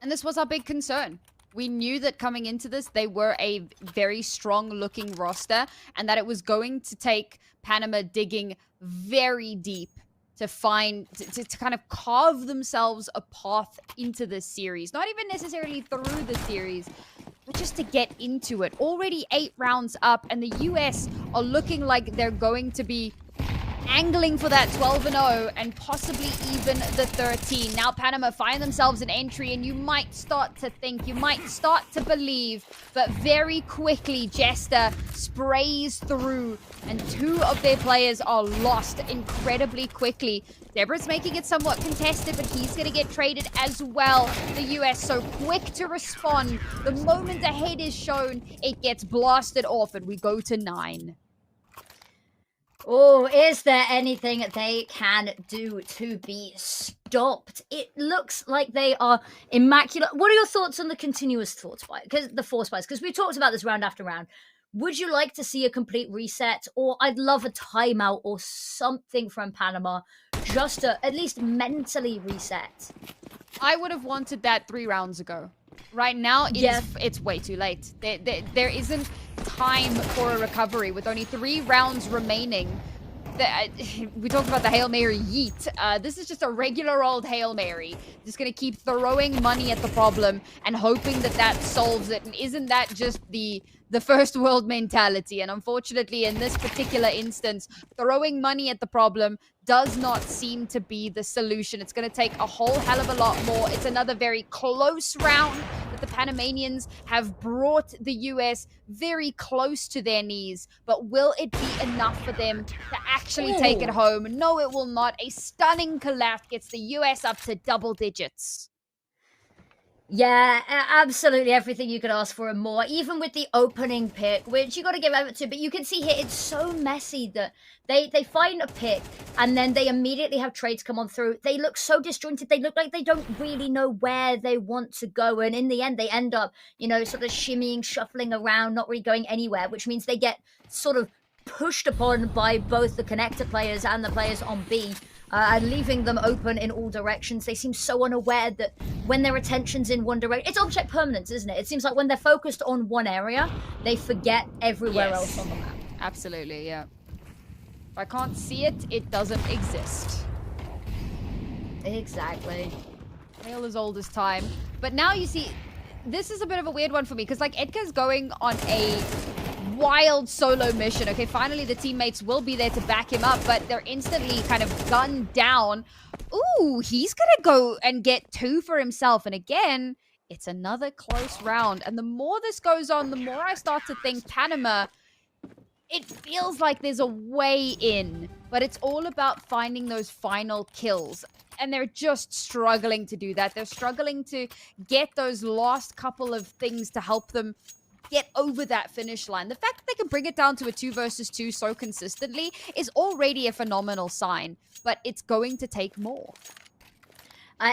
Speaker 1: And this was our big concern. We knew that coming into this, they were a very strong-looking roster, and that it was going to take Panama digging very deep to find, to kind of carve themselves a path into this series. Not even necessarily through the series, but just to get into it. Already 8 rounds up, and the US are looking like they're going to be angling for that 12-0 and possibly even the 13. Now Panama find themselves an entry, and you might start to think, you might start to believe, but very quickly Jester sprays through and 2 of their players are lost incredibly quickly. Deborah's making it somewhat contested, but he's going to get traded as well. The US so quick to respond. The moment ahead is shown, it gets blasted off, and we go to 9.
Speaker 2: Oh, is there anything they can do to be stopped? It looks like they are immaculate. What are your thoughts on the continuous force fight? Because we talked about this round after round. Would you like to see a complete reset? Or I'd love a timeout or something from Panama just to at least mentally reset.
Speaker 1: I would have wanted that 3 rounds ago. Right now, it's way too late. There isn't time for a recovery with only 3 rounds remaining. We talked about the Hail Mary yeet. This is just a regular old Hail Mary. Just going to keep throwing money at the problem and hoping that that solves it. And isn't that just the first world mentality? And unfortunately, in this particular instance, throwing money at the problem does not seem to be the solution. It's going to take a whole hell of a lot more. It's another very close round. The the Panamanians have brought the US very close to their knees, but will it be enough for them to actually take it home? No, it will not. A stunning collapse gets the US up to double digits.
Speaker 2: Yeah, absolutely everything you could ask for and more. Even with the opening pick, which you got to give over to, but you can see here it's so messy that they find a pick and then they immediately have trades come on through. They look so disjointed. They look like they don't really know where they want to go, and in the end, they end up, you know, sort of shimmying, shuffling around, not really going anywhere, which means they get sort of pushed upon by both the connector players and the players on B. And leaving them open in all directions. They seem so unaware that when their attention's in one direction, it's object permanence, isn't it? It seems like when they're focused on one area, they forget everywhere else on the map.
Speaker 1: Absolutely, yeah. If I can't see it, it doesn't exist.
Speaker 2: Exactly.
Speaker 1: Tale as old as time. But now you see, this is a bit of a weird one for me, because like Edgar's going on a wild solo mission. Okay, finally the teammates will be there to back him up, but they're instantly kind of gunned down. Ooh, he's gonna go and get 2 for himself. And again, it's another close round. And the more this goes on, the more I start to think Panama, it feels like there's a way in, but it's all about finding those final kills. And they're just struggling to do that. They're struggling to get those last couple of things to help them get over that finish line. The fact that they can bring it down to a 2 versus 2 so consistently is already a phenomenal sign, but it's going to take more.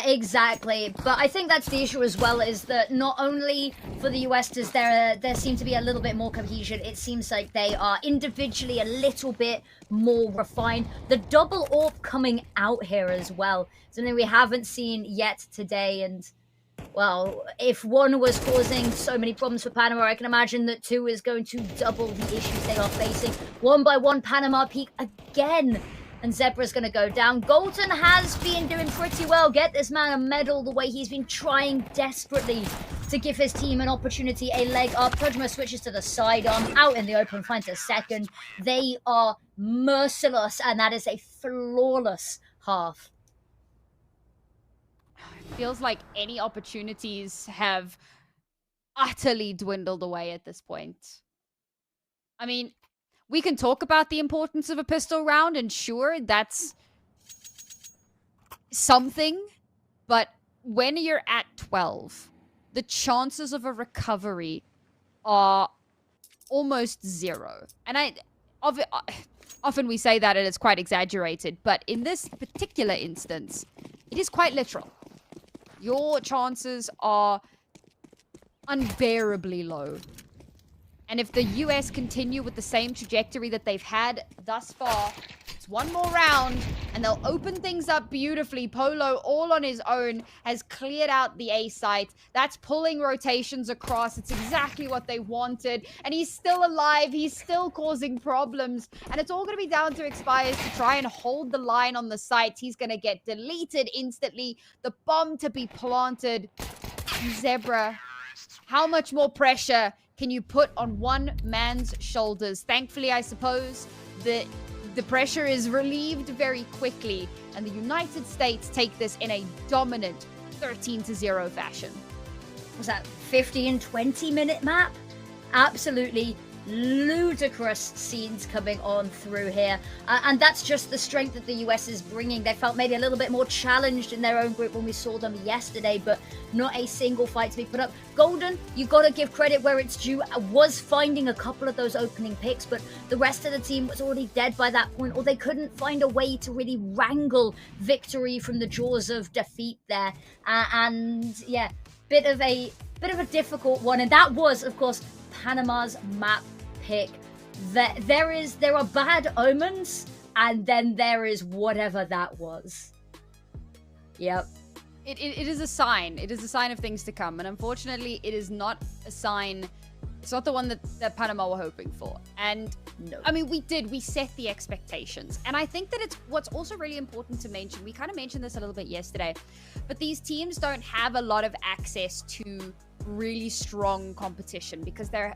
Speaker 2: Exactly, but I think that's the issue as well, is that not only for the US does there seem to be a little bit more cohesion, it seems like they are individually a little bit more refined. The double AWP coming out here as well, something we haven't seen yet today, and well, if 1 was causing so many problems for Panama, I can imagine that 2 is going to double the issues they are facing. 1 by 1, Panama peak again. And Zebra's going to go down. Golden has been doing pretty well. Get this man a medal the way he's been trying desperately to give his team an opportunity, a leg up. Kojima switches to the sidearm, out in the open, finds a second. They are merciless, and that is a flawless half.
Speaker 1: Feels like any opportunities have utterly dwindled away at this point. I mean, we can talk about the importance of a pistol round, and sure, that's something, but when you're at 12, the chances of a recovery are almost 0. And often we say that and it's quite exaggerated, but in this particular instance, it is quite literal. Your chances are unbearably low. And if the US continue with the same trajectory that they've had thus far, it's 1 more round, and they'll open things up beautifully. Polo, all on his own, has cleared out the A site. That's pulling rotations across. It's exactly what they wanted. And he's still alive. He's still causing problems. And it's all going to be down to Expires to try and hold the line on the site. He's going to get deleted instantly. The bomb to be planted. Zebra, how much more pressure can you put on one man's shoulders? Thankfully, I suppose, the pressure is relieved very quickly, and the United States take this in a dominant 13-0 fashion.
Speaker 2: Was that 15, 20-minute map? Absolutely ludicrous scenes coming on through here, and that's just the strength that the US is bringing. They felt maybe a little bit more challenged in their own group when we saw them yesterday, but not a single fight to be put up. Golden, you got to give credit where it's due, was finding a couple of those opening picks, but the rest of the team was already dead by that point, or they couldn't find a way to really wrangle victory from the jaws of defeat there. And yeah, bit of a difficult one, and that was, of course, Panama's map pick. There are bad omens, and then there is whatever that was. Yep.
Speaker 1: It is a sign. It is a sign of things to come, and unfortunately, it is not a sign. It's not the one that Panama were hoping for. And no, I mean, we set the expectations. And I think that it's what's also really important to mention. We kind of mentioned this a little bit yesterday, but these teams don't have a lot of access to really strong competition because they're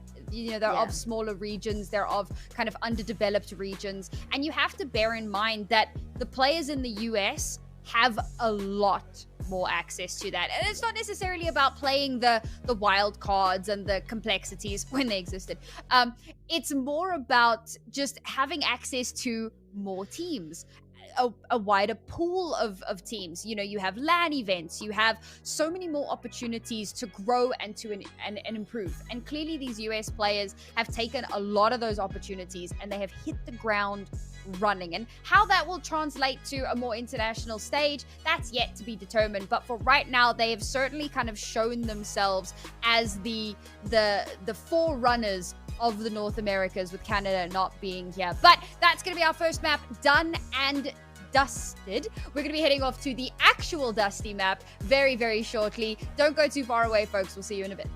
Speaker 1: of smaller regions, they're of kind of underdeveloped regions. And you have to bear in mind that the players in the US have a lot more access to that. And it's not necessarily about playing the wild cards and the complexities when they existed. It's more about just having access to more teams. A wider pool of teams. You know, you have LAN events, you have so many more opportunities to grow and to and improve. And clearly these US players have taken a lot of those opportunities and they have hit the ground running. And how that will translate to a more international stage, that's yet to be determined. But for right now, they have certainly kind of shown themselves as the forerunners of the North Americas, with Canada not being here. But that's going to be our first map done and dusted. We're going to be heading off to the actual Dusty map very, very shortly. Don't go too far away, folks. We'll see you in a bit.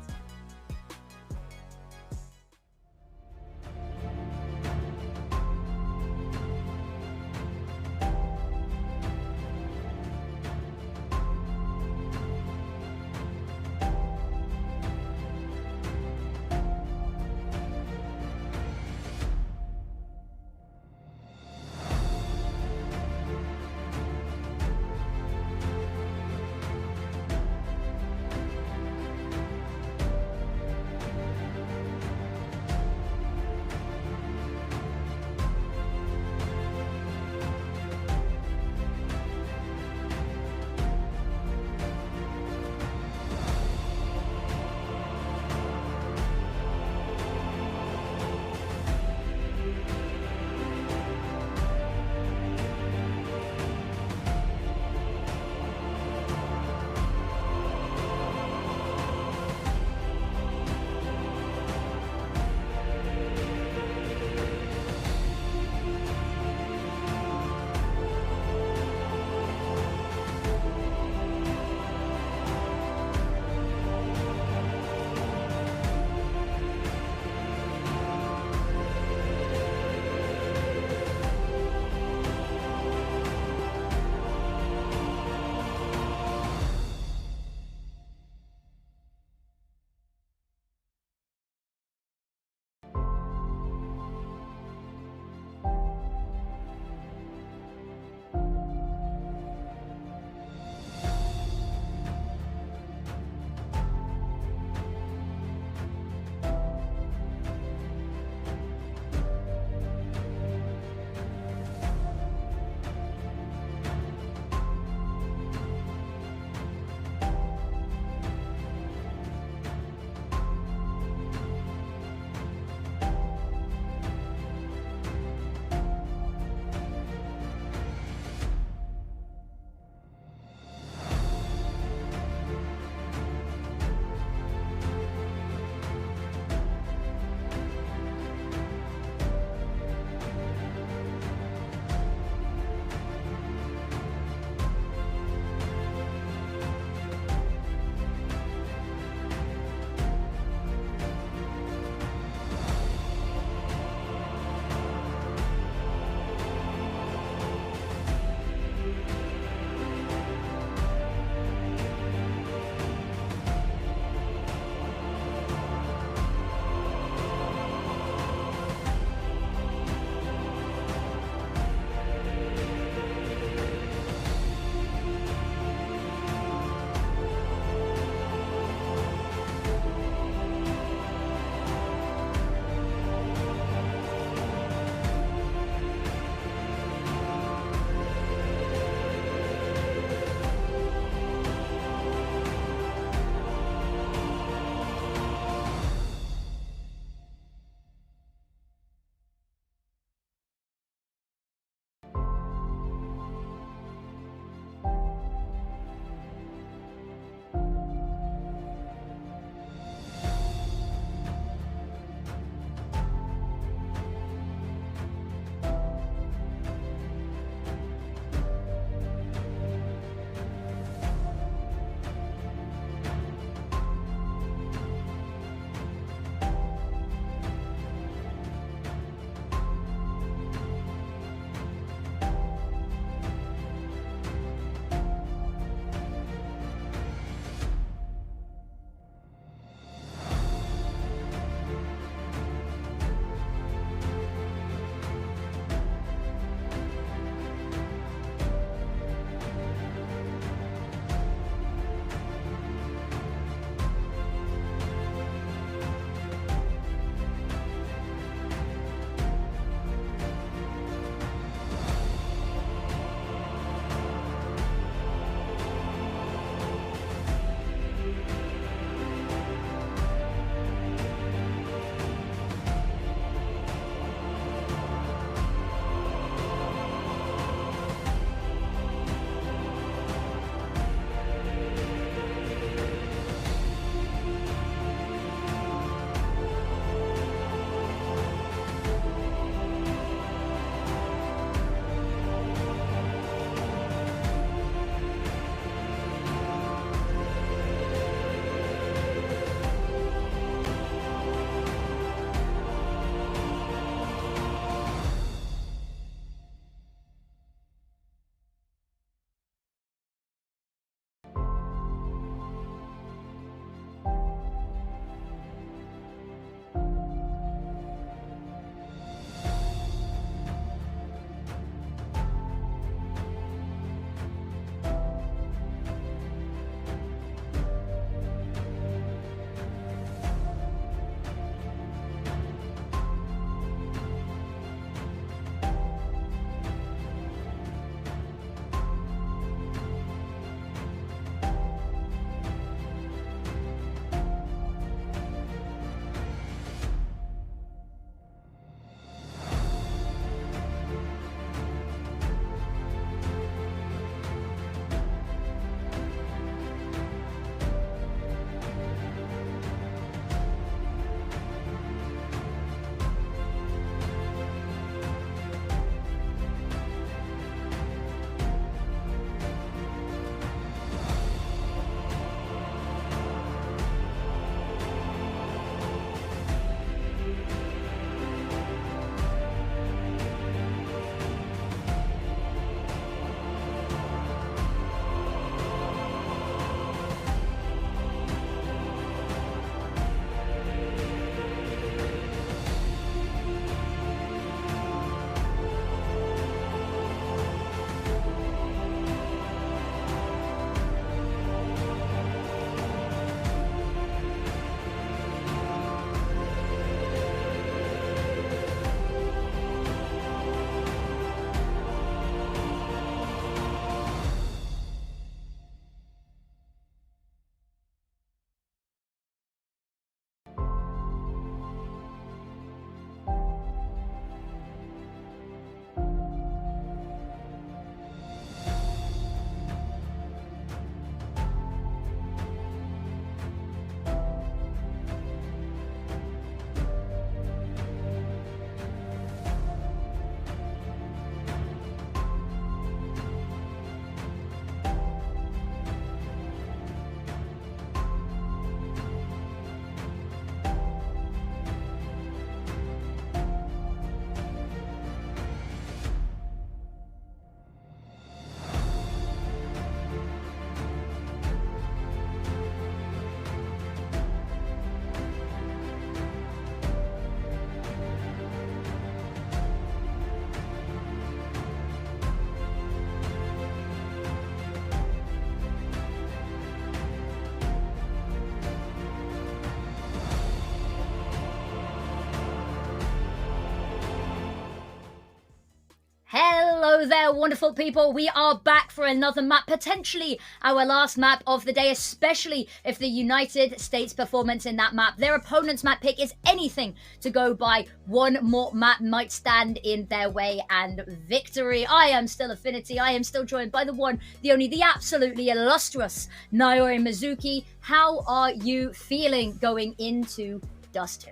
Speaker 2: Hello there, wonderful people. We are back for another map, potentially our last map of the day, especially if the United States performance in that map, their opponent's map pick, is anything to go by. One more map might stand in their way, and victory. I am still Affinity. I am still joined by the one, the only, the absolutely illustrious Naori Mizuki. How are you feeling going into Dust 2?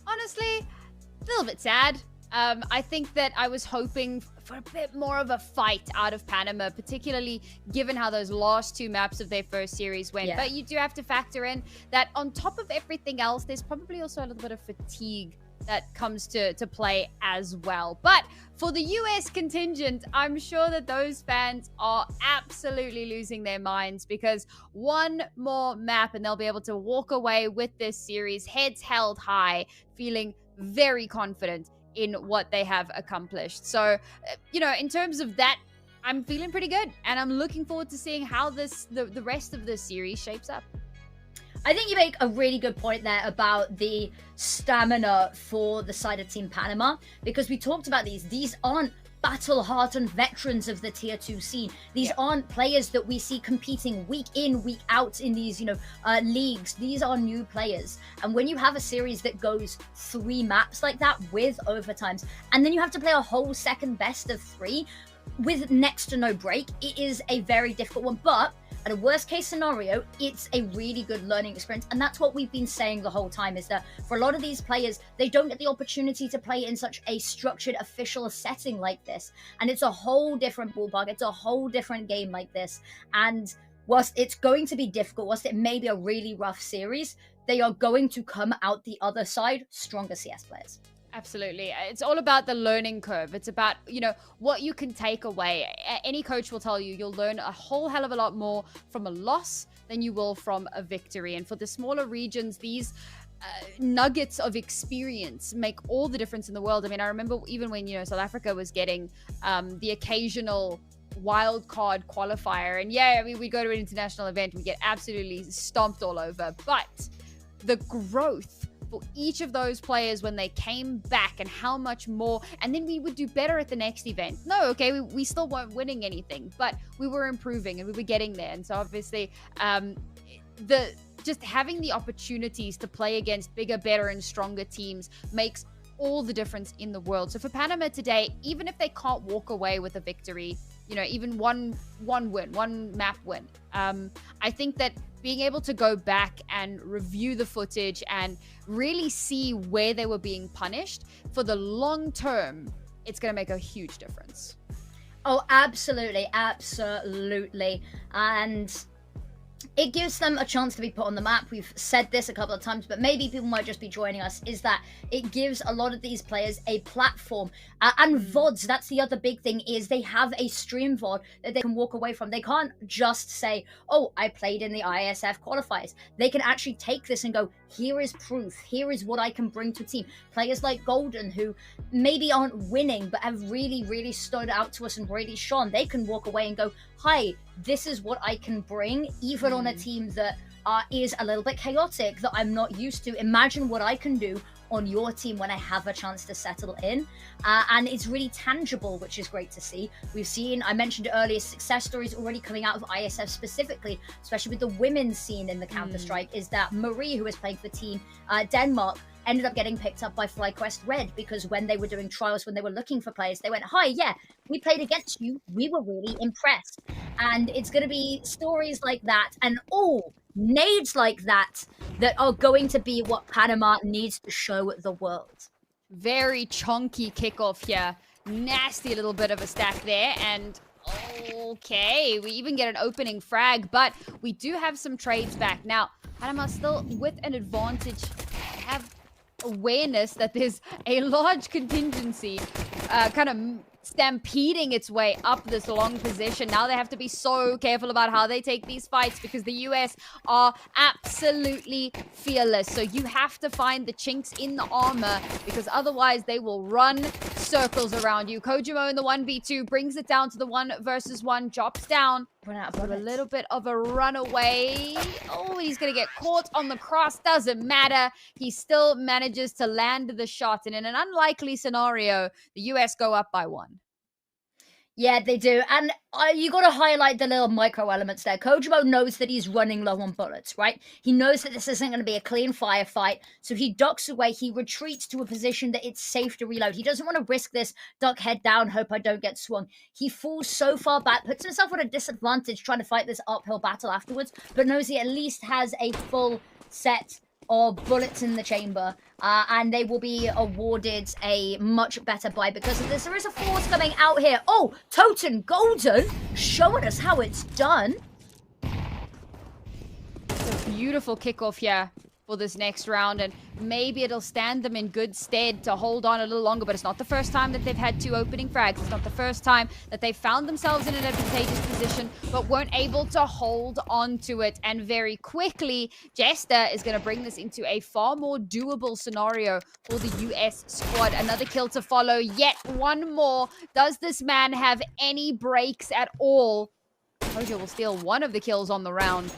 Speaker 1: Honestly, a little bit sad. I think that I was hoping for a bit more of a fight out of Panama, particularly given how those last two maps of their first series went.
Speaker 2: Yeah.
Speaker 1: But you do have to factor in that on top of everything else, there's probably also a little bit of fatigue that comes to play as well. But for the US contingent, I'm sure that those fans are absolutely losing their minds, because one more map and they'll be able to walk away with this series, heads held high, feeling very confident in what they have accomplished. So, in terms of that, I'm feeling pretty good, and I'm looking forward to seeing how the rest of the series shapes up.
Speaker 2: I think you make a really good point there about the stamina for the side of Team Panama, because we talked about these aren't battle-hardened veterans of the tier 2 scene. These aren't players that we see competing week in, week out in these, leagues. These are new players. And when you have a series that goes 3 maps like that with overtimes, and then you have to play a whole second best of 3 with next to no break, it is a very difficult one. But at a worst case scenario, it's a really good learning experience. And that's what we've been saying the whole time, is that for a lot of these players, they don't get the opportunity to play in such a structured, official setting like this. And it's a whole different ballpark. It's a whole different game like this. And whilst it's going to be difficult, whilst it may be a really rough series, they are going to come out the other side stronger CS players.
Speaker 1: Absolutely. It's all about the learning curve. It's about, what you can take away. Any coach will tell you you'll learn a whole hell of a lot more from a loss than you will from a victory. And for the smaller regions, these nuggets of experience make all the difference in the world. I mean, I remember even when, South Africa was getting the occasional wild card qualifier. And we go to an international event, we get absolutely stomped all over. But the growth for each of those players when they came back, and how much more, and then we would do better at the next event. No, okay, we still weren't winning anything, but we were improving and we were getting there. And so obviously just having the opportunities to play against bigger, better, and stronger teams makes all the difference in the world. So for Panama today, even if they can't walk away with a victory, even one win, one map win, I think that being able to go back and review the footage and really see where they were being punished for the long term, it's going to make a huge difference.
Speaker 2: Oh, absolutely. Absolutely. And it gives them a chance to be put on the map. We've said this a couple of times, but maybe people might just be joining us, is that it gives a lot of these players a platform. And VODs, that's the other big thing, is they have a stream VOD that they can walk away from. They can't just say, oh, I played in the Iesf qualifiers. They can actually take this and go, here is proof. Here is what I can bring to a team. Players like Golden, who maybe aren't winning, but have really, really stood out to us and really shone. They can walk away and go, hi, this is what I can bring, even on a team that is a little bit chaotic, that I'm not used to. Imagine what I can do on your team when I have a chance to settle in. And it's really tangible, which is great to see. We've seen, I mentioned earlier, success stories already coming out of ISF specifically, especially with the women's scene in the Counter-Strike, is that Marie, who is playing for Team Denmark, ended up getting picked up by FlyQuest Red, because when they were doing trials, when they were looking for players, they went, hi, yeah, we played against you. We were really impressed. And it's going to be stories like that, and nades like that are going to be what Panama needs to show the world.
Speaker 1: Very chunky kickoff here. Nasty little bit of a stack there. And okay, we even get an opening frag, but we do have some trades back. Now, Panama still with an advantage, have awareness that there's a large contingency kind of stampeding its way up this long position. Now they have to be so careful about how they take these fights, because the US are absolutely fearless. So you have to find the chinks in the armor, because otherwise they will run circles around you. Kojimo in the 1v2 brings it down to the 1 versus 1, drops down. A little bit of a runaway. Oh, he's going to get caught on the cross. Doesn't matter. He still manages to land the shot. And in an unlikely scenario, the US go up by 1.
Speaker 2: Yeah, they do. And you got to highlight the little micro elements there. Kojimo knows that he's running low on bullets, right? He knows that this isn't going to be a clean firefight. So he ducks away. He retreats to a position that it's safe to reload. He doesn't want to risk this, duck head down, hope I don't get swung. He falls so far back, puts himself at a disadvantage trying to fight this uphill battle afterwards, but knows he at least has a full set of bullets in the chamber, and they will be awarded a much better buy because of this. There is a force coming out here. Oh, Toten Golden showing us how it's done.
Speaker 1: It's a beautiful kickoff here for this next round, and maybe it'll stand them in good stead to hold on a little longer, but it's not the first time that they've had 2 opening frags. It's not the first time that they've found themselves in an advantageous position, but weren't able to hold on to it. And very quickly, Jester is going to bring this into a far more doable scenario for the US squad. Another kill to follow, yet one more. Does this man have any breaks at all? Mojo will steal one of the kills on the round.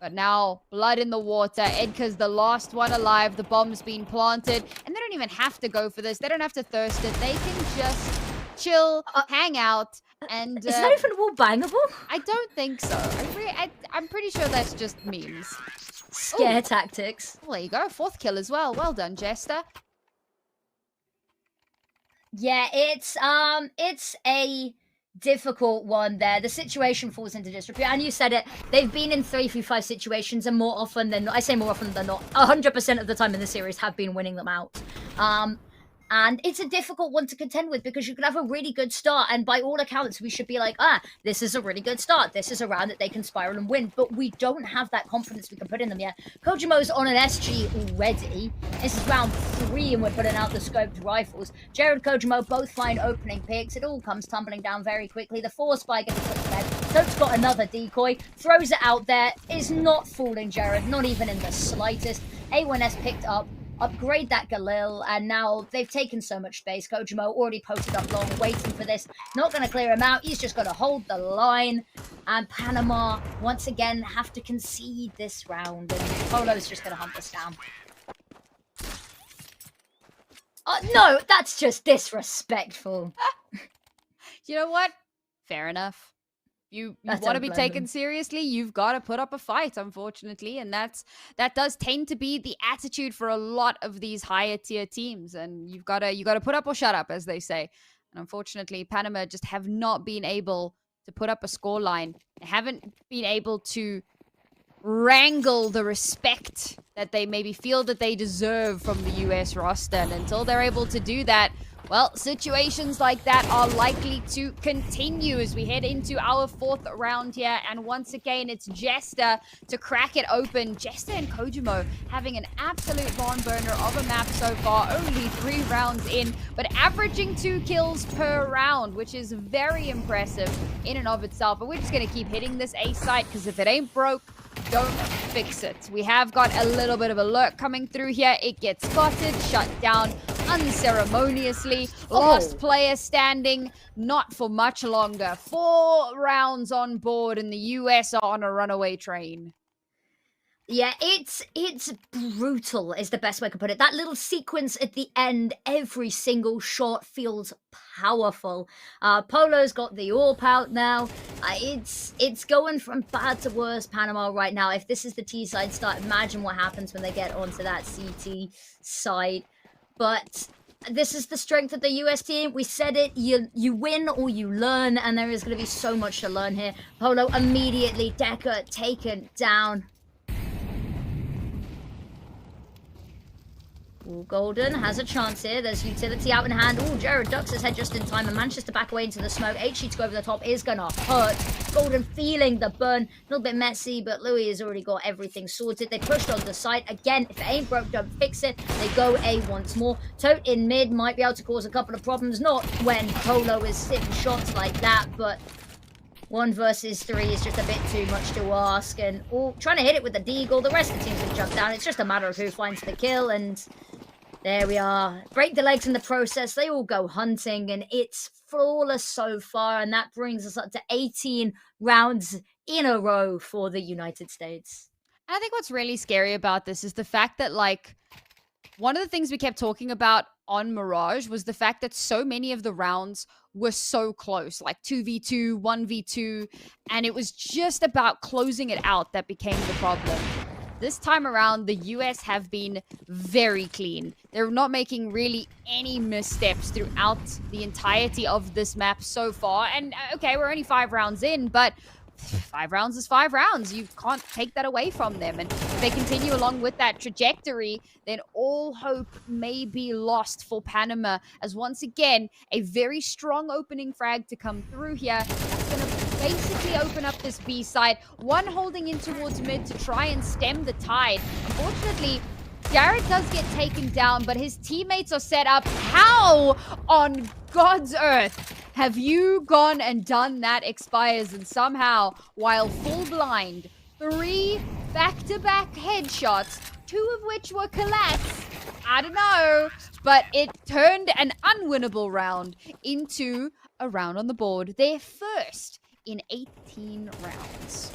Speaker 1: But now, blood in the water. Edgar's the last one alive. The bomb's been planted. And they don't even have to go for this. They don't have to thirst it. They can just chill, hang out, and...
Speaker 2: Is that even wall bangable?
Speaker 1: I don't think so. I'm pretty sure that's just memes.
Speaker 2: Scare tactics.
Speaker 1: Well, there you go. 4th kill as well. Well done, Jester.
Speaker 2: Yeah, it's a difficult one there. The situation falls into disrepute, and you said it, they've been in 3v5 situations, and more often than not, I say more often than not, 100% of the time in the series have been winning them out. And it's a difficult one to contend with because you could have a really good start, and by all accounts, we should be like, this is a really good start. This is a round that they can spiral and win, but we don't have that confidence we can put in them yet. Kojimo's on an SG already. This is round 3, and we're putting out the scoped rifles. Jared, Kojimo both find opening picks. It all comes tumbling down very quickly. The 4-spy gets put to bed. Toad's got another decoy, throws it out there, is not fooling Jared, not even in the slightest. A1S picked up. Upgrade that Galil, and now they've taken so much space. Kojimo already posted up long, waiting for this. Not going to clear him out. He's just got to hold the line. And Panama, once again, have to concede this round. And Polo's just going to hunt this down. No, that's just disrespectful.
Speaker 1: You know what? Fair enough. You want to be taken seriously, you've got to put up a fight, unfortunately. And that does tend to be the attitude for a lot of these higher tier teams. And you got to put up or shut up, as they say. And unfortunately, Panama just have not been able to put up a scoreline. They haven't been able to wrangle the respect that they maybe feel that they deserve from the US roster. And until they're able to do that, well, situations like that are likely to continue as we head into our 4th round here. And once again, it's Jester to crack it open. Jester and Kojimo having an absolute barn burner of a map so far. Only 3 rounds in, but averaging 2 kills per round, which is very impressive in and of itself. But we're just going to keep hitting this A site because if it ain't broke, don't fix it. We have got a little bit of alert coming through here. It gets spotted, shut down unceremoniously. Lost player standing, not for much longer. 4 rounds on board, and the US are on a runaway train.
Speaker 2: Yeah, it's brutal is the best way I could put it. That little sequence at the end, every single shot feels powerful. Polo's got the AWP out now. It's going from bad to worse, Panama, right now. If this is the T side start, imagine what happens when they get onto that CT side. But this is the strength of the US team. We said it, you win or you learn, and there is going to be so much to learn here. Polo immediately, Decker taken down. Ooh, Golden has a chance here. There's utility out in hand. Oh, Jared ducks his head just in time and manages to back away into the smoke. HG to go over the top is going to hurt. Golden feeling the burn. A little bit messy, but Louis has already got everything sorted. They pushed on the site. Again, if it ain't broke, don't fix it. They go A once more. Tote in mid might be able to cause a couple of problems. Not when Polo is sitting shots like that, but 1 versus 3 is just a bit too much to ask. And trying to hit it with the deagle. The rest of the team's been jumped down. It's just a matter of who finds the kill, and there we are. Break the legs in the process. They all go hunting, and it's flawless so far. And that brings us up to 18 rounds in a row for the United States.
Speaker 1: And I think what's really scary about this is the fact that, like, one of the things we kept talking about on Mirage was the fact that so many of the rounds were so close, like 2v2, 1v2, and it was just about closing it out that became the problem. This time around, the US have been very clean. They're not making really any missteps throughout the entirety of this map so far. And okay, we're only 5 rounds in, but 5 rounds is 5 rounds. You can't take that away from them. And if they continue along with that trajectory, then all hope may be lost for Panama, as once again, a very strong opening frag to come through here. That's going to basically open up this B side. One holding in towards mid to try and stem the tide. Unfortunately, Jared does get taken down, but his teammates are set up. How on God's earth have you gone and done that, Expires? And somehow, while full blind, 3 back-to-back headshots, 2 of which were collapse. I don't know, but it turned an unwinnable round into a round on the board. Their first in 18 rounds.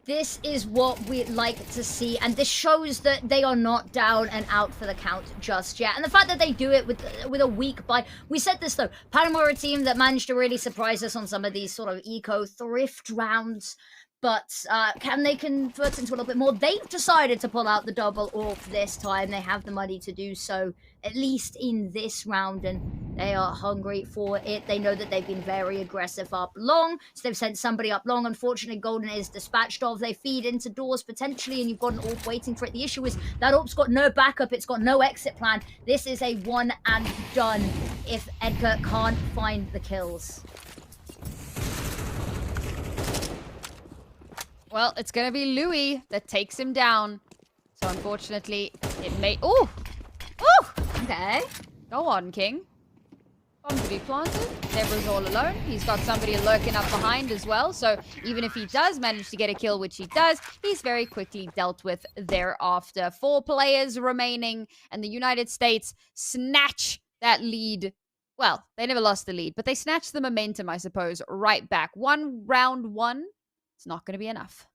Speaker 2: This is what we'd like to see, and this shows that they are not down and out for the count just yet. And the fact that they do it with a week bye. We said this though, Panama are a team that managed to really surprise us on some of these sort of eco thrift rounds. But can they convert into a little bit more? They've decided to pull out the double AWP this time. They have the money to do so, at least in this round, and they are hungry for it. They know that they've been very aggressive up long, so they've sent somebody up long. Unfortunately, Golden is dispatched of. They feed into doors potentially, and you've got an AWP waiting for it. The issue is that AWP's got no backup. It's got no exit plan. This is a one and done if Edgar can't find the kills.
Speaker 1: Well, it's going to be Louis that takes him down. So unfortunately, it may... Ooh! Ooh!
Speaker 2: Okay.
Speaker 1: Go on, King. Bomb to be planted. Zebra's all alone. He's got somebody lurking up behind as well. So even if he does manage to get a kill, which he does, he's very quickly dealt with thereafter. 4 players remaining, and the United States snatch that lead. Well, they never lost the lead, but they snatched the momentum, I suppose, right back. Round one. It's not going to be enough.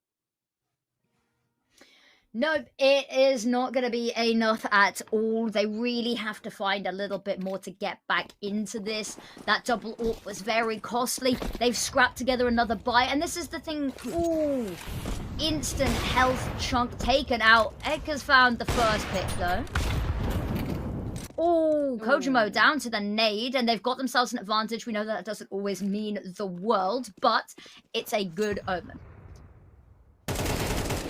Speaker 2: Nope, it is not going to be enough at all. They really have to find a little bit more to get back into this. That double AWP was very costly. They've scrapped together another buy, and this is the thing. Ooh, instant health chunk taken out. Edgar's found the first pick, though. Oh, Kojimo down to the nade, and they've got themselves an advantage. We know that doesn't always mean the world, but it's a good omen.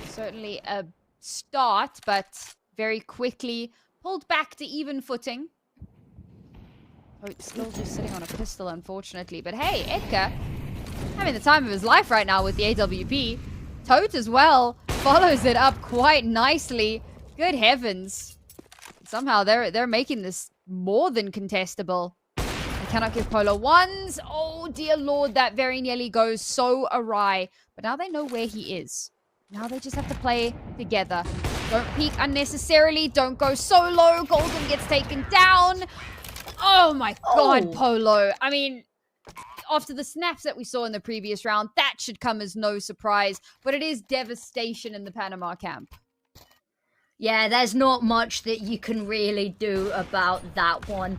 Speaker 1: Certainly a start, but very quickly pulled back to even footing. Oh, it's still just sitting on a pistol, unfortunately. But hey, Edgar having the time of his life right now with the AWP. Tote as well follows it up quite nicely. Good heavens. Somehow they're making this more than contestable. They cannot give Polo ones. Oh, dear Lord, that very nearly goes so awry. But now they know where he is. Now they just have to play together. Don't peek unnecessarily. Don't go so low. Golden gets taken down. Oh, my God, Polo. I mean, after the snaps that we saw in the previous round, that should come as no surprise. But it is devastation in the Panama camp.
Speaker 2: Yeah, there's not much that you can really do about that one.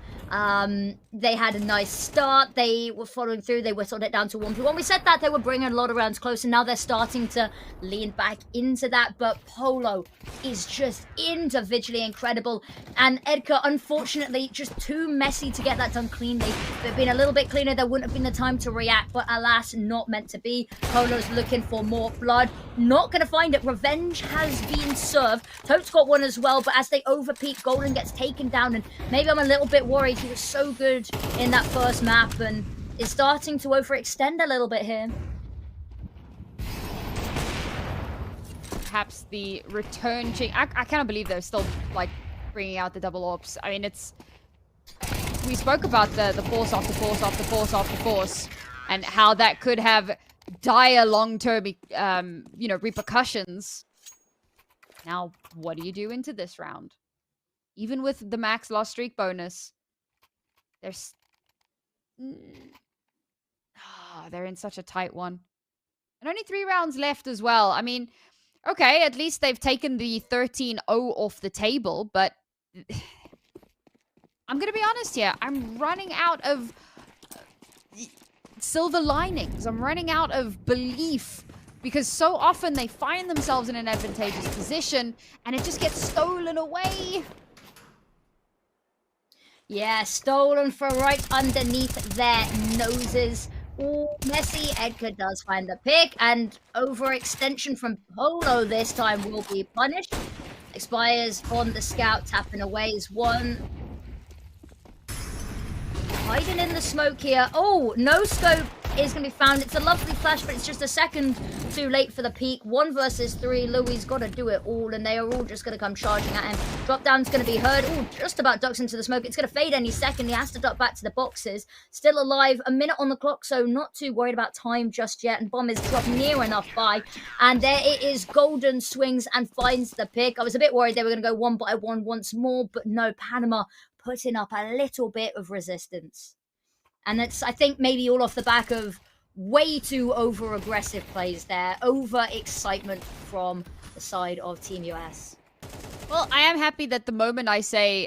Speaker 2: They had a nice start. They were following through. They whittled it down to 1v1. We said that they were bringing a lot of rounds close, and now they're starting to lean back into that. But Polo is just individually incredible. And Edgar, unfortunately, just too messy to get that done cleanly. If it had been a little bit cleaner, there wouldn't have been the time to react. But alas, not meant to be. Polo's looking for more blood. Not going to find it. Revenge has been served. Tote's got one as well, but as they overpeak, Golden gets taken down, and maybe I'm a little bit worried. He was so good in that first map and is starting to overextend a little bit here.
Speaker 1: Perhaps the return chain. I cannot believe they're still like bringing out the double AWPs. I mean, it's... We spoke about the force after force after force after force, and how that could have dire long-term, repercussions. Now, what do you do into this round? Even with the max loss streak bonus, they're in such a tight one. And only 3 rounds left as well. I mean, okay, at least they've taken the 13-0 off the table, but I'm going to be honest here. I'm running out of silver linings. I'm running out of belief because so often they find themselves in an advantageous position and it just gets stolen away.
Speaker 2: Yeah, stolen from right underneath their noses. Oh, messy. Edgar does find the pick, and overextension from Polo this time will be punished. Expires on the scout, tapping away is one. Hiding in the smoke here. Oh, no scope is going to be found. It's a lovely flash, but it's just a second too late for the peak. 1 versus 3. Louis got to do it all, and they are all just going to come charging at him. Drop down's going to be heard. Oh, just about ducks into the smoke. It's going to fade any second. He has to duck back to the boxes. Still alive. A minute on the clock, so not too worried about time just yet. And Bomb is dropped near enough by. And there it is. Golden swings and finds the pick. I was a bit worried they were going to go 1 by 1 once more, but no, Panama putting up a little bit of resistance. And it's, I think, maybe all off the back of way too over-aggressive plays there. Over-excitement from the side of Team US.
Speaker 1: Well, I am happy that the moment I say,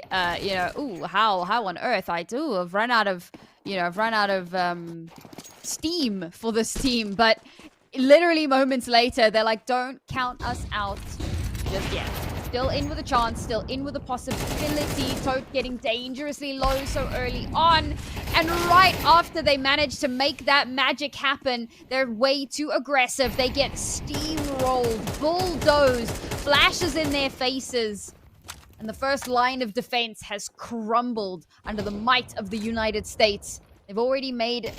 Speaker 1: ooh, how on earth I've run out of, steam for this team. But literally moments later, they're like, don't count us out just yet. Still in with a chance, still in with a possibility. Tote getting dangerously low so early on. And right after they manage to make that magic happen, they're way too aggressive. They get steamrolled, bulldozed, flashes in their faces. And the first line of defense has crumbled under the might of the United States. They've already made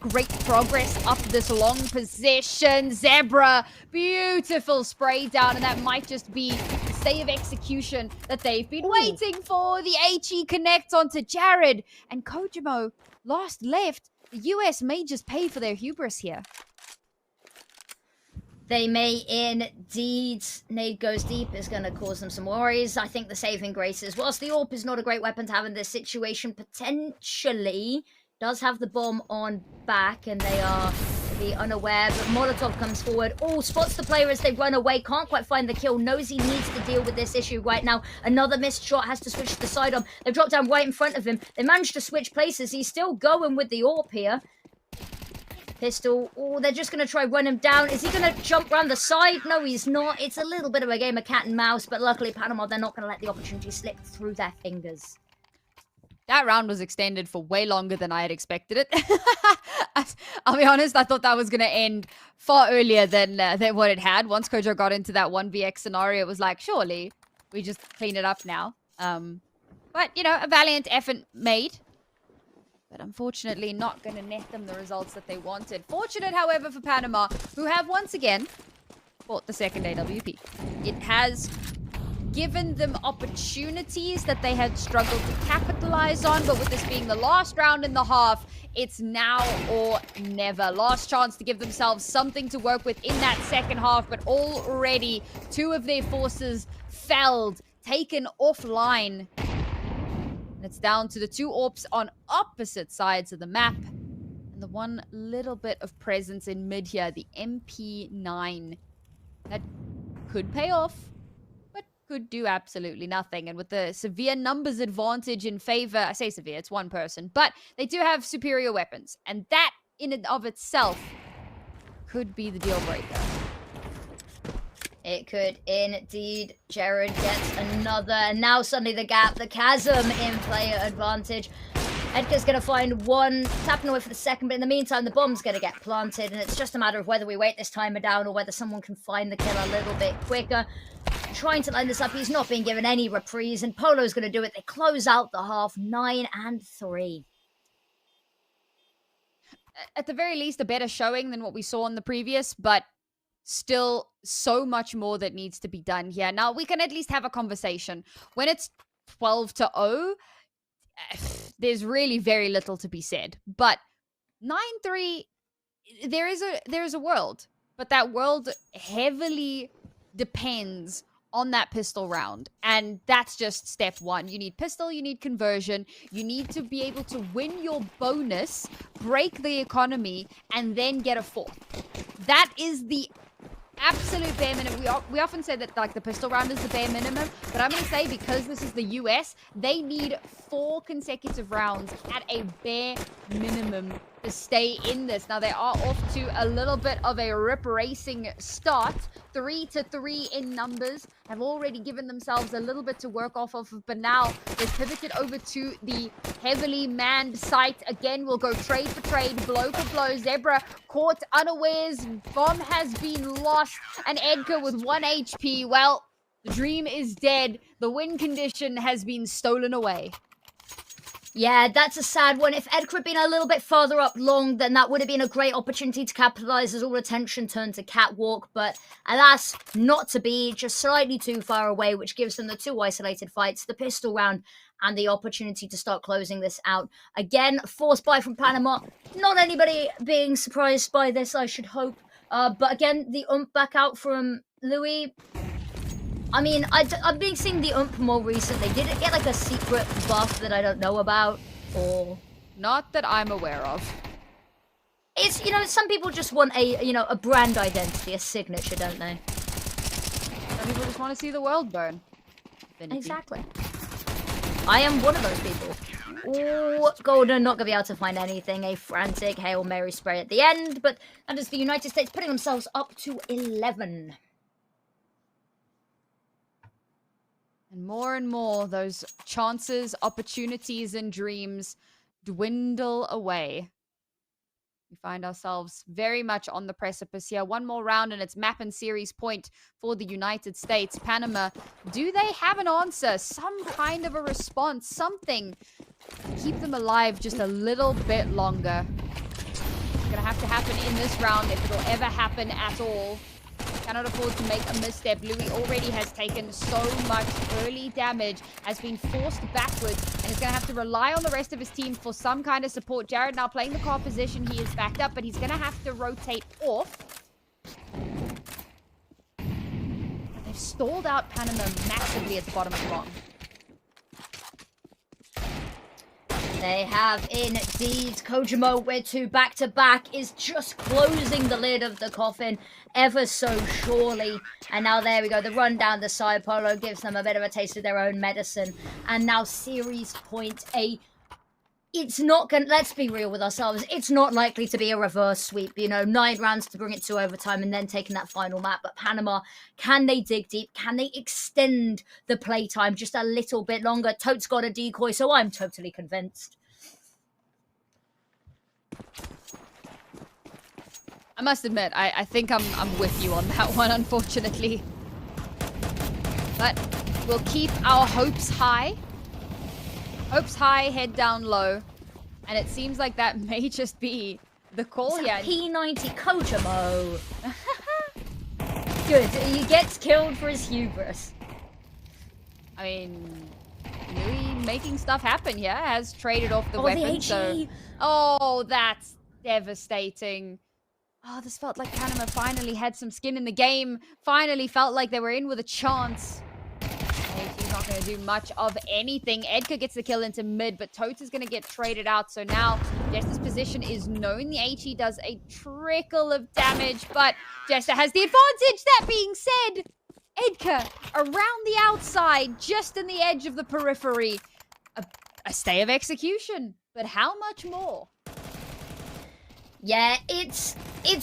Speaker 1: great progress up this long position. Zebra, beautiful spray down, and that might just be the stay of execution that they've been waiting for. The HE connects onto Jared, and Kojimo last left. The US may just pay for their hubris here.
Speaker 2: They may indeed. Nade goes deep is going to cause them some worries. I think the saving grace is, whilst the AWP is not a great weapon to have in this situation, potentially does have the bomb on back, and they are be unaware, but Molotov comes forward. Oh, spots the player as they run away. Can't quite find the kill. Knows he needs to deal with this issue right now. Another missed shot, has to switch to the sidearm. They've dropped down right in front of him. They managed to switch places. He's still going with the AWP here. Pistol. Oh, they're just going to try run him down. Is he going to jump around the side? No, he's not. It's a little bit of a game of cat and mouse, but luckily Panama, they're not going to let the opportunity slip through their fingers.
Speaker 1: That round was extended for way longer than I had expected it. I'll be honest, I thought that was going to end far earlier than what it had. Once Kojo got into that 1vx scenario, it was like, surely we just clean it up now. But, you know, a valiant effort made. But unfortunately not going to net them the results that they wanted. Fortunate, however, for Panama, who have once again fought the second AWP. It has given them opportunities that they had struggled to capitalize on, but with this being the last round in the half, it's now or never. Last chance to give themselves something to work with in that second half, but already 2 of their forces felled, taken offline. And it's down to the 2 AWPs on opposite sides of the map. And the one little bit of presence in mid here, the MP9. That could pay off, but could do absolutely nothing. And with the severe numbers advantage in favor, I say severe, it's one person, but they do have superior weapons. And that in and of itself could be the deal breaker.
Speaker 2: It could indeed. Jared gets another. And now suddenly the gap, the chasm in player advantage. Edgar's going to find one, tapping away for the second, but in the meantime, the bomb's going to get planted, and it's just a matter of whether we wait this timer down or whether someone can find the kill a little bit quicker. Trying to line this up, he's not being given any reprise, and Polo's going to do it. They close out the half, 9-3.
Speaker 1: At the very least, a better showing than what we saw in the previous, but still so much more that needs to be done here. Now, we can at least have a conversation. When it's 12-0, there's really very little to be said. But 9-3, there is a world. But that world heavily depends on that pistol round. And that's just step 1. You need pistol, you need conversion, you need to be able to win your bonus, break the economy, and then get a 4th. That is the Absolute bare minimum. We often say that like the pistol round is the bare minimum, but I'm going to say because this is the US, they need 4 consecutive rounds at a bare minimum to stay in this. Now they are off to a little bit of a rip racing start. 3-3 in numbers, have already given themselves a little bit to work off of, but now they've pivoted over to the heavily manned site. Again, we'll go trade for trade, blow for blow. Zebra caught unawares, bomb has been lost, and Edgar with 1 HP. Well, the dream is dead. The win condition has been stolen away.
Speaker 2: Yeah, that's a sad one. If Edgar had been a little bit further up long, then that would have been a great opportunity to capitalize as all attention turned to Catwalk. But alas, not to be, just slightly too far away, which gives them the 2 isolated fights, the pistol round, and the opportunity to start closing this out. Again, forced buy from Panama. Not anybody being surprised by this, I should hope. But again, the back out from Louis. I mean, I've been seeing the more recently. Did it get like a secret buff that I don't know about? Or
Speaker 1: not that I'm aware of.
Speaker 2: It's, some people just want a brand identity, a signature, don't they?
Speaker 1: Some people just want to see the world burn.
Speaker 2: Exactly. I am one of those people. Ooh, Golden not going to be able to find anything. A frantic Hail Mary spray at the end. But that is the United States putting themselves up to 11.
Speaker 1: And more, those chances, opportunities, and dreams dwindle away. We find ourselves very much on the precipice here. One more round, and it's map and series point for the United States. Panama, do they have an answer? Some kind of a response, something to keep them alive just a little bit longer. It's going to have to happen in this round if it'll ever happen at all. Cannot afford to make a misstep. Louis already has taken so much early damage, has been forced backwards, and is going to have to rely on the rest of his team for some kind of support. Jared now playing the car position. He is backed up, but he's going to have to rotate off. But they've stalled out Panama massively at the bottom of the long.
Speaker 2: They have indeed. Kojimo with 2 back-to-back is just closing the lid of the coffin ever so surely. And now there we go. The run down the side. Polo gives them a bit of a taste of their own medicine. And now series point A. It's not going to, let's be real with ourselves, it's not likely to be a reverse sweep. 9 rounds to bring it to overtime and then taking that final map. But Panama, can they dig deep? Can they extend the playtime just a little bit longer? Tote's got a decoy, so I'm totally convinced.
Speaker 1: I must admit, I think I'm with you on that one, unfortunately. But we'll keep our hopes high. Hopes high, head down low. And it seems like that may just be the call here.
Speaker 2: P90 Kojimo. Good. He gets killed for his hubris.
Speaker 1: I mean, Louis making stuff happen here. Has traded off the weapon. Oh, that's devastating. Oh, this felt like Panama finally had some skin in the game. Finally felt like they were in with a chance. He's not going to do much of anything. Edgar gets the kill into mid, but Totes is going to get traded out. So now Jester's position is known. The HE does a trickle of damage, but Jester has the advantage. That being said, Edgar around the outside, just in the edge of the periphery. A stay of execution, but how much more?
Speaker 2: Yeah, it's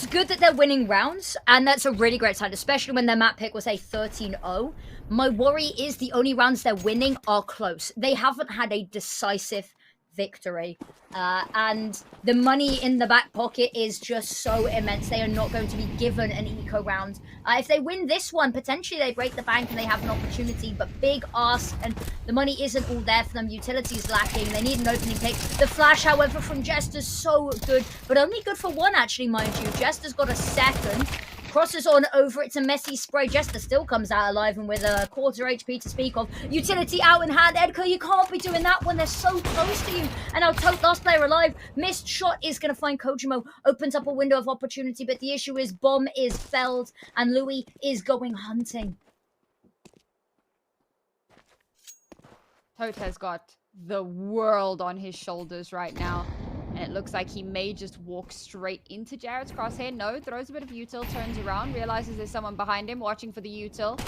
Speaker 2: good that they're winning rounds, and that's a really great sign, especially when their map pick was a 13-0. My worry is the only rounds they're winning are close. They haven't had a decisive victory, and the money in the back pocket is just so immense. They are not going to be given an eco round. If they win this one, potentially they break the bank and they have an opportunity, but big ask, and the money isn't all there for them. Utility's lacking. They need an opening pick. The flash, however, from Jester's so good, but only good for 1, actually, mind you. Jester's got a second. Crosses on over, it's a messy spray. Jester still comes out alive and with a quarter HP to speak of. Utility out in hand. Edgar, you can't be doing that when they're so close to you. And now Tote, last player alive. Missed shot is going to find Kojimo. Opens up a window of opportunity, but the issue is bomb is felled and Louis is going hunting.
Speaker 1: Tote has got the world on his shoulders right now. And it looks like he may just walk straight into Jared's crosshair. No, throws a bit of util, turns around, realizes there's someone behind him watching for the util.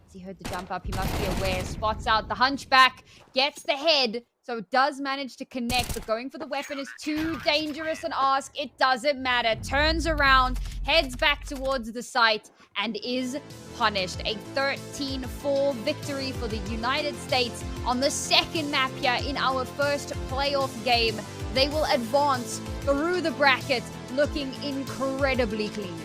Speaker 1: As he heard the jump up, he must be aware, spots out the hunchback, gets the head, so does manage to connect, but going for the weapon is too dangerous an ask. It doesn't matter. Turns around, heads back towards the site, and is punished. A 13-4 victory for the United States on the second map here in our first playoff game. They will advance through the bracket looking incredibly clean.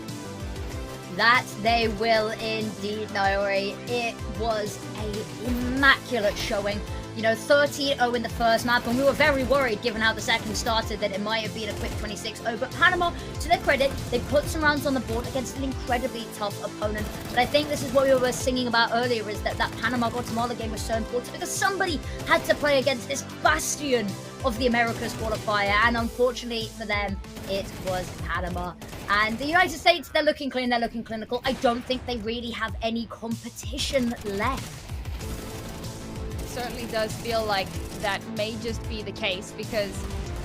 Speaker 2: That they will indeed, Naori. It was an immaculate showing. You know, 13-0 in the first map, and we were very worried, given how the second started, that it might have been a quick 26-0. But Panama, to their credit, they put some rounds on the board against an incredibly tough opponent. But I think this is what we were singing about earlier, is that Panama-Guatemala game was so important, because somebody had to play against this bastion of the Americas qualifier, and unfortunately for them, it was Panama. And the United States, they're looking clean, they're looking clinical. I don't think they really have any competition left.
Speaker 1: Certainly does feel like that may just be the case because,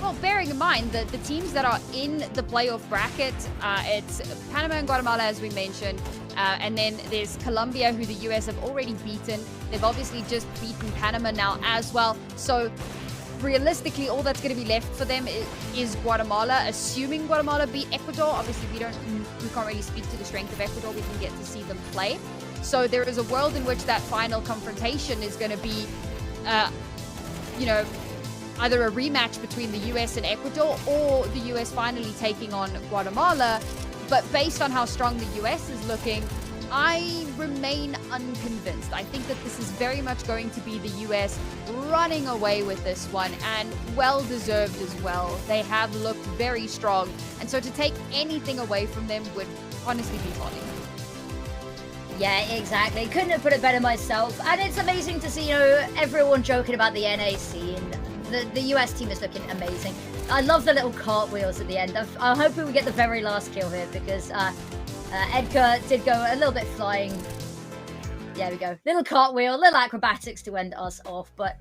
Speaker 1: well, bearing in mind that the teams that are in the playoff bracket, it's Panama and Guatemala, as we mentioned, and then there's Colombia, who the US have already beaten. They've obviously just beaten Panama now as well. So realistically, all that's going to be left for them is Guatemala, assuming Guatemala beat Ecuador. Obviously, we can't really speak to the strength of Ecuador. We can get to see them play. So there is a world in which that final confrontation is going to be, you know, either a rematch between the US and Ecuador or the US finally taking on Guatemala. But based on how strong the US is looking, I remain unconvinced. I think that this is very much going to be the US running away with this one, and well-deserved as well. They have looked very strong, and so to take anything away from them would honestly be folly.
Speaker 2: Yeah, exactly. Couldn't have put it better myself. And it's amazing to see, you know, everyone joking about the NAC, and the US team is looking amazing. I love the little cartwheels at the end. I'm hoping we get the very last kill here, because Edgar did go a little bit flying. There we go. Little cartwheel, little acrobatics to end us off, but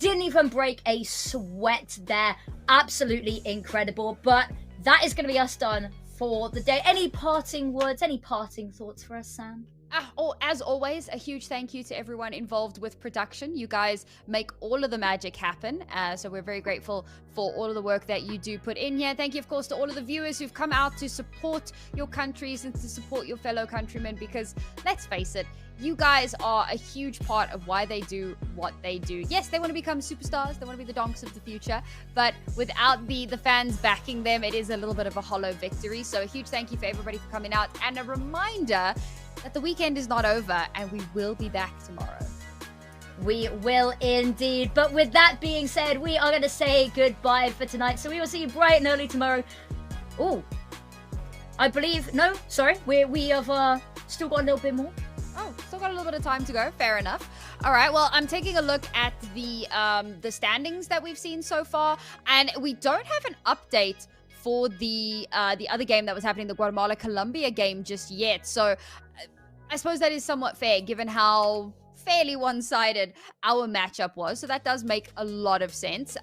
Speaker 2: didn't even break a sweat there. Absolutely incredible. But that is going to be us done for the day. Any parting words, any parting thoughts for us, Sam?
Speaker 1: As always, a huge thank you to everyone involved with production. You guys make all of the magic happen. So we're very grateful for all of the work that you do put in here. Thank you, of course, to all of the viewers who've come out to support your countries and to support your fellow countrymen, because let's face it, you guys are a huge part of why they do what they do. Yes, they want to become superstars. They want to be the donks of the future. But without the fans backing them, it is a little bit of a hollow victory. So a huge thank you for everybody for coming out. And a reminder that the weekend is not over, and we will be back tomorrow.
Speaker 2: We will indeed. But with that being said, we are going to say goodbye for tonight. So we will see you bright and early tomorrow. Oh, I believe... No, sorry. We have still got a little bit more.
Speaker 1: Oh, still got a little bit of time to go. Fair enough. All right. Well, I'm taking a look at the standings that we've seen so far, and we don't have an update for the other game that was happening, the Guatemala-Colombia game, just yet. So I suppose that is somewhat fair, given how fairly one-sided our matchup was. So that does make a lot of sense.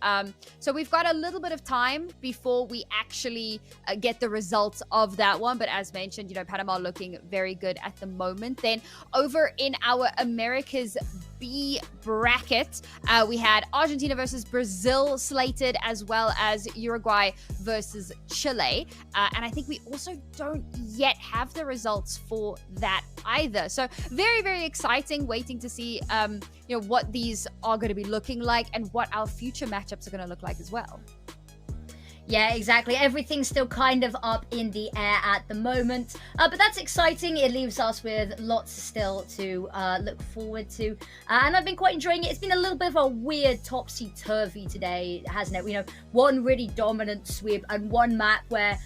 Speaker 1: So we've got a little bit of time before we actually get the results of that one. But as mentioned, you know, Panama looking very good at the moment. Then over in our Americas B bracket, we had Argentina versus Brazil slated, as well as Uruguay versus Chile. And I think we also don't yet have the results for that either. So very, very exciting, waiting to see you know, what these are going to be looking like and what our future matchups are going to look like as well.
Speaker 2: Yeah, exactly. Everything's still kind of up in the air at the moment. But that's exciting. It leaves us with lots still to look forward to. And I've been quite enjoying it. It's been a little bit of a weird topsy-turvy today, hasn't it? You know, one really dominant sweep and one map where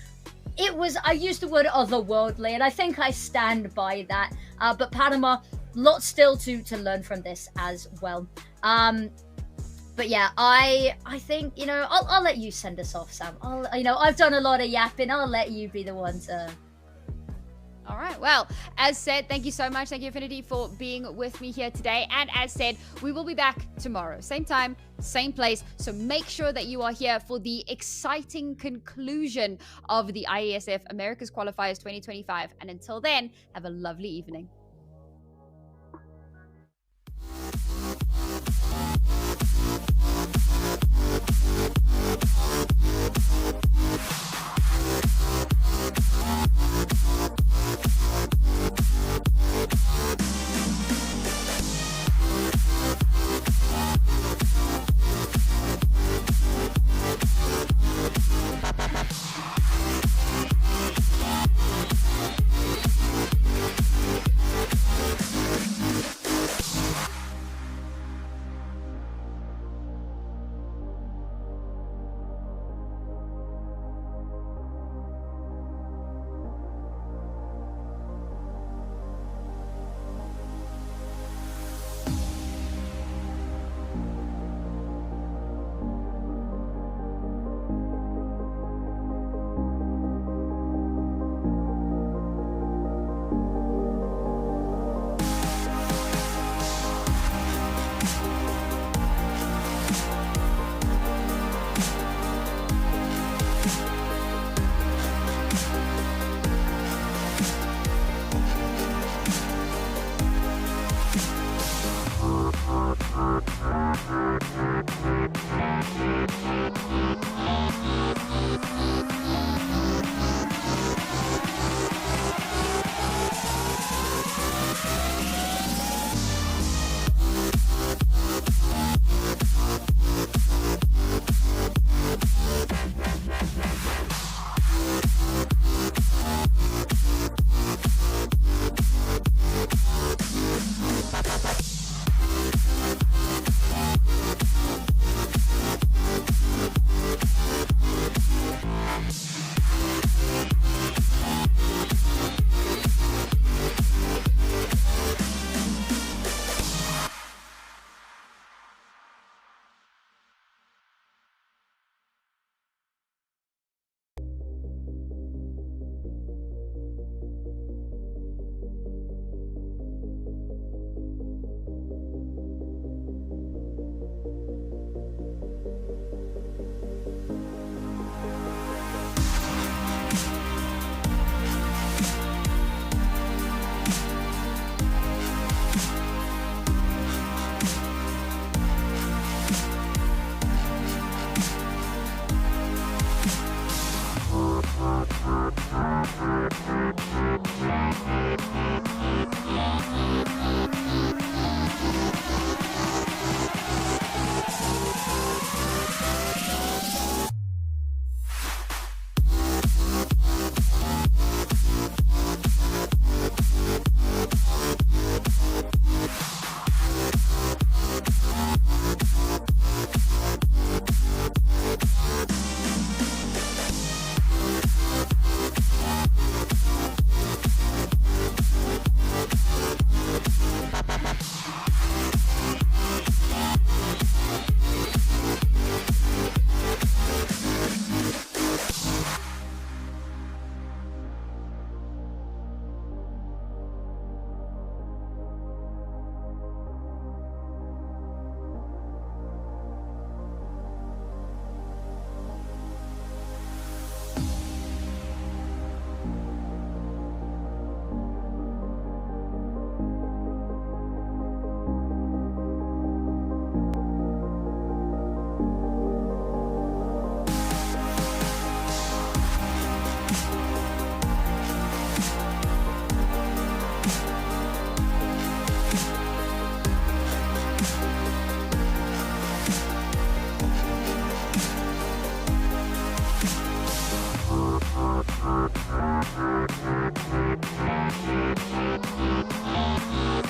Speaker 2: it was, I used the word otherworldly, and I think I stand by that. But Panama, lots still to learn from this as well. But yeah, I think, you know, I'll let you send us off, Sam. You know, I've done a lot of yapping. I'll let you be the one to
Speaker 1: All right. Well, as said, thank you so much. Thank you, Affinity, for being with me here today. And as said, we will be back tomorrow. Same time, same place. So make sure that you are here for the exciting conclusion of the IESF America's Qualifiers 2025. And until then, have a lovely evening.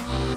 Speaker 3: Thank you.